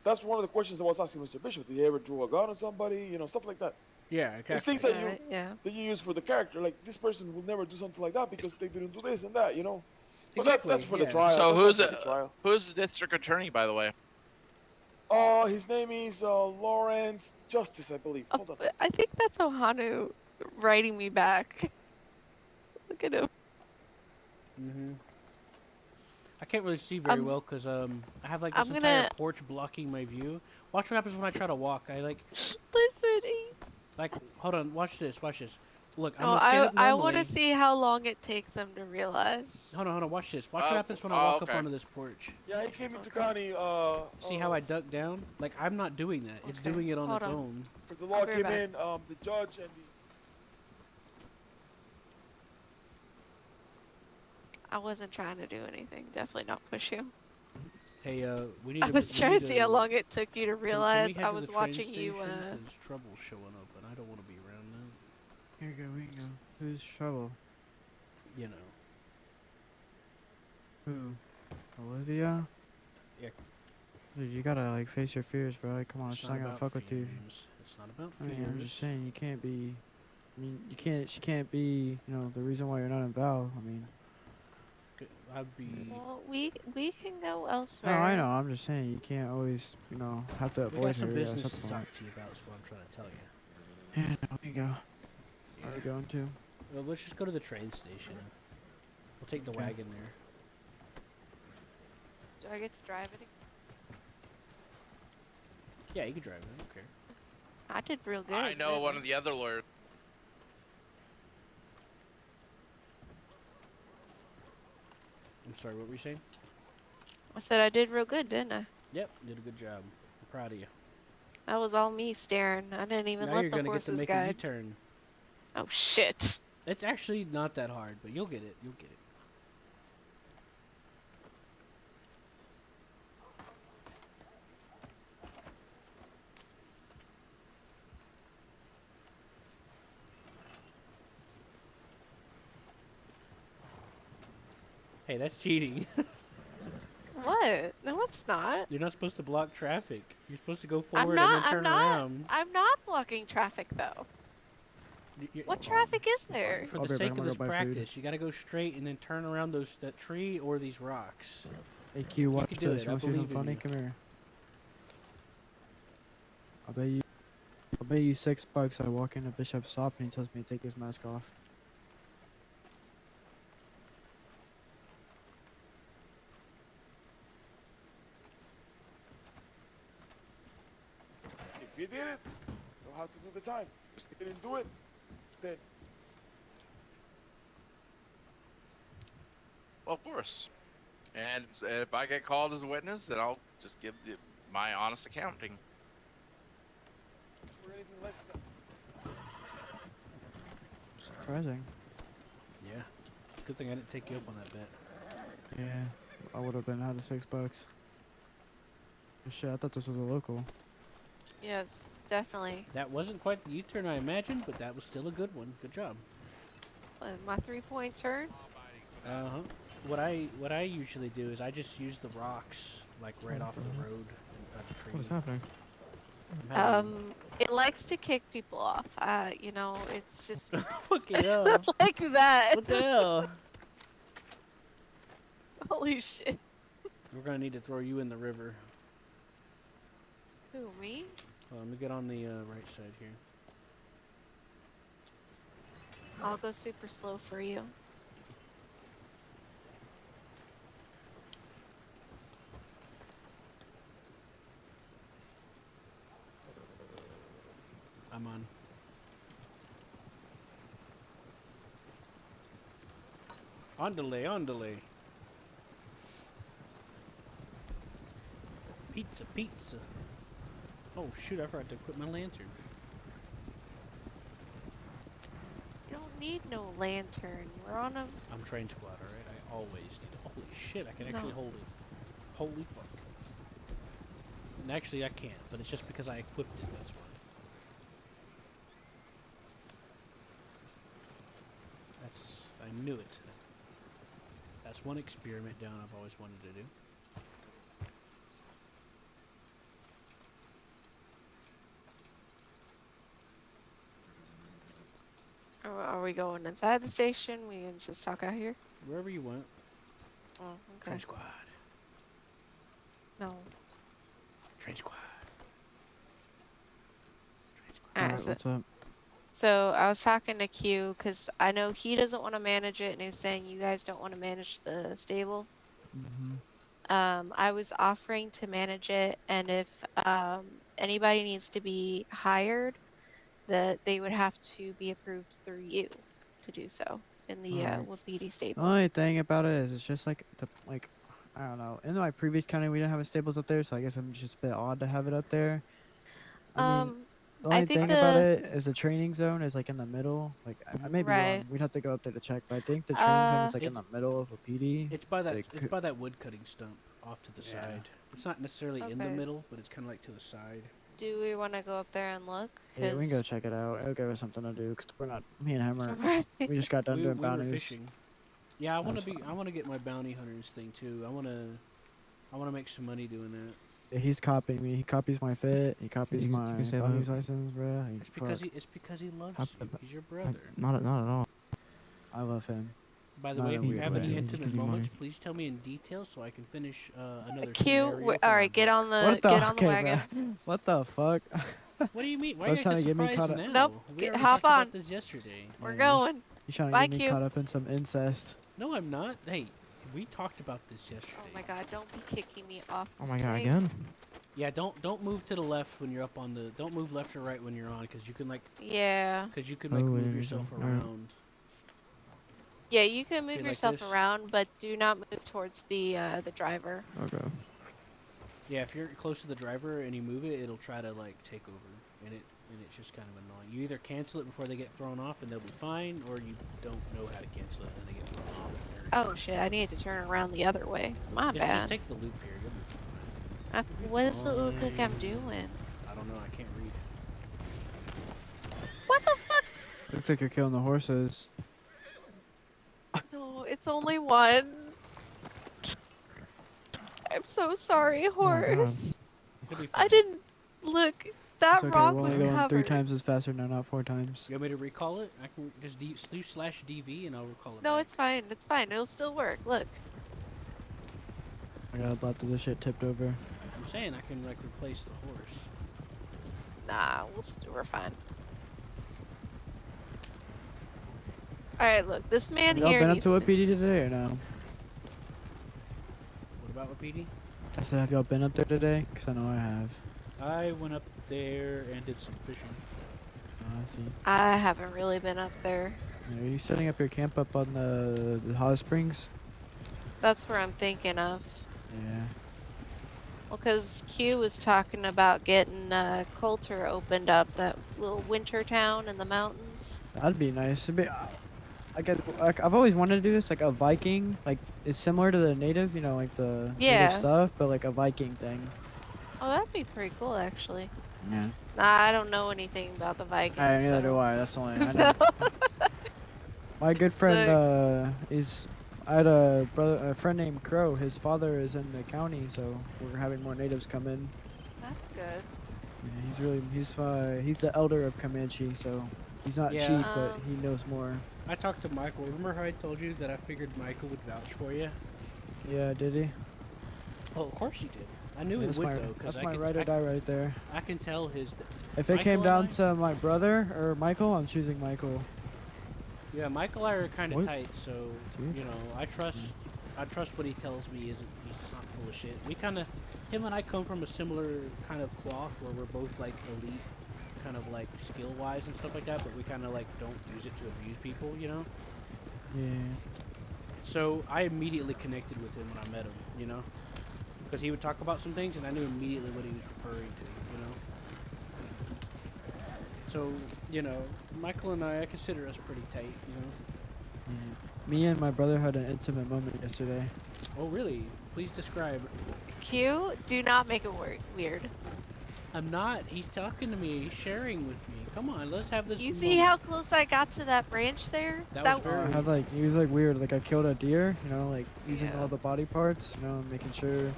that's one of the questions I was asking Mr. Bishop. Did he ever draw a gun on somebody? Stuff like that. Yeah, exactly. It's things that you use for the character. Like this person will never do something like that because they didn't do this and that. But that's for the trial. So who's the district attorney, by the way? His name is Lawrence Justice, I believe. Hold on. I think that's Ohanu writing me back. Look at him. I can't really see very well because I have like this entire porch blocking my view. Watch what happens when I try to walk. I like. Listen. Like, hold on. Watch this. Look, I'm gonna stand up normally. I want to see how long it takes them to realize. Hold on. Watch this. Watch what happens when I walk up onto this porch. Yeah, he came into county. See how I duck down? Like, I'm not doing that. It's doing it on its own. For the law came in, the judge and the. I wasn't trying to do anything. Definitely not push you. Hey, we need. I was trying to see how long it took you to realize I was watching you. There's trouble showing up, and I don't want to be around now. Here we go. Who's trouble? Who? Olivia? Yeah. Dude, you gotta face your fears, bro. Come on, she's not gonna fuck with you. It's not about I fears. mean, I'm just saying you can't be. She can't be. The reason why you're not in Val. I mean. I'd be. Well, we can go elsewhere. No, I know. I'm just saying you can't always, have to avoid her. We got some business to talk to you about. Is what I'm trying to tell you. Yeah, no, we go. Where are we going to? Well, let's just go to the train station. We'll take the wagon there. Do I get to drive it? Yeah, you can drive it. I don't care. I did real good. I know one of the other lawyers. I'm sorry, what were you saying? I said I did real good, didn't I? Yep, you did a good job. I'm proud of you. That was all me staring. I didn't even Now let you're the gonna get to horses make a guide. U-turn. Oh shit. It's actually not that hard, but you'll get it. You'll get it. Hey, that's cheating. What? No, it's not. You're not supposed to block traffic. You're supposed to go forward and then turn around. I'm not blocking traffic though. What traffic is there? For the sake of this practice, you gotta go straight and then turn around that tree or these rocks. Hey Q, watch can do this. it. You I wanna see something believe in funny? you. Come here. I'll bet you $6 I walk into Bishop's shop and he tells me to take his mask off. If you did it, you'll have to do the time. If you didn't do it, then Well, of course. And if I get called as a witness, then I'll just give my honest accounting. for anything less than Surprising. Yeah. Good thing I didn't take you up on that bet. Yeah, I would have been out of $6. Oh, shit, I thought this was a local. Yes, definitely. That wasn't quite the U-turn I imagined, but that was still a good one. Good job. My 3-point turn? Uh-huh. What I usually do is I just use the rocks like right off the road and the tree. What's happening? It likes to kick people off. You know, it's just Fucking hell. like that. What the hell? Holy shit. We're gonna need to throw you in the river. Who, me? Let me get on the right side here. I'll go super slow for you. I'm on. On delay. Pizza. Oh shoot, I forgot to equip my lantern. You don't need no lantern. We're on a... I'm train squad, alright? I always need it. Holy shit, I can actually hold it. Holy fuck. And actually I can't, but it's just because I equipped it, that's why. I knew it. That's one experiment down I've always wanted to do. Are we going inside the station? We can just talk out here? Wherever you want. Oh, okay. Train squad. No. Train squad. Alright, what's up? So I was talking to Q because I know he doesn't want to manage it, and he's saying you guys don't want to manage the stable. I was offering to manage it, and if anybody needs to be hired, that they would have to be approved through you to do so in the Wapiti stable. The only thing about it is it's just like I don't know. In my previous county, we didn't have stables up there, so I guess I'm just a bit odd to have it up there. I mean, the only thing about it is the training zone is like in the middle. Like I may be wrong. We'd have to go up there to check, but I think the training zone is like in the middle of a PD. It's by that. It's by that wood cutting stump off to the side. It's not necessarily in the Okay. middle, but it's kind of like to the side. Do we want to go up there and look? Yeah, we can go check it out. It'll give us something to do because we're not. Me and him are. We just got done doing we were bounties. fishing. Yeah, I want That's to be. I want to get my bounty hunters thing too. I want to make some money doing that. Yeah, he's copying me. He copies my fit. He copies my bounties license, bro. It's because he loves you. He's your brother. Not at all. I love him. By the way, if you have any intimate moments, please tell me in detail so I can finish another Q, all right, get on the wagon. Bro. What the fuck? What do you mean? Why I are was you trying guys to get me surprised caught up. now? Nope, We already hop talked on. about this yesterday. We're going. You're trying to Bye, get me Q. caught up in some incest. No, I'm not. Hey, we talked about this yesterday. Oh my god, don't be kicking me off. Oh the my god, screen. again? Yeah, don't move to the left when you're up on the. Don't move left or right when you're on, because you can like. Yeah. Because you can like move yourself around. Yeah, you can move like yourself this? around, but do not move towards the driver. Okay. Yeah, if you're close to the driver and you move it, it'll try to like take over, and it's just kind of annoying. You either cancel it before they get thrown off and they'll be fine, or you don't know how to cancel it and they get thrown off. Oh shit! I need to turn around the other way. My Just bad. take the loop here. You'll be fine. What does it look like I'm doing? I don't know. I can't read. What the fuck? Looks like you're killing the horses. No, it's only one. I'm so sorry, horse. I didn't look. That It's okay, rock we're was only going covered. 3 times as faster now, not 4 times. You want me to recall it? I can just /DV and I'll recall it. No, back. it's fine. It's fine. It'll still work. Look. I got a lot of the shit tipped over. I'm saying I can like replace the horse. Nah, we're fine. Alright, look. This man Y'all here been up needs to a to... PD today or no? What about what PD? I said, have y'all been up there today? Because I know I have. I went up there and did some fishing. Oh, I see. I haven't really been up there. Are you setting up your camp up on the hot springs? That's where I'm thinking of. Yeah. Well, because Q was talking about getting Coulter opened up, that little winter town in the mountains. That'd be nice. It'd be, I guess, like, I've always wanted to do this, like a Viking. Like, it's similar to the native, you know, like the native stuff, but like a Viking thing. Oh, that'd be pretty cool, actually. Yeah. Nah, I don't know anything about the Vikings. Neither do I. That's the only. I know. My good friend, I had a friend named Crow. His father is in the county, so we're having more natives come in. That's good. Yeah, he's the elder of Comanche, so he's not cheap, but he knows more. I talked to Michael. Remember how I told you that I figured Michael would vouch for you? Yeah, did he? Oh, of course he did. I knew he would though, because that's my ride or die right there. I can tell his. If it came down to my brother or Michael, I'm choosing Michael. Yeah, Michael and I are kind of tight, so you know, I trust what he tells me. He's not full of shit. We kind of, him and I come from a similar kind of cloth where we're both like elite, kind of like skill wise and stuff like that, but we kind of like don't use it to abuse people, you know. Yeah. So I immediately connected with him when I met him, you know, because he would talk about some things and I knew immediately what he was referring to, you know. So, you know, Michael and I consider us pretty tight, you know. Yeah. Me and my brother had an intimate moment yesterday. Oh, really? Please describe. Q, do not make it weird. I'm not. He's talking to me. He's sharing with me. Come on, let's have this. You see how close I got to that branch there? That was very. I had like, he was like weird. Like I killed a deer, you know, like using all the body parts, you know, making sure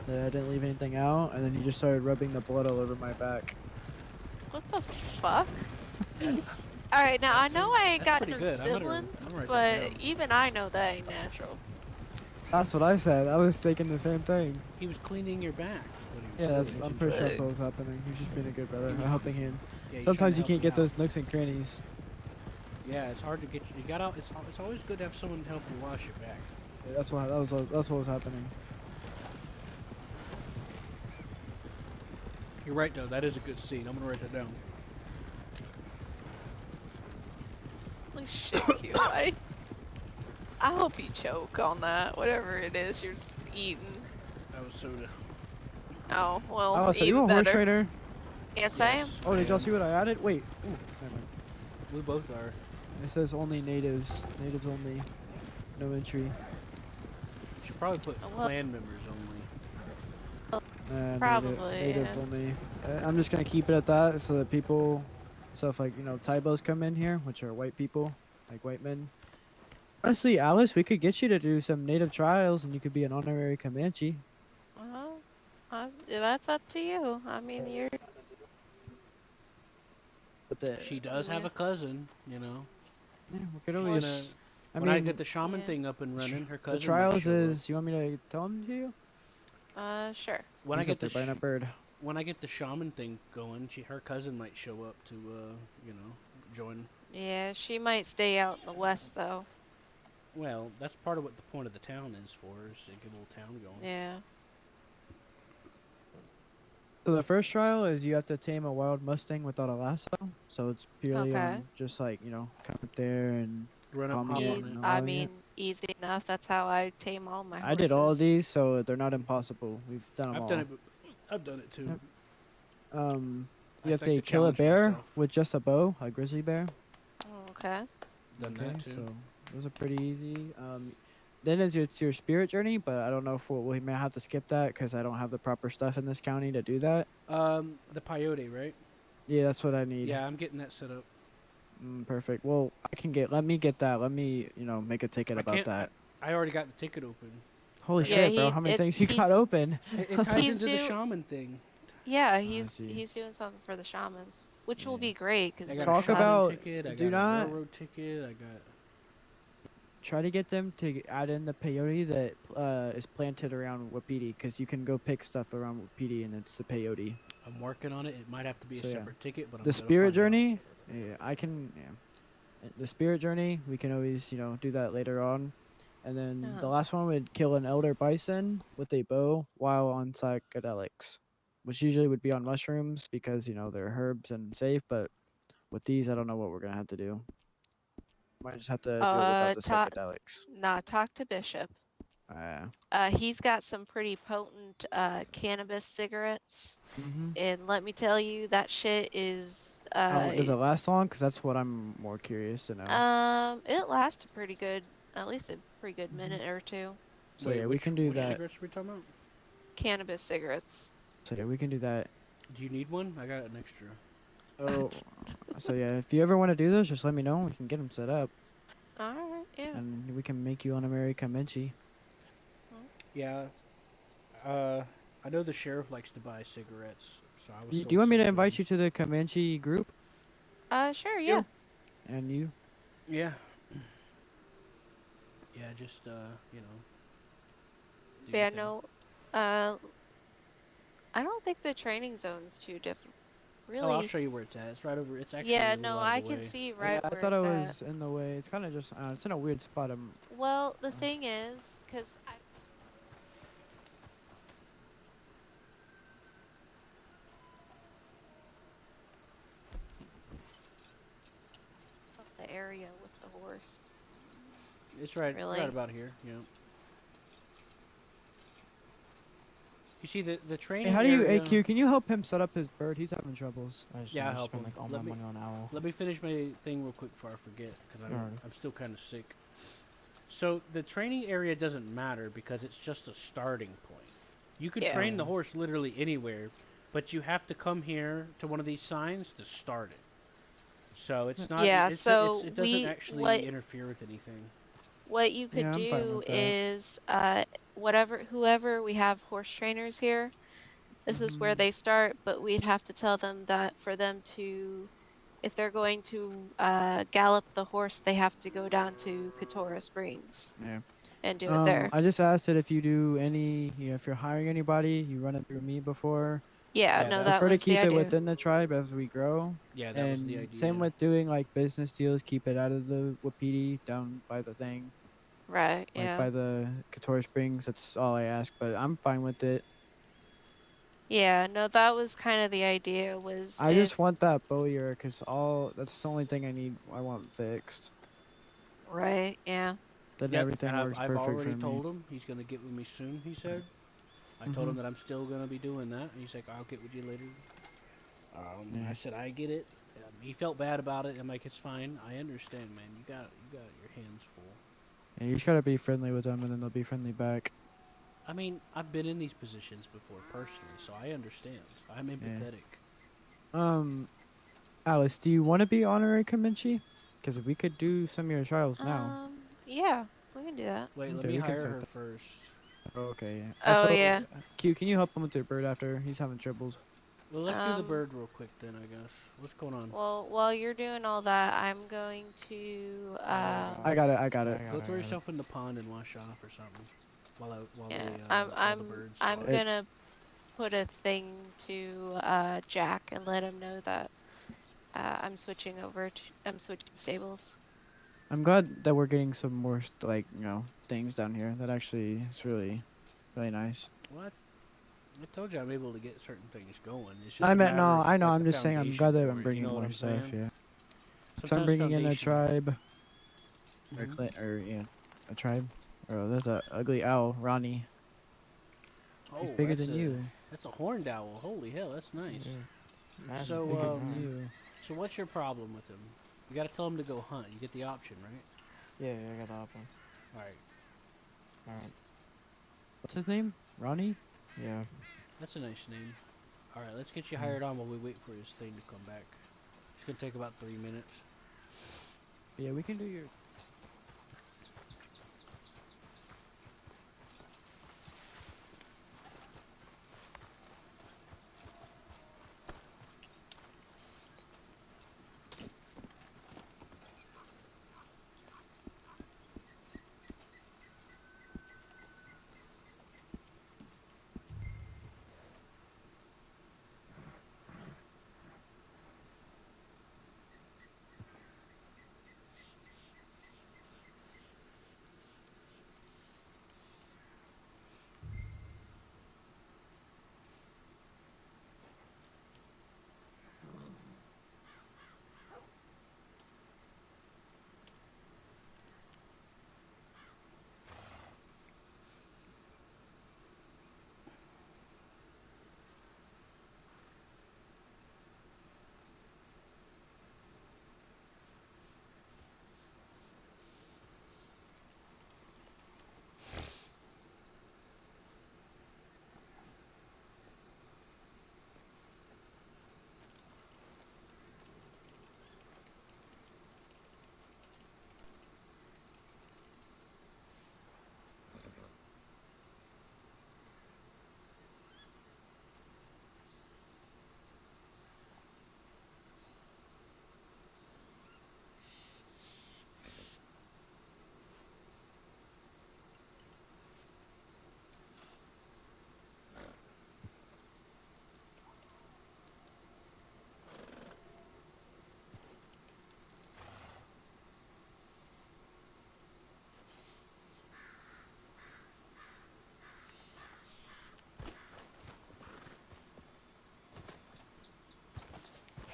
that I didn't leave anything out, and then he just started rubbing the blood all over my back. What the fuck? Alright, now I know I ain't got no good. siblings, I'm gonna write that but down. even I know that ain't natural. That's what I said. I was thinking the same thing. He was cleaning your back. Yeah, I'm pretty sure that's what was happening. He was just being a good brother, a helping hand. Yeah, he's Sometimes you trying can't to get help those nooks and crannies. Yeah, it's hard to get. You got out. It's always good to have someone help you wash your back. Yeah, that's what was happening. You're right though. That is a good scene. I'm gonna write that down. Like shit, Q. I hope you choke on that, whatever it is you're eating. That was soda. Oh, well, Oh, so you even a horse better. trader? Yes, I am. Oh, did y'all see what I added? Wait. Ooh, never mind. We both are. It says only natives. Natives only. No entry. Should probably put Well- clan members only. Probably, Native yeah. only. I'm just gonna keep it at that so that people, so if like, you know, Taibos come in here, which are white people, like white men. Honestly, Alice, we could get you to do some native trials and you could be an honorary Comanche. Well, that's up to you. I mean, you're... But She does have a cousin, you know. Yeah, we could She's always. gonna- I when I mean, get the shaman thing up and running, her cousin. The might trials show up. is. You want me to tell them to you? Sure. When He's I up get there the buying a bird. when I get the shaman thing going, her cousin might show up to you know, join. Yeah, she might stay out in the west, though. Well, that's part of what the point of the town is for, is to get a little town going. Yeah. So the first trial is you have to tame a wild Mustang without a lasso. So it's purely Okay. just like, you know, come up there and run up, calming hop it on and it. I allowing mean, it. easy enough. That's how I tame all my horses. I did all of these, so they're not impossible. We've done them I've all. done it. I've done it too. Yep. I'd You have like to kill a challenge bear myself. with just a bow, a grizzly bear. Oh, okay. Done Okay, that too. so those are pretty easy. Then it's your spirit journey, but I don't know if we may have to skip that because I don't have the proper stuff in this county to do that. The peyote, right? Yeah, that's what I need. Yeah, I'm getting that set up. Perfect. Well, let me get that. Let me, make a ticket about that. I already got the ticket open. Holy Yeah, shit, bro! How many things you got open? It ties into the shaman thing. Yeah, he's doing something for the shamans, which will be great because I got Talk a shaman about. ticket. I Do got not a railroad ticket. I got. try to get them to add in the peyote that is planted around Wapiti, because you can go pick stuff around Wapiti and it's the peyote. I'm working on it. It might have to be a separate ticket, but I'm the gonna spirit find journey, yeah, I can. Yeah. The spirit journey, we can always do that later on, and then the last one would kill an elder bison with a bow while on psychedelics, which usually would be on mushrooms because they're herbs and safe. But with these, I don't know what we're gonna have to do. Might just have to do it without the psychedelics. Talk to Bishop. He's got some pretty potent cannabis cigarettes, and let me tell you, that shit is. Does it last long? Because that's what I'm more curious to know. It lasts pretty good, at least a pretty good minute or two. So yeah, we can do which that. cigarettes are we talking about? Cannabis cigarettes. So yeah, we can do that. Do you need one? I got an extra. Oh, so yeah, if you ever want to do those, just let me know. We can get them set up. All right, yeah. And we can make you an American Menchie. Yeah. I know the sheriff likes to buy cigarettes, so I was. Do you want me to invite you to the Comanche group? Sure, yeah. And you? Yeah. Yeah, just Yeah, no. I don't think the training zone's too different. Really. Oh, I'll show you where it's at. It's right over. It's actually. Yeah, a little no, out I of the can way. see right I where thought it it's was in the way. It's kind of just. It's in a weird spot. Well, the thing is, because the area with the horse. It's right, Really? right about here. Yeah. You see the training. Hey, how do you, area... AQ? Can you help him set up his bird? He's having troubles. Yeah, I'll help him. Like all my money on Owl. Let me finish my thing real quick before I forget, because I'm still kind of sick. So the training area doesn't matter because it's just a starting point. You could train the horse literally anywhere, but you have to come here to one of these signs to start it. So it's not. Yeah, it doesn't actually interfere with anything. What you could do is, whoever we have horse trainers here, this is where they start, but we'd have to tell them that for them to, if they're going to gallop the horse, they have to go down to Katora Springs. Yeah. And do it there. I just asked it if you do any, if you're hiring anybody, you run it through me before. Yeah, no, that prefer was to keep the it idea. within the tribe as we grow. Yeah, that was the idea. Same with doing like business deals, keep it out of the Wapiti, down by the thing. Right, like yeah. by the Katora Springs. That's all I ask, but I'm fine with it. Yeah, no, that was kind of the idea. I just want that bow ear because that's the only thing I want fixed. Right, yeah. Then everything works I've perfect already for me. told him he's gonna get with me soon. He said. I told him that I'm still gonna be doing that. And he's like, I'll get with you later. I said I get it. He felt bad about it. I'm like, it's fine. I understand, man. You got your hands full. Yeah, you just gotta be friendly with them, and then they'll be friendly back. I mean, I've been in these positions before personally, so I understand. I'm empathetic. Alice, do you want to be honorary Comanche? Because if we could do some of your trials now. Yeah, we can do that. Wait, let me hire her first. Okay. Yeah. Oh, Also, yeah. Q, can you help him with their bird after? He's having troubles. Well, let's do the bird real quick then, I guess. What's going on? Well, while you're doing all that, I'm going to. I got it. Go throw yourself in the pond and wash off or something. While yeah, the birds. I'm gonna put a thing to Jack and let him know that I'm switching stables. I'm glad that we're getting some more things down here. That actually is really, really nice. What? I told you I'm able to get certain things going. It's just I a meant matter of, I know. like, I'm the just saying. I'm foundation glad that for I'm it, bringing you know what more I'm stuff. saying? Yeah. So I'm Sometimes bringing in a foundation- tribe. A tribe. Oh, there's a ugly owl, Ronnie. He's Oh, bigger than you. that's a horned owl. Holy hell, that's nice. Yeah. So, Bigger than you. so what's your problem with him? You gotta tell him to go hunt. You get the option, right? Yeah, I got the option. All right. All right. What's his name? Ronnie? Yeah. That's a nice name. All right, let's get you hired on while we wait for his thing to come back. It's gonna take about 3 minutes. Yeah, we can do your.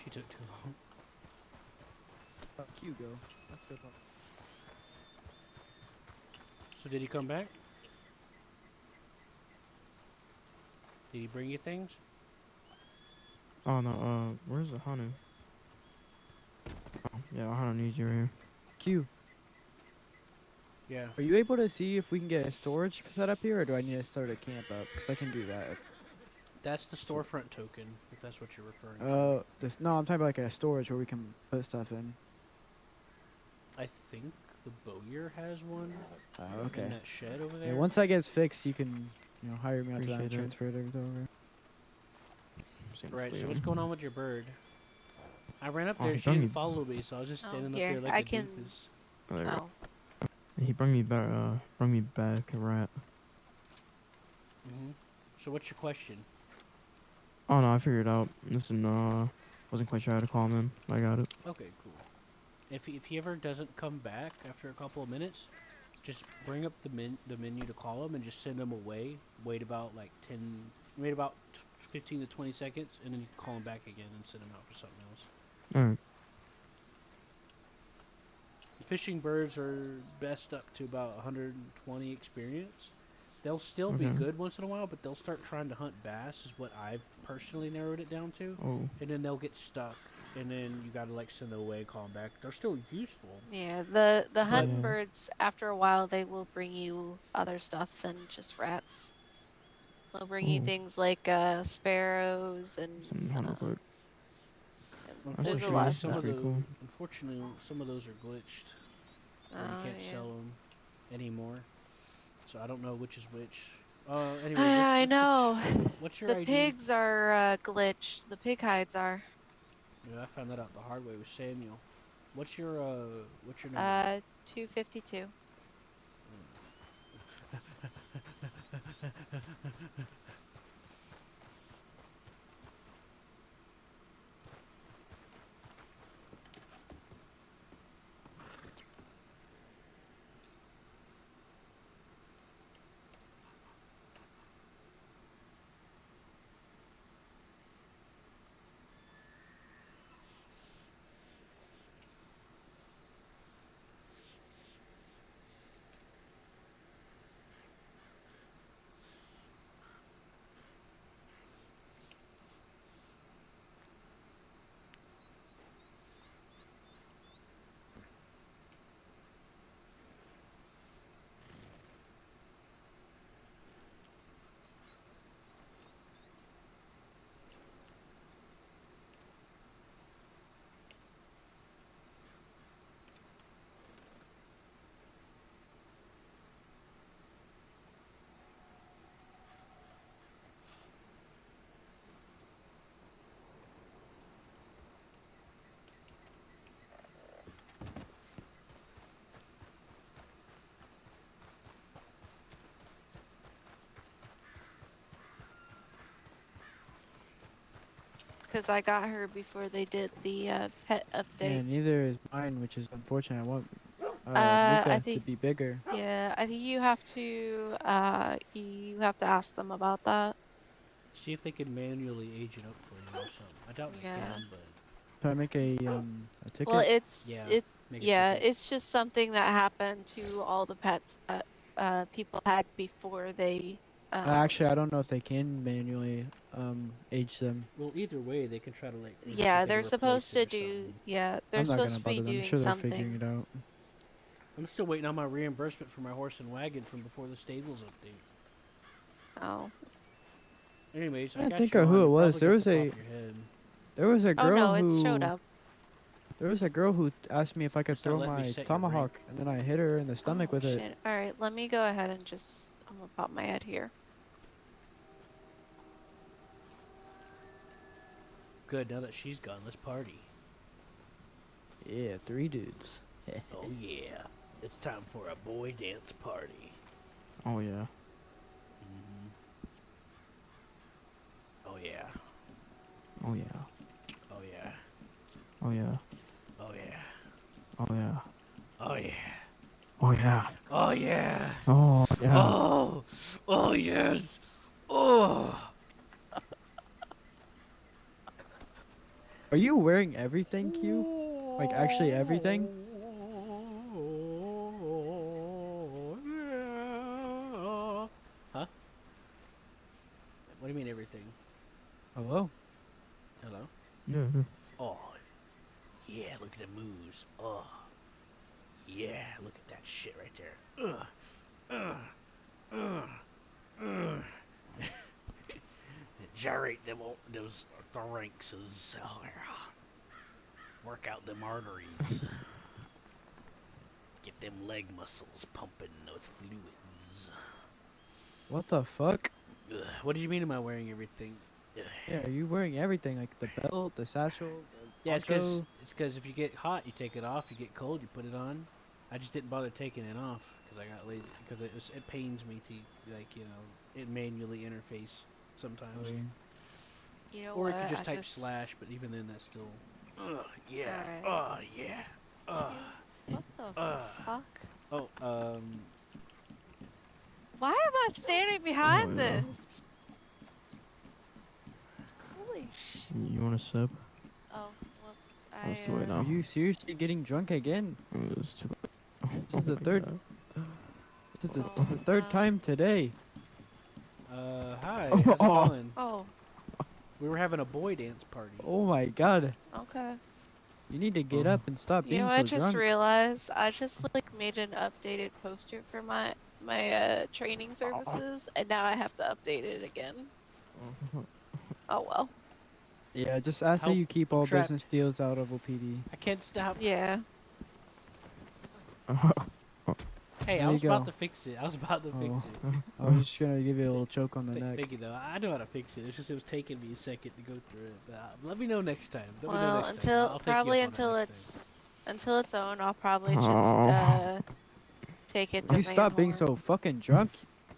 She took too long. Q go. Let's go talk. So did he come back? Did he bring you things? Oh no, where's the Hanu? Oh, yeah, Hanu needs you here. Q. Yeah. Are you able to see if we can get a storage set up here, or do I need to start a camp up? Because I can do that. That's the storefront token, if that's what you're referring to. No, I'm talking about like a storage where we can put stuff in. I think the Bowyer has one. Okay. In that shed over there. Yeah, once that gets fixed, you can, hire me out to that and Appreciate it. transfer it over. Right. So what's going on with your bird? I ran up Oh, there. he She brung didn't me- follow me, so I was just standing here, up there like I a can- doofus. Oh, there you Oh. go. He brought me back a rat. So what's your question? Oh no, I figured it out. Listen, wasn't quite sure how to call him in. I got it. Okay, cool. If he ever doesn't come back after a couple of minutes, just bring up the menu to call him and just send him away. Wait about 15 to 20 seconds, and then you can call him back again and send him out for something else. Alright. Fishing birds are best up to about 120 experience. They'll still be Okay. good once in a while, but they'll start trying to hunt bass, is what I've personally narrowed it down to. Oh. And then they'll get stuck, and then you gotta send them away, call them back. They're still useful. Yeah, the hunting birds, after a while, they will bring you other stuff than just rats. They'll bring you things like sparrows and there's a lot of stuff. Unfortunately, some of those are glitched. Or you can't sell them anymore. So I don't know which is which. Anyway, I know. What's your The ID? pigs are glitched. The pig hides are. Yeah, I found that out the hard way with Samuel. What's your number? 252. because I got her before they did the pet Yeah, update. neither is mine, which is unfortunate. I want I Luca think to be bigger. yeah, I think you have to ask them about that. See if they can manually age it up for you or something. I doubt they Yeah. can, but Can I make a ticket? Well, Yeah, make a ticket. it's just something that happened to all the pets that people had before they. Actually, I don't know if they can manually age them. Well, either way, they can try to like. Yeah, they're supposed to do. Yeah, they're I'm not supposed gonna to be bother them. I'm doing sure they're figuring something. it out. I'm still waiting on my reimbursement for my horse and wagon from before the stables update. Oh. Anyways, I I got think you of on. who it You're was. probably There gonna was pop a off your head. Oh girl no, it's showed who up. there was a girl who asked me if I could It's not throw letting me my set your tomahawk, rank. and then I hit her in the stomach with it. Shit. All right, let me go ahead and just. I'm gonna pop my head here. Good. Now that she's gone, let's party. Yeah, 3 dudes. Oh yeah, it's time for a boy dance party. Oh yeah. Oh yeah. Oh yeah. Oh yeah. Oh yeah. Oh yeah. Oh yeah. Oh yeah. Oh yeah. Oh yeah. Oh yeah. Oh. Oh yes. Oh. Are you wearing everything, Q? Like actually everything? Huh? What do you mean everything? Hello? Hello? Yeah. Oh. Yeah, look at the moves. Oh. Yeah, look at that shit right there. Gyrate them those thoraxes. Oh, yeah. Work out them arteries. Get them leg muscles pumping with fluids. What the fuck? Ugh. What do you mean am I wearing everything? Ugh. Yeah, are you wearing everything? Like the belt, the satchel, the Yeah, it's poncho? because if you get hot, you take it off. You get cold, you put it on. I just didn't bother taking it off because I got lazy. Because it pains me to it manually interface sometimes. Oh, yeah. You know Or what? you could just I type slash, but even then that's still. Yeah. Alright. Yeah. What the fuck? Oh, Why am I standing behind this? Holy sh! You want a sip? Oh, whoops. Let's do it now. Are you seriously getting drunk again? Let's do it. This is the third. God. This is the third time today. hi. How's it going? Oh. We were having a boy dance party. Oh my god. Okay. You need to get up and stop You being know, so I just drunk. realized I just made an updated poster for my training services, and now I have to update it again. Oh well. Yeah, just ask that Help, you keep I'm all trapped. business deals out of OPD. I can't stop. Yeah. Hey, There I you was about go. to fix it. I was about to fix it. I was just gonna give you a little choke on the neck. Thank you, though. I know how to fix it. It's just it was taking me a second to go through it. But let me know next time. Let me know Well, next time. I'll take you up on it until next it's owned, I'll probably just take it to You Van stop being Horn. so fucking drunk.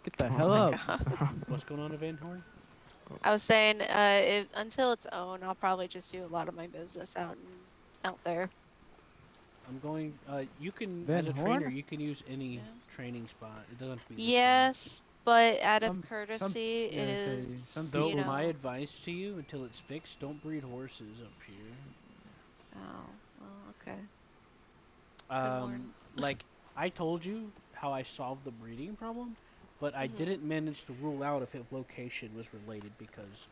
Get the hell my up. time. What's going on at Van Horn? I was saying, until it's owned, I'll probably just do a lot of my business out there. I'm going. You can Van as a Horn? trainer, you can use any training spot. It doesn't have to be. this one. Yes, but out of courtesty, yeah, it say, is. some Though you know. my advice to you, until it's fixed, don't breed horses up here. Oh, well, okay. Like I told you how I solved the breeding problem, but I didn't manage to rule out if location was related because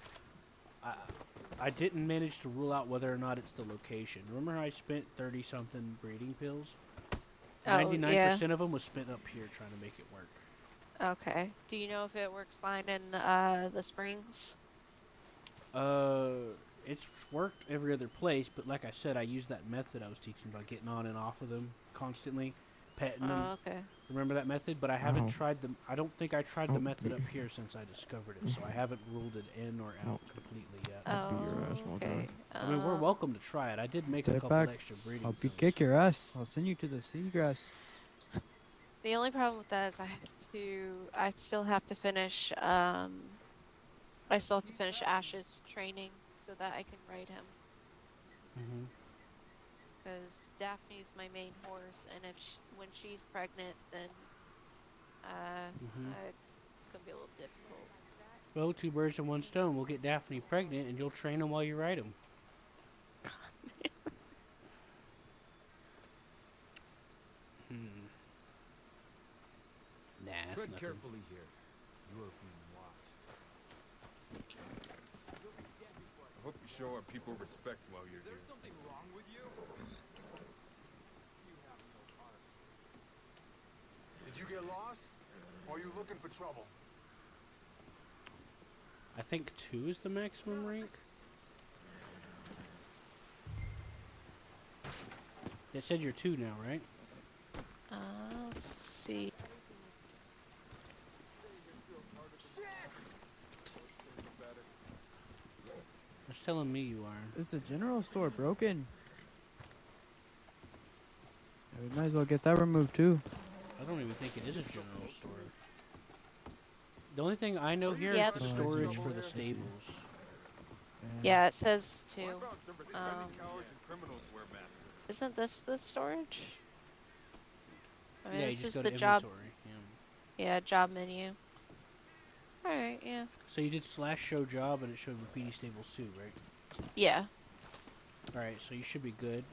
I didn't manage to rule out whether or not it's the location. Remember how I spent 30-something breeding pills? 99% of them was spent up here trying to make it work. Okay. Do you know if it works fine in the Springs? It's worked every other place, but like I said, I used that method I was teaching about getting on and off of them constantly, petting them. Oh, okay. Remember that method? But I haven't Oh. tried them. I don't think I tried the Oh, method yeah. up here since I discovered it, so I haven't ruled it in or out completely yet. Oh, beat your ass one okay. time. I mean, we're welcome to try it. I did make a Step couple back. extra breeding. I'll pills. kick your ass. I'll send you to the seagrass. The only problem with that is I still have to finish Ash's training. so that I can ride him. Because Daphne's my main horse, and if when she's pregnant, then it's gonna be a little difficult. Well, 2 birds in 1 stone. We'll get Daphne pregnant, and you'll train him while you ride him. Nah, it's Tread nothing. carefully here. You are being watched. I hope you show our people respect while you're here. Is there something wrong with you? You have no heart. Did you get lost? Or are you looking for trouble? I think 2 is the maximum rank. It said you're 2 now, right? Let's see. It's telling me you are. Is the general store broken? Yeah, we might as well get that removed too. I don't even think it is a general store. The only thing I know here is the storage for the stables. Yeah, it says 2. Isn't this the storage? I mean, Yeah, this you just is go the to job. inventory. Yeah, job menu. Alright, yeah. So you did /show job and it showed repeating stables too, right? Yeah. Alright, so you should be good.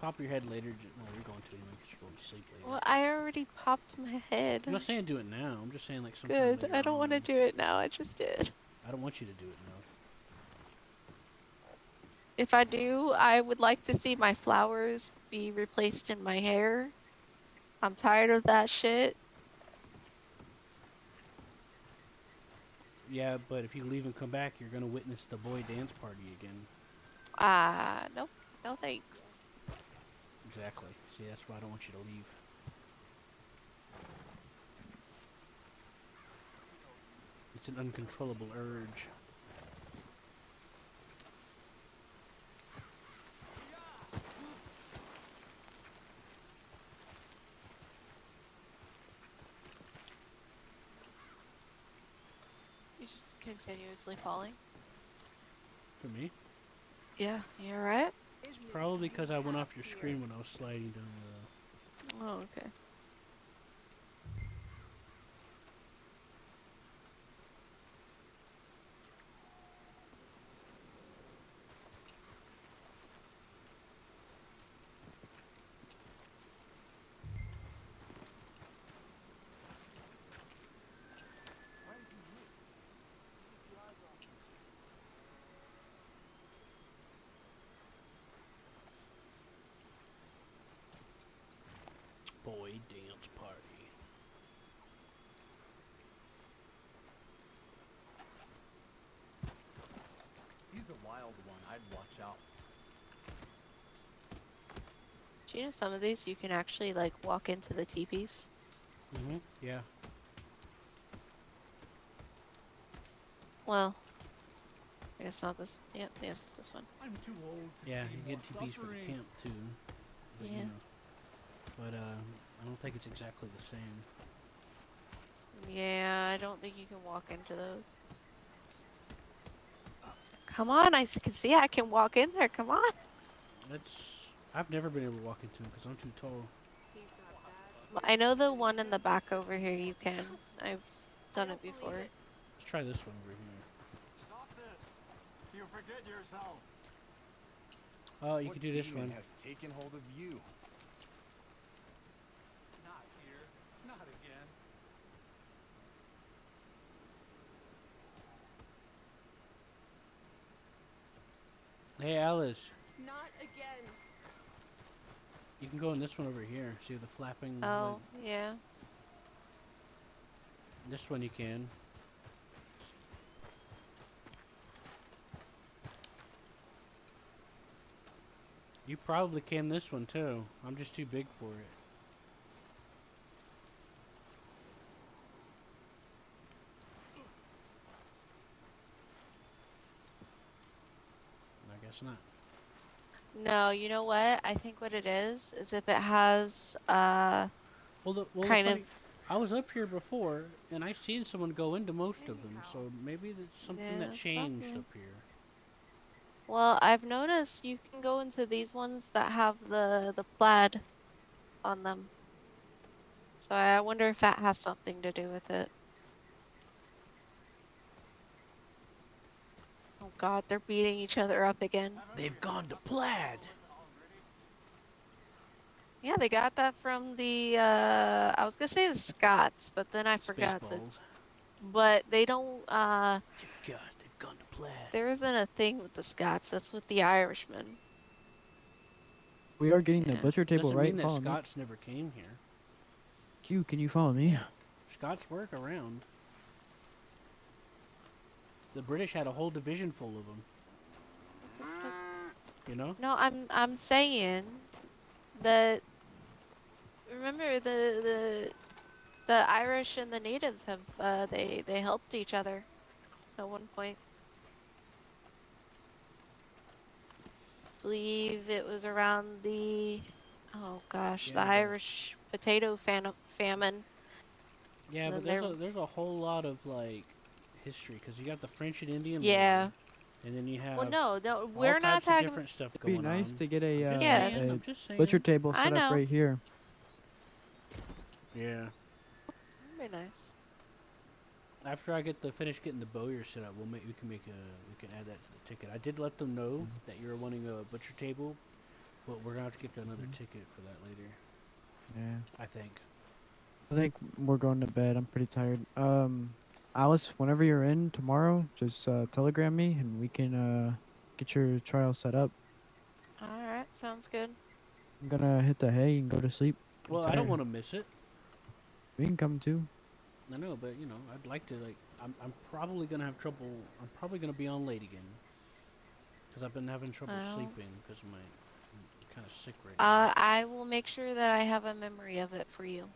Pop your head later. Well, you're going to anyway because you're going to sleep later. Well, I already popped my head. I'm not saying do it now. I'm just saying like sometime Good. later I don't want to on. do it now. I just did. I don't want you to do it now. If I do, I would like to see my flowers be replaced in my hair. I'm tired of that shit. Yeah, but if you leave and come back, you're gonna witness the boy dance party again. Nope. No thanks. Exactly. See, that's why I don't want you to leave. It's an uncontrollable urge. You just continuously falling. For me? Yeah, you alright? It's probably because I went off your screen when I was sliding down the... Oh, okay. Boy dance party. He's a wild one. I'd watch out. Do you know some of these you can actually like walk into the teepees? Yeah. Well, I guess not this. Yep, yes, this one. I'm too old to Yeah, see you get more TPs for the suffering. camp too. But, Yeah. You know, but I don't think it's exactly the same. Yeah, I don't think you can walk into those. Come on, I can see I can walk in there. Come on. I've never been able to walk into them because I'm too tall. I know the one in the back over here you can. I've done it before. Let's try this one over here. Stop this! You forget yourself. Oh, you can do this one. Has taken hold of you. Not here. Not again. Hey, Alice. Not again. You can go in this one over here. See the flapping? Oh, leg? yeah. This one you can. You probably can this one too. I'm just too big for it. I guess not. No, you know what? I think what it is if it has Well, kind of. I was up here before, and I've seen someone go into most of them, so maybe that's something Yeah, that changed probably. up here. Well, I've noticed you can go into these ones that have the plaid on them. So I wonder if that has something to do with it. Oh God, they're beating each other up again. They've gone to plaid. Yeah, they got that from the, I was gonna say the Scots, but then I forgot that. Spaceballs. But they don't, God, they've gone to plaid. there isn't a thing with the Scots, that's with the Irishmen. We are getting the butcher table Doesn't right. mean that Follow me. Scots never came here. Q, can you follow me? Scots work around. The British had a whole division full of them. You know? No, I'm saying that, remember the Irish and the natives have, they helped each other at one point. Believe it was around the, oh gosh, the Irish potato famine. Yeah, but there's a whole lot of like history because you got the French and Indian War, and then you have well, no, we're all not types of different stuff It'd be going nice on. to get a, I'm just saying. butcher table set up right here. Yeah. That'd be nice. After I finish getting the bowyer set up, we can add that to the ticket. I did let them know that you're wanting a butcher table, but we're gonna have to get another ticket for that later. Yeah. I think. I think we're going to bed. I'm pretty tired. Alice, whenever you're in tomorrow, just telegram me and we can get your trial set up. Alright, sounds good. I'm gonna hit the hay and go to sleep. Well, I don't want to miss it. We can come too. I know, but you know, I'd like to I'm probably gonna have trouble. I'm probably gonna be on late again because I've been having trouble sleeping because I'm kind of sick right now. I will make sure that I have a memory of it for you.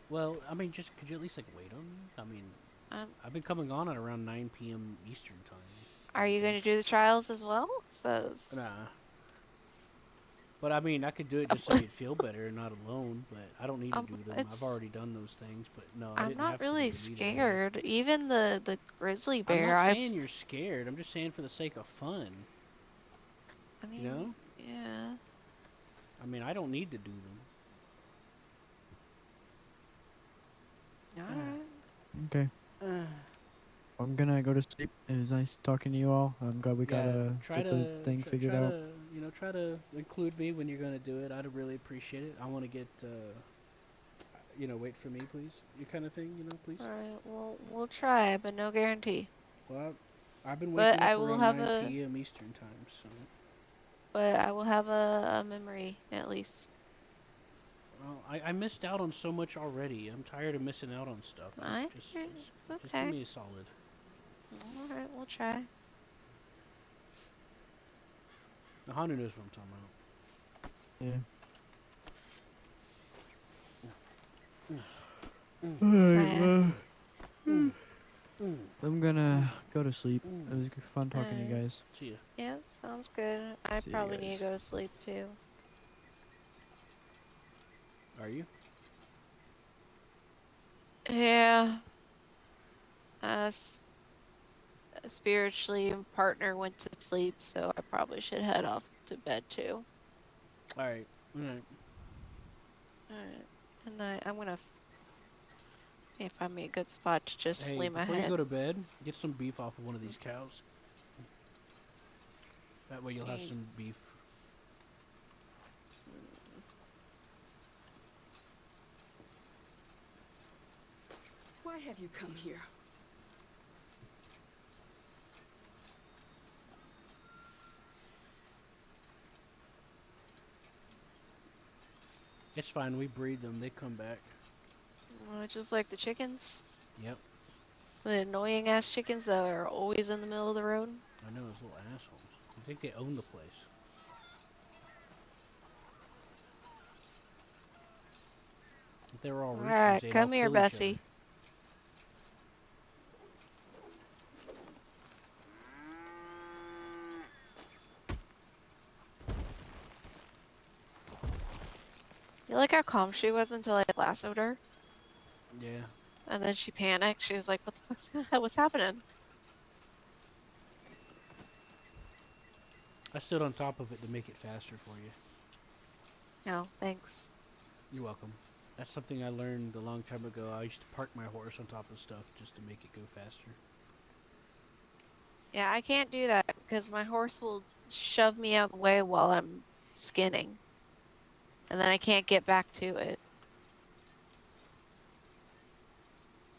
Well, I mean, just could you at least like wait on me? I mean, I've been coming on at around 9 p.m. Eastern time. Are you going to do the trials as well? Nah. But I mean, I could do it just so you'd feel better and not alone. But I don't need to do them. I've already done those things. But no, I didn't have to. I'm not really scared. Even the grizzly bear. I'm not saying you're scared. I'm just saying for the sake of fun. I mean, you know? Yeah. I mean, I don't need to do them. Alright. Okay. I'm gonna go to sleep. It was nice talking to you all. I'm glad we got the thing figured out. Try to include me when you're gonna do it. I'd really appreciate it. I want to get, wait for me, please. You kind of thing, please. Alright, well, we'll try, but no guarantee. Well, I've been waking up around 9 p.m. Eastern time, so. But I will have a memory, at least. Well, I missed out on so much already. I'm tired of missing out on stuff. It's okay. Just give me a solid. Alright, we'll try. Now, Hanu knows what I'm talking about. Alright, I'm gonna go to sleep. It was fun talking to you guys. See ya. Yeah, sounds good. I probably need to go to sleep too. Are you? Yeah. Spiritually, partner went to sleep, so I probably should head off to bed too. Alright. Alright. Alright. Good night. I'm gonna find me a good spot to just lay my head. Before you go to bed, get some beef off of one of these cows. That way you'll have some beef. Why have you come here? It's fine, we breed them, they come back. Just like the chickens? Yep. The annoying ass chickens that are always in the middle of the road? I know, those little assholes. I think they own the place. If they were all roosters, Alright, come here, Bessie. You like how calm she was until I lassoed her? Yeah. And then she panicked. She was like, what the fuck's what's happening? I stood on top of it to make it faster for you. No, thanks. You're welcome. That's something I learned a long time ago. I used to park my horse on top of stuff just to make it go faster. Yeah, I can't do that because my horse will shove me out of the way while I'm skinning. And then I can't get back to it.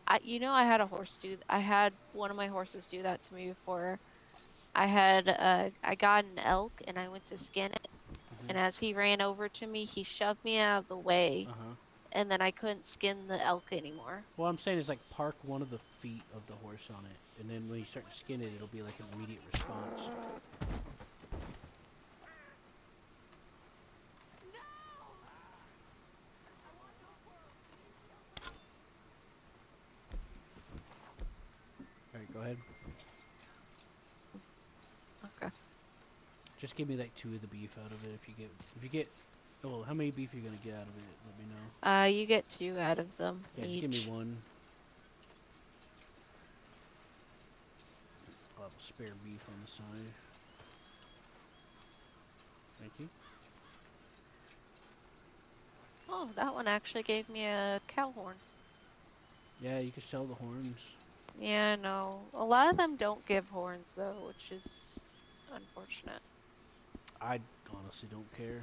I had a horse I had one of my horses do that to me before. I got an elk and I went to skin it. And as he ran over to me, he shoved me out of the way. And then I couldn't skin the elk anymore. What I'm saying is like park one of the feet of the horse on it, and then when you start to skin it, it'll be like an immediate response. Alright, go ahead. Okay. Just give me like 2 of the beef out of it if you get oh, how many beef are you gonna get out of it? Let me know. You get 2 out of them yeah, each. Just give me 1. I'll have a spare beef on the side. Thank you. Oh, that one actually gave me a cow horn. Yeah, you can sell the horns. Yeah, no. A lot of them don't give horns though, which is unfortunate. I honestly don't care.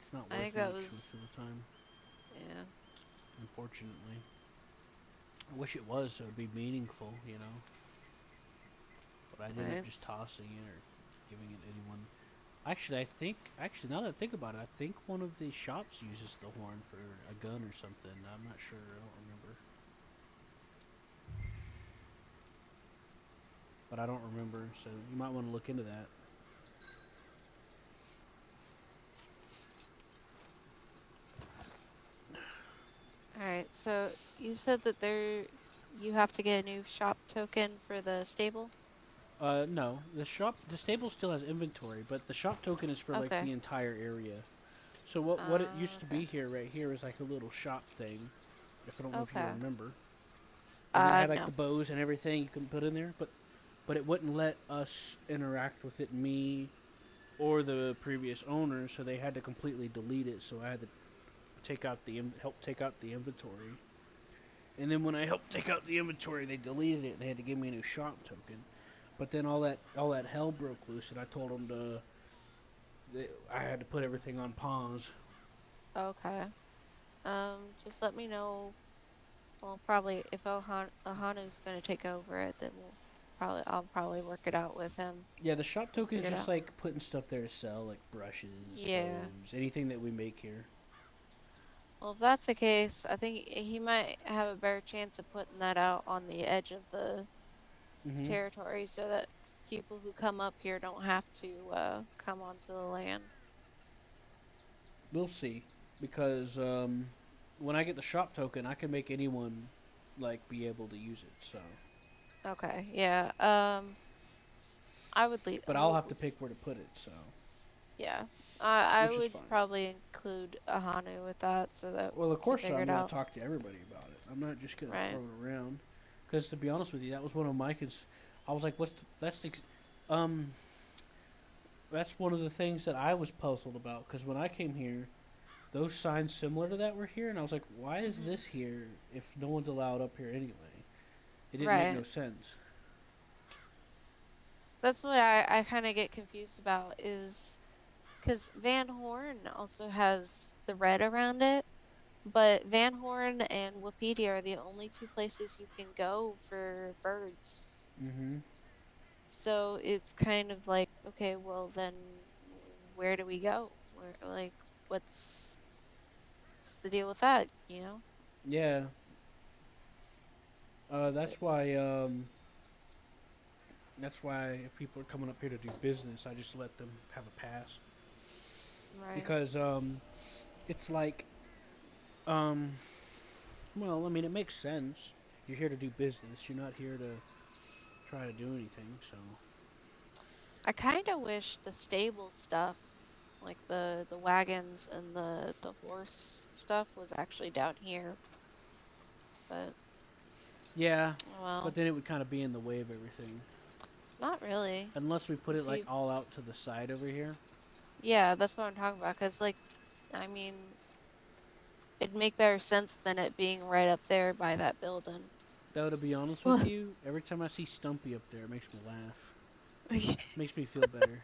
It's not worth it most of the time. Yeah. Unfortunately. I wish it was, so it'd be meaningful, you know. But I ended up just tossing it or giving it to anyone. Actually, now that I think about it, I think one of the shops uses the horn for a gun or something. I'm not sure. I don't remember. But I don't remember, so you might want to look into that. Alright, so you said that you have to get a new shop token for the stable? No. The stable still has inventory, but the shop token is for like the entire area. So what it used to be here, right here, is like a little shop thing. If I don't know if you remember. And it had like the bows and everything you can put in there, but it wouldn't let us interact with it, me or the previous owner, so they had to completely delete it. So I had to help take out the inventory. And then when I helped take out the inventory, they deleted it and they had to give me a new shop token. But then all that hell broke loose, and I told them I had to put everything on pause. Okay. Just let me know. Well, probably if Ohanu's gonna take over it, then I'll probably work it out with him. Yeah, the shop token is just like putting stuff there to sell, like brushes, bows, anything that we make here. Well, if that's the case, I think he might have a better chance of putting that out on the edge of the territory so that people who come up here don't have to come onto the land. We'll see, because when I get the shop token, I can make anyone like be able to use it. So. Okay. Yeah. I would leave. But I'll have to pick where to put it. So. Yeah. I would probably include Ahanu with that so that well, of course I'm gonna talk to everybody about it. I'm not just gonna throw it around, because to be honest with you, that was one of my I was like, that's one of the things that I was puzzled about, because when I came here, those signs similar to that were here, and I was like, why is this here if no one's allowed up here anyway? It didn't make no sense. That's what I kind of get confused about, is because Van Horn also has the red around it, but Van Horn and Wapiti are the only 2 places you can go for birds. So it's kind of like, okay, well then, where do we go? What's the deal with that? You know? Yeah. That's why. That's why if people are coming up here to do business, I just let them have a pass. Right. Because it's like, well, I mean, it makes sense. You're here to do business. You're not here to try to do anything. So. I kind of wish the stable stuff, like the wagons and the horse stuff, was actually down here. But yeah, well, but then it would kind of be in the way of everything. Not really. Unless we put it like all out to the side over here. Yeah, that's what I'm talking about. Cause like, I mean, it'd make better sense than it being right up there by that building. Though, to be honest with you, every time I see Stumpy up there, it makes me laugh. Makes me feel better.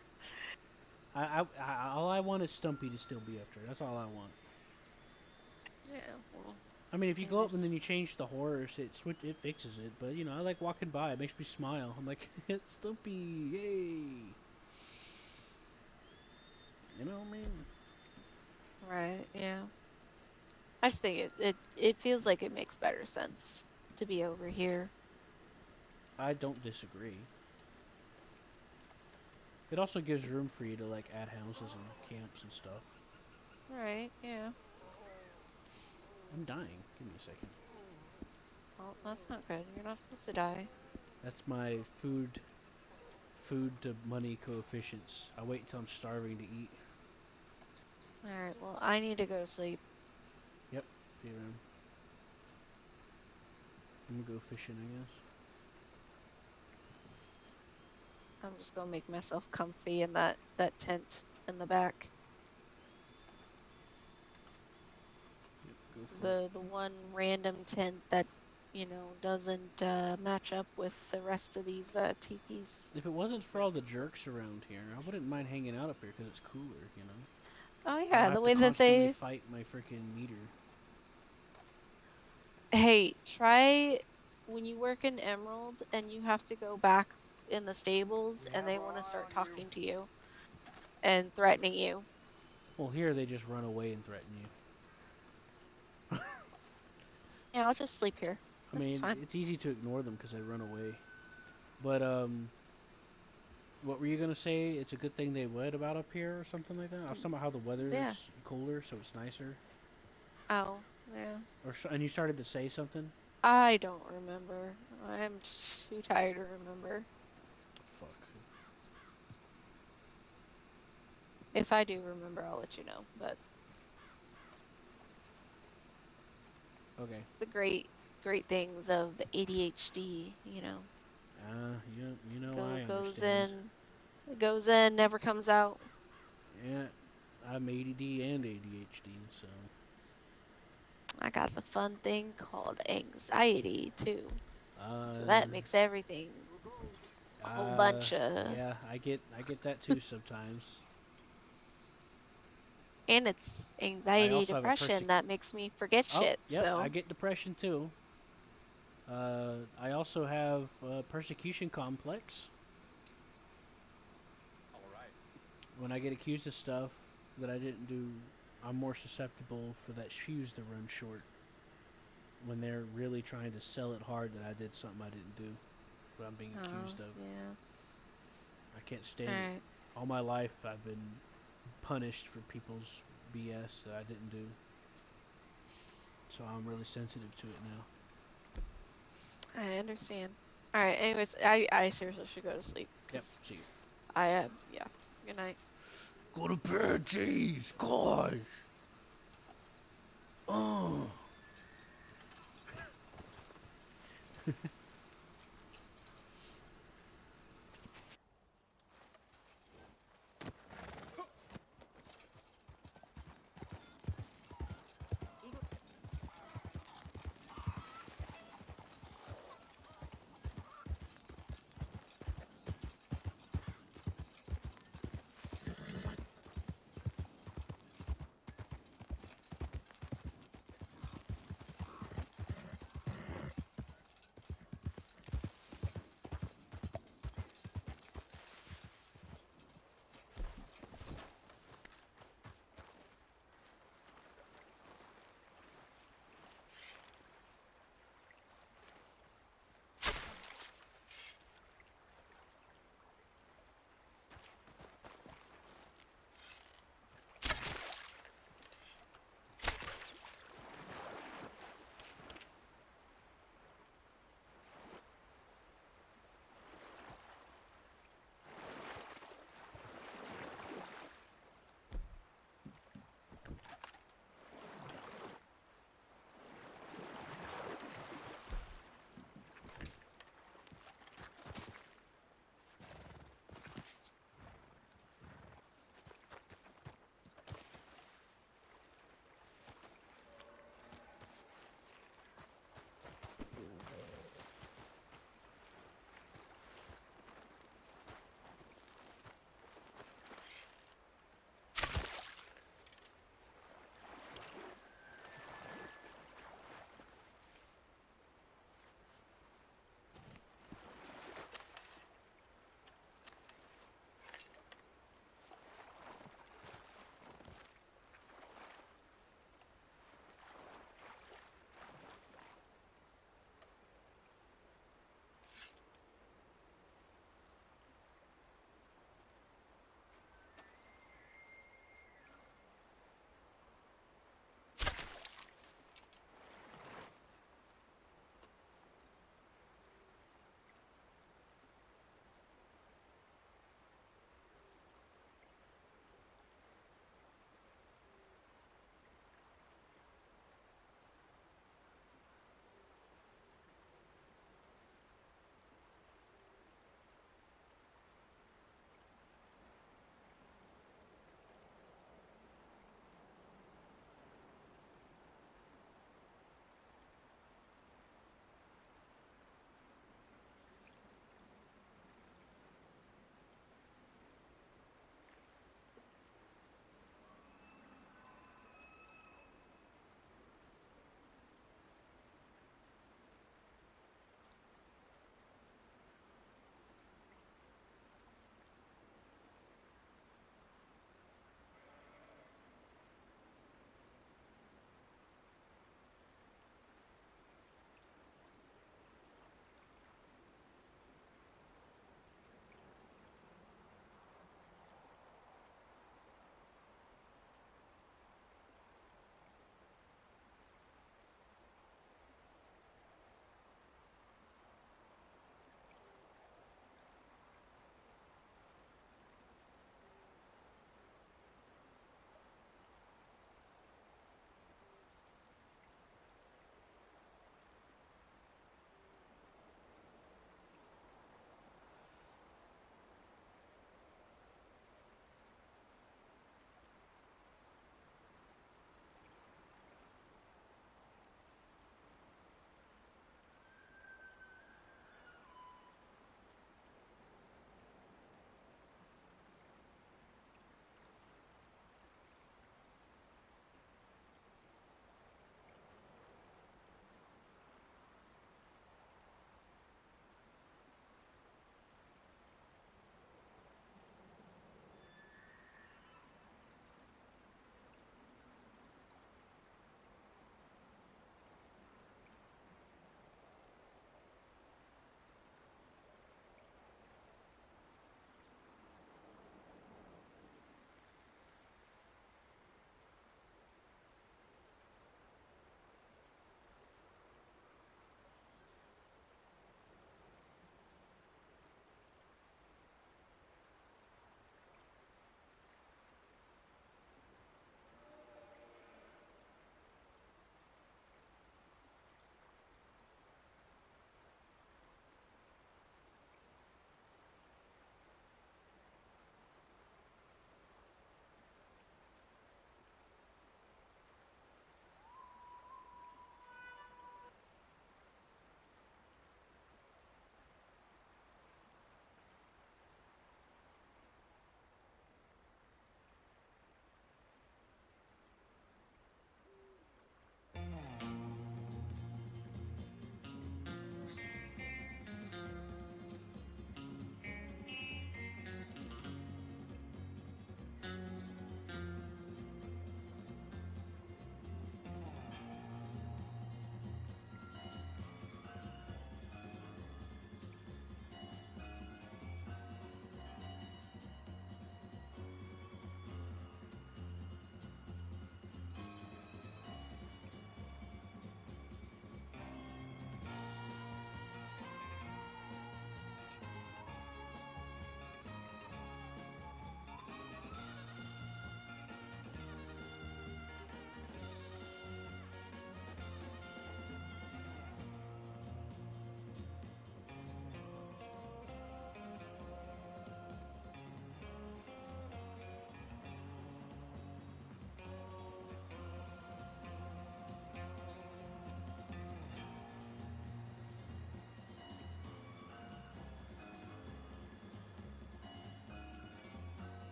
All I want is Stumpy to still be up there. That's all I want. Yeah, well. I mean, if you go up and then you change the horse, it fixes it. But you know, I like walking by. It makes me smile. I'm like, it's Stumpy, yay! You know what I mean? Right. Yeah. I just think it feels like it makes better sense to be over here. I don't disagree. It also gives room for you to like add houses and camps and stuff. Right. Yeah. I'm dying. Give me a second. Well, that's not good. You're not supposed to die. That's my food to money coefficients. I wait until I'm starving to eat. Alright, well, I need to go to sleep. Yep. See you around. I'm gonna go fishing, I guess. I'm just gonna make myself comfy in that tent in the back. Yep, the one random tent that, you know, doesn't match up with the rest of these teepees. If it wasn't for all the jerks around here, I wouldn't mind hanging out up here because it's cooler, you know. Oh yeah, the way that they fight my freaking meter. Hey, try when you work in Emerald and you have to go back in the stables and they want to start talking to you and threatening you. Well, here they just run away and threaten you. Yeah, I'll just sleep here. I mean, it's easy to ignore them because they run away. But what were you gonna say? It's a good thing they would about up here or something like that. I was talking about how the weather is cooler, so it's nicer. Oh, yeah. And you started to say something. I don't remember. I'm too tired to remember. Fuck. If I do remember, I'll let you know. But okay. It's the great things of ADHD, you know. You know I understand. Goes in, never comes out. Yeah, I'm ADD and ADHD, so. I got the fun thing called anxiety too. So that makes everything a whole bunch of. Yeah, I get that too sometimes. And it's anxiety, depression that makes me forget shit. Yep, so I get depression too. I also have persecution complex. All right. When I get accused of stuff that I didn't do, I'm more susceptible for that shoes to run short. When they're really trying to sell it hard that I did something I didn't do, what I'm being accused of. Yeah. I can't stand it. All my life I've been punished for people's BS that I didn't do. So I'm really sensitive to it now. I understand. Alright, anyways, I seriously should go to sleep. Yep, see you. Yeah. Good night. Go to bed, jeez, gosh. Oh.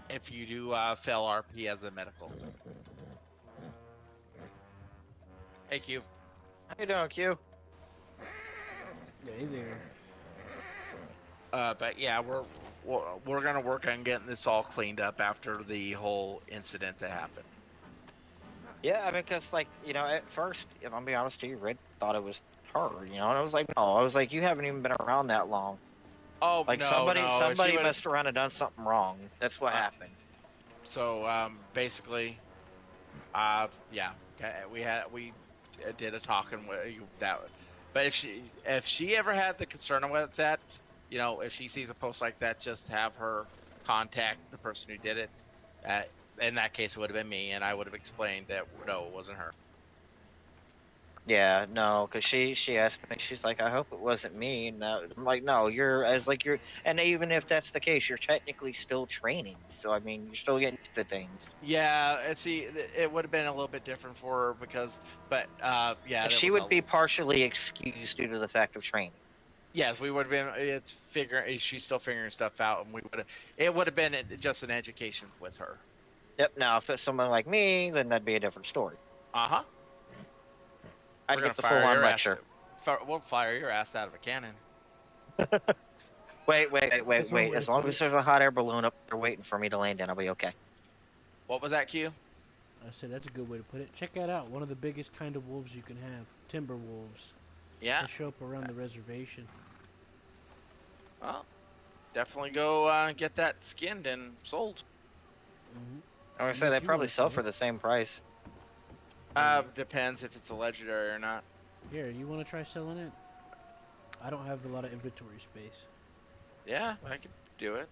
if you do fail RP as a medical. Hey, Q. How you doing, Q? Hey there. But yeah, we're gonna work on getting this all cleaned up after the whole incident that happened. Yeah, I mean, because, like, you know, at first, if I'm being honest with you, Red thought it was her, you know, and I was like, no, I was like, you haven't even been around that long. Oh, like, no. somebody messed around and done something wrong. That's what happened. So, basically, yeah, we did a talking with that. But if she ever had the concern with that, you know, if she sees a post like that, just have her contact the person who did it. In that case, it would have been me, and I would have explained that no, it wasn't her. Yeah, no, because she asked me, she's like, I hope it wasn't me. And I'm like, no, and even if that's the case, you're technically still training. So, I mean, you're still getting used to things. Yeah, and see, it would have been a little bit different for her yeah, she would be partially excused due to the fact of training. Yes, we would have been. It's figuring. She's still figuring stuff out, and it would have been just an education with her. Yep. Now, if it's someone like me, then that'd be a different story. Uh-huh. I'd get the full-on lecture. We'll fire your ass out of a cannon. Wait. As long as there's a hot air balloon up there waiting for me to land in, I'll be okay. What was that, Q? I said that's a good way to put it. Check that out. One of the biggest kind of wolves you can have. Timber wolves. Yeah. They show up around the reservation. Well, definitely go get that skinned and sold. Mm-hmm. I was gonna say they probably sell for the same price. Depends if it's a legendary or not. Here, you want to try selling it? I don't have a lot of inventory space. Yeah, I could do it.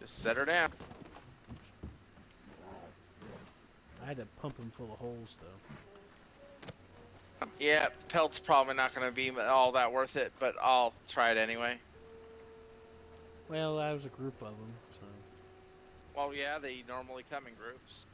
Just set her down. I had to pump him full of holes, though. Yeah, pelt's probably not going to be all that worth it, but I'll try it anyway. Well, I was a group of them, so. Well, yeah, they normally come in groups.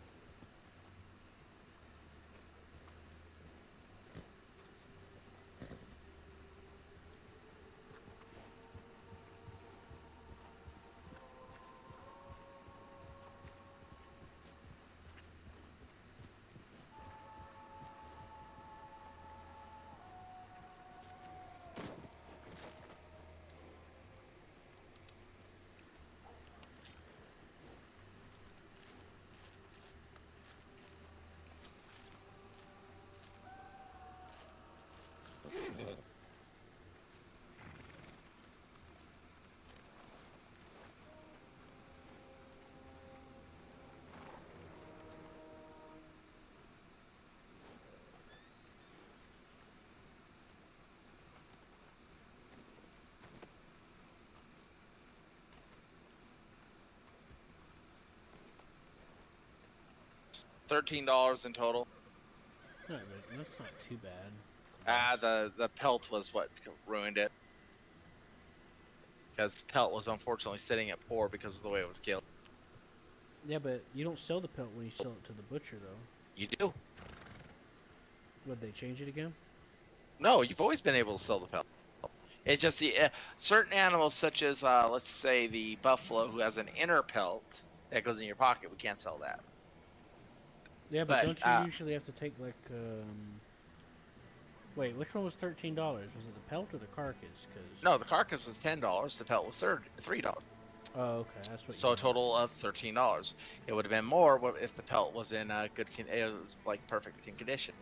$13 in total. Not really, that's not too bad. The pelt was what ruined it. Because pelt was unfortunately sitting at poor because of the way it was killed. Yeah, but you don't sell the pelt when you sell it to the butcher, though. You do. Would they change it again? No, you've always been able to sell the pelt. It's just certain animals, such as let's say the buffalo, who has an inner pelt that goes in your pocket, we can't sell that. Yeah, but don't you usually have to take like Wait, which one was $13? Was it the pelt or the carcass? No, the carcass was $10. The pelt was $3. Oh, okay, that's what. So a total of $13. It would have been more if the pelt was in good, like perfect condition.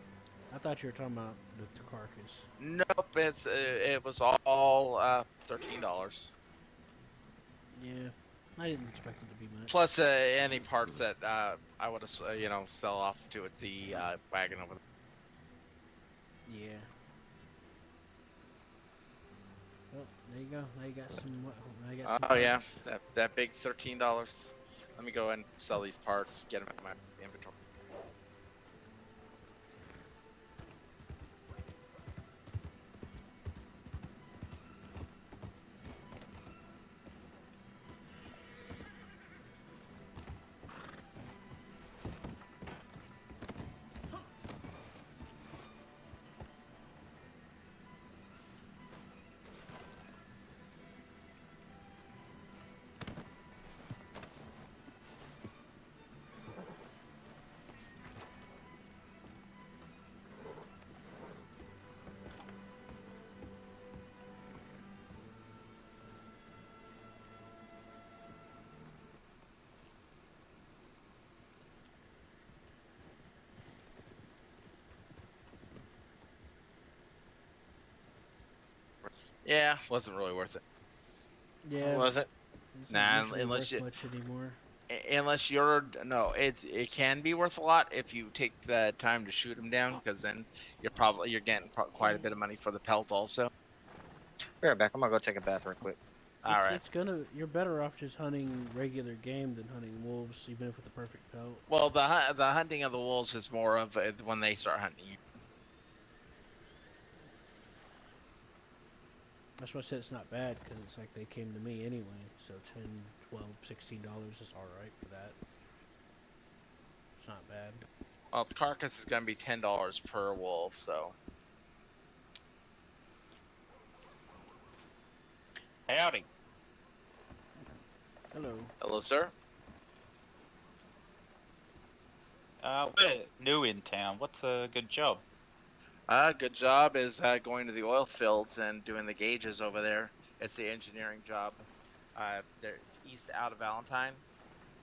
I thought you were talking about the carcass. Nope, it was all $13. Yeah, I didn't expect it to be much. Plus any parts that I would have sell off to the wagon over there. Yeah. Well, there you go. Now you got some. Now you got some parts. Yeah, that big $13. Let me go and sell these parts. Get them out of my inventory. Yeah, wasn't really worth it. Yeah. Was it? It's not usually worth much anymore. Unless you're it can be worth a lot if you take the time to shoot them down, because then you're getting quite a bit of money for the pelt also. Be right back. I'm gonna go take a bath real quick. All right. You're better off just hunting regular game than hunting wolves, even if with the perfect pelt. Well, the hunting of the wolves is more of when they start hunting you. That's why I said it's not bad, because it's like they came to me anyway. So $10, $12, $16 is alright for that. It's not bad. Well, the carcass is going to be $10 per wolf, so. Howdy. Hello. Hello, sir. We're new in town. What's a good job? Good job is going to the oil fields and doing the gauges over there. It's the engineering job. It's east out of Valentine,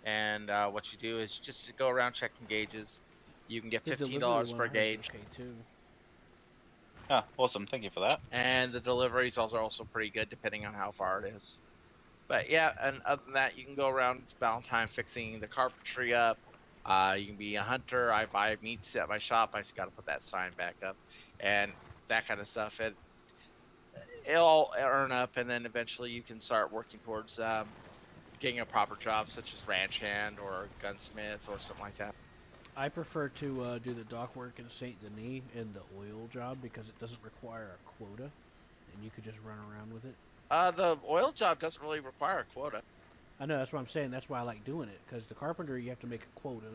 and what you do is just go around checking gauges. You can get $15 per gauge. Okay, too. Oh, awesome! Thank you for that. And the deliveries are also pretty good, depending on how far it is. But yeah, and other than that, you can go around Valentine fixing the carpentry up. You can be a hunter. I buy meats at my shop. I just got to put that sign back up, and that kind of stuff. It'll all earn up, and then eventually you can start working towards getting a proper job, such as ranch hand or gunsmith or something like that. I prefer to do the dock work in Saint Denis and the oil job because it doesn't require a quota, and you could just run around with it. The oil job doesn't really require a quota. I know, that's what I'm saying. That's why I like doing it, because the carpenter you have to make a quota,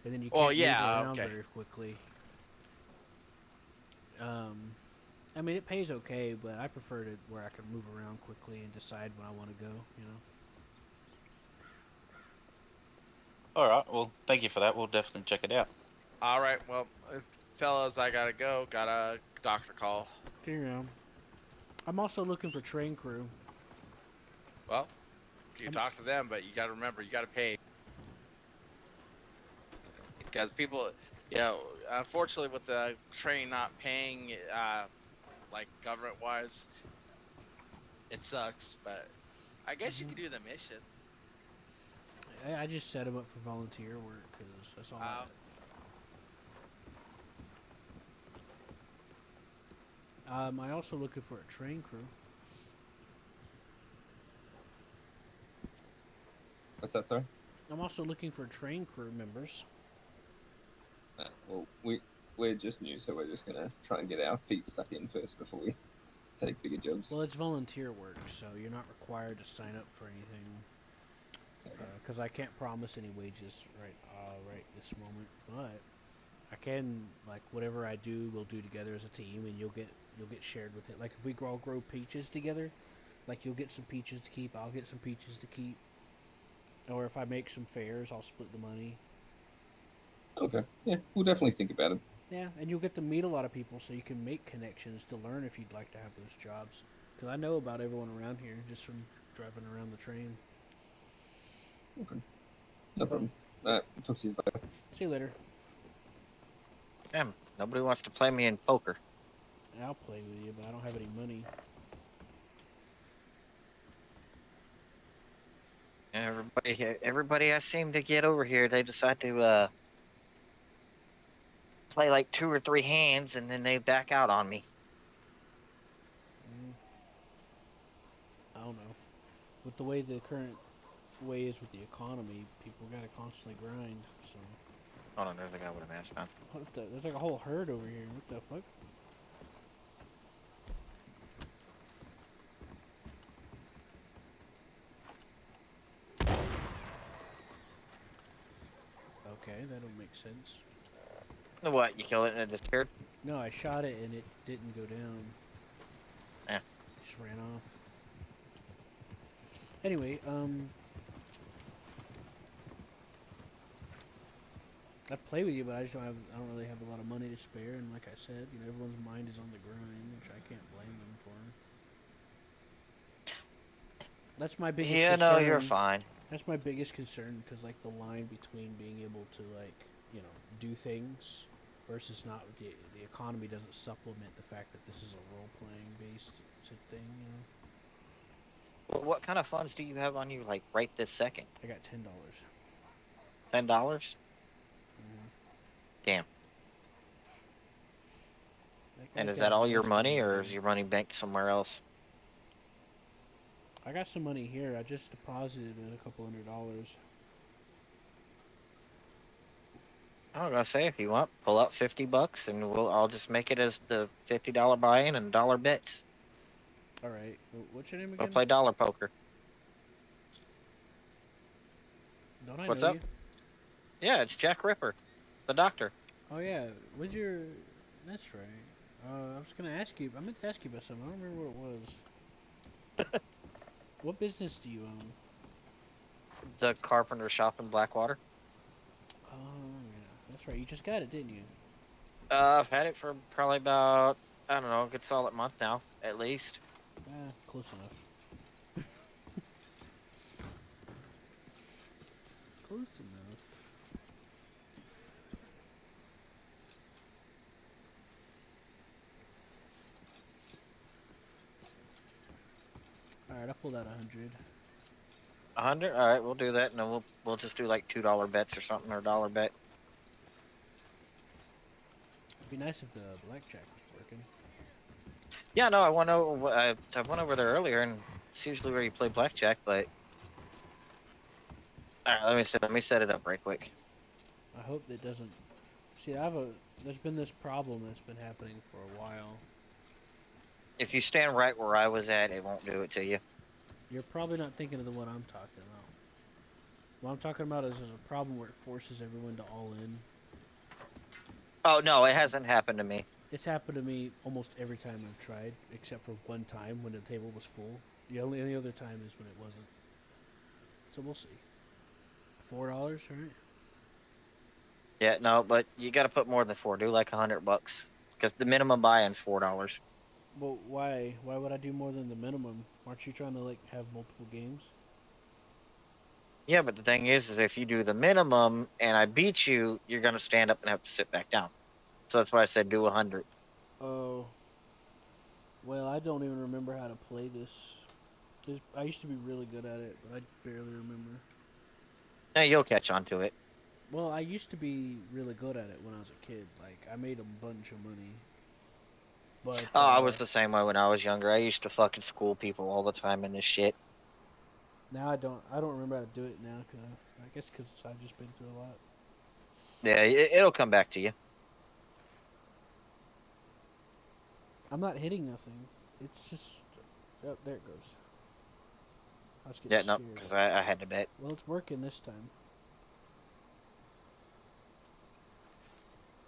and then you can't move around very quickly. I mean, it pays okay, but I prefer to where I can move around quickly and decide when I want to go. You know. All right. Well, thank you for that. We'll definitely check it out. All right. Well, fellas, I gotta go. Got a doctor call. Yeah. I'm also looking for train crew. Well, you can talk to them, but you gotta remember, you gotta pay. Because people, unfortunately, with the train not paying, like government-wise, it sucks. But I guess you could do the mission. I just set them up for volunteer work because that's all. I also looking for a train crew. What's that, sorry? I'm also looking for train crew members. Well, we're just new, so we're just gonna try and get our feet stuck in first before we take bigger jobs. Well, it's volunteer work, so you're not required to sign up for anything. Because I can't promise any wages right this moment, but I can, like, whatever I do, we'll do together as a team, and you'll get shared with it. Like if we all grow peaches together, like you'll get some peaches to keep, I'll get some peaches to keep. Or if I make some fairs, I'll split the money. Okay, yeah, we'll definitely think about it. Yeah, and you'll get to meet a lot of people, so you can make connections to learn if you'd like to have those jobs. Because I know about everyone around here just from driving around the train. Okay, no problem. Talk to you later. See you later. Damn, nobody wants to play me in poker. I'll play with you, but I don't have any money. Everybody I seem to get over here, they decide to play like 2 or 3 hands, and then they back out on me. I don't know. With the way the current way is with the economy, people gotta constantly grind. So. Hold on, there's a guy with a mask on. What the? There's like a whole herd over here. What the fuck? Okay, that'll make sense. What? You killed it and it disappeared? No, I shot it and it didn't go down. Yeah. Just ran off. Anyway, I play with you, but I don't really have a lot of money to spare, and like I said, everyone's mind is on the grind, which I can't blame them for. That's my biggest concern. Yeah, no, you're fine. That's my biggest concern, because like the line between being able to do things versus not, the economy doesn't supplement the fact that this is a role-playing based thing, you know. Well, what kind of funds do you have on you, like right this second? I got $10. $10? Damn. And guy's is got that a all your nice money, game, or man. is your money banked somewhere else? I got some money here. I just deposited a couple $100. I was gonna say, if you want, pull out $50, and I'll just make it as the $50 buy-in and dollar bets. All right. What's your name We'll again? play dollar poker. Don't I What's know up? you? Yeah, it's Jack Ripper, the doctor. Oh yeah. What's your? That's right. I was gonna ask you. I meant to ask you about something. I don't remember what it was. What business do you own? The carpenter shop in Blackwater. Oh yeah, that's right. You just got it, didn't you? I've had it for probably about, I don't know, a good solid month now, at least. Close enough. Close enough. All right, I pulled out 100. 100? All right, we'll do that, and then we'll just do like $2 bets or something, or a dollar bet. It'd be nice if the blackjack was working. Yeah, no, I went over there earlier, and it's usually where you play blackjack, but all right, let me set it up right quick. I hope that doesn't. See, there's been this problem that's been happening for a while. If you stand right where I was at, it won't do it to you. You're probably not thinking of the one I'm talking about. What I'm talking about is there's a problem where it forces everyone to all in. Oh no, it hasn't happened to me. It's happened to me almost every time I've tried, except for one time when the table was full. The only other time is when it wasn't. So we'll see. $4, right? Yeah, no, but you got to put more than 4. Do like $100, because the minimum buy-in's $4. Well, why? Why would I do more than the minimum? Aren't you trying to like have multiple games? Yeah, but the thing is if you do the minimum and I beat you, you're gonna stand up and have to sit back down. So that's why I said do 100. Oh. Well, I don't even remember how to play this. I used to be really good at it, but I barely remember. Yeah, you'll catch on to it. Well, I used to be really good at it when I was a kid. Like, I made a bunch of money. But, Oh, I was the same way when I was younger. I used to fucking school people all the time in this shit. Now I don't remember how to do it now, I guess because I've just been through a lot. Yeah, it'll come back to you. I'm not hitting nothing. It's just... Oh, there it goes. I was getting Yeah, no, scared. because I had to bet. Well, it's working this time.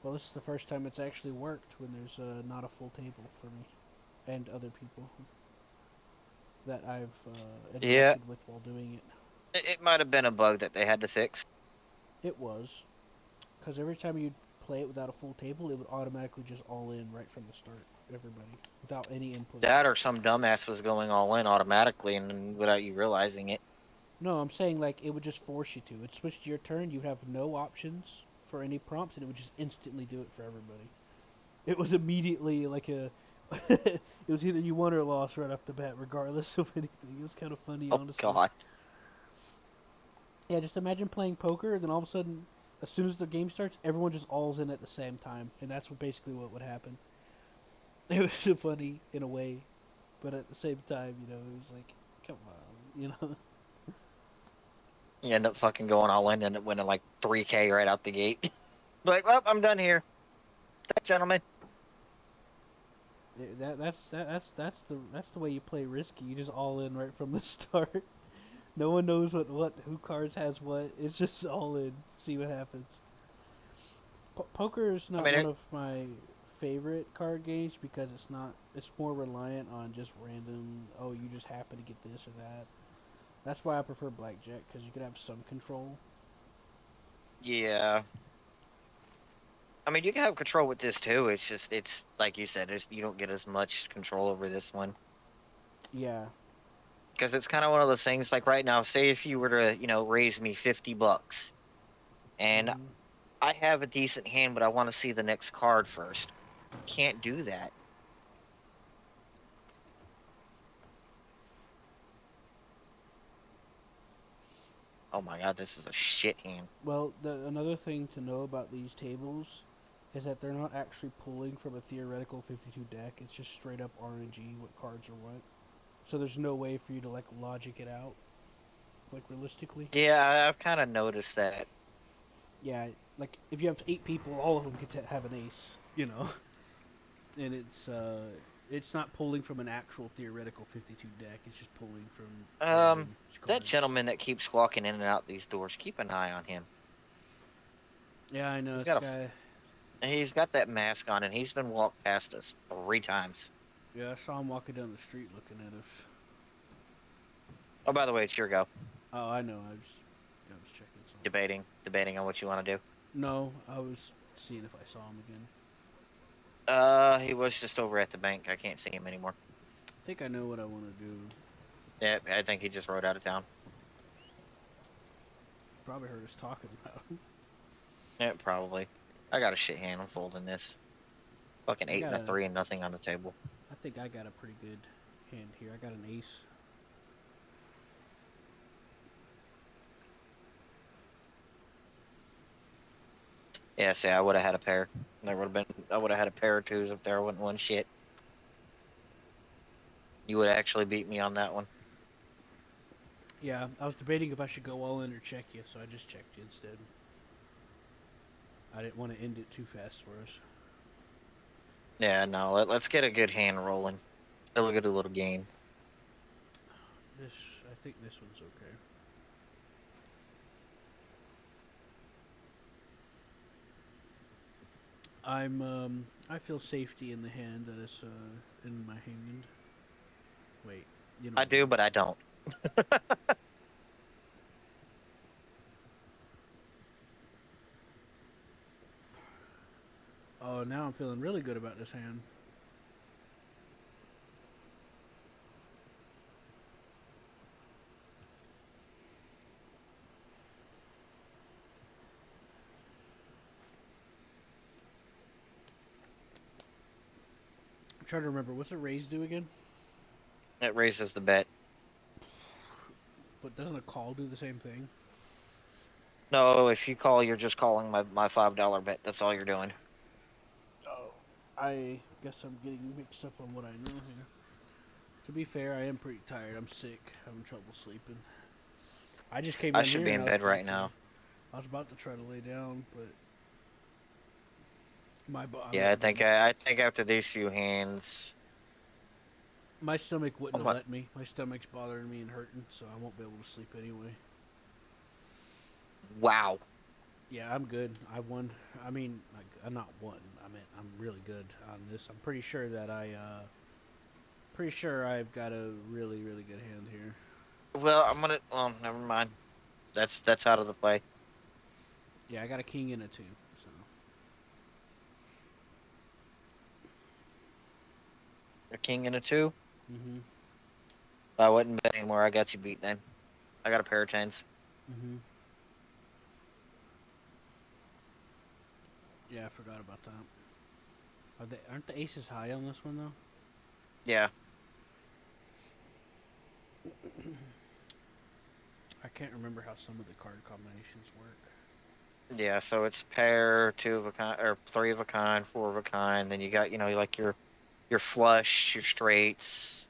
Well, this is the first time it's actually worked when there's not a full table for me and other people that I've interacted with while doing it. It might have been a bug that they had to fix. It was. Because every time you play it without a full table, it would automatically just all in right from the start. Everybody. Without any input. That or some dumbass was going all in automatically and without you realizing it. No, I'm saying like it would just force you to. It switched to your turn, you'd have no options for any prompts, and it would just instantly do it for everybody. It was immediately like a... it was either you won or lost right off the bat, regardless of anything. It was kind of funny, honestly. Oh, God. Yeah, just imagine playing poker, and then all of a sudden, as soon as the game starts, everyone just alls in at the same time, and that's basically what would happen. It was funny in a way, but at the same time, you know, it was like, come on, you know. You end up fucking going all in and end up winning like 3K right out the gate. Like, well, I'm done here. Thanks, gentlemen. That's the way you play risky. You just all in right from the start. No one knows who cards has what. It's just all in. See what happens. Poker is not one of my favorite card games because it's more reliant on just random. Oh, you just happen to get this or that. That's why I prefer blackjack because you can have some control. Yeah. I mean, you can have control with this too. It's just, like you said, you don't get as much control over this one. Yeah. Because it's kind of one of those things, like right now, say if you were to, raise me $50, and I have a decent hand, but I want to see the next card first. Can't do that. Oh my god, this is a shit hand. Well, another thing to know about these tables is that they're not actually pulling from a theoretical 52 deck. It's just straight up RNG, what cards are what. So there's no way for you to like logic it out, like realistically. Yeah, I've kind of noticed that. Yeah, like if you have 8 people, all of them get to have an ace, you know. And it's not pulling from an actual theoretical 52 deck. It's just pulling from random That cards. gentleman that keeps walking in and out these doors, keep an eye on him. Yeah, I know He's this got guy. He's got that mask on, and he's been walked past us 3 times. Yeah, I saw him walking down the street looking at us. Oh, by the way, it's your go. Oh, I know. I was checking something. Debating on what you want to do. No, I was seeing if I saw him again. He was just over at the bank. I can't see him anymore. I think I know what I want to do. Yeah, I think he just rode out of town. Probably heard us talking about him. Yeah, probably. I got a shit hand. I'm folding this. Fucking 8 and a 3 and nothing on the table. I think I got a pretty good hand here. I got an ace. Yeah, see, I would have had a pair. I would have had a pair of 2s up there. I wouldn't won shit. You would actually beat me on that one. Yeah, I was debating if I should go all in or check you, so I just checked you instead. I didn't want to end it too fast for us. Yeah, no, let's get a good hand rolling. Still a good little game. I think this one's okay. I feel safety in the hand that is in my hand. Wait, you know. I do, but I don't. Oh, now I'm feeling really good about this hand. I'm trying to remember, what's a raise do again? It raises the bet. But doesn't a call do the same thing? No, if you call, you're just calling my $5 bet. That's all you're doing. Oh, I guess I'm getting mixed up on what I know here. To be fair, I am pretty tired. I'm sick. Having trouble sleeping. I just came down I should here be and in bed right now. I was about to try to lay down, but Yeah, I think after these few hands, my stomach wouldn't have let me. My stomach's bothering me and hurting, so I won't be able to sleep anyway. Wow. Yeah, I'm good. I won. I mean, I'm not won. I mean, I'm really good on this. I'm pretty sure that I've got a really, really good hand here. well, never mind. That's out of the play. Yeah, I got a king and a 2. So. A king and a 2. Mhm. I wouldn't bet anymore. I got you beat then. I got a pair of 10s. Mhm. Yeah, I forgot about that. Aren't the aces high on this one though? Yeah. I can't remember how some of the card combinations work. Yeah, so it's pair, 2 of a kind, or 3 of a kind, 4 of a kind. Then you got, like your flush, your straights.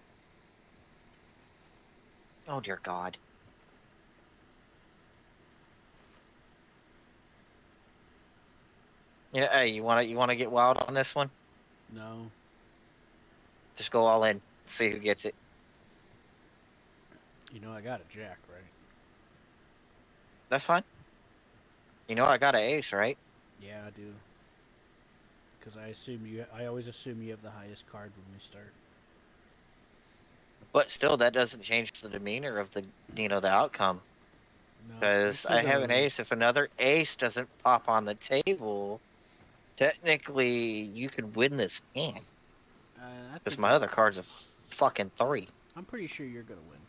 Oh dear God. Yeah, hey, you wanna get wild on this one? No. Just go all in. See who gets it. You know I got a jack, right? That's fine. You know I got an ace, right? Yeah, I do. Because I always assume you have the highest card when we start. But still, that doesn't change the demeanor of the outcome. Because I have an ace. If another ace doesn't pop on the table, technically you could win this hand. Because my other card's a fucking 3. I'm pretty sure you're gonna win.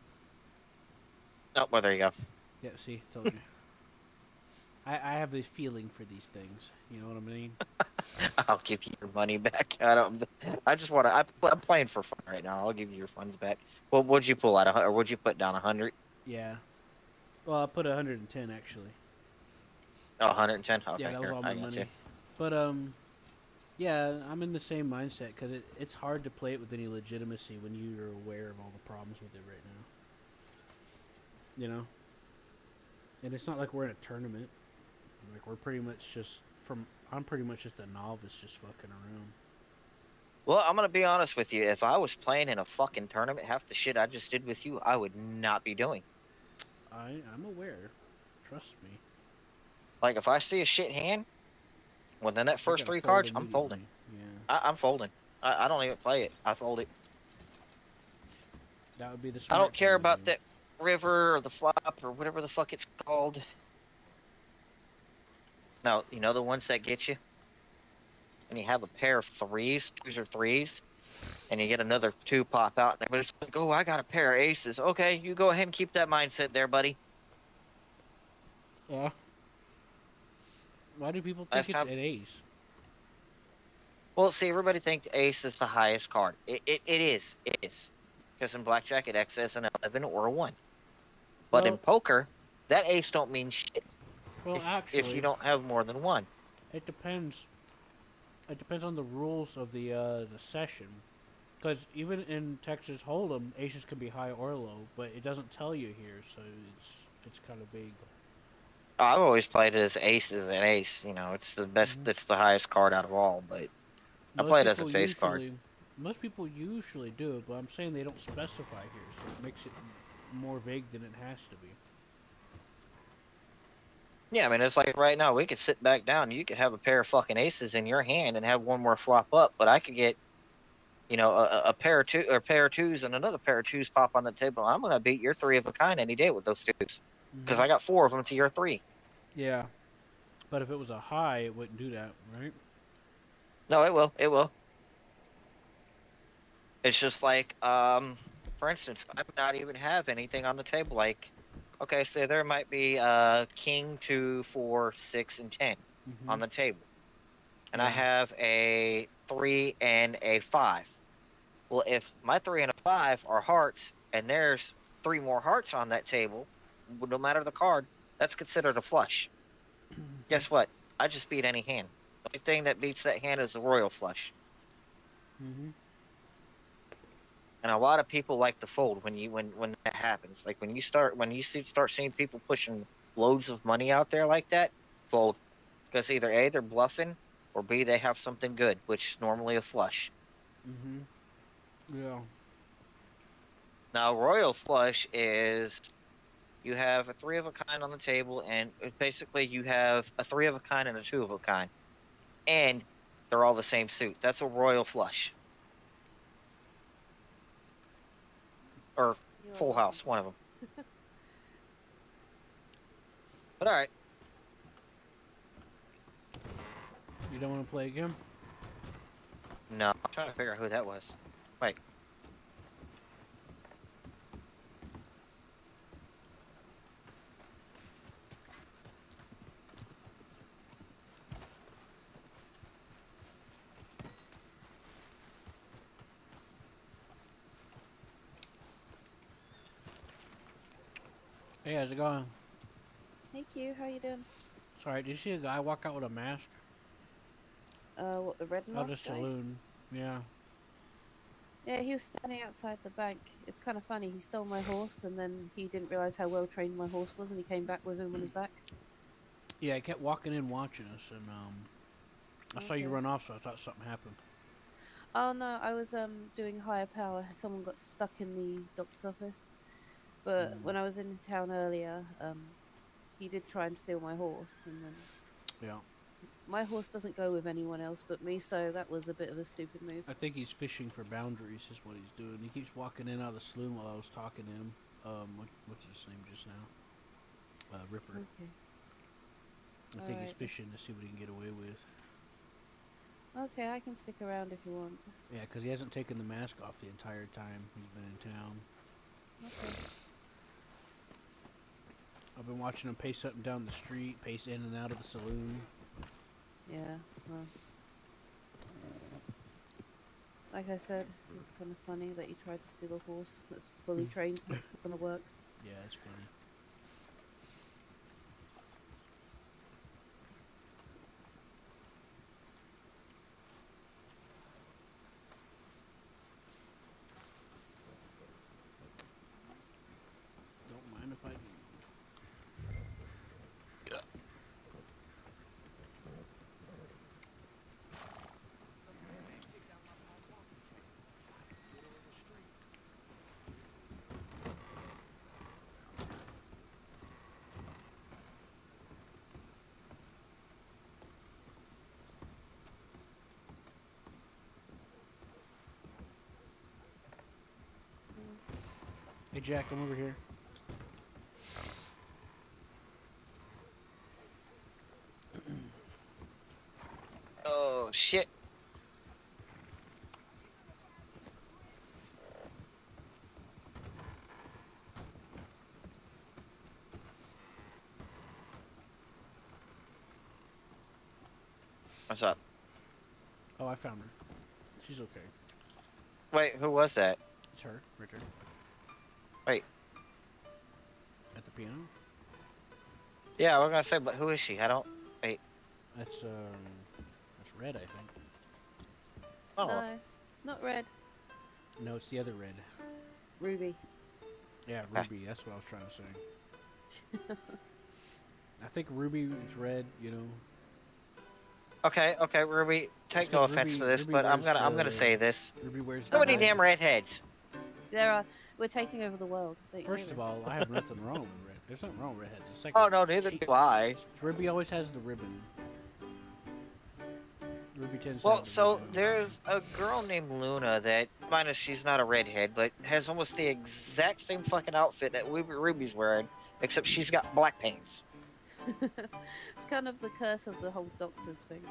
Oh, well, there you go. Yeah, see, told you. I have a feeling for these things. You know what I mean? I'll give you your money back. I just want to. I'm playing for fun right now. I'll give you your funds back. Well, what'd you pull out? Or would you put down 100? Yeah. Well, I put 110 actually. Oh, 110. Okay, Yeah, that was here, all I my got you. money. But yeah, I'm in the same mindset because it's hard to play it with any legitimacy when you're aware of all the problems with it right now. You know, and it's not like we're in a tournament. Like we're pretty much just I'm pretty much just a novice, just fucking around. Well, I'm gonna be honest with you. If I was playing in a fucking tournament, half the shit I just did with you, I would not be doing. I'm aware. Trust me. Like if I see a shit hand, within that We first gotta 3 fold cards, I'm immediately. folding. Yeah. I'm folding. I don't even play it. I fold it. That would be the I smart don't thing care to do. about that river or the flop or whatever the fuck it's called. Now, you know the ones that get you? And you have a pair of twos or threes, and you get another 2 pop out, and everybody's like, oh, I got a pair of aces. Okay, you go ahead and keep that mindset there, buddy. Yeah. Why do people think Last it's time. an ace? Well, see, everybody thinks ace is the highest card. It is. It is. Because in blackjack, it acts as an 11 or a 1. But in Well, poker, that ace don't mean shit well, if you actually, don't have more than 1. it depends. It depends on the rules of the session. Because even in Texas Hold'em, aces can be high or low, but it doesn't tell you here, so it's kind of vague. I've always played it as ace as an ace. You know, it's the best. It's the highest card out of all. But I Most play it as a people face card. most people usually do it, but I'm saying they don't specify here, so it makes it more vague than it has to be. Yeah, I mean, it's like right now we could sit back down. You could have a pair of fucking aces in your hand and have one more flop up, but I could get, you know, a pair of two or pair of twos and another pair of twos pop on the table. I'm gonna beat your 3 of a kind any day with those twos because I got 4 of them to your 3. Yeah, but if it was a high, it wouldn't do that, right? No, it will. It will. It's just like, for instance, I would not even have anything on the table. Like, okay, so there might be king, 2, 4, 6, and 10 on the table, and I Yeah. have a 3 and a 5. Well, if my 3 and a 5 are hearts, and there's 3 more hearts on that table, no matter the card, that's considered a flush. Guess what? I just beat any hand. The only thing that beats that hand is a royal flush. And a lot of people like to fold when that happens. Like when you start seeing people pushing loads of money out there like that, fold. Because either A, they're bluffing, or B, they have something good, which is normally a flush. Yeah. Now, royal flush is you have a 3 of a kind on the table, and basically you have a 3 of a kind and a 2 of a kind, and they're all the same suit. That's a royal flush. Or full house, one of them. But all right. You don't want to play again? No, I'm trying to figure out who that was. Wait. Hey, how's it going? Hey Q, how you doing? Sorry, did you see a guy walk out with a mask? What, the red Out of the mask guy? saloon. Yeah. Yeah, he was standing outside the bank. It's kind of funny. He stole my horse, and then he didn't realize how well trained my horse was, and he came back with him on his back. Yeah, he kept walking in watching us, and I saw you Okay. run off, so I thought something happened. Oh no, I was doing higher power. Someone got stuck in the doctor's office. But when I was in town earlier, he did try and steal my horse, and then Yeah. my horse doesn't go with anyone else but me, so that was a bit of a stupid move. I think he's fishing for boundaries, is what he's doing. He keeps walking in out of the saloon while I was talking to him. What's his name just now? Ripper. Okay. I think he's Alright, fishing to see what he can get away with. Okay, I can stick around if you want. Yeah, because he hasn't taken the mask off the entire time he's been in town. Okay. I've been watching him pace up and down the street, pace in and out of the saloon. Yeah, well. Like I said, it's kind of funny that you tried to steal a horse that's fully trained. That's not gonna work. Yeah, it's funny. Hey Jack, come over here. Oh shit. What's up? Oh, I found her. She's okay. Wait, who was that? It's her, Richard. Wait. At the piano. Yeah, I was gonna say, but who is she? I don't. Wait. That's Red, I think. Oh. No, it's not Red. No, it's the other Red. Ruby. Yeah, Ruby. That's what I was trying to say. I think Ruby is Red. You know. Okay, Ruby. Take no offense to this, but I'm gonna say this. Ruby wears. So many damn redheads. There are. We're taking over the world. First of all, I have nothing wrong with red. There's nothing wrong with redheads. Second, Oh no, neither do I. Ruby always has the ribbon. Ruby tends to Well, have the so ribbon. there's a girl named Luna that, minus she's not a redhead, but has almost the exact same fucking outfit that Ruby's wearing, except she's got black pants. It's kind of the curse of the whole doctors thing.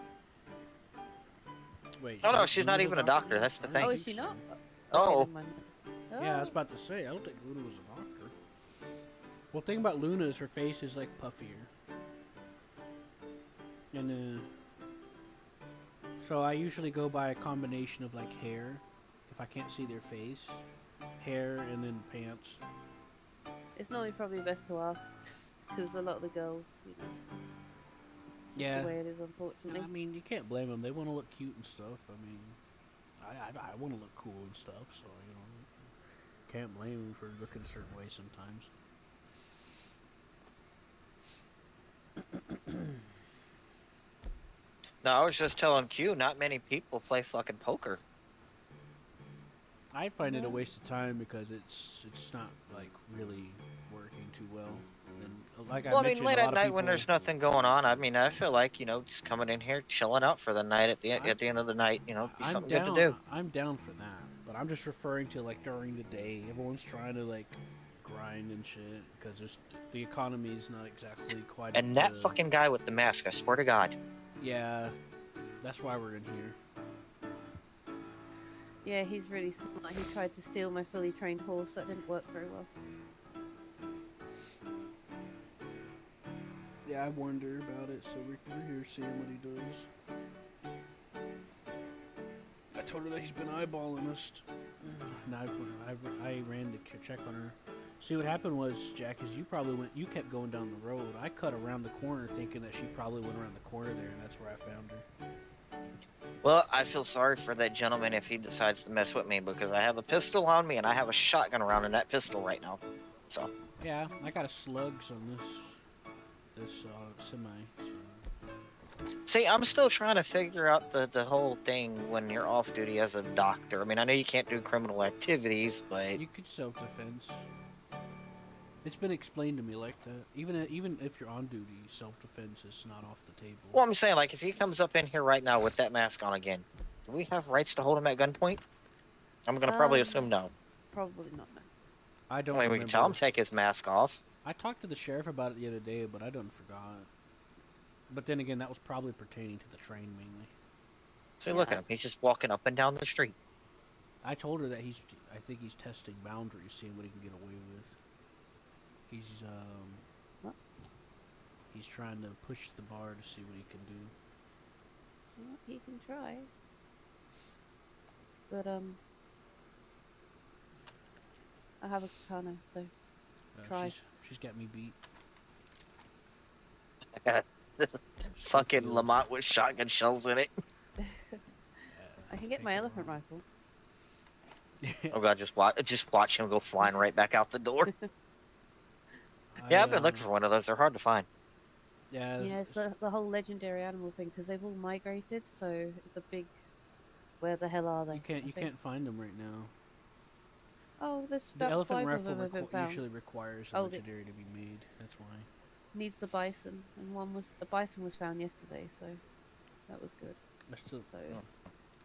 Wait. Oh no, she's not even a doctor. That's the thing. Oh, is she not? Oh. never mind. Yeah, I was about to say. I don't think Luna was a doctor. Well, the thing about Luna is her face is like puffier. And so I usually go by a combination of like hair, if I can't see their face, hair, and then pants. It's normally probably best to ask, because a lot of the girls, you know, it's just Yeah. the way it is, unfortunately. I mean, you can't blame them. They want to look cute and stuff. I mean, I want to look cool and stuff, so you know, can't blame them for looking a certain way sometimes. No, I was just telling Q, not many people play fucking poker. I find it a waste of time because it's not like really working too well. And like Well, I mean, mentioned, late a at lot of night people, when there's nothing going on, I mean, I feel like, you know, just coming in here, chilling out for the night at the end of the night, you know, be I'm something down. good to do. I'm down for that, but I'm just referring to like during the day. Everyone's trying to like grind and shit because the economy's not exactly quite. And that fucking guy with the mask, I swear to God. Yeah, that's why we're in here. Yeah, he's really smart. He tried to steal my fully trained horse. That didn't work very well. Yeah, I warned her about it, so we're here seeing what he does. I told her that he's been eyeballing us. And I ran to check on her. See, what happened was, Jack, is you kept going down the road. I cut around the corner thinking that she probably went around the corner there, and that's where I found her. Well, I feel sorry for that gentleman if he decides to mess with me because I have a pistol on me and I have a shotgun around in that pistol right now. So. Yeah, I got a slugs on this semi. So. See, I'm still trying to figure out the whole thing when you're off duty as a doctor. I mean, I know you can't do criminal activities, but You could self-defense. It's been explained to me like that. Even if you're on duty, self-defense is not off the table. well, I'm saying, like, if he comes up in here right now with that mask on again, do we have rights to hold him at gunpoint? I'm gonna probably assume no. Probably not. No. I don't. I mean, we can tell him to take his mask off. I talked to the sheriff about it the other day, but I done forgot. But then again, that was probably pertaining to the train mainly. See, look at him. He's just walking up and down the street. I told her that I think he's testing boundaries, seeing what he can get away with. He's trying to push the bar to see what he can do. Well, he can try. But I have a katana, so try. She's got me beat. Fucking Lamont with shotgun shells in it. I can get my elephant rifle. Oh god, just watch him go flying right back out the door. Yeah, I've been looking for one of those. They're hard to find. Yeah. Yeah, it's the whole legendary animal thing because they've all migrated, so it's a big. Where the hell are they? You can't find them right now. Oh, there's The about elephant 5 of rifle them have been found. usually requires a Oh, legendary to be made. That's why. Needs the bison, and a bison was found yesterday, so that was good. That's still. So.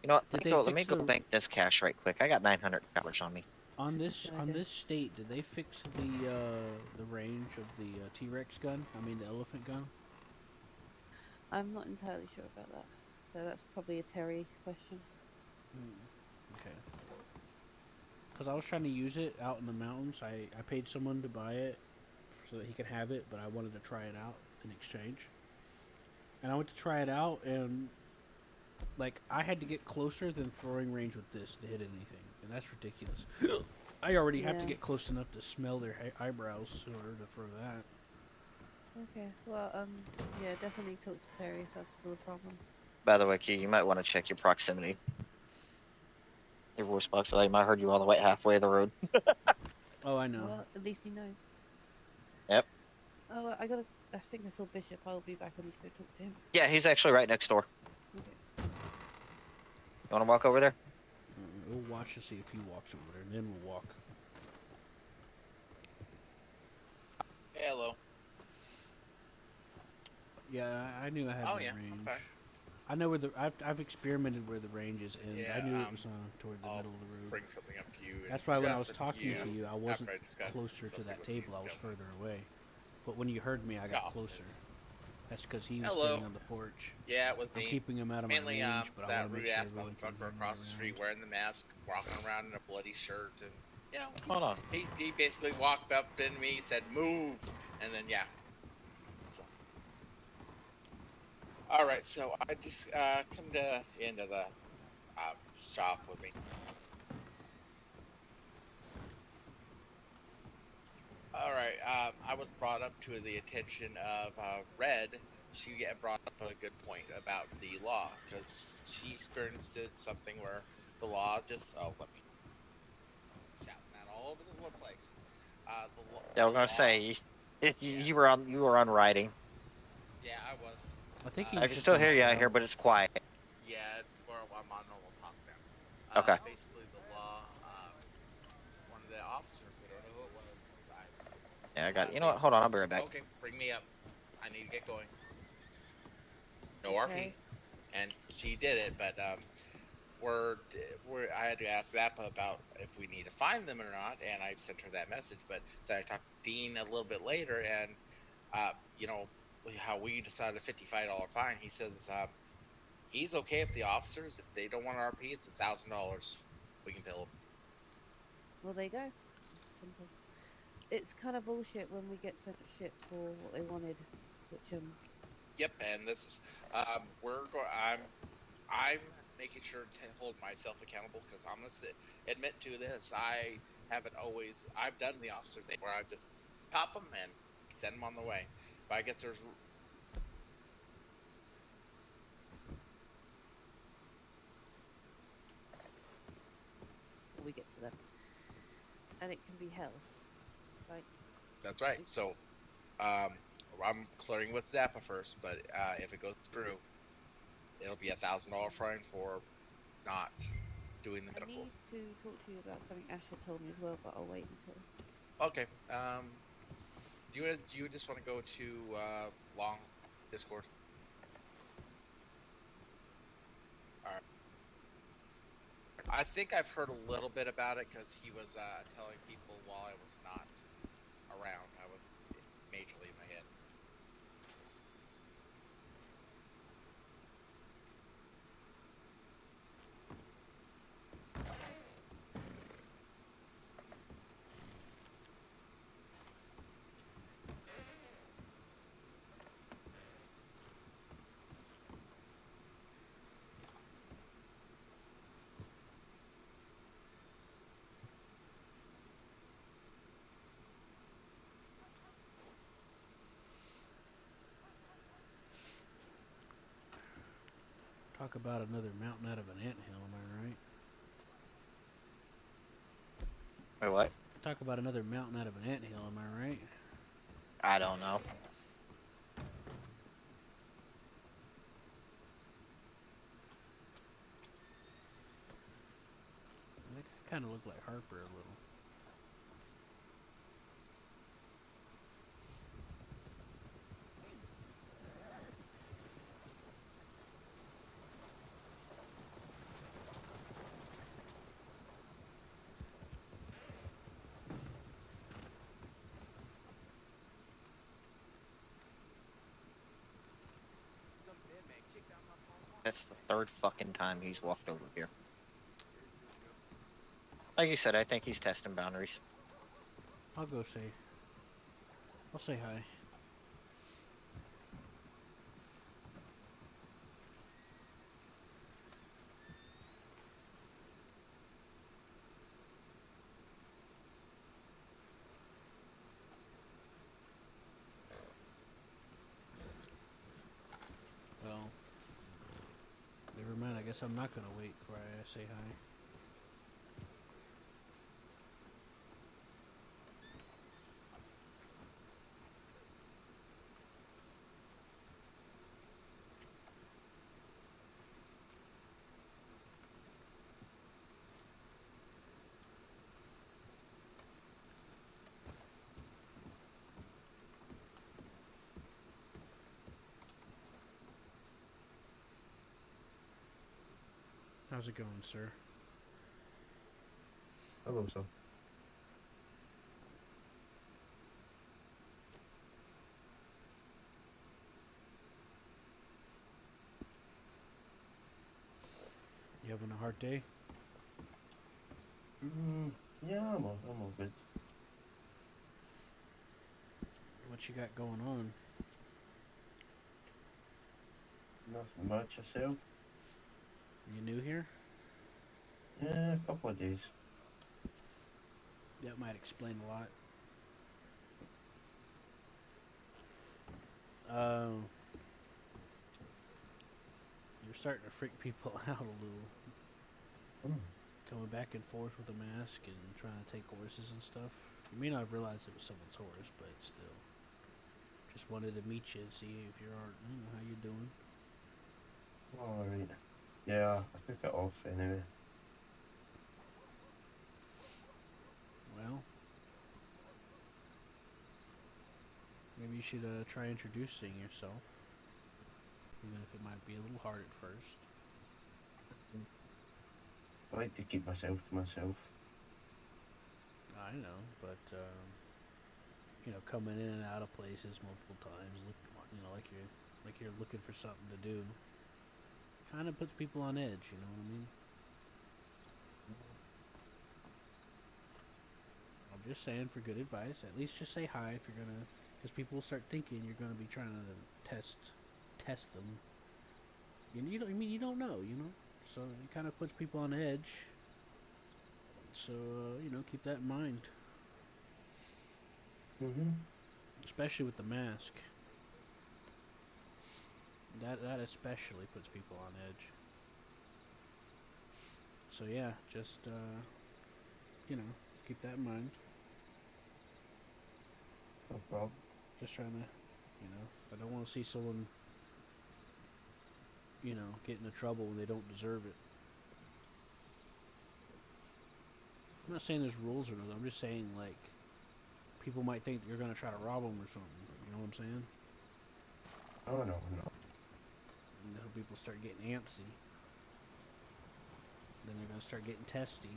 You know what? Did Let they me go fix bank this cash right quick. I got $900 on me. Good on idea. this state, did they fix the range of the T-Rex gun? I mean the elephant gun. I'm not entirely sure about that, so that's probably a Terry question. Okay. Because I was trying to use it out in the mountains. I paid someone to buy it so that he could have it, but I wanted to try it out in exchange. And I went to try it out, and like I had to get closer than throwing range with this to hit anything, and that's ridiculous. I already have to Yeah. get close enough to smell their eyebrows in order to throw that. Okay. Well, yeah, definitely talk to Terry if that's still a problem. By the way, Key, you might want to check your proximity. Your voice box, I might heard you all the way halfway of the road. Oh, I know. Well, at least he knows. Yep. Oh, I think I saw Bishop. I'll be back. I need to go talk to him. Yeah, he's actually right next door. Okay. You want to walk over there? We'll watch to see if he walks over there, and then we'll walk. Hello. Yeah, I knew I had Oh, the yeah, range. okay. I know where I've experimented where the ranges end. Yeah, I knew it was toward the middle of the road. Bring something up to you. That's and why when I was just talking if to you, I wasn't after I discuss closer to something that with you, table. I was still- further away. But when you heard me, I got No, closer. it's- That's because he was Hello. standing on the porch. Yeah, it was I'm me. keeping him out of Mainly, my range, but I that want to make rude sure ass everyone can motherfucker hear me across the street around. wearing the mask, walking around in a bloody shirt, and you know, Hold on. he basically walked up to me, said move, and then yeah. So, all right, so I just come to the end of the shop with me. All right, I was brought up to the attention of Red. She brought up a good point about the law because she experienced something where the law just let me shouting that all over the place. Yeah, we're gonna say you were on riding. Yeah, I was. I think he I was can just still in hear you out shower. here, but it's quiet. Yeah, it's where I'm on normal talk now. Okay. Basically, the law. One of the officers, we don't know who it was. Yeah, I got. You know what? Hold on, I'll be right back. Okay, bring me up. I need to get going. No Okay. RP, and she did it, but I had to ask Zappa about if we need to find them or not, and I sent her that message. But then I talked to Dean a little bit later, and you know how we decided a $55 fine. He says he's okay if the officers, if they don't want RP, it's $1,000. We can bill them. Well, there you go. Simple. It's kind of bullshit when we get so much shit for what they wanted, which Yep, and this is I'm making sure to hold myself accountable because I'm gonna admit to this. I've done the officers thing where I just pop them and send them on the way. But I guess there's we get to them, and it can be hell. Like that's right. So I'm clearing with Zappa first, but if it goes through, it'll be $1,000 fine for not doing the I medical. need to talk to you about something Asher told me as well, but I'll wait until. Okay. Do you just want to go to long Discord? All right. I think I've heard a little bit about it because he was telling people while I was not around. I was majorly in my head. Talk about another mountain out of an anthill, am I right? Wait, what? Talk about another mountain out of an anthill, am I right? I don't know. That kind of looked like Harper a little. That's the third fucking time he's walked over here. Like you said, I think he's testing boundaries. I'll go say. I'll say hi. Well, never mind. I guess I'm not gonna wait before I say hi. How's it going, sir? Hello, sir. You having a hard day? Yeah, I'm all good. What you got going on? Nothing much yourself. You new here? Yeah, a couple of days. That might explain a lot. You're starting to freak people out a little. Coming back and forth with a mask and trying to take horses and stuff. You may not have realized it was someone's horse, but still. Just wanted to meet you and see if you're how you're doing. Alright. Yeah, I took it off anyway. Well, maybe you should try introducing yourself, even if it might be a little hard at first. I like to keep myself to myself. I know, but you know, coming in and out of places multiple times, you know, like you're looking for something to do, kind of puts people on edge. You know what I mean? I'm just saying, for good advice, at least just say hi if you're gonna, because people will start thinking you're gonna be trying to test them. You don't, I mean, you don't know, you know, so it kind of puts people on edge. So you know, keep that in mind. Especially with the mask. That especially puts people on edge. So yeah, just you know, keep that in mind. No problem. Just trying to, you know, I don't want to see someone, you know, get into trouble when they don't deserve it. I'm not saying there's rules or nothing. I'm just saying, like, people might think that you're gonna try to rob them or something. You know what I'm saying? Oh no, no. And then people start getting antsy. Then they're gonna start getting testy.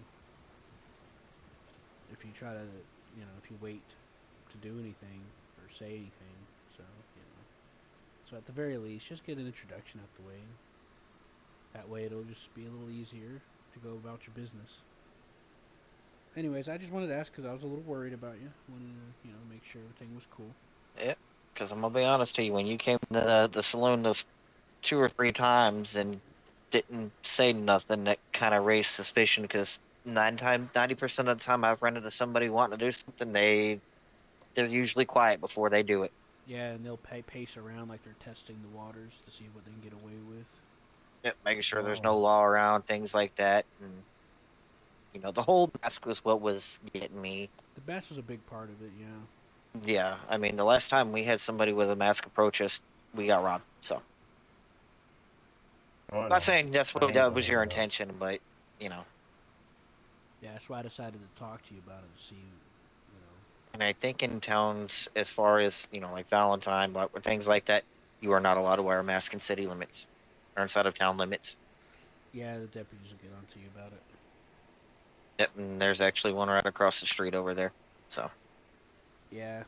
If you try to, you know, if you wait to do anything or say anything. So, you know. So at the very least, just get an introduction out the way. That way it'll just be a little easier to go about your business. Anyways, I just wanted to ask because I was a little worried about you. Wanted to, you know, make sure everything was cool. Yep. Because I'm gonna be honest to you, when you came to the saloon those 2 or 3 times and didn't say nothing, that kind of raised suspicion. Because 90% of the time I've run into somebody wanting to do something, they're usually quiet before they do it. Yeah, and they'll pace around like they're testing the waters to see what they can get away with. Yep, making sure there's no law around, things like that, and you know, the whole mask was what was getting me. The mask was a big part of it, yeah. Yeah, I mean, the last time we had somebody with a mask approach us, we got robbed. So, I'm not saying that's what that was your intention, but you know. Yeah, that's why I decided to talk to you about it to see, you know. And I think in towns, as far as you know, like Valentine, but things like that, you are not allowed to wear a mask in city limits or inside of town limits. Yeah, the deputies will get on to you about it. Yep, and there's actually one right across the street over there. So. Yeah.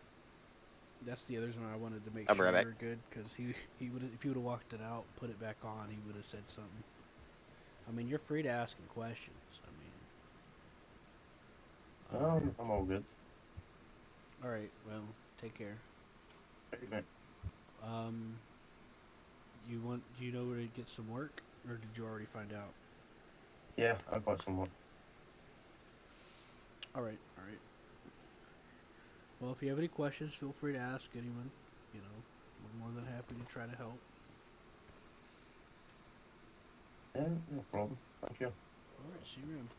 That's the other reason I wanted to make I'll be sure right you back. were good, because he would if he would have walked it out, put it back on, he would have said something. I mean, you're free to ask him questions. I mean, I'm all good. all right. Well, take care. Um, Do you know where to get some work, or did you already find out? Yeah, I got some work. All right. All right. Well, if you have any questions, feel free to ask anyone. You know, we're more than happy to try to help. Yeah, no problem. Thank you. All right. See you around.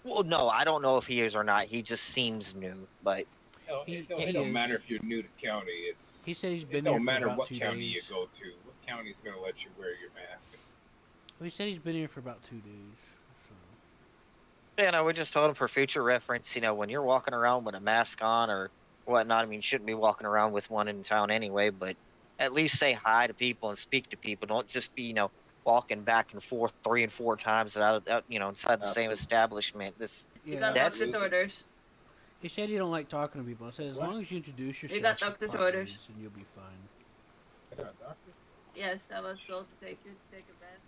Well, no, I don't know if he is or not. He just seems new, but It don't matter if you're new to county. He said he's It been don't here for matter about what 2 county you days. go to. What county's gonna let you wear your mask? Well, he said he's been here for about 2 days. So. yeah, no, we just told him for future reference. You know, when you're walking around with a mask on or whatnot, I mean, you shouldn't be walking around with one in town anyway. But at least say hi to people and speak to people. Don't just be, walking back and forth 3 and 4 times inside the same Absolutely. establishment. You got That's doctor's orders. He said he don't like talking to people. I said as long as you introduce yourself, You got doctor's orders. and you'll be fine. Yes, I was told to take a bed.